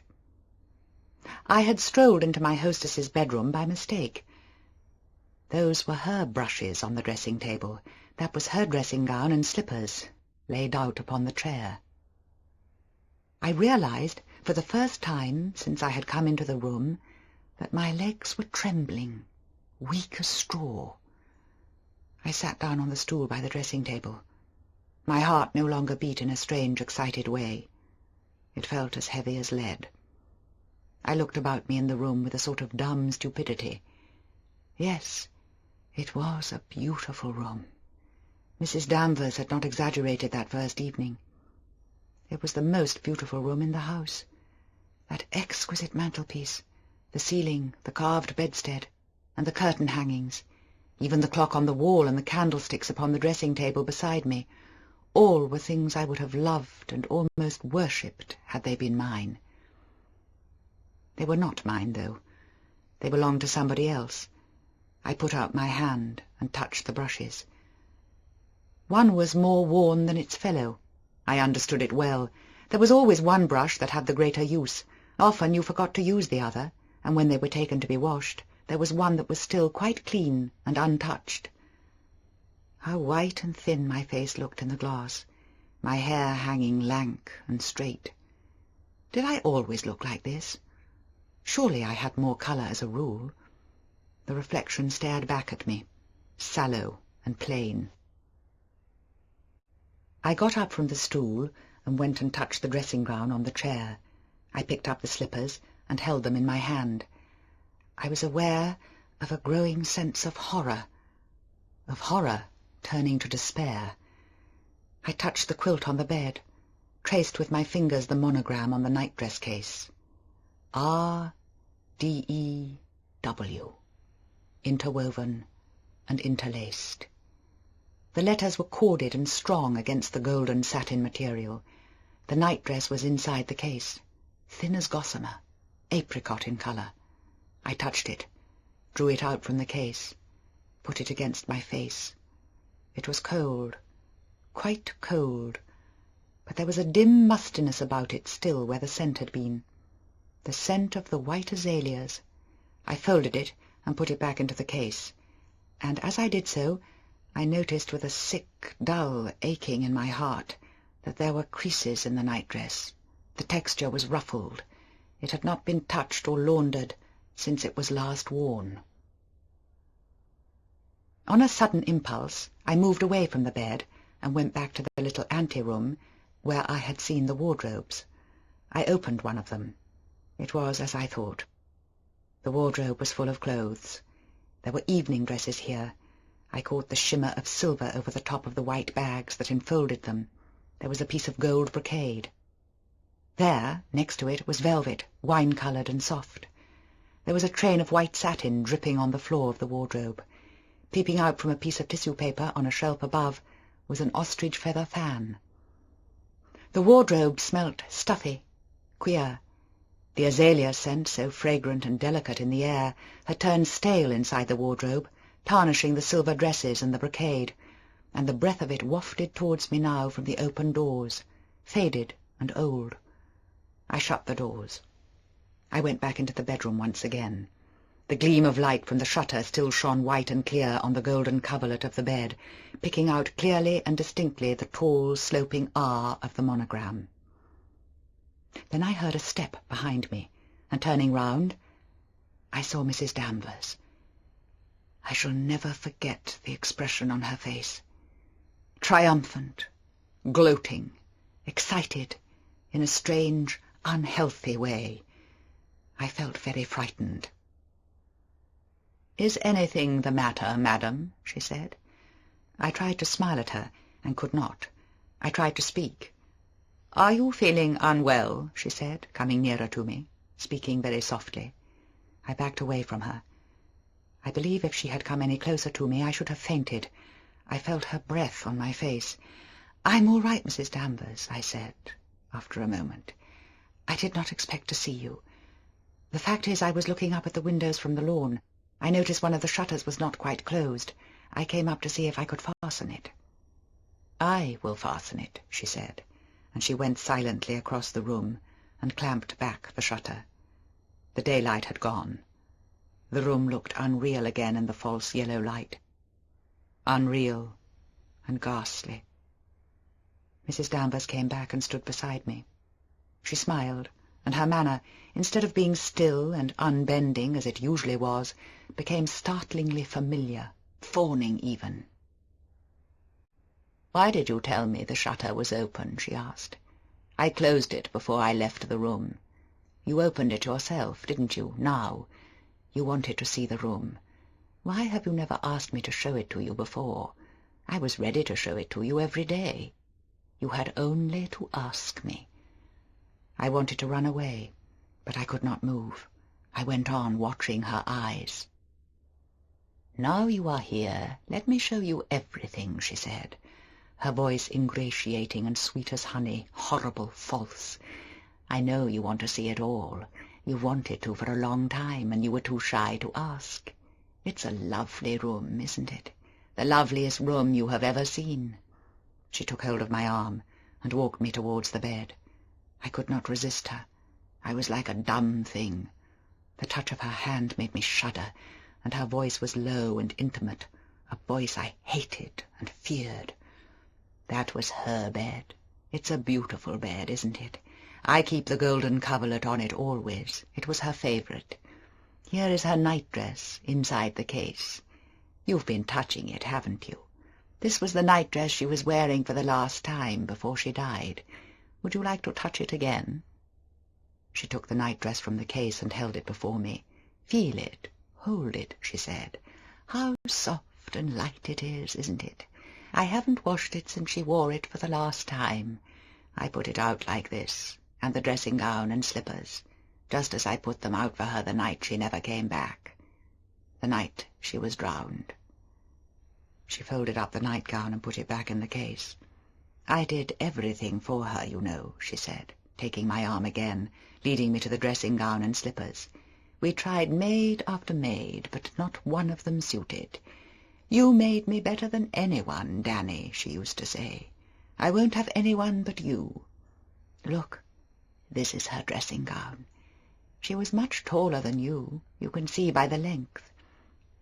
I had strolled into my hostess's bedroom by mistake. Those were her brushes on the dressing-table. That was her dressing-gown and slippers, laid out upon the chair. I realized, for the first time since I had come into the room, that my legs were trembling, weak as straw. I sat down on the stool by the dressing-table. My heart no longer beat in a strange, excited way. It felt as heavy as lead. I looked about me in the room with a sort of dumb stupidity. Yes, it was a beautiful room. Mrs. Danvers had not exaggerated that first evening. It was the most beautiful room in the house. That exquisite mantelpiece, the ceiling, the carved bedstead, and the curtain hangings, even the clock on the wall and the candlesticks upon the dressing-table beside me, all were things I would have loved and almost worshipped had they been mine. They were not mine, though. They belonged to somebody else. I put out my hand and touched the brushes. One was more worn than its fellow. I understood it well. There was always one brush that had the greater use. Often you forgot to use the other, and when they were taken to be washed, there was one that was still quite clean and untouched. How white and thin my face looked in the glass, my hair hanging lank and straight. Did I always look like this? Surely I had more colour as a rule. The reflection stared back at me, sallow and plain. I got up from the stool and went and touched the dressing-gown on the chair. I picked up the slippers and held them in my hand. I was aware of a growing sense of horror turning to despair. I touched the quilt on the bed, traced with my fingers the monogram on the nightdress case. R-D-E-W, interwoven and interlaced. The letters were corded and strong against the golden satin material. The nightdress was inside the case, thin as gossamer, apricot in colour. I touched it, drew it out from the case, put it against my face. It was cold, quite cold, but there was a dim mustiness about it still where the scent had been. The scent of the white azaleas. I folded it and put it back into the case, and as I did so, I noticed with a sick, dull aching in my heart that there were creases in the nightdress. The texture was ruffled. It had not been touched or laundered since it was last worn. On a sudden impulse, I moved away from the bed and went back to the little ante-room where I had seen the wardrobes. I opened one of them. It was as I thought. The wardrobe was full of clothes. There were evening dresses here. I caught the shimmer of silver over the top of the white bags that enfolded them. There was a piece of gold brocade. There, next to it, was velvet, wine-coloured and soft. There was a train of white satin dripping on the floor of the wardrobe. Peeping out from a piece of tissue paper on a shelf above was an ostrich feather fan. The wardrobe smelt stuffy, queer. The azalea scent, so fragrant and delicate in the air, had turned stale inside the wardrobe, tarnishing the silver dresses and the brocade, and the breath of it wafted towards me now from the open doors, faded and old. I shut the doors. I went back into the bedroom once again. The gleam of light from the shutter still shone white and clear on the golden coverlet of the bed, picking out clearly and distinctly the tall, sloping R of the monogram. Then I heard a step behind me, and turning round, I saw Mrs. Danvers. I shall never forget the expression on her face. Triumphant, gloating, excited, in a strange, unhealthy way. I felt very frightened. "Is anything the matter, madam?" she said. I tried to smile at her, and could not. I tried to speak. "Are you feeling unwell?" she said, coming nearer to me, speaking very softly. I backed away from her. I believe if she had come any closer to me I should have fainted. I felt her breath on my face. "I'm all right, Mrs. Danvers," I said, after a moment. "I did not expect to see you. The fact is, I was looking up at the windows from the lawn. I noticed one of the shutters was not quite closed. I came up to see if I could fasten it." "I will fasten it," she said, and she went silently across the room and clamped back the shutter. The daylight had gone. The room looked unreal again in the false yellow light. Unreal and ghastly. Mrs. Danvers came back and stood beside me. She smiled, and her manner, instead of being still and unbending as it usually was, became startlingly familiar, fawning even. "Why did you tell me the shutter was open?" she asked. "I closed it before I left the room. You opened it yourself, didn't you, now? You wanted to see the room. Why have you never asked me to show it to you before? I was ready to show it to you every day. You had only to ask me." I wanted to run away, but I could not move. I went on watching her eyes. "Now you are here, let me show you everything," she said, her voice ingratiating and sweet as honey, horrible, false. "I know you want to see it all. You've wanted to for a long time, and you were too shy to ask. It's a lovely room, isn't it? The loveliest room you have ever seen." She took hold of my arm and walked me towards the bed. I could not resist her. I was like a dumb thing. The touch of her hand made me shudder, and her voice was low and intimate, a voice I hated and feared. That was her bed. It's a beautiful bed, isn't it? I keep the golden coverlet on it always. It was her favourite. Here is her nightdress inside the case. You've been touching it, haven't you? This was the nightdress she was wearing for the last time before she died. Would you like to touch it again?" She took the nightdress from the case and held it before me. "Feel it, hold it," she said. "How soft and light it is, isn't it? I haven't washed it since she wore it for the last time. I put it out like this, and the dressing-gown and slippers, just as I put them out for her the night she never came back, the night she was drowned." She folded up the nightgown and put it back in the case. "I did everything for her, you know," she said, taking my arm again, leading me to the dressing-gown and slippers. "We tried maid after maid, but not one of them suited. 'You made me better than anyone, Danny,' she used to say. 'I won't have anyone but you.' Look, this is her dressing-gown. She was much taller than you can see by the length.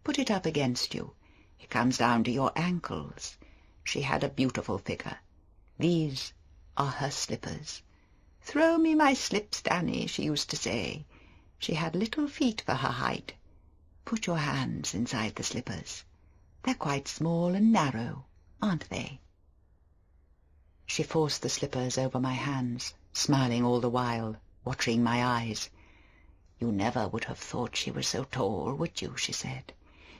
Put it up against you. It comes down to your ankles. She had a beautiful figure. These are her slippers. 'Throw me my slips, Danny,' she used to say. She had little feet for her height. Put your hands inside the slippers. They're quite small and narrow, aren't they?" She forced the slippers over my hands, smiling all the while, watching my eyes. "You never would have thought she was so tall, would you?" she said.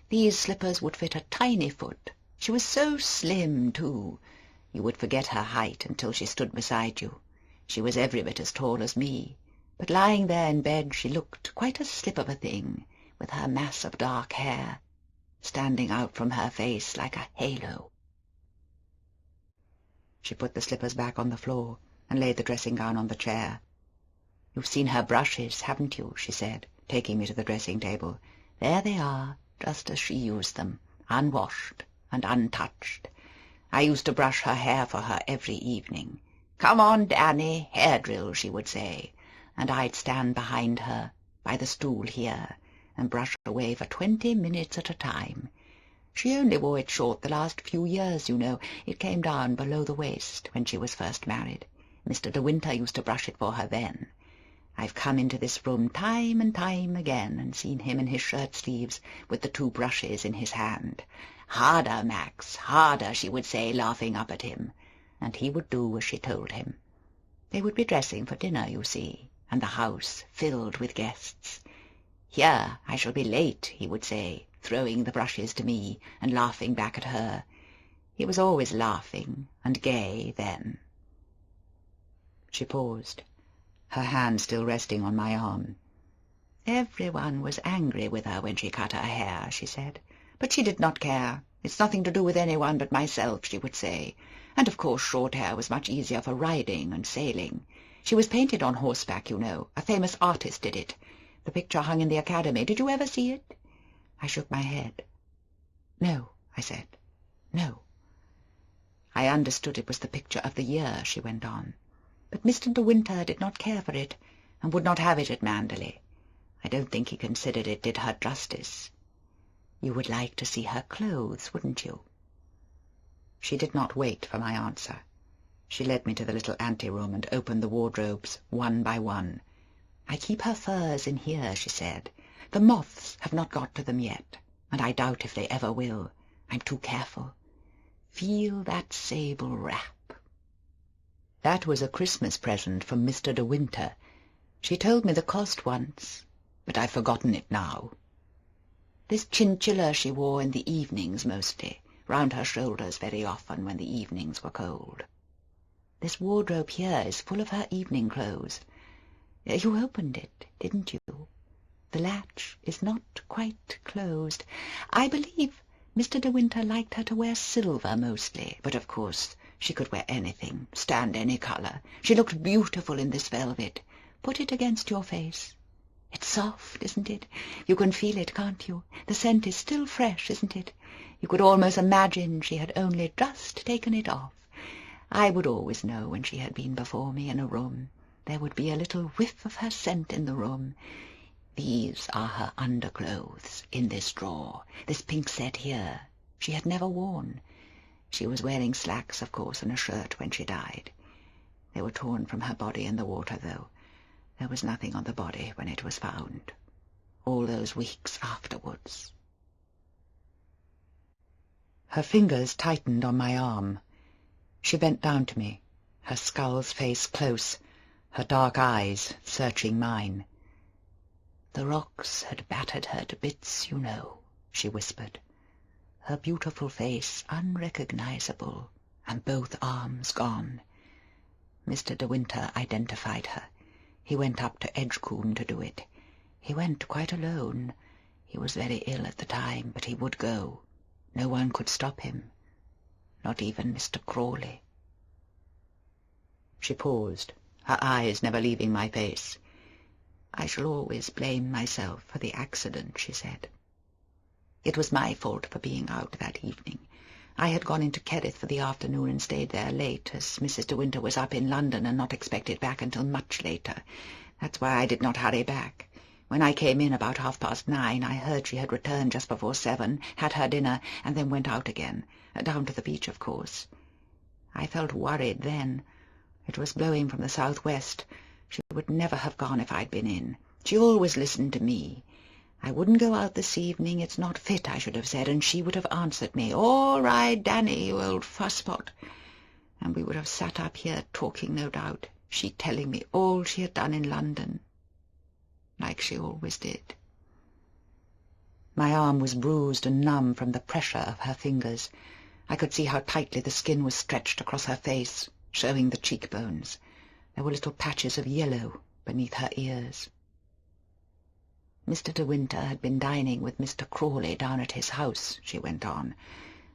"These slippers would fit a tiny foot. She was so slim, too. You would forget her height until she stood beside you. She was every bit as tall as me, but lying there in bed she looked quite a slip of a thing, with her mass of dark hair standing out from her face like a halo." She put the slippers back on the floor and laid the dressing-gown on the chair. "You've seen her brushes, haven't you?" she said, taking me to the dressing-table. "There they are, just as she used them, unwashed and untouched. I used to brush her hair for her every evening. 'Come on, Danny, hair drill,' she would say, and I'd stand behind her, by the stool here, and brush away for 20 minutes at a time. She only wore it short the last few years, you know. It came down below the waist when she was first married. Mr. de Winter used to brush it for her then. I've come into this room time and time again and seen him in his shirt-sleeves with the 2 brushes in his hand. 'Harder, Max, harder,' she would say, laughing up at him, and he would do as she told him. They would be dressing for dinner, you see, and the house filled with guests. 'Here, I shall be late,' he would say, throwing the brushes to me and laughing back at her. He was always laughing and gay then." She paused, her hand still resting on my arm. "Everyone was angry with her when she cut her hair," she said, "but she did not care. 'It's nothing to do with anyone but myself,' she would say. And of course short hair was much easier for riding and sailing. She was painted on horseback, you know. A famous artist did it. The picture hung in the Academy. Did you ever see it?" I shook my head. "No," I said, "no." "I understood it was the picture of the year," she went on. "But Mr. de Winter did not care for it, and would not have it at Manderley. I don't think he considered it did her justice. You would like to see her clothes, wouldn't you?" She did not wait for my answer. She led me to the little ante-room and opened the wardrobes one by one. "I keep her furs in here," she said. "The moths have not got to them yet, and I doubt if they ever will. I'm too careful. Feel that sable wrap." That was a Christmas present from Mr. de Winter. She told me the cost once, but I've forgotten it now. This chinchilla she wore in the evenings mostly, round her shoulders very often when the evenings were cold. This wardrobe here is full of her evening clothes. You opened it, didn't you? The latch is not quite closed. I believe Mr. de Winter liked her to wear silver mostly, but of course she could wear anything, stand any colour. She looked beautiful in this velvet. Put it against your face. It's soft, isn't it? You can feel it, can't you? The scent is still fresh, isn't it? You could almost imagine she had only just taken it off. I would always know when she had been before me in a room. There would be a little whiff of her scent in the room. These are her underclothes, in this drawer, this pink set here. She had never worn. She was wearing slacks, of course, and a shirt when she died. They were torn from her body in the water, though. There was nothing on the body when it was found. All those weeks afterwards. Her fingers tightened on my arm. She bent down to me, her skull's face close, her dark eyes searching mine. "The rocks had battered her to bits, you know," she whispered. "Her beautiful face unrecognizable, and both arms gone. Mr. de Winter identified her. He went up to Edgecombe to do it. He went quite alone. He was very ill at the time, but he would go. No one could stop him, not even Mr. Crawley." She paused, her eyes never leaving my face. "I shall always blame myself for the accident," she said. "It was my fault for being out that evening. I had gone into Kerrith for the afternoon and stayed there late, as Mrs. de Winter was up in London and not expected back until much later. That's why I did not hurry back. When I came in about 9:30, I heard she had returned just before 7, had her dinner, and then went out again, down to the beach, of course. I felt worried then. It was blowing from the southwest. She would never have gone if I'd been in. She always listened to me. I wouldn't go out this evening, it's not fit, I should have said, and she would have answered me, 'All right, Danny, you old fusspot.' and we would have sat up here talking, no doubt, she telling me all she had done in London, like she always did. My arm was bruised and numb from the pressure of her fingers. I could see how tightly the skin was stretched across her face, showing the cheekbones. There were little patches of yellow beneath her ears. Mr. de Winter had been dining with Mr. Crawley down at his house, she went on.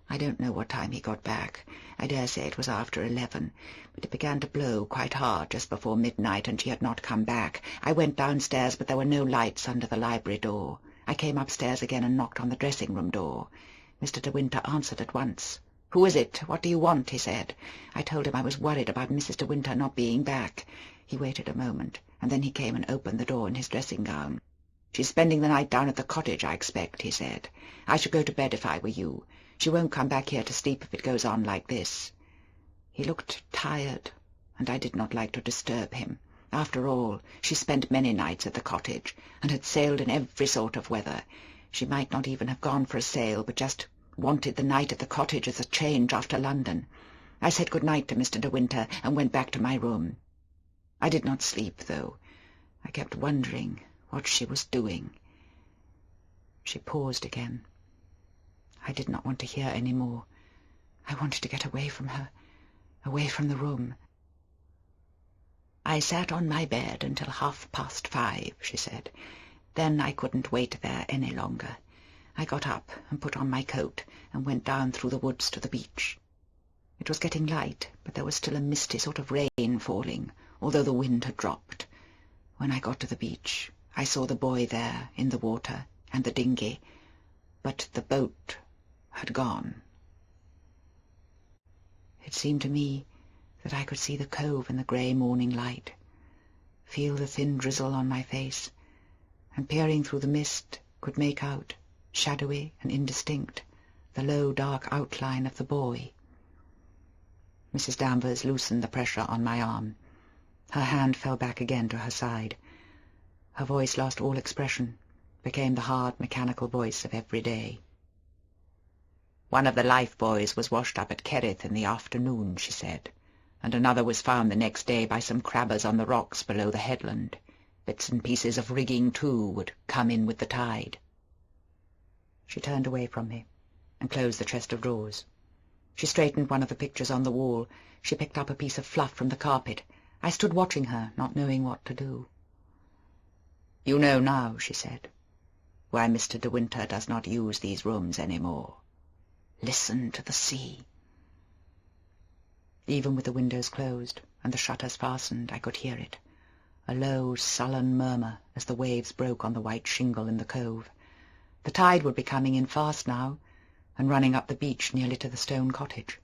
I don't know what time he got back. I dare say it was after 11, but it began to blow quite hard just before midnight, and she had not come back. I went downstairs, but there were no lights under the library door. I came upstairs again and knocked on the dressing-room door. Mr. de Winter answered at once. "Who is it? What do you want?" he said. I told him I was worried about Mrs. de Winter not being back. He waited a moment, and then he came and opened the door in his dressing-gown. "She's spending the night down at the cottage, I expect," he said. "I should go to bed if I were you. She won't come back here to sleep if it goes on like this." He looked tired, and I did not like to disturb him. After all, she spent many nights at the cottage, and had sailed in every sort of weather. She might not even have gone for a sail, but just wanted the night at the cottage as a change after London. I said good night to Mr. de Winter and went back to my room. I did not sleep, though. I kept wondering what she was doing. She paused again. I did not want to hear any more. I wanted to get away from her, away from the room. "I sat on my bed until 5:30, she said. Then I couldn't wait there any longer. I got up and put on my coat and went down through the woods to the beach. It was getting light, but there was still a misty sort of rain falling, although the wind had dropped. When I got to the beach, I saw the boy there in the water and the dinghy, but the boat had gone. It seemed to me that I could see the cove in the grey morning light, feel the thin drizzle on my face, and peering through the mist could make out, shadowy and indistinct, the low dark outline of the boy. Mrs. Danvers loosened the pressure on my arm. Her hand fell back again to her side. Her voice lost all expression, became the hard mechanical voice of every day. "One of the life-buoys was washed up at Kerrith in the afternoon," she said, "and another was found the next day by some crabbers on the rocks below the headland. Bits and pieces of rigging, too, would come in with the tide." She turned away from me and closed the chest of drawers. She straightened one of the pictures on the wall. She picked up a piece of fluff from the carpet. I stood watching her, not knowing what to do. "You know now," she said, "why Mr. de Winter does not use these rooms any more. Listen to the sea." Even with the windows closed and the shutters fastened, I could hear it, a low, sullen murmur as the waves broke on the white shingle in the cove. The tide would be coming in fast now, and running up the beach nearly to the stone cottage.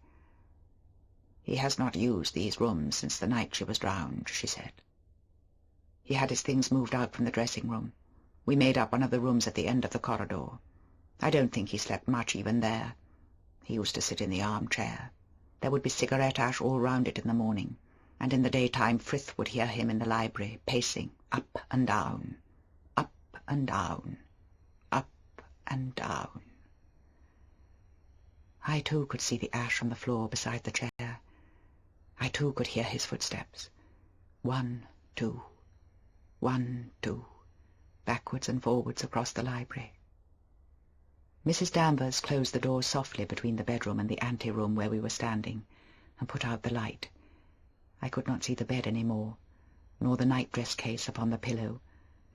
"He has not used these rooms since the night she was drowned," she said. "He had his things moved out from the dressing-room. We made up one of the rooms at the end of the corridor. I don't think he slept much even there. He used to sit in the armchair. There would be cigarette ash all round it in the morning, and in the daytime Frith would hear him in the library, pacing up and down, up and down, up and down." I too could see the ash on the floor beside the chair. I too could hear his footsteps. 1, 2, 1, 2, backwards and forwards across the library. Mrs. Danvers closed the door softly between the bedroom and the ante-room where we were standing, and put out the light. I could not see the bed any more, nor the night-dress case upon the pillow,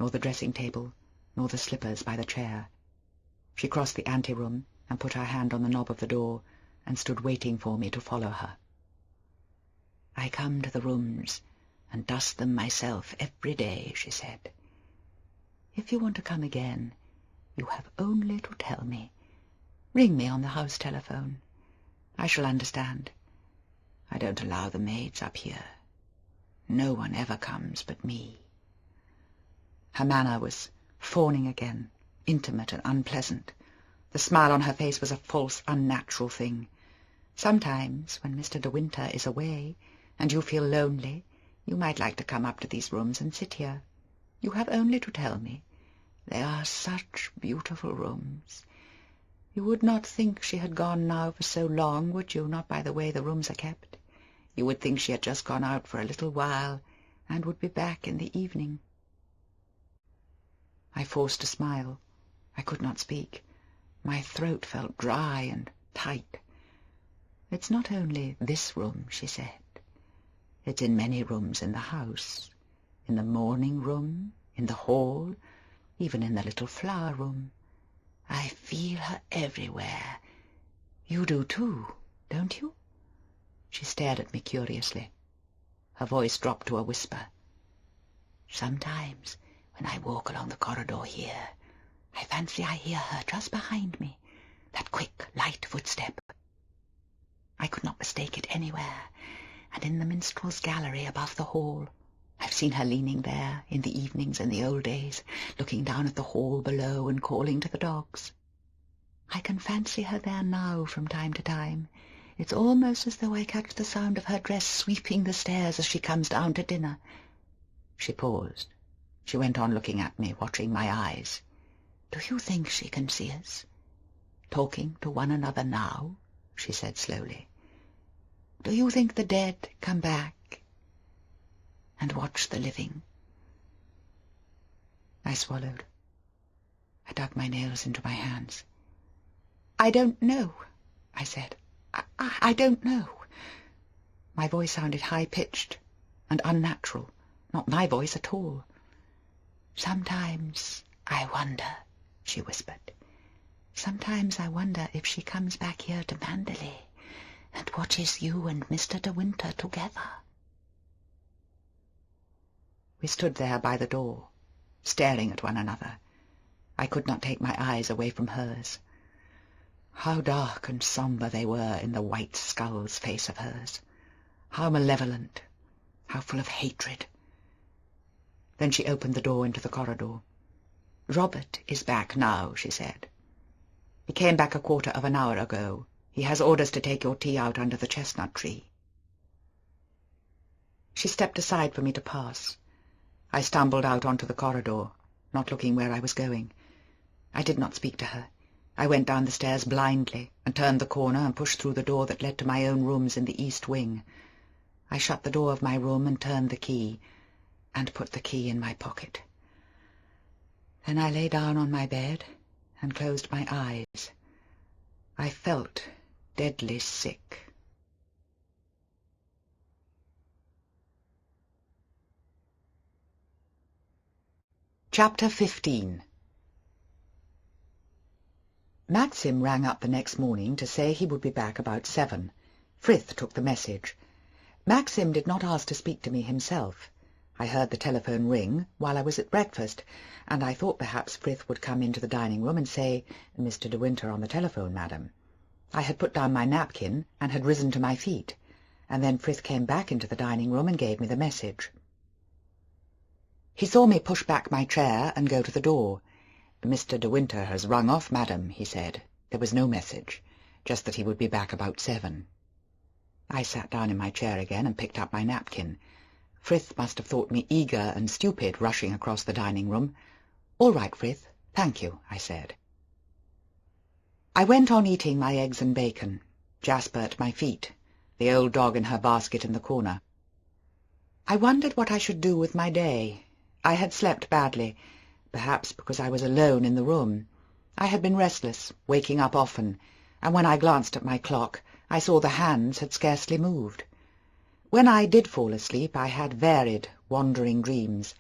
nor the dressing-table, nor the slippers by the chair. She crossed the ante-room and put her hand on the knob of the door, and stood waiting for me to follow her. "I come to the rooms and dust them myself every day," she said. "If you want to come again, you have only to tell me. Ring me on the house telephone. I shall understand. I don't allow the maids up here. No one ever comes but me." Her manner was fawning again, intimate and unpleasant. The smile on her face was a false, unnatural thing. "Sometimes, when Mr. de Winter is away, and you feel lonely, you might like to come up to these rooms and sit here. You have only to tell me. They are such beautiful rooms. You would not think she had gone now for so long, would you, not by the way the rooms are kept? You would think she had just gone out for a little while and would be back in the evening. I forced a smile. I could not speak. My throat felt dry and tight. "It's not only this room," she said. "It's in many rooms in the house. In the morning room, in the hall, even in the little flower room. I feel her everywhere. You do too, don't you?" She stared at me curiously. Her voice dropped to a whisper. "Sometimes, when I walk along the corridor here, I fancy I hear her just behind me, that quick, light footstep. I could not mistake it anywhere, and in the minstrel's gallery above the hall. I've seen her leaning there in the evenings in the old days, looking down at the hall below and calling to the dogs. I can fancy her there now from time to time. It's almost as though I catch the sound of her dress sweeping the stairs as she comes down to dinner." She paused. She went on looking at me, watching my eyes. "Do you think she can see us? Talking to one another now?" she said slowly. "Do you think the dead come back and watch the living?" I swallowed. I dug my nails into my hands. "I don't know," I said. I don't know." My voice sounded high-pitched and unnatural, not my voice at all. "Sometimes I wonder," she whispered. "Sometimes I wonder if she comes back here to Manderley and watches you and Mr. de Winter together." We stood there by the door, staring at one another. I could not take my eyes away from hers. How dark and sombre they were in the white skull's face of hers. How malevolent, how full of hatred. Then she opened the door into the corridor. "Robert is back now," she said. "He came back a quarter of an hour ago. He has orders to take your tea out under the chestnut tree." She stepped aside for me to pass. I stumbled out onto the corridor, not looking where I was going. I did not speak to her. I went down the stairs blindly and turned the corner and pushed through the door that led to my own rooms in the east wing. I shut the door of my room and turned the key, and put the key in my pocket. Then I lay down on my bed and closed my eyes. I felt deadly sick. Chapter 15. Maxim rang up the next morning to say he would be back about 7. Frith took the message. Maxim did not ask to speak to me himself. I heard the telephone ring while I was at breakfast, and I thought perhaps Frith would come into the dining-room and say, "Mr. de Winter on the telephone, madam." I had put down my napkin and had risen to my feet, and then Frith came back into the dining-room and gave me the message. He saw me push back my chair and go to the door. "Mr. de Winter has rung off, madam," he said. There was no message, just that he would be back about 7. I sat down in my chair again and picked up my napkin. Frith must have thought me eager and stupid, rushing across the dining-room. "All right, Frith, thank you," I said. I went on eating my eggs and bacon, Jasper at my feet, the old dog in her basket in the corner. I wondered what I should do with my day. I had slept badly, perhaps because I was alone in the room. I had been restless, waking up often, and when I glanced at my clock, I saw the hands had scarcely moved. When I did fall asleep, I had varied, wandering dreams.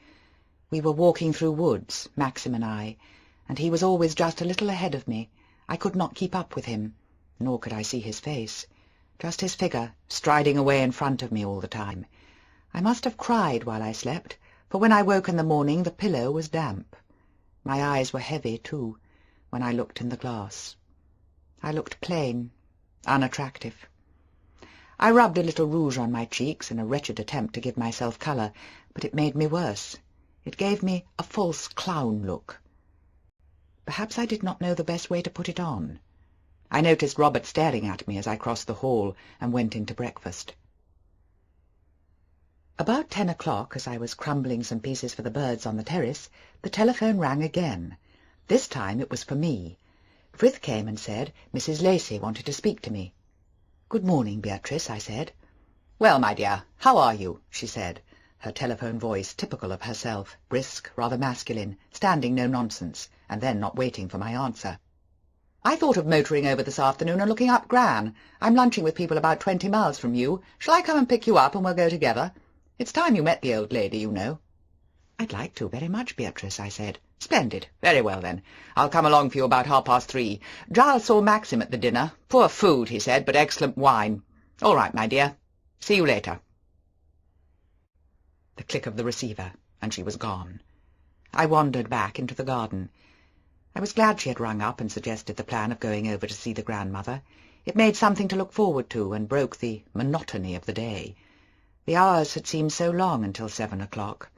We were walking through woods, Maxim and I, and he was always just a little ahead of me. I could not keep up with him, nor could I see his face, just his figure, striding away in front of me all the time. I must have cried while I slept, for when I woke in the morning the pillow was damp. My eyes were heavy, too, when I looked in the glass. I looked plain, unattractive. I rubbed a little rouge on my cheeks in a wretched attempt to give myself colour, but it made me worse. It gave me a false clown look. Perhaps I did not know the best way to put it on. I noticed Robert staring at me as I crossed the hall and went in to breakfast. About 10 o'clock, as I was crumbling some pieces for the birds on the terrace, the telephone rang again. This time it was for me. Frith came and said Mrs. Lacey wanted to speak to me. "Good morning, Beatrice," I said. "Well, my dear, how are you?" she said, her telephone voice typical of herself, brisk, rather masculine, standing no nonsense, and then not waiting for my answer. "I thought of motoring over this afternoon and looking up Gran. I'm lunching with people about 20 miles from you. Shall I come and pick you up and we'll go together? It's time you met the old lady, you know." "I'd like to very much, Beatrice," I said. "Splendid. Very well, then. I'll come along for you about 3:30. Giles saw Maxim at the dinner. Poor food, he said, but excellent wine. All right, my dear. See you later." The click of the receiver, and she was gone. I wandered back into the garden. I was glad she had rung up and suggested the plan of going over to see the grandmother. It made something to look forward to and broke the monotony of the day. The hours had seemed so long until 7 o'clock.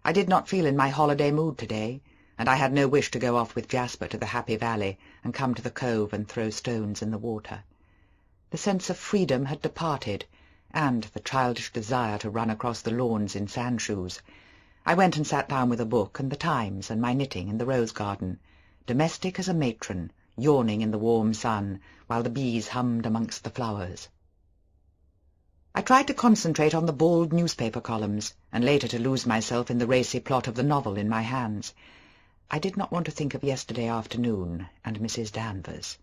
I did not feel in my holiday mood today, and I had no wish to go off with Jasper to the Happy Valley and come to the cove and throw stones in the water. The sense of freedom had departed, and the childish desire to run across the lawns in sandshoes. I went and sat down with a book and the Times and my knitting in the rose garden, domestic as a matron, yawning in the warm sun, while the bees hummed amongst the flowers. I tried to concentrate on the bald newspaper columns, and later to lose myself in the racy plot of the novel in my hands. I did not want to think of yesterday afternoon and Mrs. Danvers.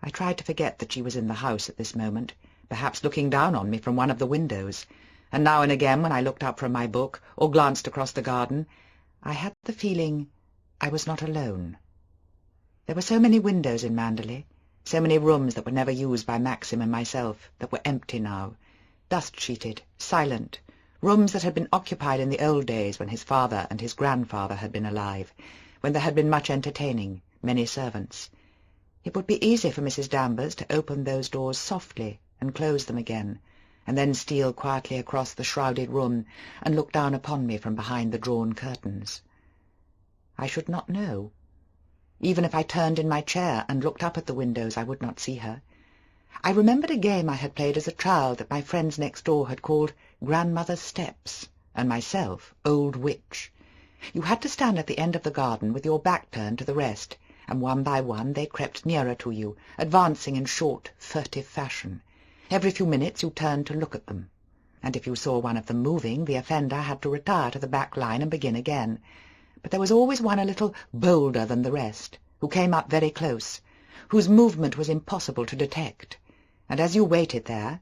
I tried to forget that she was in the house at this moment, perhaps looking down on me from one of the windows, and now and again when I looked up from my book or glanced across the garden, I had the feeling I was not alone. There were so many windows in Manderley, so many rooms that were never used by Maxim and myself, that were empty now, dust-sheeted, silent, rooms that had been occupied in the old days when his father and his grandfather had been alive, when there had been much entertaining, many servants. It would be easy for Mrs. Danvers to open those doors softly and close them again, and then steal quietly across the shrouded room and look down upon me from behind the drawn curtains. I should not know. Even if I turned in my chair and looked up at the windows, I would not see her. I remembered a game I had played as a child that my friends next door had called Grandmother's Steps, and myself Old Witch. You had to stand at the end of the garden with your back turned to the rest, and one by one they crept nearer to you, advancing in short, furtive fashion. Every few minutes you turned to look at them, and if you saw one of them moving, the offender had to retire to the back line and begin again. But there was always one a little bolder than the rest, who came up very close, whose movement was impossible to detect, and as you waited there,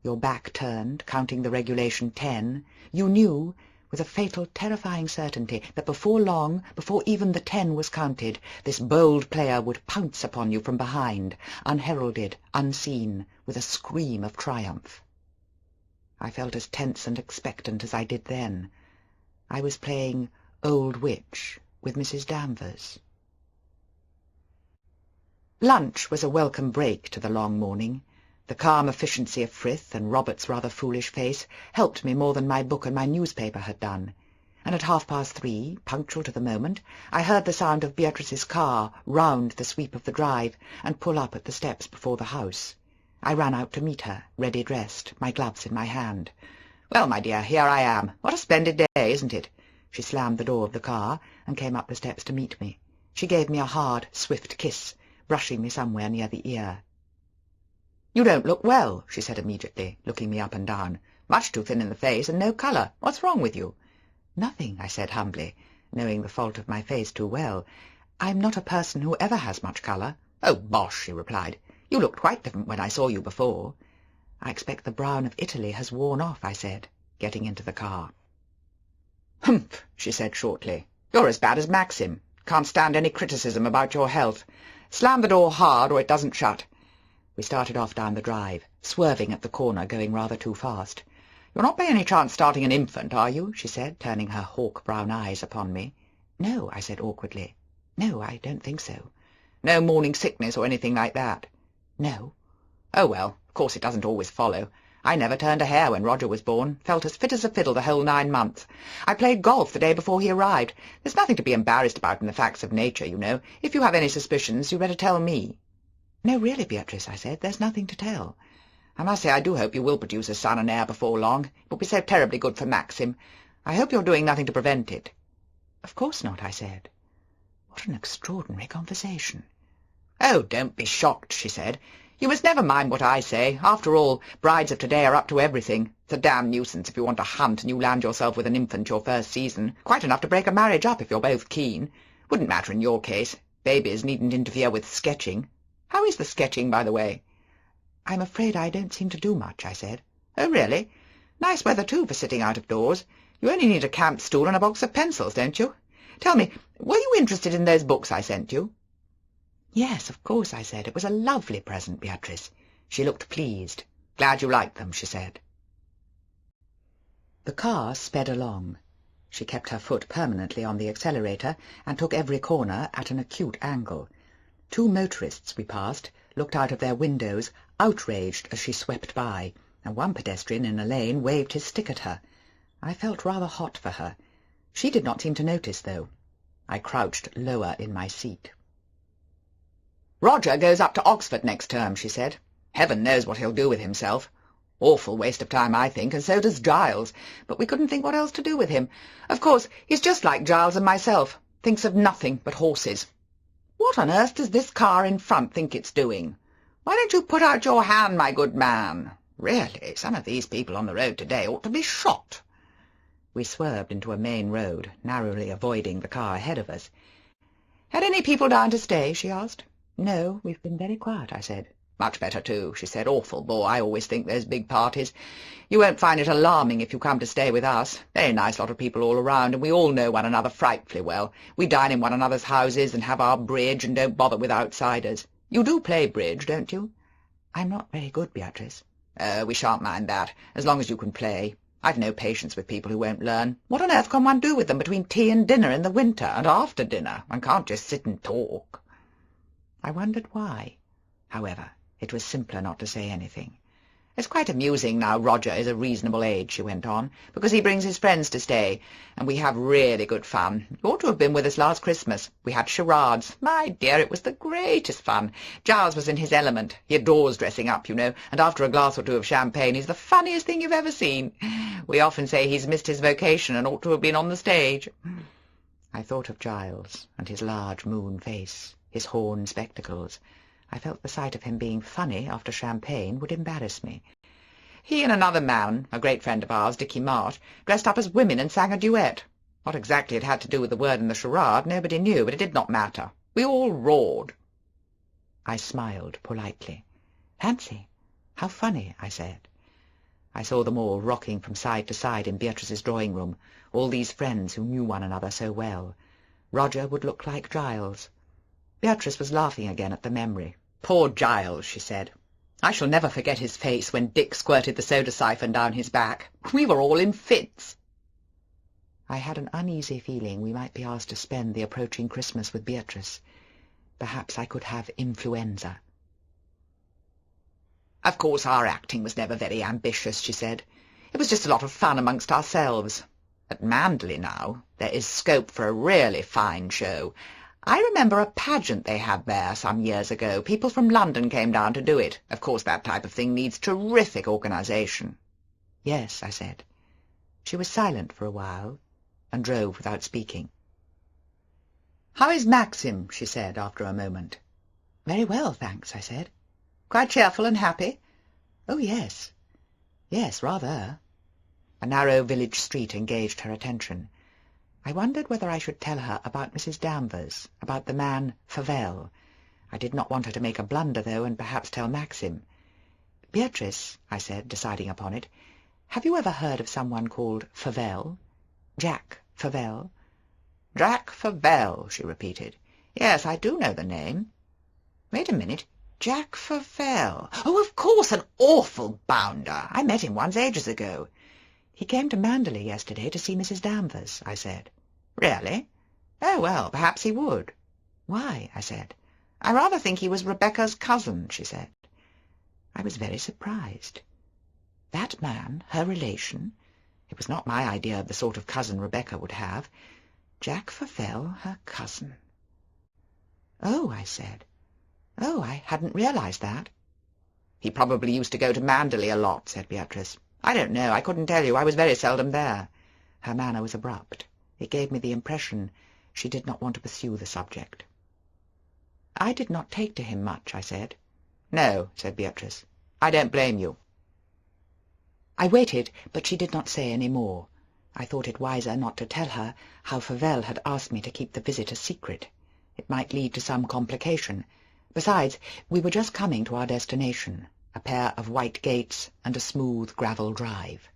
your back turned, counting the regulation 10, you knew, with a fatal, terrifying certainty, that before long, before even the 10 was counted, this bold player would pounce upon you from behind, unheralded, unseen, with a scream of triumph. I felt as tense and expectant as I did then. I was playing Old Witch with Mrs. Danvers. Lunch was a welcome break to the long morning. The calm efficiency of Frith and Robert's rather foolish face helped me more than my book and my newspaper had done, and at 3:30, punctual to the moment, I heard the sound of Beatrice's car round the sweep of the drive and pull up at the steps before the house. I ran out to meet her, ready dressed, my gloves in my hand. "Well, my dear, here I am. What a splendid day, isn't it?" She slammed the door of the car and came up the steps to meet me. She gave me a hard, swift kiss, brushing me somewhere near the ear. "You don't look well," she said immediately, looking me up and down. "Much too thin in the face and no colour. What's wrong with you?" "Nothing," I said humbly, knowing the fault of my face too well. "I'm not a person who ever has much colour." "Oh, bosh," she replied. "You looked quite different when I saw you before." "I expect the brown of Italy has worn off," I said, getting into the car. "Humph," she said shortly. "You're as bad as Maxim. Can't stand any criticism about your health. Slam the door hard or it doesn't shut." We started off down the drive, swerving at the corner, going rather too fast. "You're not by any chance starting an infant, are you?" she said, turning her hawk-brown eyes upon me. "No," I said awkwardly. "No, I don't think so." "No morning sickness or anything like that?" "No." "Oh, well, of course it doesn't always follow. I never turned a hair when Roger was born, felt as fit as a fiddle the whole 9 months. I played golf the day before he arrived. There's nothing to be embarrassed about in the facts of nature, you know. If you have any suspicions, you'd better tell me." "No, really, Beatrice," I said, "there's nothing to tell." "I must say I do hope you will produce a son and heir before long. It will be so terribly good for Maxim. I hope you're doing nothing to prevent it." "Of course not," I said. What an extraordinary conversation. "Oh, don't be shocked," she said. You must never mind what I say. After all, brides of today are up to everything. It's a damn nuisance if you want to hunt and you land yourself with an infant your first season. Quite enough to break a marriage up if you're both keen. Wouldn't matter in your case. Babies needn't interfere with sketching. How is the sketching, by the way? I'm afraid I don't seem to do much, I said. Oh, really? Nice weather, too, for sitting out of doors. You only need a camp stool and a box of pencils, don't you? Tell me, were you interested in those books I sent you? Yes, of course, I said. It was a lovely present, Beatrice. She looked pleased. Glad you liked them, she said. The car sped along. She kept her foot permanently on the accelerator and took every corner at an acute angle. 2 motorists we passed looked out of their windows, outraged as she swept by, and one pedestrian in a lane waved his stick at her. I felt rather hot for her. She did not seem to notice, though. I crouched lower in my seat. "Roger goes up to Oxford next term," she said. "Heaven knows what he'll do with himself. Awful waste of time, I think, and so does Giles, but we couldn't think what else to do with him. Of course, he's just like Giles and myself, thinks of nothing but horses. What on earth does this car in front think it's doing? Why don't you put out your hand, my good man? Really, some of these people on the road today ought to be shot." We swerved into a main road, narrowly avoiding the car ahead of us. "Had any people down to stay?" she asked. "No, we've been very quiet," I said. "Much better, too," she said. "Awful bore. I always think those big parties. You won't find it alarming if you come to stay with us. Very nice lot of people all around, and we all know one another frightfully well. We dine in one another's houses and have our bridge and don't bother with outsiders. You do play bridge, don't you?" "I'm not very good, Beatrice." "We shan't mind that, as long as you can play. I've no patience with people who won't learn. What on earth can one do with them between tea and dinner in the winter, and after dinner? One can't just sit and talk." I wondered why. However, it was simpler not to say anything. "It's quite amusing now Roger is a reasonable age," she went on, "because he brings his friends to stay, and we have really good fun. You ought to have been with us last Christmas. We had charades. My dear, it was the greatest fun. Giles was in his element. He adores dressing up, you know, and after a glass or 2 of champagne he's the funniest thing you've ever seen. We often say he's missed his vocation and ought to have been on the stage." I thought of Giles and his large moon face, his horn spectacles. I felt the sight of him being funny after champagne would embarrass me. "He and another man, a great friend of ours, Dickie Marsh, dressed up as women and sang a duet. What exactly it had to do with the word in the charade nobody knew, but it did not matter. We all roared." I smiled politely. "Fancy! How funny," I said. I saw them all rocking from side to side in Beatrice's drawing-room, all these friends who knew one another so well. Roger would look like Giles. Beatrice was laughing again at the memory. "Poor Giles," she said. "I shall never forget his face when Dick squirted the soda siphon down his back. We were all in fits." I had an uneasy feeling we might be asked to spend the approaching Christmas with Beatrice. Perhaps I could have influenza. "Of course our acting was never very ambitious," she said. "It was just a lot of fun amongst ourselves. At Manderley now, there is scope for a really fine show. I remember a pageant they had there some years ago. People from London came down to do it. Of course that type of thing needs terrific organisation." "Yes," I said. She was silent for a while, and drove without speaking. "How is Maxim?" she said after a moment. "Very well, thanks," I said. "Quite cheerful and happy?" "Oh, yes. Yes, rather." A narrow village street engaged her attention. I wondered whether I should tell her about Mrs Danvers, about the man Favell. I did not want her to make a blunder, though, and perhaps tell Maxim. "Beatrice," I said, deciding upon it, "have you ever heard of someone called Favell? Jack Favell?" "Jack Favell," she repeated. "Yes, I do know the name. Wait a minute. Jack Favell. Oh, of course, an awful bounder. I met him once ages ago." "He came to Manderley yesterday to see Mrs Danvers," I said. "Really? Oh, well, perhaps he would." "Why?" I said. "I rather think he was Rebecca's cousin," she said. I was very surprised. That man, her relation? It was not my idea of the sort of cousin Rebecca would have. Jack Favell, her cousin. "Oh," I said. "Oh, I hadn't realized that." "He probably used to go to Manderley a lot," said Beatrice. "I don't know. I couldn't tell you. I was very seldom there." Her manner was abrupt. It gave me the impression she did not want to pursue the subject. "I did not take to him much," I said. "No," said Beatrice. "I don't blame you." I waited, but she did not say any more. I thought it wiser not to tell her how Fauvel had asked me to keep the visit a secret. It might lead to some complication. Besides, we were just coming to our destination, a pair of white gates and a smooth gravel drive.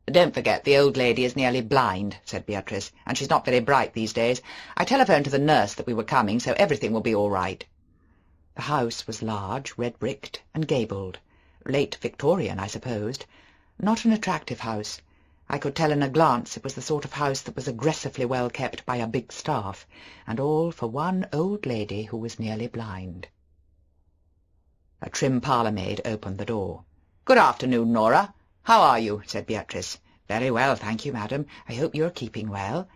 "Don't forget, the old lady is nearly blind," said Beatrice, "and she's not very bright these days. I telephoned to the nurse that we were coming, so everything will be all right." The house was large, red-bricked, and gabled. Late Victorian, I supposed. Not an attractive house. I could tell in a glance it was the sort of house that was aggressively well kept by a big staff, and all for one old lady who was nearly blind. A trim parlour-maid opened the door. "Good afternoon, Nora. How are you?" said Beatrice. "Very well, thank you, madam. I hope you are keeping well."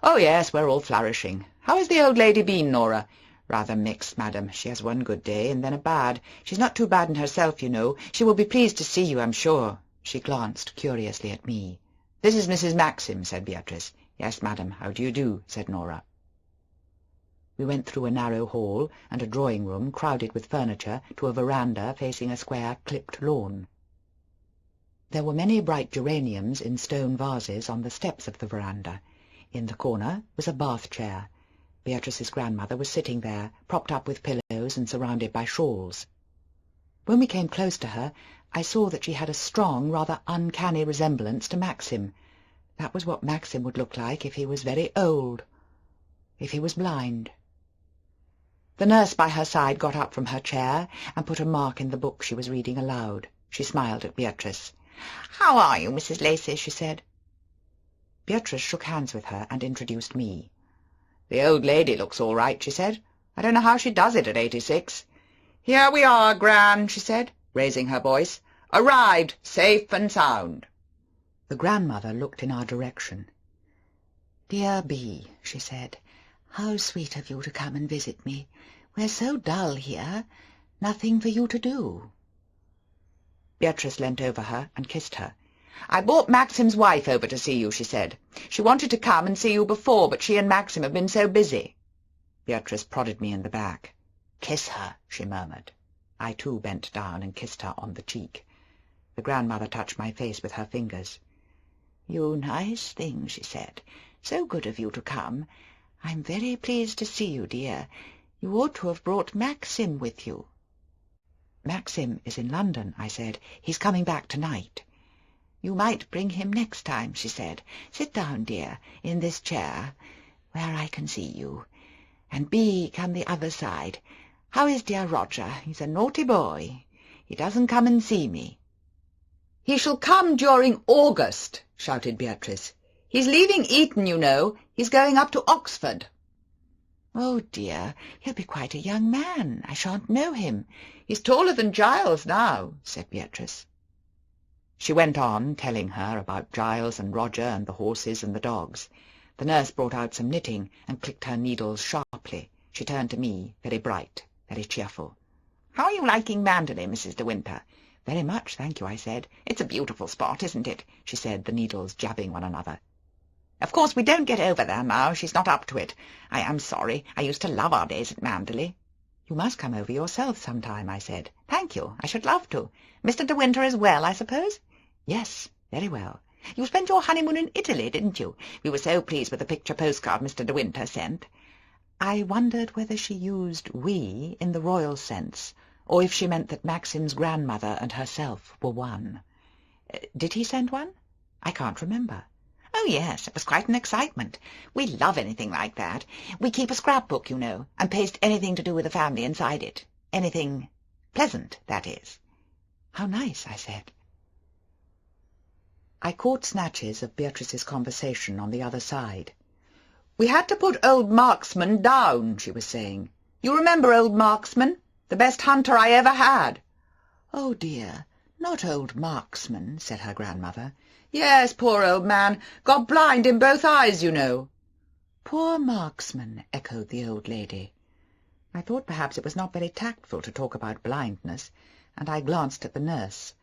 "Oh, yes, we're all flourishing. How has the old lady been, Nora?" "Rather mixed, madam. She has one good day and then a bad. She's not too bad in herself, you know. She will be pleased to see you, I'm sure." She glanced curiously at me. "This is Mrs. Maxim," said Beatrice. "Yes, madam. How do you do?" said Nora. We went through a narrow hall and a drawing-room crowded with furniture to a veranda facing a square clipped lawn. There were many bright geraniums in stone vases on the steps of the veranda. In the corner was a bath-chair. Beatrice's grandmother was sitting there, propped up with pillows and surrounded by shawls. When we came close to her, I saw that she had a strong, rather uncanny resemblance to Maxim. That was what Maxim would look like if he was very old, if he was blind. The nurse by her side got up from her chair and put a mark in the book she was reading aloud. She smiled at Beatrice. "How are you, Mrs. Lacey?" she said. Beatrice shook hands with her and introduced me. "The old lady looks all right," she said. "I don't know how she does it at 86. Here we are, Gran," she said, raising her voice. "Arrived, safe and sound." The grandmother looked in our direction. "Dear Bee," she said, "how sweet of you to come and visit me. We're so dull here. Nothing for you to do." Beatrice leant over her and kissed her. "I brought Maxim's wife over to see you," she said. "She wanted to come and see you before, but she and Maxim have been so busy." Beatrice prodded me in the back. "Kiss her," she murmured. I too bent down and kissed her on the cheek. The grandmother touched my face with her fingers. "You nice thing," she said. "So good of you to come. I'm very pleased to see you, dear. You ought to have brought Maxim with you." "Maxim is in London," I said. "He's coming back tonight." "You might bring him next time," she said. "Sit down, dear, in this chair, where I can see you. And Bee, come the other side. How is dear Roger? He's a naughty boy. He doesn't come and see me." "He shall come during August," shouted Beatrice. "He's leaving Eton, you know. He's going up to Oxford." "Oh, dear, he'll be quite a young man. I shan't know him." "He's taller than Giles now," said Beatrice. She went on, telling her about Giles and Roger and the horses and the dogs. The nurse brought out some knitting and clicked her needles sharply. She turned to me, very bright, very cheerful. "How are you liking Manderley, Mrs. de Winter?" "Very much, thank you," I said. "It's a beautiful spot, isn't it?" she said, the needles jabbing one another. "Of course we don't get over there now. She's not up to it. I am sorry. I used to love our days at Manderley." "You must come over yourself sometime," I said. "Thank you. I should love to. Mr. de Winter is well, I suppose?" "Yes, very well." "You spent your honeymoon in Italy, didn't you? We were so pleased with the picture postcard Mr. de Winter sent." I wondered whether she used "we" in the royal sense, or if she meant that Maxim's grandmother and herself were one. Did he send one? I can't remember. "Oh, yes, it was quite an excitement. We love anything like that. We keep a scrapbook, you know, and paste anything to do with the family inside it. Anything pleasant, that is." "How nice," I said. I caught snatches of Beatrice's conversation on the other side. "We had to put old Marksman down," she was saying. "You remember old Marksman? The best hunter I ever had." "Oh, dear, not old Marksman," said her grandmother. "Yes, poor old man. Got blind in both eyes, you know." "Poor Marksman," echoed the old lady. I thought perhaps it was not very tactful to talk about blindness, and I glanced at the nurse.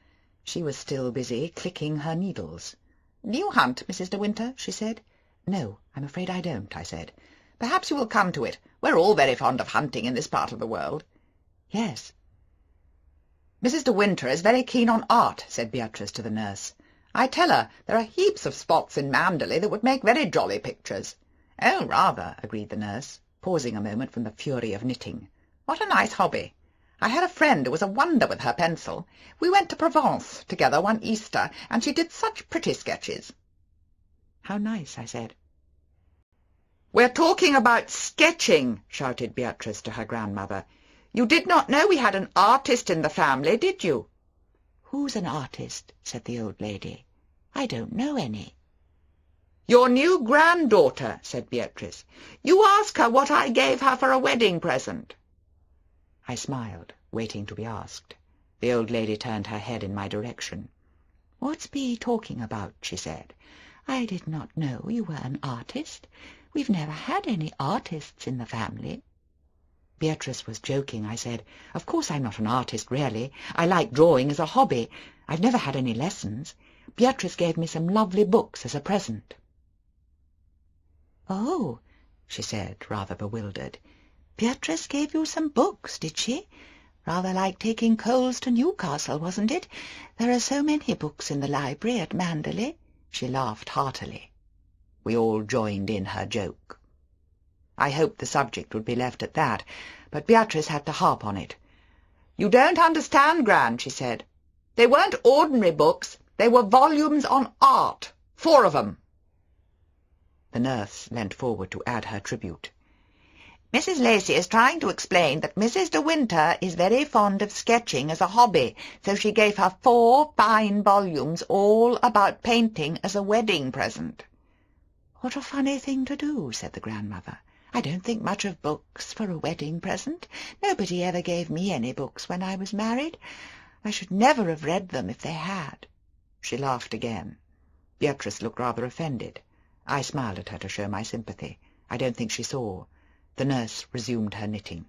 She was still busy clicking her needles. "Do you hunt, Mrs. de Winter?" she said. "No, I'm afraid I don't," I said. "Perhaps you will come to it. We're all very fond of hunting in this part of the world." "Yes." "Mrs. de Winter is very keen on art," said Beatrice to the nurse. "I tell her there are heaps of spots in Manderley that would make very jolly pictures." "Oh, rather," agreed the nurse, pausing a moment from the fury of knitting. "What a nice hobby. I had a friend who was a wonder with her pencil. We went to Provence together one Easter, and she did such pretty sketches." "How nice," I said. "We're talking about sketching," shouted Beatrice to her grandmother. "You did not know we had an artist in the family, did you?" "Who's an artist?" said the old lady. "I don't know any." "Your new granddaughter," said Beatrice. "You ask her what I gave her for a wedding present." I smiled, waiting to be asked. The old lady turned her head in my direction. "What's Bee talking about?" she said. "I did not know you were an artist. We've never had any artists in the family." Beatrice was joking, I said. "Of course I'm not an artist, really. I like drawing as a hobby. I've never had any lessons. Beatrice gave me some lovely books as a present." "Oh," she said, rather bewildered. "Beatrice gave you some books, did she? Rather like taking coals to Newcastle, wasn't it? There are so many books in the library at Manderley." She laughed heartily. We all joined in her joke. I hoped the subject would be left at that, but Beatrice had to harp on it. "You don't understand, Gran," she said. "They weren't ordinary books. They were volumes on art. 4 of 'em." The nurse leant forward to add her tribute. "Mrs. Lacey is trying to explain that Mrs. de Winter is very fond of sketching as a hobby, so she gave her 4 fine volumes all about painting as a wedding present." "What a funny thing to do," said the grandmother. "I don't think much of books for a wedding present. Nobody ever gave me any books when I was married. I should never have read them if they had." She laughed again. Beatrice looked rather offended. I smiled at her to show my sympathy. I don't think she saw. The nurse resumed her knitting.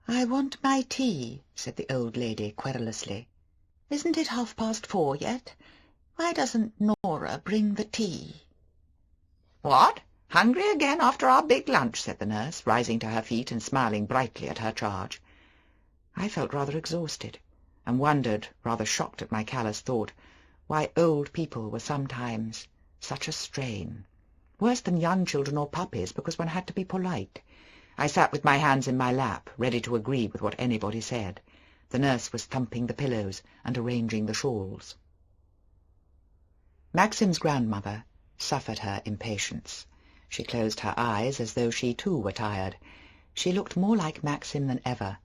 "I want my tea," said the old lady querulously. "Isn't it 4:30 yet? Why doesn't Nora bring the tea?" "What? Hungry again after our big lunch?" said the nurse, rising to her feet and smiling brightly at her charge. I felt rather exhausted, and wondered, rather shocked at my callous thought, why old people were sometimes such a strain. Worse than young children or puppies, because one had to be polite. I sat with my hands in my lap, ready to agree with what anybody said. The nurse was thumping the pillows and arranging the shawls. Maxim's grandmother suffered her impatience. She closed her eyes as though she too were tired. She looked more like Maxim than ever.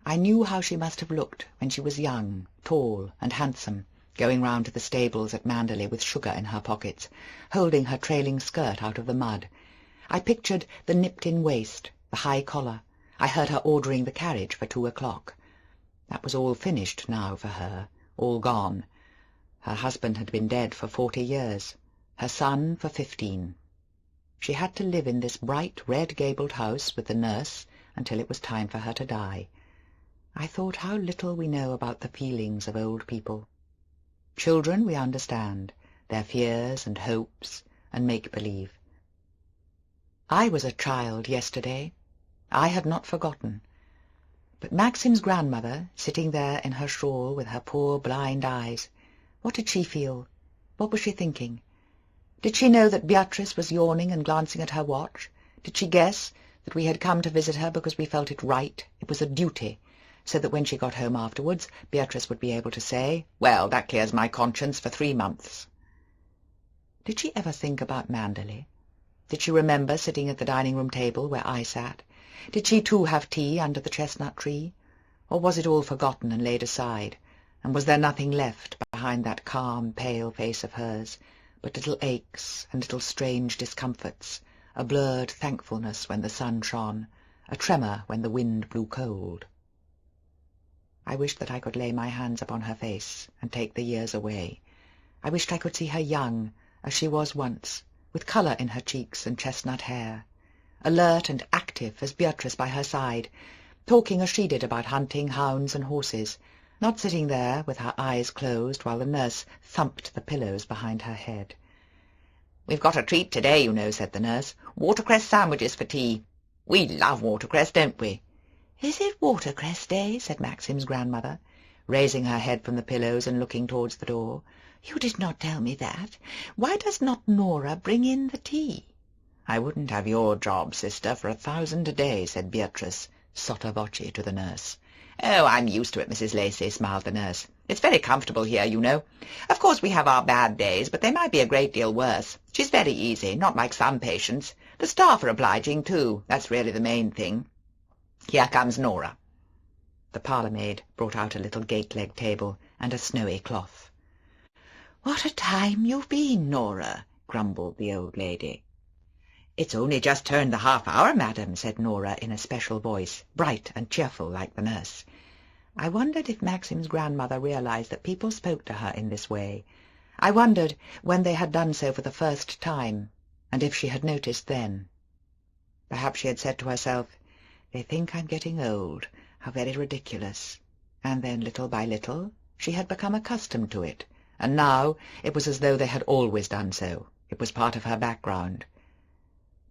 I knew how she must have looked when she was young, tall, and handsome, going round to the stables at Manderley with sugar in her pockets, holding her trailing skirt out of the mud. I pictured the nipped-in waist, the high collar. I heard her ordering the carriage for 2 o'clock. That was all finished now for her, all gone. Her husband had been dead for 40 years, her son for 15. She had to live in this bright red-gabled house with the nurse until it was time for her to die. I thought how little we know about the feelings of old people. Children we understand, their fears and hopes and make-believe. I was a child yesterday. I had not forgotten. But Maxim's grandmother, sitting there in her shawl with her poor blind eyes, what did she feel? What was she thinking? Did she know that Beatrice was yawning and glancing at her watch? Did she guess that we had come to visit her because we felt it right, it was a duty, so that when she got home afterwards, Beatrice would be able to say, "Well, that clears my conscience for 3 months." Did she ever think about Manderley? Did she remember sitting at the dining-room table where I sat? Did she too have tea under the chestnut tree? Or was it all forgotten and laid aside, and was there nothing left behind that calm, pale face of hers, but little aches and little strange discomforts, a blurred thankfulness when the sun shone, a tremor when the wind blew cold? I wished that I could lay my hands upon her face and take the years away. I wished I could see her young, as she was once, with colour in her cheeks and chestnut hair, alert and active as Beatrice by her side, talking as she did about hunting, hounds, and horses, not sitting there with her eyes closed while the nurse thumped the pillows behind her head. "We've got a treat today, you know," said the nurse. "Watercress sandwiches for tea. We love watercress, don't we?" "Is it watercress day?" said Maxim's grandmother, raising her head from the pillows and looking towards the door. "You did not tell me that. Why does not Nora bring in the tea?" "I wouldn't have your job, sister, for 1,000 a day," said Beatrice, sotto voce to the nurse. "Oh, I'm used to it, Mrs. Lacey," smiled the nurse. "It's very comfortable here, you know. Of course we have our bad days, but they might be a great deal worse. She's very easy, not like some patients. The staff are obliging, too. That's really the main thing. Here comes Nora." The parlour-maid brought out a little gate-leg table and a snowy cloth. "What a time you've been, Nora," grumbled the old lady. "It's only just turned the half-hour, madam," said Nora in a special voice, bright and cheerful like the nurse. I wondered if Maxim's grandmother realized that people spoke to her in this way. I wondered when they had done so for the first time, and if she had noticed then. Perhaps she had said to herself, "They think I'm getting old. How very ridiculous." And then, little by little, she had become accustomed to it, and now it was as though they had always done so. It was part of her background.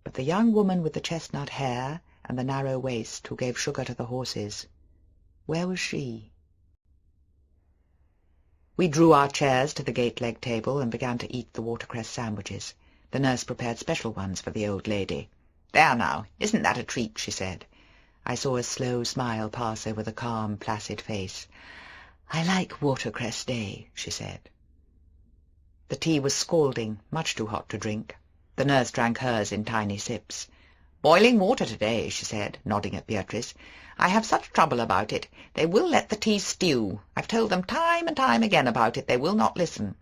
But the young woman with the chestnut hair and the narrow waist who gave sugar to the horses, where was she? We drew our chairs to the gate-leg table and began to eat the watercress sandwiches. The nurse prepared special ones for the old lady. "There now, isn't that a treat?" she said. I saw a slow smile pass over the calm, placid face. "I like watercress day," she said. The tea was scalding, much too hot to drink. The nurse drank hers in tiny sips. "Boiling water today," she said, nodding at Beatrice. "I have such trouble about it. They will let the tea stew. I've told them time and time again about it. They will not listen."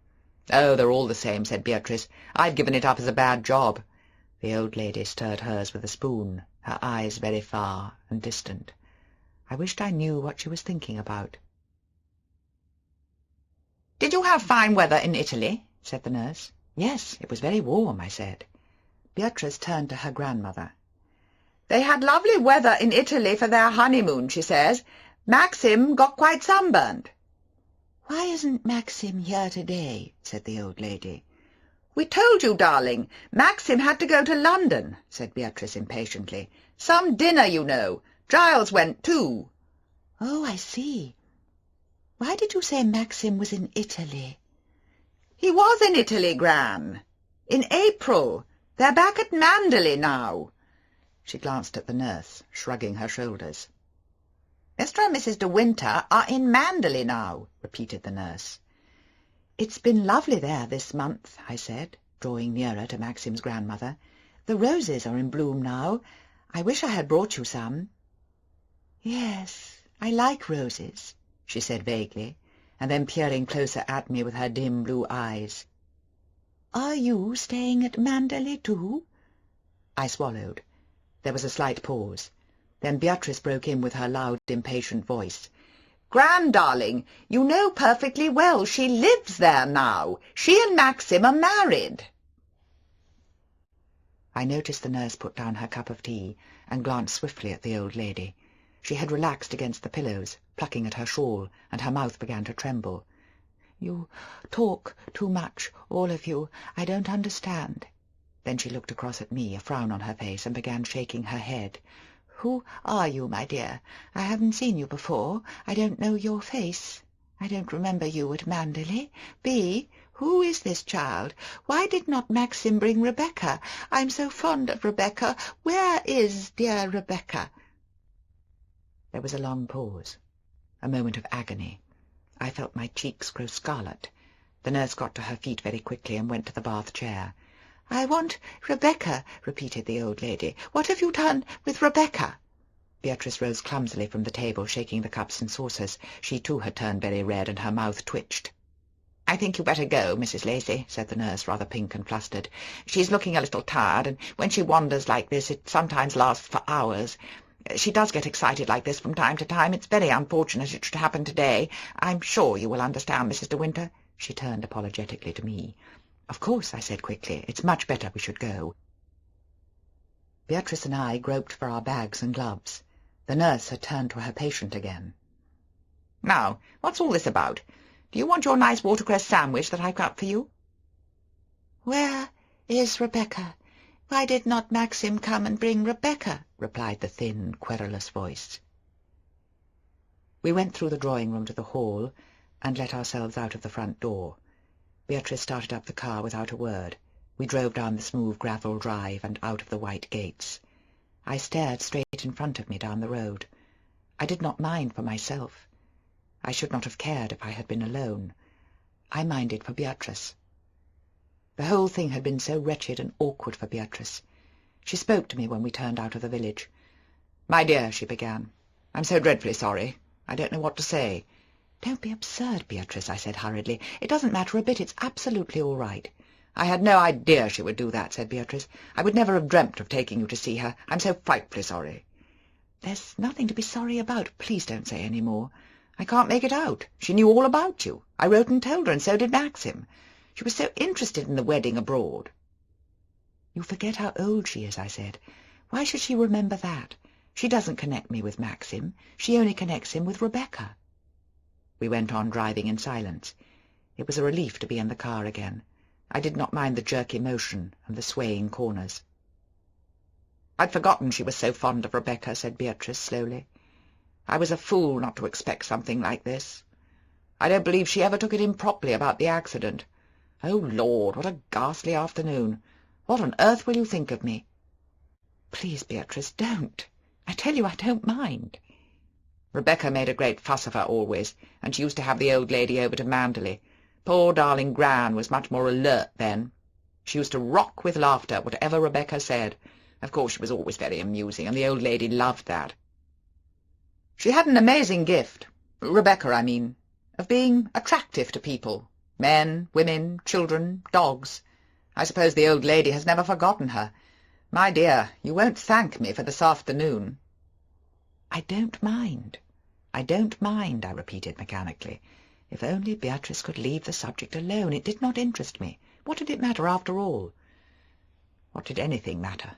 "Oh, they're all the same," said Beatrice. "I've given it up as a bad job." The old lady stirred hers with a spoon, her eyes very far and distant. I wished I knew what she was thinking about. "Did you have fine weather in Italy?" said the nurse. "Yes, it was very warm," I said. Beatrice turned to her grandmother. "They had lovely weather in Italy for their honeymoon," she says. "Maxim got quite sunburnt." "Why isn't Maxim here today?" said the old lady. "We told you, darling. Maxim had to go to London," said Beatrice impatiently. "Some dinner, you know. Giles went too." "Oh, I see. Why did you say Maxim was in Italy?" "He was in Italy, Gran. In April. They're back at Manderley now." She glanced at the nurse, shrugging her shoulders. "Mr. and Mrs. de Winter are in Manderley now," repeated the nurse. "It's been lovely there this month," I said, drawing nearer to Maxim's grandmother. "The roses are in bloom now. I wish I had brought you some." "Yes, I like roses," she said vaguely, and then peering closer at me with her dim blue eyes. "Are you staying at Manderley too?" I swallowed. There was a slight pause. Then Beatrice broke in with her loud, impatient voice. "Gran, darling, you know perfectly well she lives there now. She and Maxim are married." I noticed the nurse put down her cup of tea and glanced swiftly at the old lady. She had relaxed against the pillows, plucking at her shawl, and her mouth began to tremble. "You talk too much, all of you. I don't understand." Then she looked across at me, a frown on her face, and began shaking her head. "Who are you, my dear? I haven't seen you before. I don't know your face. I don't remember you at Manderley. Bee, who is this child? Why did not Maxim bring Rebecca? I'm so fond of Rebecca. Where is dear Rebecca?" There was a long pause, a moment of agony. I felt my cheeks grow scarlet. The nurse got to her feet very quickly and went to the bath chair. "I want Rebecca," repeated the old lady. "What have you done with Rebecca?" Beatrice rose clumsily from the table, shaking the cups and saucers. She too had turned very red, and her mouth twitched. "I think you better go, Mrs. Lacey," said the nurse, rather pink and flustered. "She's looking a little tired, and when she wanders like this it sometimes lasts for hours. She does get excited like this from time to time. It's very unfortunate it should happen today. I'm sure you will understand, Mrs. de Winter." She turned apologetically to me. "Of course," I said quickly. "It's much better we should go." Beatrice and I groped for our bags and gloves. The nurse had turned to her patient again. "Now, what's all this about? Do you want your nice watercress sandwich that I cut for you?" "Where is Rebecca? Why did not Maxim come and bring Rebecca?" replied the thin, querulous voice. We went through the drawing-room to the hall, and let ourselves out of the front door. Beatrice started up the car without a word. We drove down the smooth gravel drive and out of the white gates. I stared straight in front of me down the road. I did not mind for myself. I should not have cared if I had been alone. I minded for Beatrice. The whole thing had been so wretched and awkward for Beatrice. She spoke to me when we turned out of the village. "My dear," she began, "I'm so dreadfully sorry. I don't know what to say." "Don't be absurd, Beatrice," I said hurriedly. "It doesn't matter a bit. It's absolutely all right." "I had no idea she would do that," said Beatrice. "I would never have dreamt of taking you to see her. I'm so frightfully sorry." "There's nothing to be sorry about. Please don't say any more." "I can't make it out. She knew all about you. I wrote and told her, and so did Maxim. She was so interested in the wedding abroad." "You forget how old she is," I said. "Why should she remember that? She doesn't connect me with Maxim. She only connects him with Rebecca." We went on driving in silence. It was a relief to be in the car again. I did not mind the jerky motion and the swaying corners. "I'd forgotten she was so fond of Rebecca," said Beatrice slowly. "I was a fool not to expect something like this. I don't believe she ever took it in properly about the accident. Oh, Lord, what a ghastly afternoon! What on earth will you think of me?" "Please, Beatrice, don't. I tell you I don't mind." "Rebecca made a great fuss of her always, and she used to have the old lady over to Manderley. Poor darling Gran was much more alert then. She used to rock with laughter, whatever Rebecca said. Of course she was always very amusing, and the old lady loved that. She had an amazing gift, Rebecca I mean, of being attractive to people, men, women, children, dogs. I suppose the old lady has never forgotten her. My dear, you won't thank me for this afternoon." "I don't mind. I don't mind," I repeated mechanically. If only Beatrice could leave the subject alone. It did not interest me. What did it matter after all? What did anything matter?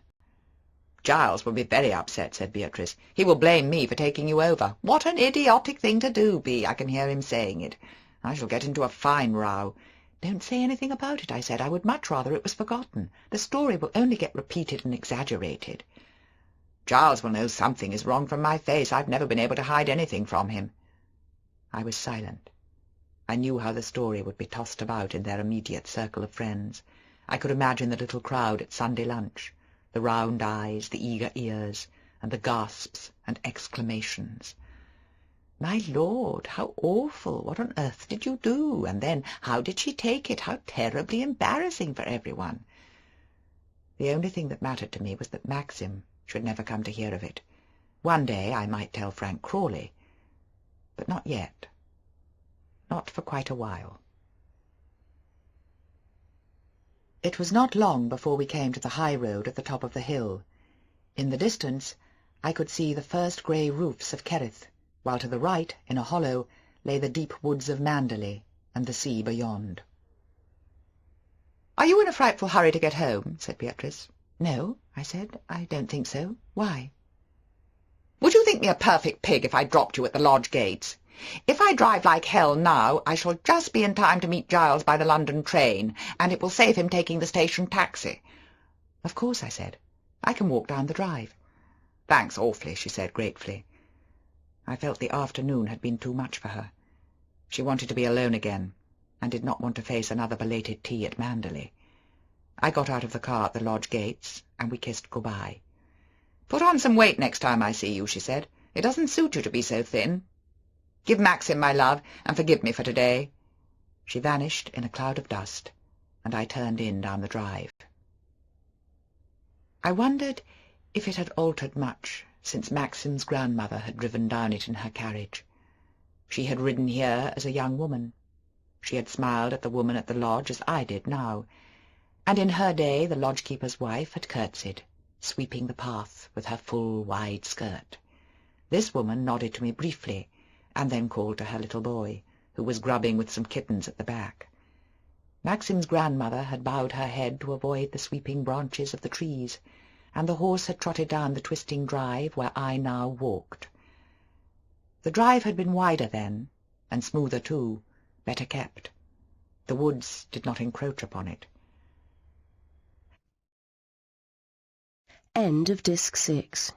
"Giles will be very upset," said Beatrice. "He will blame me for taking you over. What an idiotic thing to do, Bee! I can hear him saying it. I shall get into a fine row." "Don't say anything about it," I said. "I would much rather it was forgotten. The story will only get repeated and exaggerated." "Giles will know something is wrong from my face. I've never been able to hide anything from him." I was silent. I knew how the story would be tossed about in their immediate circle of friends. I could imagine the little crowd at Sunday lunch, the round eyes, the eager ears, and the gasps and exclamations. "My Lord, how awful! What on earth did you do? And then, how did she take it? How terribly embarrassing for everyone!" The only thing that mattered to me was that Maxim should never come to hear of it. One day I might tell Frank Crawley, but not yet. Not for quite a while. It was not long before we came to the high road at the top of the hill. In the distance I could see the first grey roofs of Kerrith, while to the right, in a hollow, lay the deep woods of Manderley and the sea beyond. "Are you in a frightful hurry to get home?" said Beatrice. "No," I said, "I don't think so. Why?" "Would you think me a perfect pig if I dropped you at the lodge gates? If I drive like hell now, I shall just be in time to meet Giles by the London train, and it will save him taking the station taxi." "Of course," I said. "I can walk down the drive." "Thanks awfully," she said gratefully. I felt the afternoon had been too much for her. She wanted to be alone again, and did not want to face another belated tea at Manderley. I got out of the car at the lodge gates, and we kissed good-bye. "Put on some weight next time I see you," she said. "It doesn't suit you to be so thin. Give Maxim my love, and forgive me for today." She vanished in a cloud of dust, and I turned in down the drive. I wondered if it had altered much since Maxim's grandmother had driven down it in her carriage. She had ridden here as a young woman. She had smiled at the woman at the lodge as I did now, and in her day the lodge-keeper's wife had curtsied, sweeping the path with her full wide skirt. This woman nodded to me briefly, and then called to her little boy, who was grubbing with some kittens at the back. Maxim's grandmother had bowed her head to avoid the sweeping branches of the trees, and the horse had trotted down the twisting drive where I now walked. The drive had been wider then, and smoother too, better kept. The woods did not encroach upon it. End of Disc 6.